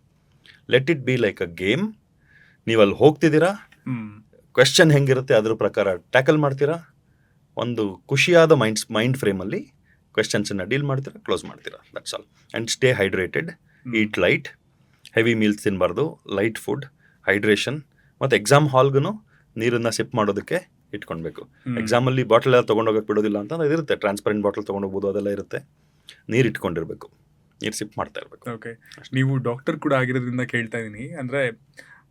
Let it be like a game. ನೀವು ಅಲ್ಲಿ ಹೋಗ್ತಿದ್ದೀರಾ, ಕ್ವೆಶ್ಚನ್ ಹೆಂಗಿರುತ್ತೆ ಅದ್ರ ಪ್ರಕಾರ ಟ್ಯಾಕಲ್ ಮಾಡ್ತೀರಾ, ಒಂದು ಖುಷಿಯಾದ ಮೈಂಡ್ ಫ್ರೇಮಲ್ಲಿ ಕ್ವೆಶ್ಚನ್ಸನ್ನು ಡೀಲ್ ಮಾಡ್ತೀರಾ, ಕ್ಲೋಸ್ ಮಾಡ್ತೀರಾ. That's all. And stay hydrated, eat light, heavy meals ತಿನ್ನಬಾರ್ದು, ಲೈಟ್ ಫುಡ್, ಹೈಡ್ರೇಷನ್. ಮತ್ತು ಎಕ್ಸಾಮ್ ಹಾಲ್ಗೂ ನೀರನ್ನು ಸಿಪ್ ಮಾಡೋದಕ್ಕೆ ಇಟ್ಕೊಳ್ಬೇಕು. ಎಕ್ಸಾಮಲ್ಲಿ ಬಾಟಲ್ ಎಲ್ಲ ತೊಗೊಂಡೋಗಕ್ಕೆ ಬಿಡೋದಿಲ್ಲ ಅಂತ ಇರುತ್ತೆ, ಟ್ರಾನ್ಸ್ಪರೆಂಟ್ ಬಾಟಲ್ ತೊಗೊಂಡೋಗ್ಬೋದು, ಅದೆಲ್ಲ ಇರುತ್ತೆ. ನೀರು ಇಟ್ಕೊಂಡಿರ್ಬೇಕು, ನೀರು ಸಿಪ್ ಮಾಡ್ತಾ ಇರಬೇಕು. ಓಕೆ, ನೀವು ಡಾಕ್ಟರ್ ಕೂಡ ಆಗಿರೋದ್ರಿಂದ ಕೇಳ್ತಾ ಇದ್ದೀನಿ, ಅಂದರೆ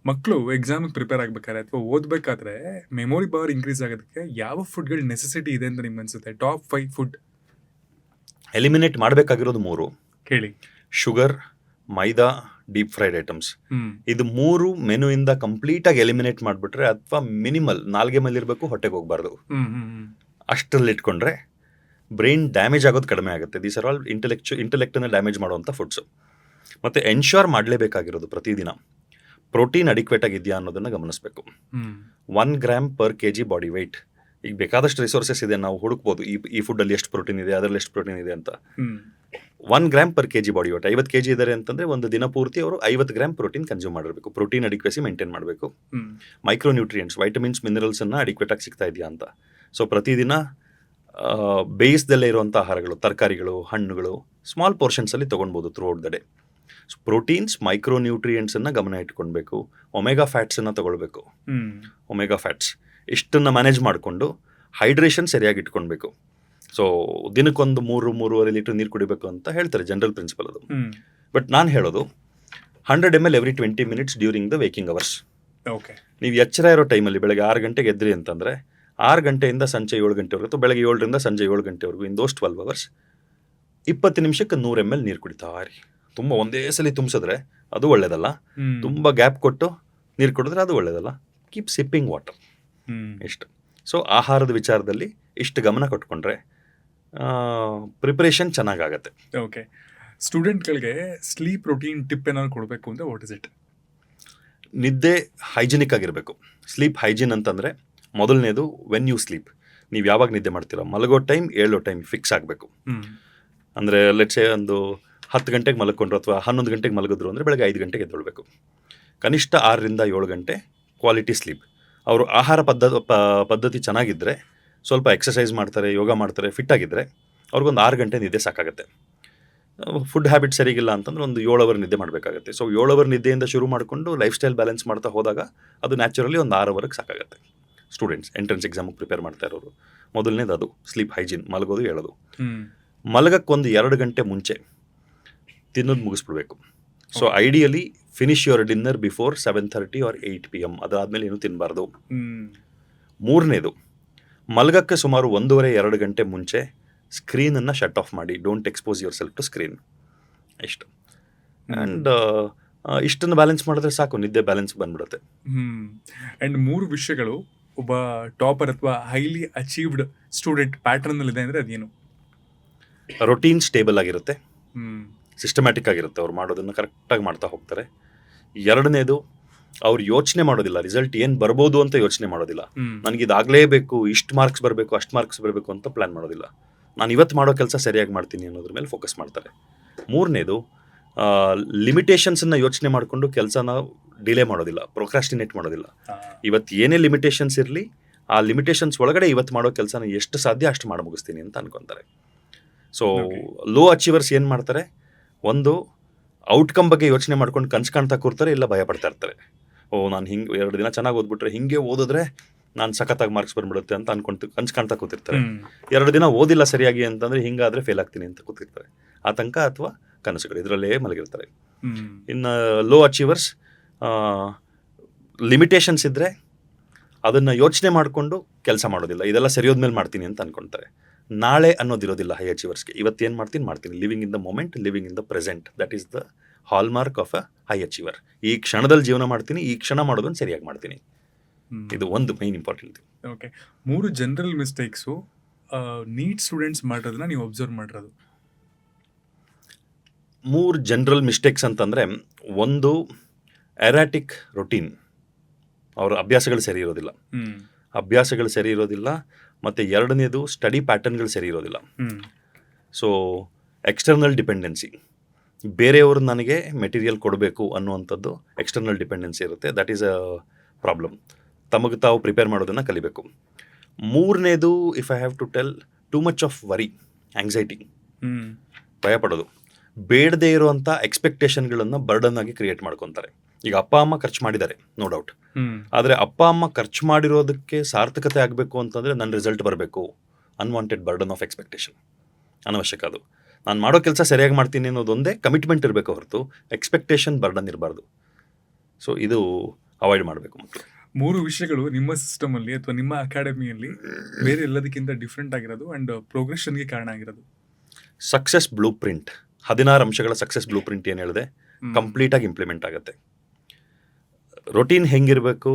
ಮಕ್ಕಳು ಎಕ್ಸಾಮಿಗೆ ಪ್ರಿಪೇರ್ ಆಗಬೇಕಾದ್ರೆ ಅಥವಾ ಓದಬೇಕಾದ್ರೆ ಮೆಮೊರಿ ಪವರ್ ಇನ್ಕ್ರೀಸ್ ಆಗೋದಕ್ಕೆ ಯಾವ ಫುಡ್ಗಳು ನೆಸೆಸಿಟಿ ಇದೆ ಅಂತ ನಿಮ್ಗೆ ಅನ್ಸುತ್ತೆ? ಟಾಪ್ 5 ಫುಡ್ ಎಲಿಮಿನೇಟ್ ಮಾಡಬೇಕಾಗಿರೋದು 3 ಹೇಳಿ. ಶುಗರ್, ಮೈದಾ, ಡೀಪ್ ಫ್ರೈಡ್ ಐಟಮ್ಸ್. ಇದು 3 ಮೆನುಯಿಂದ ಕಂಪ್ಲೀಟಾಗಿ ಎಲಿಮಿನೇಟ್ ಮಾಡಿಬಿಟ್ರೆ, ಅಥವಾ ಮಿನಿಮಲ್ 4 ಮೇಲೆ ಇರಬೇಕು, ಹೊಟ್ಟೆಗೆ ಹೋಗಬಾರ್ದು, ಅಷ್ಟರಲ್ಲಿ ಇಟ್ಕೊಂಡ್ರೆ ಬ್ರೈನ್ ಡ್ಯಾಮೇಜ್ ಆಗೋದು ಕಡಿಮೆ ಆಗುತ್ತೆ. ದೀಸ್ ಆರ್ ಆಲ್ ಇಂಟೆಲೆಕ್ಟನ್ನು ಡ್ಯಾಮೇಜ್ ಮಾಡುವಂಥ ಫುಡ್ಸು. ಮತ್ತು ಎನ್ಶ್ಯೂರ್ ಮಾಡಲೇಬೇಕಾಗಿರೋದು ಪ್ರತಿದಿನ ಪ್ರೋಟೀನ್ ಅಡಿಕ್ವೇಟ್ ಆಗಿದೆಯಾ ಅನ್ನೋದನ್ನು ಗಮನಿಸಬೇಕು. 1 gram per kg body weight. ಈಗ ಬೇಕಾದಷ್ಟು ರಿಸೋರ್ಸಸ್ ಇದೆ, ನಾವು ಹುಡುಕ್ಬೋದು ಈ ಫುಡ್ಡಲ್ಲಿ ಎಷ್ಟು ಪ್ರೋಟೀನ್ ಇದೆ, ಅದರಲ್ಲಿ ಎಷ್ಟು ಪ್ರೋಟೀನ್ ಇದೆ ಅಂತ. 1 gram per kg body weight. 50 kg ಇದ್ದಾರೆ ಅಂತಂದರೆ ಒಂದು ದಿನ ಪೂರ್ತಿ ಅವರು 50 ಗ್ರಾಮ್ ಪ್ರೋಟೀನ್ ಕನ್ಸ್ಯೂಮ್ ಮಾಡಿರಬೇಕು. ಪ್ರೋಟೀನ್ ಅಡಿಕ್ವೆಸಿ ಮೇಂಟೈನ್ ಮಾಡಬೇಕು. ಮೈಕ್ರೋನ್ಯೂಟ್ರಿಯೆಂಟ್ಸ್, ವೈಟಮಿನ್ಸ್, ಮಿನರಲ್ಸನ್ನು ಅಡಿಕ್ವೇಟಾಗಿ ಸಿಗ್ತಾ ಇದೆಯಾ ಅಂತ. ಸೊ ಪ್ರತಿದಿನ ಬೇಯಿಸ್ದಲ್ಲೇ ಇರುವಂಥ ಆಹಾರಗಳು, ತರಕಾರಿಗಳು, ಹಣ್ಣುಗಳು ಸ್ಮಾಲ್ ಪೋರ್ಷನ್ಸಲ್ಲಿ ತೊಗೊಳ್ಬೋದು throughout the day. So proteins, ಮೈಕ್ರೋನ್ಯೂಟ್ರಿಯೆಂಟ್ಸನ್ನು ಗಮನ ಇಟ್ಕೊಳ್ಬೇಕು. ಒಮೆಗಾ ಫ್ಯಾಟ್ಸನ್ನು ತೊಗೊಳ್ಬೇಕು. ಒಮೆಗಾ ಫ್ಯಾಟ್ಸ್ ಇಷ್ಟನ್ನು ಮ್ಯಾನೇಜ್ ಮಾಡಿಕೊಂಡು ಹೈಡ್ರೇಷನ್ ಸರಿಯಾಗಿ ಇಟ್ಕೊಳ್ಬೇಕು. ಸೊ ದಿನಕ್ಕೊಂದು 3-3.5 ಲೀಟರ್ ನೀರು ಕುಡಿಬೇಕು ಅಂತ ಹೇಳ್ತಾರೆ, ಜನರಲ್ ಪ್ರಿನ್ಸಿಪಲ್ ಅದು. ಬಟ್ ನಾನು ಹೇಳೋದು 100 ml every 20 minutes during the waking hours. Okay. ನೀವು ಎಚ್ಚರ ಇರೋ ಟೈಮಲ್ಲಿ ಬೆಳಗ್ಗೆ 6 ಗಂಟೆಗೆ ಎದ್ರಿ ಅಂತಂದರೆ 6 ಗಂಟೆಯಿಂದ ಸಂಜೆ 7 ಗಂಟೆವರೆಗೂ ಅಥವಾ ಬೆಳಗ್ಗೆ 7ರಿಂದ ಸಂಜೆ 7 ಗಂಟೆವರೆಗೂ ಇನ್ ದೋಸ್ 12 hours 20 ನಿಮಿಷಕ್ಕೆ 100 ml ನೀರು ಕುಡಿತಾ ಇರಿ. ತುಂಬ ಒಂದೇ ಸಲ ತುಂಬಿಸಿದ್ರೆ ಅದು ಒಳ್ಳೇದಲ್ಲ. ತುಂಬ ಗ್ಯಾಪ್ ಕೊಟ್ಟು ನೀರು ಕುಡಿದ್ರೆ ಅದು ಒಳ್ಳೇದಲ್ಲ. Keep sipping water. ಇಷ್ಟು. ಸೊ ಆಹಾರದ ವಿಚಾರದಲ್ಲಿ ಇಷ್ಟು ಗಮನ ಕೊಟ್ಕೊಂಡ್ರೆ ಪ್ರಿಪ್ರೇಷನ್ ಚೆನ್ನಾಗಾಗತ್ತೆ. ಓಕೆ. ಸ್ಟೂಡೆಂಟ್ಗಳಿಗೆ ಸ್ಲೀಪ್ ರೂಟೀನ್ ಟಿಪ್ ಏನಾದ್ರು ಕೊಡಬೇಕು ಅಂದರೆ ವಾಟ್ ಇಸ್ ಇಟ್? ನಿದ್ದೆ ಹೈಜಿನಿಕ್ ಆಗಿರಬೇಕು. ಸ್ಲೀಪ್ ಹೈಜಿನ್ ಅಂತಂದರೆ ಮೊದಲನೇದು ವೆನ್ ಯು ಸ್ಲೀಪ್. ನೀವು ಯಾವಾಗ ನಿದ್ದೆ ಮಾಡ್ತೀರಾ, ಮಲಗೋ ಟೈಮ್, ಏಳೋ ಟೈಮ್ ಫಿಕ್ಸ್ ಆಗಬೇಕು. ಅಂದರೆ ಲೆಟ್ಸೇ ಒಂದು 10 ಗಂಟೆಗೆ ಮಲ್ಕೊಂಡ್ರು ಅಥವಾ 11 ಗಂಟೆಗೆ ಮಲಗಿದ್ರು ಅಂದರೆ ಬೆಳಗ್ಗೆ 5 ಗಂಟೆಗೆ ಎದ್ದೇಳಬೇಕು. ಕನಿಷ್ಠ 6ರಿಂದ 7 ಗಂಟೆ ಕ್ವಾಲಿಟಿ ಸ್ಲೀಪ್. ಅವರು ಆಹಾರ ಪದ್ಧತಿ ಚೆನ್ನಾಗಿದ್ದರೆ, ಸ್ವಲ್ಪ ಎಕ್ಸಸೈಸ್ ಮಾಡ್ತಾರೆ, ಯೋಗ ಮಾಡ್ತಾರೆ, ಫಿಟ್ ಆಗಿದ್ದರೆ ಅವ್ರಿಗೊಂದು 6 ಗಂಟೆ ನಿದ್ದೆ ಸಾಕಾಗುತ್ತೆ. ಫುಡ್ ಹ್ಯಾಬಿಟ್ ಸರಿಗಿಲ್ಲ ಅಂತಂದ್ರೆ ಒಂದು 7 ಅವರ್ ನಿದ್ದೆ ಮಾಡಬೇಕಾಗತ್ತೆ. ಸೊ 7 ಅವರ್ ನಿದ್ದೆಯಿಂದ ಶುರು ಮಾಡಿಕೊಂಡು ಲೈಫ್ ಸ್ಟೈಲ್ ಬ್ಯಾಲೆನ್ಸ್ ಮಾಡ್ತಾ ಹೋದಾಗ ಅದು ನ್ಯಾಚುರಲಿ ಒಂದು 6 ಅವರ್ಗೆ ಸಾಕಾಗುತ್ತೆ. ಸ್ಟೂಡೆಂಟ್ಸ್ ಎಂಟ್ರೆನ್ಸ್ ಎಕ್ಸಾಮಿಗೆ ಪ್ರಿಪೇರ್ ಮಾಡ್ತಾ ಇರೋರು ಮೊದಲನೇದು ಅದು ಸ್ಲೀಪ್ ಹೈಜಿನ್, ಮಲಗೋದು ಹೇಳೋದು. ಮಲಗಕ್ಕೊಂದು 2 ಗಂಟೆ ಮುಂಚೆ ತಿನ್ನೋದು ಮುಗಿಸ್ಬಿಡ್ಬೇಕು. So ideally finish your dinner before 7:30 or 8 PM. ಅದಾದಮೇಲೆ ಏನೂ ತಿನ್ನಬಾರ್ದು. ಮೂರನೇದು, ಮಲಗಕ್ಕೆ ಸುಮಾರು 1.5-2 ಗಂಟೆ ಮುಂಚೆ ಸ್ಕ್ರೀನನ್ನು ಶಟ್ ಆಫ್ ಮಾಡಿ. Don't expose yourself to screen. ಇಷ್ಟು. ಆ್ಯಂಡ್ ಇಷ್ಟನ್ನು ಬ್ಯಾಲೆನ್ಸ್ ಮಾಡಿದ್ರೆ ಸಾಕು, ನಿದ್ದೆ ಬ್ಯಾಲೆನ್ಸ್ ಬಂದ್ಬಿಡುತ್ತೆ. ಆ್ಯಂಡ್ 3 ವಿಷಯಗಳು ಒಬ್ಬ ಟಾಪರ್ ಅಥವಾ ಹೈಲಿ ಅಚೀವ್ಡ್ ಸ್ಟೂಡೆಂಟ್ ಪ್ಯಾಟರ್ನಲ್ಲಿದೆ ಅಂದರೆ ಅದೇನು? ರೊಟೀನ್ ಸ್ಟೇಬಲ್ ಆಗಿರುತ್ತೆ, ಸಿಸ್ಟಮ್ಯಾಟಿಕ್ ಆಗಿರುತ್ತೆ, ಅವ್ರು ಮಾಡೋದನ್ನು ಕರೆಕ್ಟಾಗಿ ಮಾಡ್ತಾ ಹೋಗ್ತಾರೆ. ಎರಡನೇದು, ಅವ್ರು ಯೋಚನೆ ಮಾಡೋದಿಲ್ಲ, ರಿಸಲ್ಟ್ ಏನು ಬರ್ಬೋದು ಅಂತ ಯೋಚನೆ ಮಾಡೋದಿಲ್ಲ. ನನಗಿದಾಗಲೇಬೇಕು, ಇಷ್ಟು ಮಾರ್ಕ್ಸ್ ಬರಬೇಕು, ಅಷ್ಟು ಮಾರ್ಕ್ಸ್ ಬರಬೇಕು ಅಂತ ಪ್ಲ್ಯಾನ್ ಮಾಡೋದಿಲ್ಲ. ನಾನು ಇವತ್ತು ಮಾಡೋ ಕೆಲಸ ಸರಿಯಾಗಿ ಮಾಡ್ತೀನಿ ಅನ್ನೋದ್ರ ಮೇಲೆ ಫೋಕಸ್ ಮಾಡ್ತಾರೆ. ಮೂರನೇದು, ಲಿಮಿಟೇಷನ್ಸನ್ನು ಯೋಚನೆ ಮಾಡಿಕೊಂಡು ಕೆಲಸನ ಡಿಲೇ ಮಾಡೋದಿಲ್ಲ, ಪ್ರೊಕ್ರಾಸ್ಟಿನೇಟ್ ಮಾಡೋದಿಲ್ಲ. ಇವತ್ತು ಏನೇ ಲಿಮಿಟೇಷನ್ಸ್ ಇರಲಿ, ಆ ಲಿಮಿಟೇಷನ್ಸ್ ಒಳಗಡೆ ಇವತ್ತು ಮಾಡೋ ಕೆಲಸನ ಎಷ್ಟು ಸಾಧ್ಯ ಅಷ್ಟು ಮಾಡಿ ಮುಗಿಸ್ತೀನಿ ಅಂತ ಅನ್ಕೊತಾರೆ. ಸೊ ಲೋ ಅಚೀವರ್ಸ್ ಏನು ಮಾಡ್ತಾರೆ, ಒಂದು ಔಟ್ಕಮ್ ಬಗ್ಗೆ ಯೋಚನೆ ಮಾಡ್ಕೊಂಡು ಕನ್ಸು ಕಾಣ್ತಾ ಕೂರ್ತಾರೆ, ಇಲ್ಲ ಭಯ ಪಡ್ತಾ ಇರ್ತಾರೆ. ನಾನು ಹಿಂಗೆ 2 ದಿನ ಚೆನ್ನಾಗಿ ಓದ್ಬಿಟ್ರೆ, ಹಿಂಗೆ ಓದಿದ್ರೆ ನಾನು ಸಖತ್ತಾಗಿ ಮಾರ್ಕ್ಸ್ ಬಂದ್ಬಿಡುತ್ತೆ ಅಂತ ಅನ್ಕೊಂಡು ಕನ್ಸು ಕಾಣ್ತಾ ಕೂತಿರ್ತಾರೆ. 2 ದಿನ ಓದಿಲ್ಲ ಸರಿಯಾಗಿ ಅಂತಂದರೆ ಹಿಂಗಾದರೆ ಫೇಲ್ ಆಗ್ತೀನಿ ಅಂತ ಕೂತಿರ್ತಾರೆ. ಆತಂಕ ಅಥವಾ ಕನಸುಗಳು ಇದರಲ್ಲೇ ಮಲಗಿರ್ತಾರೆ. ಇನ್ನು ಲೋ ಅಚೀವರ್ಸ್ ಲಿಮಿಟೇಷನ್ಸ್ ಇದ್ದರೆ ಅದನ್ನು ಯೋಚನೆ ಮಾಡಿಕೊಂಡು ಕೆಲಸ ಮಾಡೋದಿಲ್ಲ, ಇದೆಲ್ಲ ಸರಿಯೋದ್ಮೇಲೆ ಮಾಡ್ತೀನಿ ಅಂತ ಅನ್ಕೊಳ್ತಾರೆ. ನಾಳೆ ಅನ್ನೋದಿರೋದಿಲ್ಲ ಹೈ ಅಚೀವರ್ಸ್ಗೆ. ಇವತ್ತೇನು ಮಾಡ್ತೀನಿ, living in the moment, living in the present. That is the hall mark of a high achiever. ಈ ಕ್ಷಣದಲ್ಲಿ ಜೀವನ ಮಾಡ್ತೀನಿ, ಈ ಕ್ಷಣ ಮಾಡೋದನ್ನು ಸರಿಯಾಗಿ ಮಾಡ್ತೀನಿ. ಇದು ಒಂದು main important thing. Okay. 3 general mistakes NEET students ಮಾಡೋದನ್ನ ನೀವು ಅಬ್ಸರ್ವ್ ಮಾಡಿರೋದು? 3 ಜನರಲ್ ಮಿಸ್ಟೇಕ್ಸ್ ಅಂತಂದರೆ, ಒಂದು ಎರಾಟಿಕ್ ರೊಟೀನ್, ಅವರ ಅಭ್ಯಾಸಗಳು ಸರಿ ಇರೋದಿಲ್ಲ. ಮತ್ತು ಎರಡನೇದು, ಸ್ಟಡಿ ಪ್ಯಾಟರ್ನ್ಗಳು ಸರಿ ಇರೋದಿಲ್ಲ. ಸೊ ಎಕ್ಸ್ಟರ್ನಲ್ ಡಿಪೆಂಡೆನ್ಸಿ, ಬೇರೆಯವರು ನನಗೆ ಮೆಟೀರಿಯಲ್ ಕೊಡಬೇಕು ಅನ್ನುವಂಥದ್ದು ಎಕ್ಸ್ಟರ್ನಲ್ ಡಿಪೆಂಡೆನ್ಸಿ ಇರುತ್ತೆ. That is a problem. ತಮಗೆ ತಾವು ಪ್ರಿಪೇರ್ ಮಾಡೋದನ್ನು ಕಲಿಬೇಕು. ಮೂರನೇದು, if I have to tell, too much of worry, anxiety, ಭಯಪಡೋದು, ಬೇಡದೇ ಇರುವಂಥ ಎಕ್ಸ್ಪೆಕ್ಟೇಷನ್ಗಳನ್ನು ಬರ್ಡನ್ ಆಗಿ ಕ್ರಿಯೇಟ್ ಮಾಡ್ಕೊತಾರೆ. ಈಗ ಅಪ್ಪ ಅಮ್ಮ ಖರ್ಚು ಮಾಡಿದ್ದಾರೆ, ನೋ ಡೌಟ್. ಆದರೆ ಅಪ್ಪ ಅಮ್ಮ ಖರ್ಚು ಮಾಡಿರೋದಕ್ಕೆ ಸಾರ್ಥಕತೆ ಆಗಬೇಕು ಅಂತಂದರೆ ನನ್ನ ರಿಸಲ್ಟ್ ಬರಬೇಕು. ಅನ್ವಾಂಟೆಡ್ ಬರ್ಡನ್ ಆಫ್ ಎಕ್ಸ್ಪೆಕ್ಟೇಷನ್ ಅನವಶ್ಯಕ. ಅದು ನಾನು ಮಾಡೋ ಕೆಲಸ ಸರಿಯಾಗಿ ಮಾಡ್ತೀನಿ ಅನ್ನೋದೊಂದೇ ಕಮಿಟ್ಮೆಂಟ್ ಇರಬೇಕು ಹೊರತು ಎಕ್ಸ್ಪೆಕ್ಟೇಷನ್ ಬರ್ಡನ್ ಇರಬಾರ್ದು. ಸೊ ಇದು ಅವಾಯ್ಡ್ ಮಾಡಬೇಕು ಮಕ್ಕಳು. 3 ವಿಷಯಗಳು ನಿಮ್ಮ ಸಿಸ್ಟಮಲ್ಲಿ ಅಥವಾ ನಿಮ್ಮ ಅಕಾಡೆಮಿಯಲ್ಲಿ ಬೇರೆ ಎಲ್ಲದಕ್ಕಿಂತ ಡಿಫ್ರೆಂಟ್ ಆಗಿರೋದು ಆ್ಯಂಡ್ ಪ್ರೋಗ್ರೆಷನ್ಗೆ ಕಾರಣ ಆಗಿರೋದು. ಸಕ್ಸಸ್ ಬ್ಲೂ ಪ್ರಿಂಟ್, 16 ಅಂಶಗಳ ಸಕ್ಸಸ್ ಬ್ಲೂ ಪ್ರಿಂಟ್ ಏನು ಹೇಳಿದೆ, ಕಂಪ್ಲೀಟಾಗಿ ಇಂಪ್ಲಿಮೆಂಟ್ ಆಗುತ್ತೆ. ರೊಟೀನ್ ಹೆಂಗಿರಬೇಕು,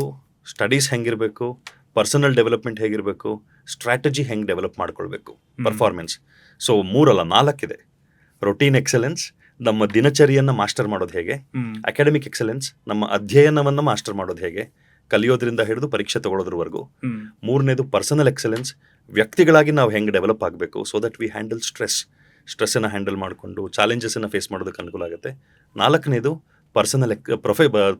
ಸ್ಟಡೀಸ್ ಹೆಂಗಿರಬೇಕು, ಪರ್ಸನಲ್ ಡೆವಲಪ್ಮೆಂಟ್ ಹೇಗಿರಬೇಕು, ಸ್ಟ್ರಾಟಜಿ ಹೆಂಗೆ ಡೆವಲಪ್ ಮಾಡ್ಕೊಳ್ಬೇಕು, ಪರ್ಫಾರ್ಮೆನ್ಸ್. ಸೊ 3 ಅಲ್ಲ 4 ಇದೆ. ರೊಟೀನ್ ಎಕ್ಸಲೆನ್ಸ್, ನಮ್ಮ ದಿನಚರಿಯನ್ನು ಮಾಸ್ಟರ್ ಮಾಡೋದು ಹೇಗೆ, ಅಕಾಡೆಮಿಕ್ ಎಕ್ಸಲೆನ್ಸ್ ನಮ್ಮ ಅಧ್ಯಯನವನ್ನು ಮಾಸ್ಟರ್ ಮಾಡೋದು ಹೇಗೆ, ಕಲಿಯೋದ್ರಿಂದ ಹಿಡಿದು ಪರೀಕ್ಷೆ ತಗೊಳ್ಳೋದ್ರವರೆಗೂ. ಮೂರನೇದು ಪರ್ಸನಲ್ ಎಕ್ಸಲೆನ್ಸ್, ವ್ಯಕ್ತಿಗಳಾಗಿ ನಾವು ಹೆಂಗೆ ಡೆವಲಪ್ ಆಗಬೇಕು, ಸೊ ದಟ್ ವಿ ಹ್ಯಾಂಡಲ್ ಸ್ಟ್ರೆಸ್ಸನ್ನು ಹ್ಯಾಂಡಲ್ ಮಾಡಿಕೊಂಡು ಚಾಲೆಂಜಸನ್ನು ಫೇಸ್ ಮಾಡೋದಕ್ಕೆ ಅನುಕೂಲ ಆಗುತ್ತೆ. ನಾಲ್ಕನೇದು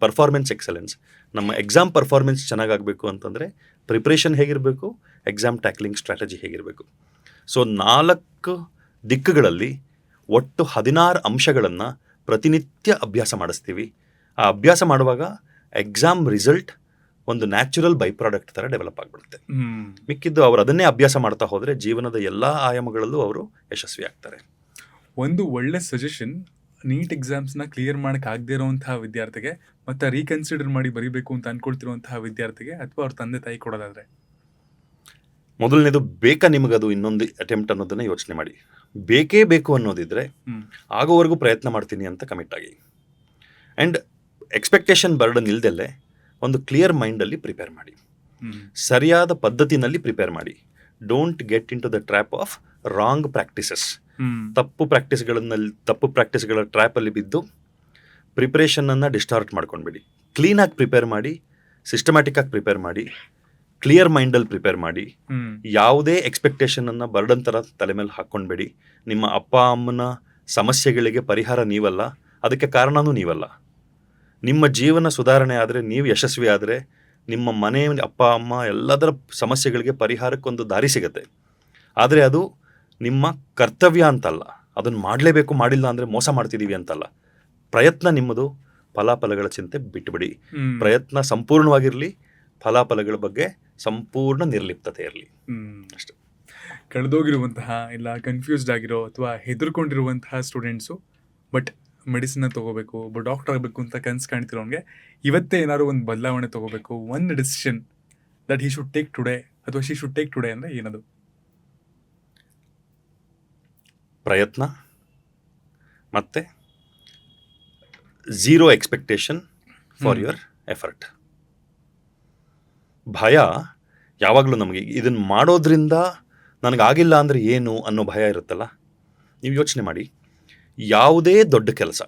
ಪರ್ಫಾರ್ಮೆನ್ಸ್ ಎಕ್ಸಲೆನ್ಸ್, ನಮ್ಮ ಎಕ್ಸಾಮ್ ಪರ್ಫಾರ್ಮೆನ್ಸ್ ಚೆನ್ನಾಗಾಗಬೇಕು ಅಂತಂದರೆ ಪ್ರಿಪ್ರೇಷನ್ ಹೇಗಿರಬೇಕು, ಎಕ್ಸಾಮ್ ಟ್ಯಾಕ್ಲಿಂಗ್ ಸ್ಟ್ರಾಟಜಿ ಹೇಗಿರಬೇಕು. ಸೊ 4 ದಿಕ್ಕುಗಳಲ್ಲಿ ಒಟ್ಟು 16 ಅಂಶಗಳನ್ನು ಪ್ರತಿನಿತ್ಯ ಅಭ್ಯಾಸ ಮಾಡಿಸ್ತೀವಿ. ಆ ಅಭ್ಯಾಸ ಮಾಡುವಾಗ ಎಕ್ಸಾಮ್ ರಿಸಲ್ಟ್ ಒಂದು ನ್ಯಾಚುರಲ್ ಬೈ ಪ್ರಾಡಕ್ಟ್ ಥರ ಡೆವಲಪ್ ಆಗಿಬಿಡುತ್ತೆ. ಮಿಕ್ಕಿದ್ದು ಅವರು ಅದನ್ನೇ ಅಭ್ಯಾಸ ಮಾಡ್ತಾ ಹೋದರೆ ಜೀವನದ ಎಲ್ಲ ಆಯಾಮಗಳಲ್ಲೂ ಅವರು ಯಶಸ್ವಿ ಆಗ್ತಾರೆ. ಒಂದು ಒಳ್ಳೆ ಸಜೆಷನ್, ನೀಟ್ ಎಕ್ಸಾಮ್ಸ್ನ ಕ್ಲಿಯರ್ ಮಾಡೋಕ್ಕಾಗದೇ ಇರೋವಂತಹ ವಿದ್ಯಾರ್ಥಿಗೆ ಮತ್ತು ರೀಕನ್ಸಿಡರ್ ಮಾಡಿ ಬರೀಬೇಕು ಅಂತ ಅಂದ್ಕೊಳ್ತಿರುವಂತಹ ವಿದ್ಯಾರ್ಥಿಗೆ ಅಥವಾ ಅವ್ರ ತಂದೆ ತಾಯಿ ಕೊಡೋದಾದರೆ? ಮೊದಲನೇದು, ಬೇಕಾ ನಿಮಗದು ಇನ್ನೊಂದು ಅಟೆಂಪ್ಟ್ ಅನ್ನೋದನ್ನು ಯೋಚನೆ ಮಾಡಿ. ಬೇಕೇ ಬೇಕು ಅನ್ನೋದಿದ್ರೆ ಆಗೋವರೆಗೂ ಪ್ರಯತ್ನ ಮಾಡ್ತೀನಿ ಅಂತ ಕಮಿಟ್ ಆಗಿ. ಆ್ಯಂಡ್ ಎಕ್ಸ್ಪೆಕ್ಟೇಷನ್ ಬರ್ಡನ್ ಇಲ್ದೆಲ್ಲೇ ಒಂದು ಕ್ಲಿಯರ್ ಮೈಂಡಲ್ಲಿ ಪ್ರಿಪೇರ್ ಮಾಡಿ, ಸರಿಯಾದ ಪದ್ಧತಿನಲ್ಲಿ ಪ್ರಿಪೇರ್ ಮಾಡಿ. Don't get into the trap of wrong practices. ತಪ್ಪು ಪ್ರಾಕ್ಟೀಸ್ಗಳ ಟ್ರ್ಯಾಪಲ್ಲಿ ಬಿದ್ದು ಪ್ರಿಪ್ರೇಷನನ್ನು ಡಿಸ್ಟಾರ್ಟ್ ಮಾಡ್ಕೊಂಡ್ಬಿಡಿ. ಕ್ಲೀನಾಗಿ ಪ್ರಿಪೇರ್ ಮಾಡಿ, ಸಿಸ್ಟಮ್ಯಾಟಿಕ್ಕಾಗಿ ಪ್ರಿಪೇರ್ ಮಾಡಿ, ಕ್ಲಿಯರ್ ಮೈಂಡಲ್ಲಿ ಪ್ರಿಪೇರ್ ಮಾಡಿ. ಯಾವುದೇ ಎಕ್ಸ್ಪೆಕ್ಟೇಷನನ್ನು ಬರ್ಡನ್ ಥರ ತಲೆ ಮೇಲೆ ಹಾಕ್ಕೊಂಡ್ಬೇಡಿ. ನಿಮ್ಮ ಅಪ್ಪ ಅಮ್ಮನ ಸಮಸ್ಯೆಗಳಿಗೆ ಪರಿಹಾರ ನೀವಲ್ಲ, ಅದಕ್ಕೆ ಕಾರಣನೂ ನೀವಲ್ಲ. ನಿಮ್ಮ ಜೀವನ ಸುಧಾರಣೆ ಆದರೆ, ನೀವು ಯಶಸ್ವಿ ಆದರೆ, ನಿಮ್ಮ ಮನೆ ಅಪ್ಪ ಅಮ್ಮ ಎಲ್ಲದರ ಸಮಸ್ಯೆಗಳಿಗೆ ಪರಿಹಾರಕ್ಕೊಂದು ದಾರಿ ಸಿಗುತ್ತೆ. ಆದರೆ ಅದು ನಿಮ್ಮ ಕರ್ತವ್ಯ ಅಂತಲ್ಲ, ಅದನ್ನು ಮಾಡಲೇಬೇಕು, ಮಾಡಿಲ್ಲ ಅಂದರೆ ಮೋಸ ಮಾಡ್ತಿದ್ದೀವಿ ಅಂತಲ್ಲ. ಪ್ರಯತ್ನ ನಿಮ್ಮದು, ಫಲಾಫಲಗಳ ಚಿಂತೆ ಬಿಟ್ಟುಬಿಡಿ. ಪ್ರಯತ್ನ ಸಂಪೂರ್ಣವಾಗಿರಲಿ, ಫಲಾಫಲಗಳ ಬಗ್ಗೆ ಸಂಪೂರ್ಣ ನಿರ್ಲಿಪ್ತತೆ ಇರಲಿ ಅಷ್ಟೇ. ಕಳೆದೋಗಿರುವಂತಹ ಇಲ್ಲ ಕನ್ಫ್ಯೂಸ್ಡ್ ಆಗಿರೋ ಅಥವಾ ಹೆದರ್ಕೊಂಡಿರುವಂತಹ ಸ್ಟೂಡೆಂಟ್ಸು ಬಟ್ ಮೆಡಿಸಿನ್ನ ತೊಗೋಬೇಕು, ಡಾಕ್ಟರ್ ಆಗಬೇಕು ಅಂತ ಕನಸು ಕಾಣ್ತಿರೋನ್ಗೆ ಇವತ್ತೇ ಏನಾದ್ರು ಒಂದು ಬದಲಾವಣೆ ತೊಗೋಬೇಕು, ಒಂದು decision that he should take today ಅಥವಾ ಶಿ ಶುಡ್ ಟೇಕ್ ಟುಡೇ ಅಂದರೆ ಏನದು? ಪ್ರಯತ್ನ ಮತ್ತು zero expectation for your effort. ಭಯ ಯಾವಾಗಲೂ ನಮಗೆ ಇದನ್ನು ಮಾಡೋದ್ರಿಂದ ನನಗಾಗಿಲ್ಲ ಅಂದರೆ ಏನು ಅನ್ನೋ ಭಯ ಇರುತ್ತಲ್ಲ. ನೀವು ಯೋಚನೆ ಮಾಡಿ, ಯಾವುದೇ ದೊಡ್ಡ ಕೆಲಸ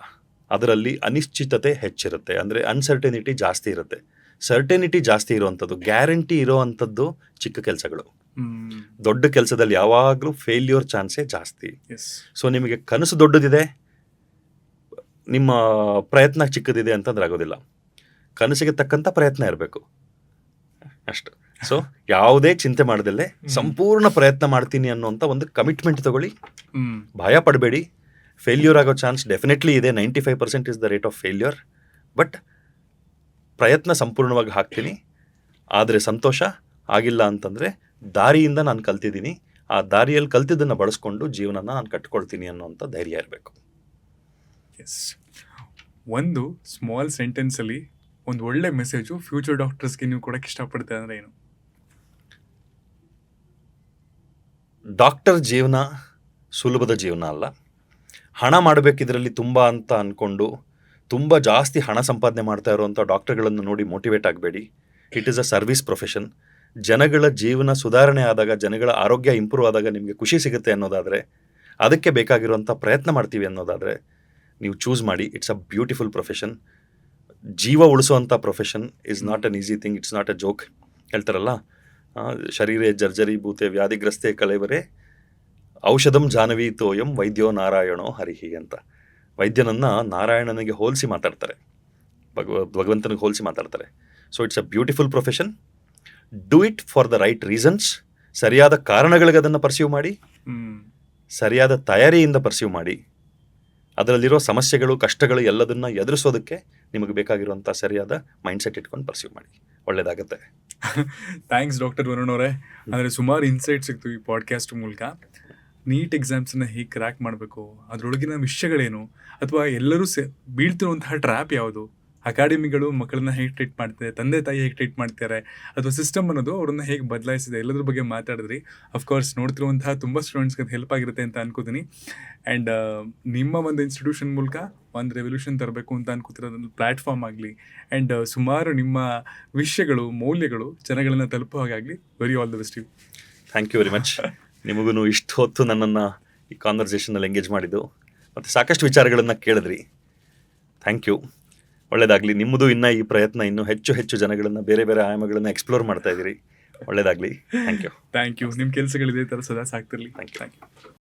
ಅದರಲ್ಲಿ ಅನಿಶ್ಚಿತತೆ ಹೆಚ್ಚಿರುತ್ತೆ, ಅಂದರೆ ಅನ್ಸರ್ಟೆನಿಟಿ ಜಾಸ್ತಿ ಇರುತ್ತೆ. ಸರ್ಟೆನಿಟಿ ಜಾಸ್ತಿ ಇರೋವಂಥದ್ದು, ಗ್ಯಾರಂಟಿ ಇರೋ ಅಂಥದ್ದು ಚಿಕ್ಕ ಕೆಲಸಗಳು. ದೊಡ್ಡ ಕೆಲಸದಲ್ಲಿ ಯಾವಾಗಲೂ ಫೇಲ್ಯೂರ್ ಚಾನ್ಸೇ ಜಾಸ್ತಿ. ಸೊ ನಿಮಗೆ ಕನಸು ದೊಡ್ಡದಿದೆ, ನಿಮ್ಮ ಪ್ರಯತ್ನ ಚಿಕ್ಕದಿದೆ ಅಂತಂದ್ರೆ ಆಗೋದಿಲ್ಲ. ಕನಸಿಗೆ ತಕ್ಕಂಥ ಪ್ರಯತ್ನ ಇರಬೇಕು ಅಷ್ಟು. ಸೊ ಯಾವುದೇ ಚಿಂತೆ ಮಾಡದಲ್ಲೇ ಸಂಪೂರ್ಣ ಪ್ರಯತ್ನ ಮಾಡ್ತೀನಿ ಅನ್ನೋಂಥ ಒಂದು ಕಮಿಟ್ಮೆಂಟ್ ತಗೊಳ್ಳಿ. ಭಯ ಪಡಬೇಡಿ. ಫೇಲ್ಯೂರ್ ಆಗೋ ಚಾನ್ಸ್ ಡೆಫಿನೆಟ್ಲಿ ಇದೆ. 95% is the rate of failure. But ಪ್ರಯತ್ನ ಸಂಪೂರ್ಣವಾಗಿ ಹಾಕ್ತೀನಿ. ಆದರೆ ಸಂತೋಷ ಆಗಿಲ್ಲ ಅಂತಂದರೆ ದಾರಿಯಿಂದ ನಾನು ಕಲ್ತಿದ್ದೀನಿ, ಆ ದಾರಿಯಲ್ಲಿ ಕಲ್ತಿದ್ದನ್ನು ಬಳಸ್ಕೊಂಡು ಜೀವನನ ನಾನು ಕಟ್ಕೊಳ್ತೀನಿ ಅನ್ನೋಂಥ ಧೈರ್ಯ ಇರಬೇಕು. ಎಸ್, ಒಂದು ಸ್ಮಾಲ್ ಸೆಂಟೆನ್ಸಲ್ಲಿ ಒಂದು ಒಳ್ಳೆ ಮೆಸೇಜು ಫ್ಯೂಚರ್ ಡಾಕ್ಟರ್ಸ್ಗೆ ನೀವು ಕೊಡೋಕ್ಕೆ ಇಷ್ಟಪಡ್ತೀರ ಅಂದರೆ ಏನು? ಡಾಕ್ಟರ್ ಜೀವನ ಸುಲಭದ ಜೀವನ ಅಲ್ಲ. ಹಣ ಮಾಡಬೇಕಿದ್ರಲ್ಲಿ ತುಂಬ ಅಂತ ಅಂದ್ಕೊಂಡು ತುಂಬ ಜಾಸ್ತಿ ಹಣ ಸಂಪಾದನೆ ಮಾಡ್ತಾ ಇರುವಂಥ ಡಾಕ್ಟರ್ಗಳನ್ನು ನೋಡಿ ಮೋಟಿವೇಟ್ ಆಗಬೇಡಿ. It is a service profession. ಜನಗಳ ಜೀವನ ಸುಧಾರಣೆ ಆದಾಗ, ಜನಗಳ ಆರೋಗ್ಯ ಇಂಪ್ರೂವ್ ಆದಾಗ ನಿಮಗೆ ಖುಷಿ ಸಿಗುತ್ತೆ ಅನ್ನೋದಾದರೆ, ಅದಕ್ಕೆ ಬೇಕಾಗಿರುವಂಥ ಪ್ರಯತ್ನ ಮಾಡ್ತೀವಿ ಅನ್ನೋದಾದರೆ ನೀವು ಚೂಸ್ ಮಾಡಿ. It's a beautiful profession. ಜೀವ ಉಳಿಸುವಂಥ profession is not an easy thing. It's not a joke. ಹೇಳ್ತಾರಲ್ಲ, ಶರೀರೇ ಜರ್ಜರೀಭೂತೆ ವ್ಯಾಧಿಗ್ರಸ್ತೆ ಕಳೆವರೆ ಔಷಧಂ ಜಾಹ್ನವಿ ತೋಯಂ ವೈದ್ಯೋ ನಾರಾಯಣೋ ಹರಿಹಿ ಅಂತ. ವೈದ್ಯನನ್ನು ನಾರಾಯಣನಿಗೆ ಹೋಲಿಸಿ ಮಾತಾಡ್ತಾರೆ, ಭಗವಂತನಿಗೆ ಹೋಲಿಸಿ ಮಾತಾಡ್ತಾರೆ. So it's a beautiful profession. Do it for the right reasons. ಸರಿಯಾದ ಕಾರಣಗಳಿಗೆ ಅದನ್ನು ಪರ್ಸ್ಯೂ ಮಾಡಿ, ಸರಿಯಾದ ತಯಾರಿಯಿಂದ ಪರ್ಸ್ಯೂ ಮಾಡಿ. ಅದರಲ್ಲಿರೋ ಸಮಸ್ಯೆಗಳು, ಕಷ್ಟಗಳು ಎಲ್ಲದನ್ನು ಎದುರಿಸೋದಕ್ಕೆ ನಿಮಗೆ ಬೇಕಾಗಿರುವಂಥ ಸರಿಯಾದ ಮೈಂಡ್ಸೆಟ್ ಇಟ್ಕೊಂಡು ಪರ್ಸ್ಯೂ ಮಾಡಿ. ಒಳ್ಳೆಯದಾಗುತ್ತೆ. ಥ್ಯಾಂಕ್ಸ್ ಡಾಕ್ಟರ್ ವರುಣ್ ಅವರೇ. ಅಂದರೆ ಸುಮಾರು ಇನ್ಸೈಟ್ ಸಿಕ್ತು ಈ ಪಾಡ್ಕಾಸ್ಟ್ ಮೂಲಕ. ನೀಟ್ ಎಕ್ಸಾಮ್ಸನ್ನು ಹೇಗೆ ಕ್ರ್ಯಾಕ್ ಮಾಡಬೇಕು, ಅದರೊಳಗಿನ ವಿಷಯಗಳೇನು, ಅಥವಾ ಎಲ್ಲರೂ ಬೀಳ್ತಿರುವಂತಹ ಟ್ರ್ಯಾಪ್ ಯಾವುದು, ಅಕಾಡೆಮಿಗಳು ಮಕ್ಕಳನ್ನ ಹೇಗೆ ಟ್ರೀಟ್ ಮಾಡ್ತಾರೆ, ತಂದೆ ತಾಯಿ ಹೇಗೆ ಟ್ರೀಟ್ ಮಾಡ್ತಾರೆ, ಅಥವಾ ಸಿಸ್ಟಮ್ ಅನ್ನೋದು ಅವ್ರನ್ನ ಹೇಗೆ ಬದಲಾಯಿಸಿದೆ, ಎಲ್ಲದ್ರ ಬಗ್ಗೆ ಮಾತಾಡಿದ್ರಿ. ಅಫ್ಕೋರ್ಸ್ ನೋಡ್ತಿರುವಂತಹ ತುಂಬ ಸ್ಟೂಡೆಂಟ್ಸ್ಗೆ ಅದು ಹೆಲ್ಪ್ ಆಗಿರುತ್ತೆ ಅಂತ ಅನ್ಕೋತೀನಿ. ಆ್ಯಂಡ್ ನಿಮ್ಮ ಒಂದು ಇನ್ಸ್ಟಿಟ್ಯೂಷನ್ ಮೂಲಕ ಒಂದು ರೆವಲ್ಯೂಷನ್ ತರಬೇಕು ಅಂತ ಅನ್ಕೋತಿರೋದೊಂದು ಪ್ಲ್ಯಾಟ್ಫಾರ್ಮ್ ಆಗಲಿ, ಆ್ಯಂಡ್ ಸುಮಾರು ನಿಮ್ಮ ವಿಷಯಗಳು, ಮೌಲ್ಯಗಳು ಜನಗಳನ್ನ ತಲುಪೋ ಹಾಗಾಗಲಿ. Very all the best you. Thank you very much. ನಿಮಗೂ ಇಷ್ಟು ಹೊತ್ತು ನನ್ನನ್ನು ಈ ಕಾನ್ವರ್ಸೇಷನಲ್ಲಿ ಎಂಗೇಜ್ ಮಾಡಿದ್ದು ಮತ್ತು ಸಾಕಷ್ಟು ವಿಚಾರಗಳನ್ನು ಕೇಳಿದ್ರಿ. Thank you. ಒಳ್ಳೆಯದಾಗಲಿ. ನಿಮ್ಮದು ಇನ್ನೂ ಈ ಪ್ರಯತ್ನ ಇನ್ನೂ ಹೆಚ್ಚು ಹೆಚ್ಚು ಜನಗಳನ್ನು ಬೇರೆ ಬೇರೆ ಆಯಾಮಗಳನ್ನು ಎಕ್ಸ್ಪ್ಲೋರ್ ಮಾಡ್ತಾ ಇದ್ದೀರಿ. ಒಳ್ಳೆಯದಾಗಲಿ. Thank you. Thank you. ನಿಮ್ಮ ಕೆಲಸಗಳು ಇದೇ ಥರ ಸದಾ ಸಾಕ್ತಿರ್ಲಿ. Thank you. Thank you.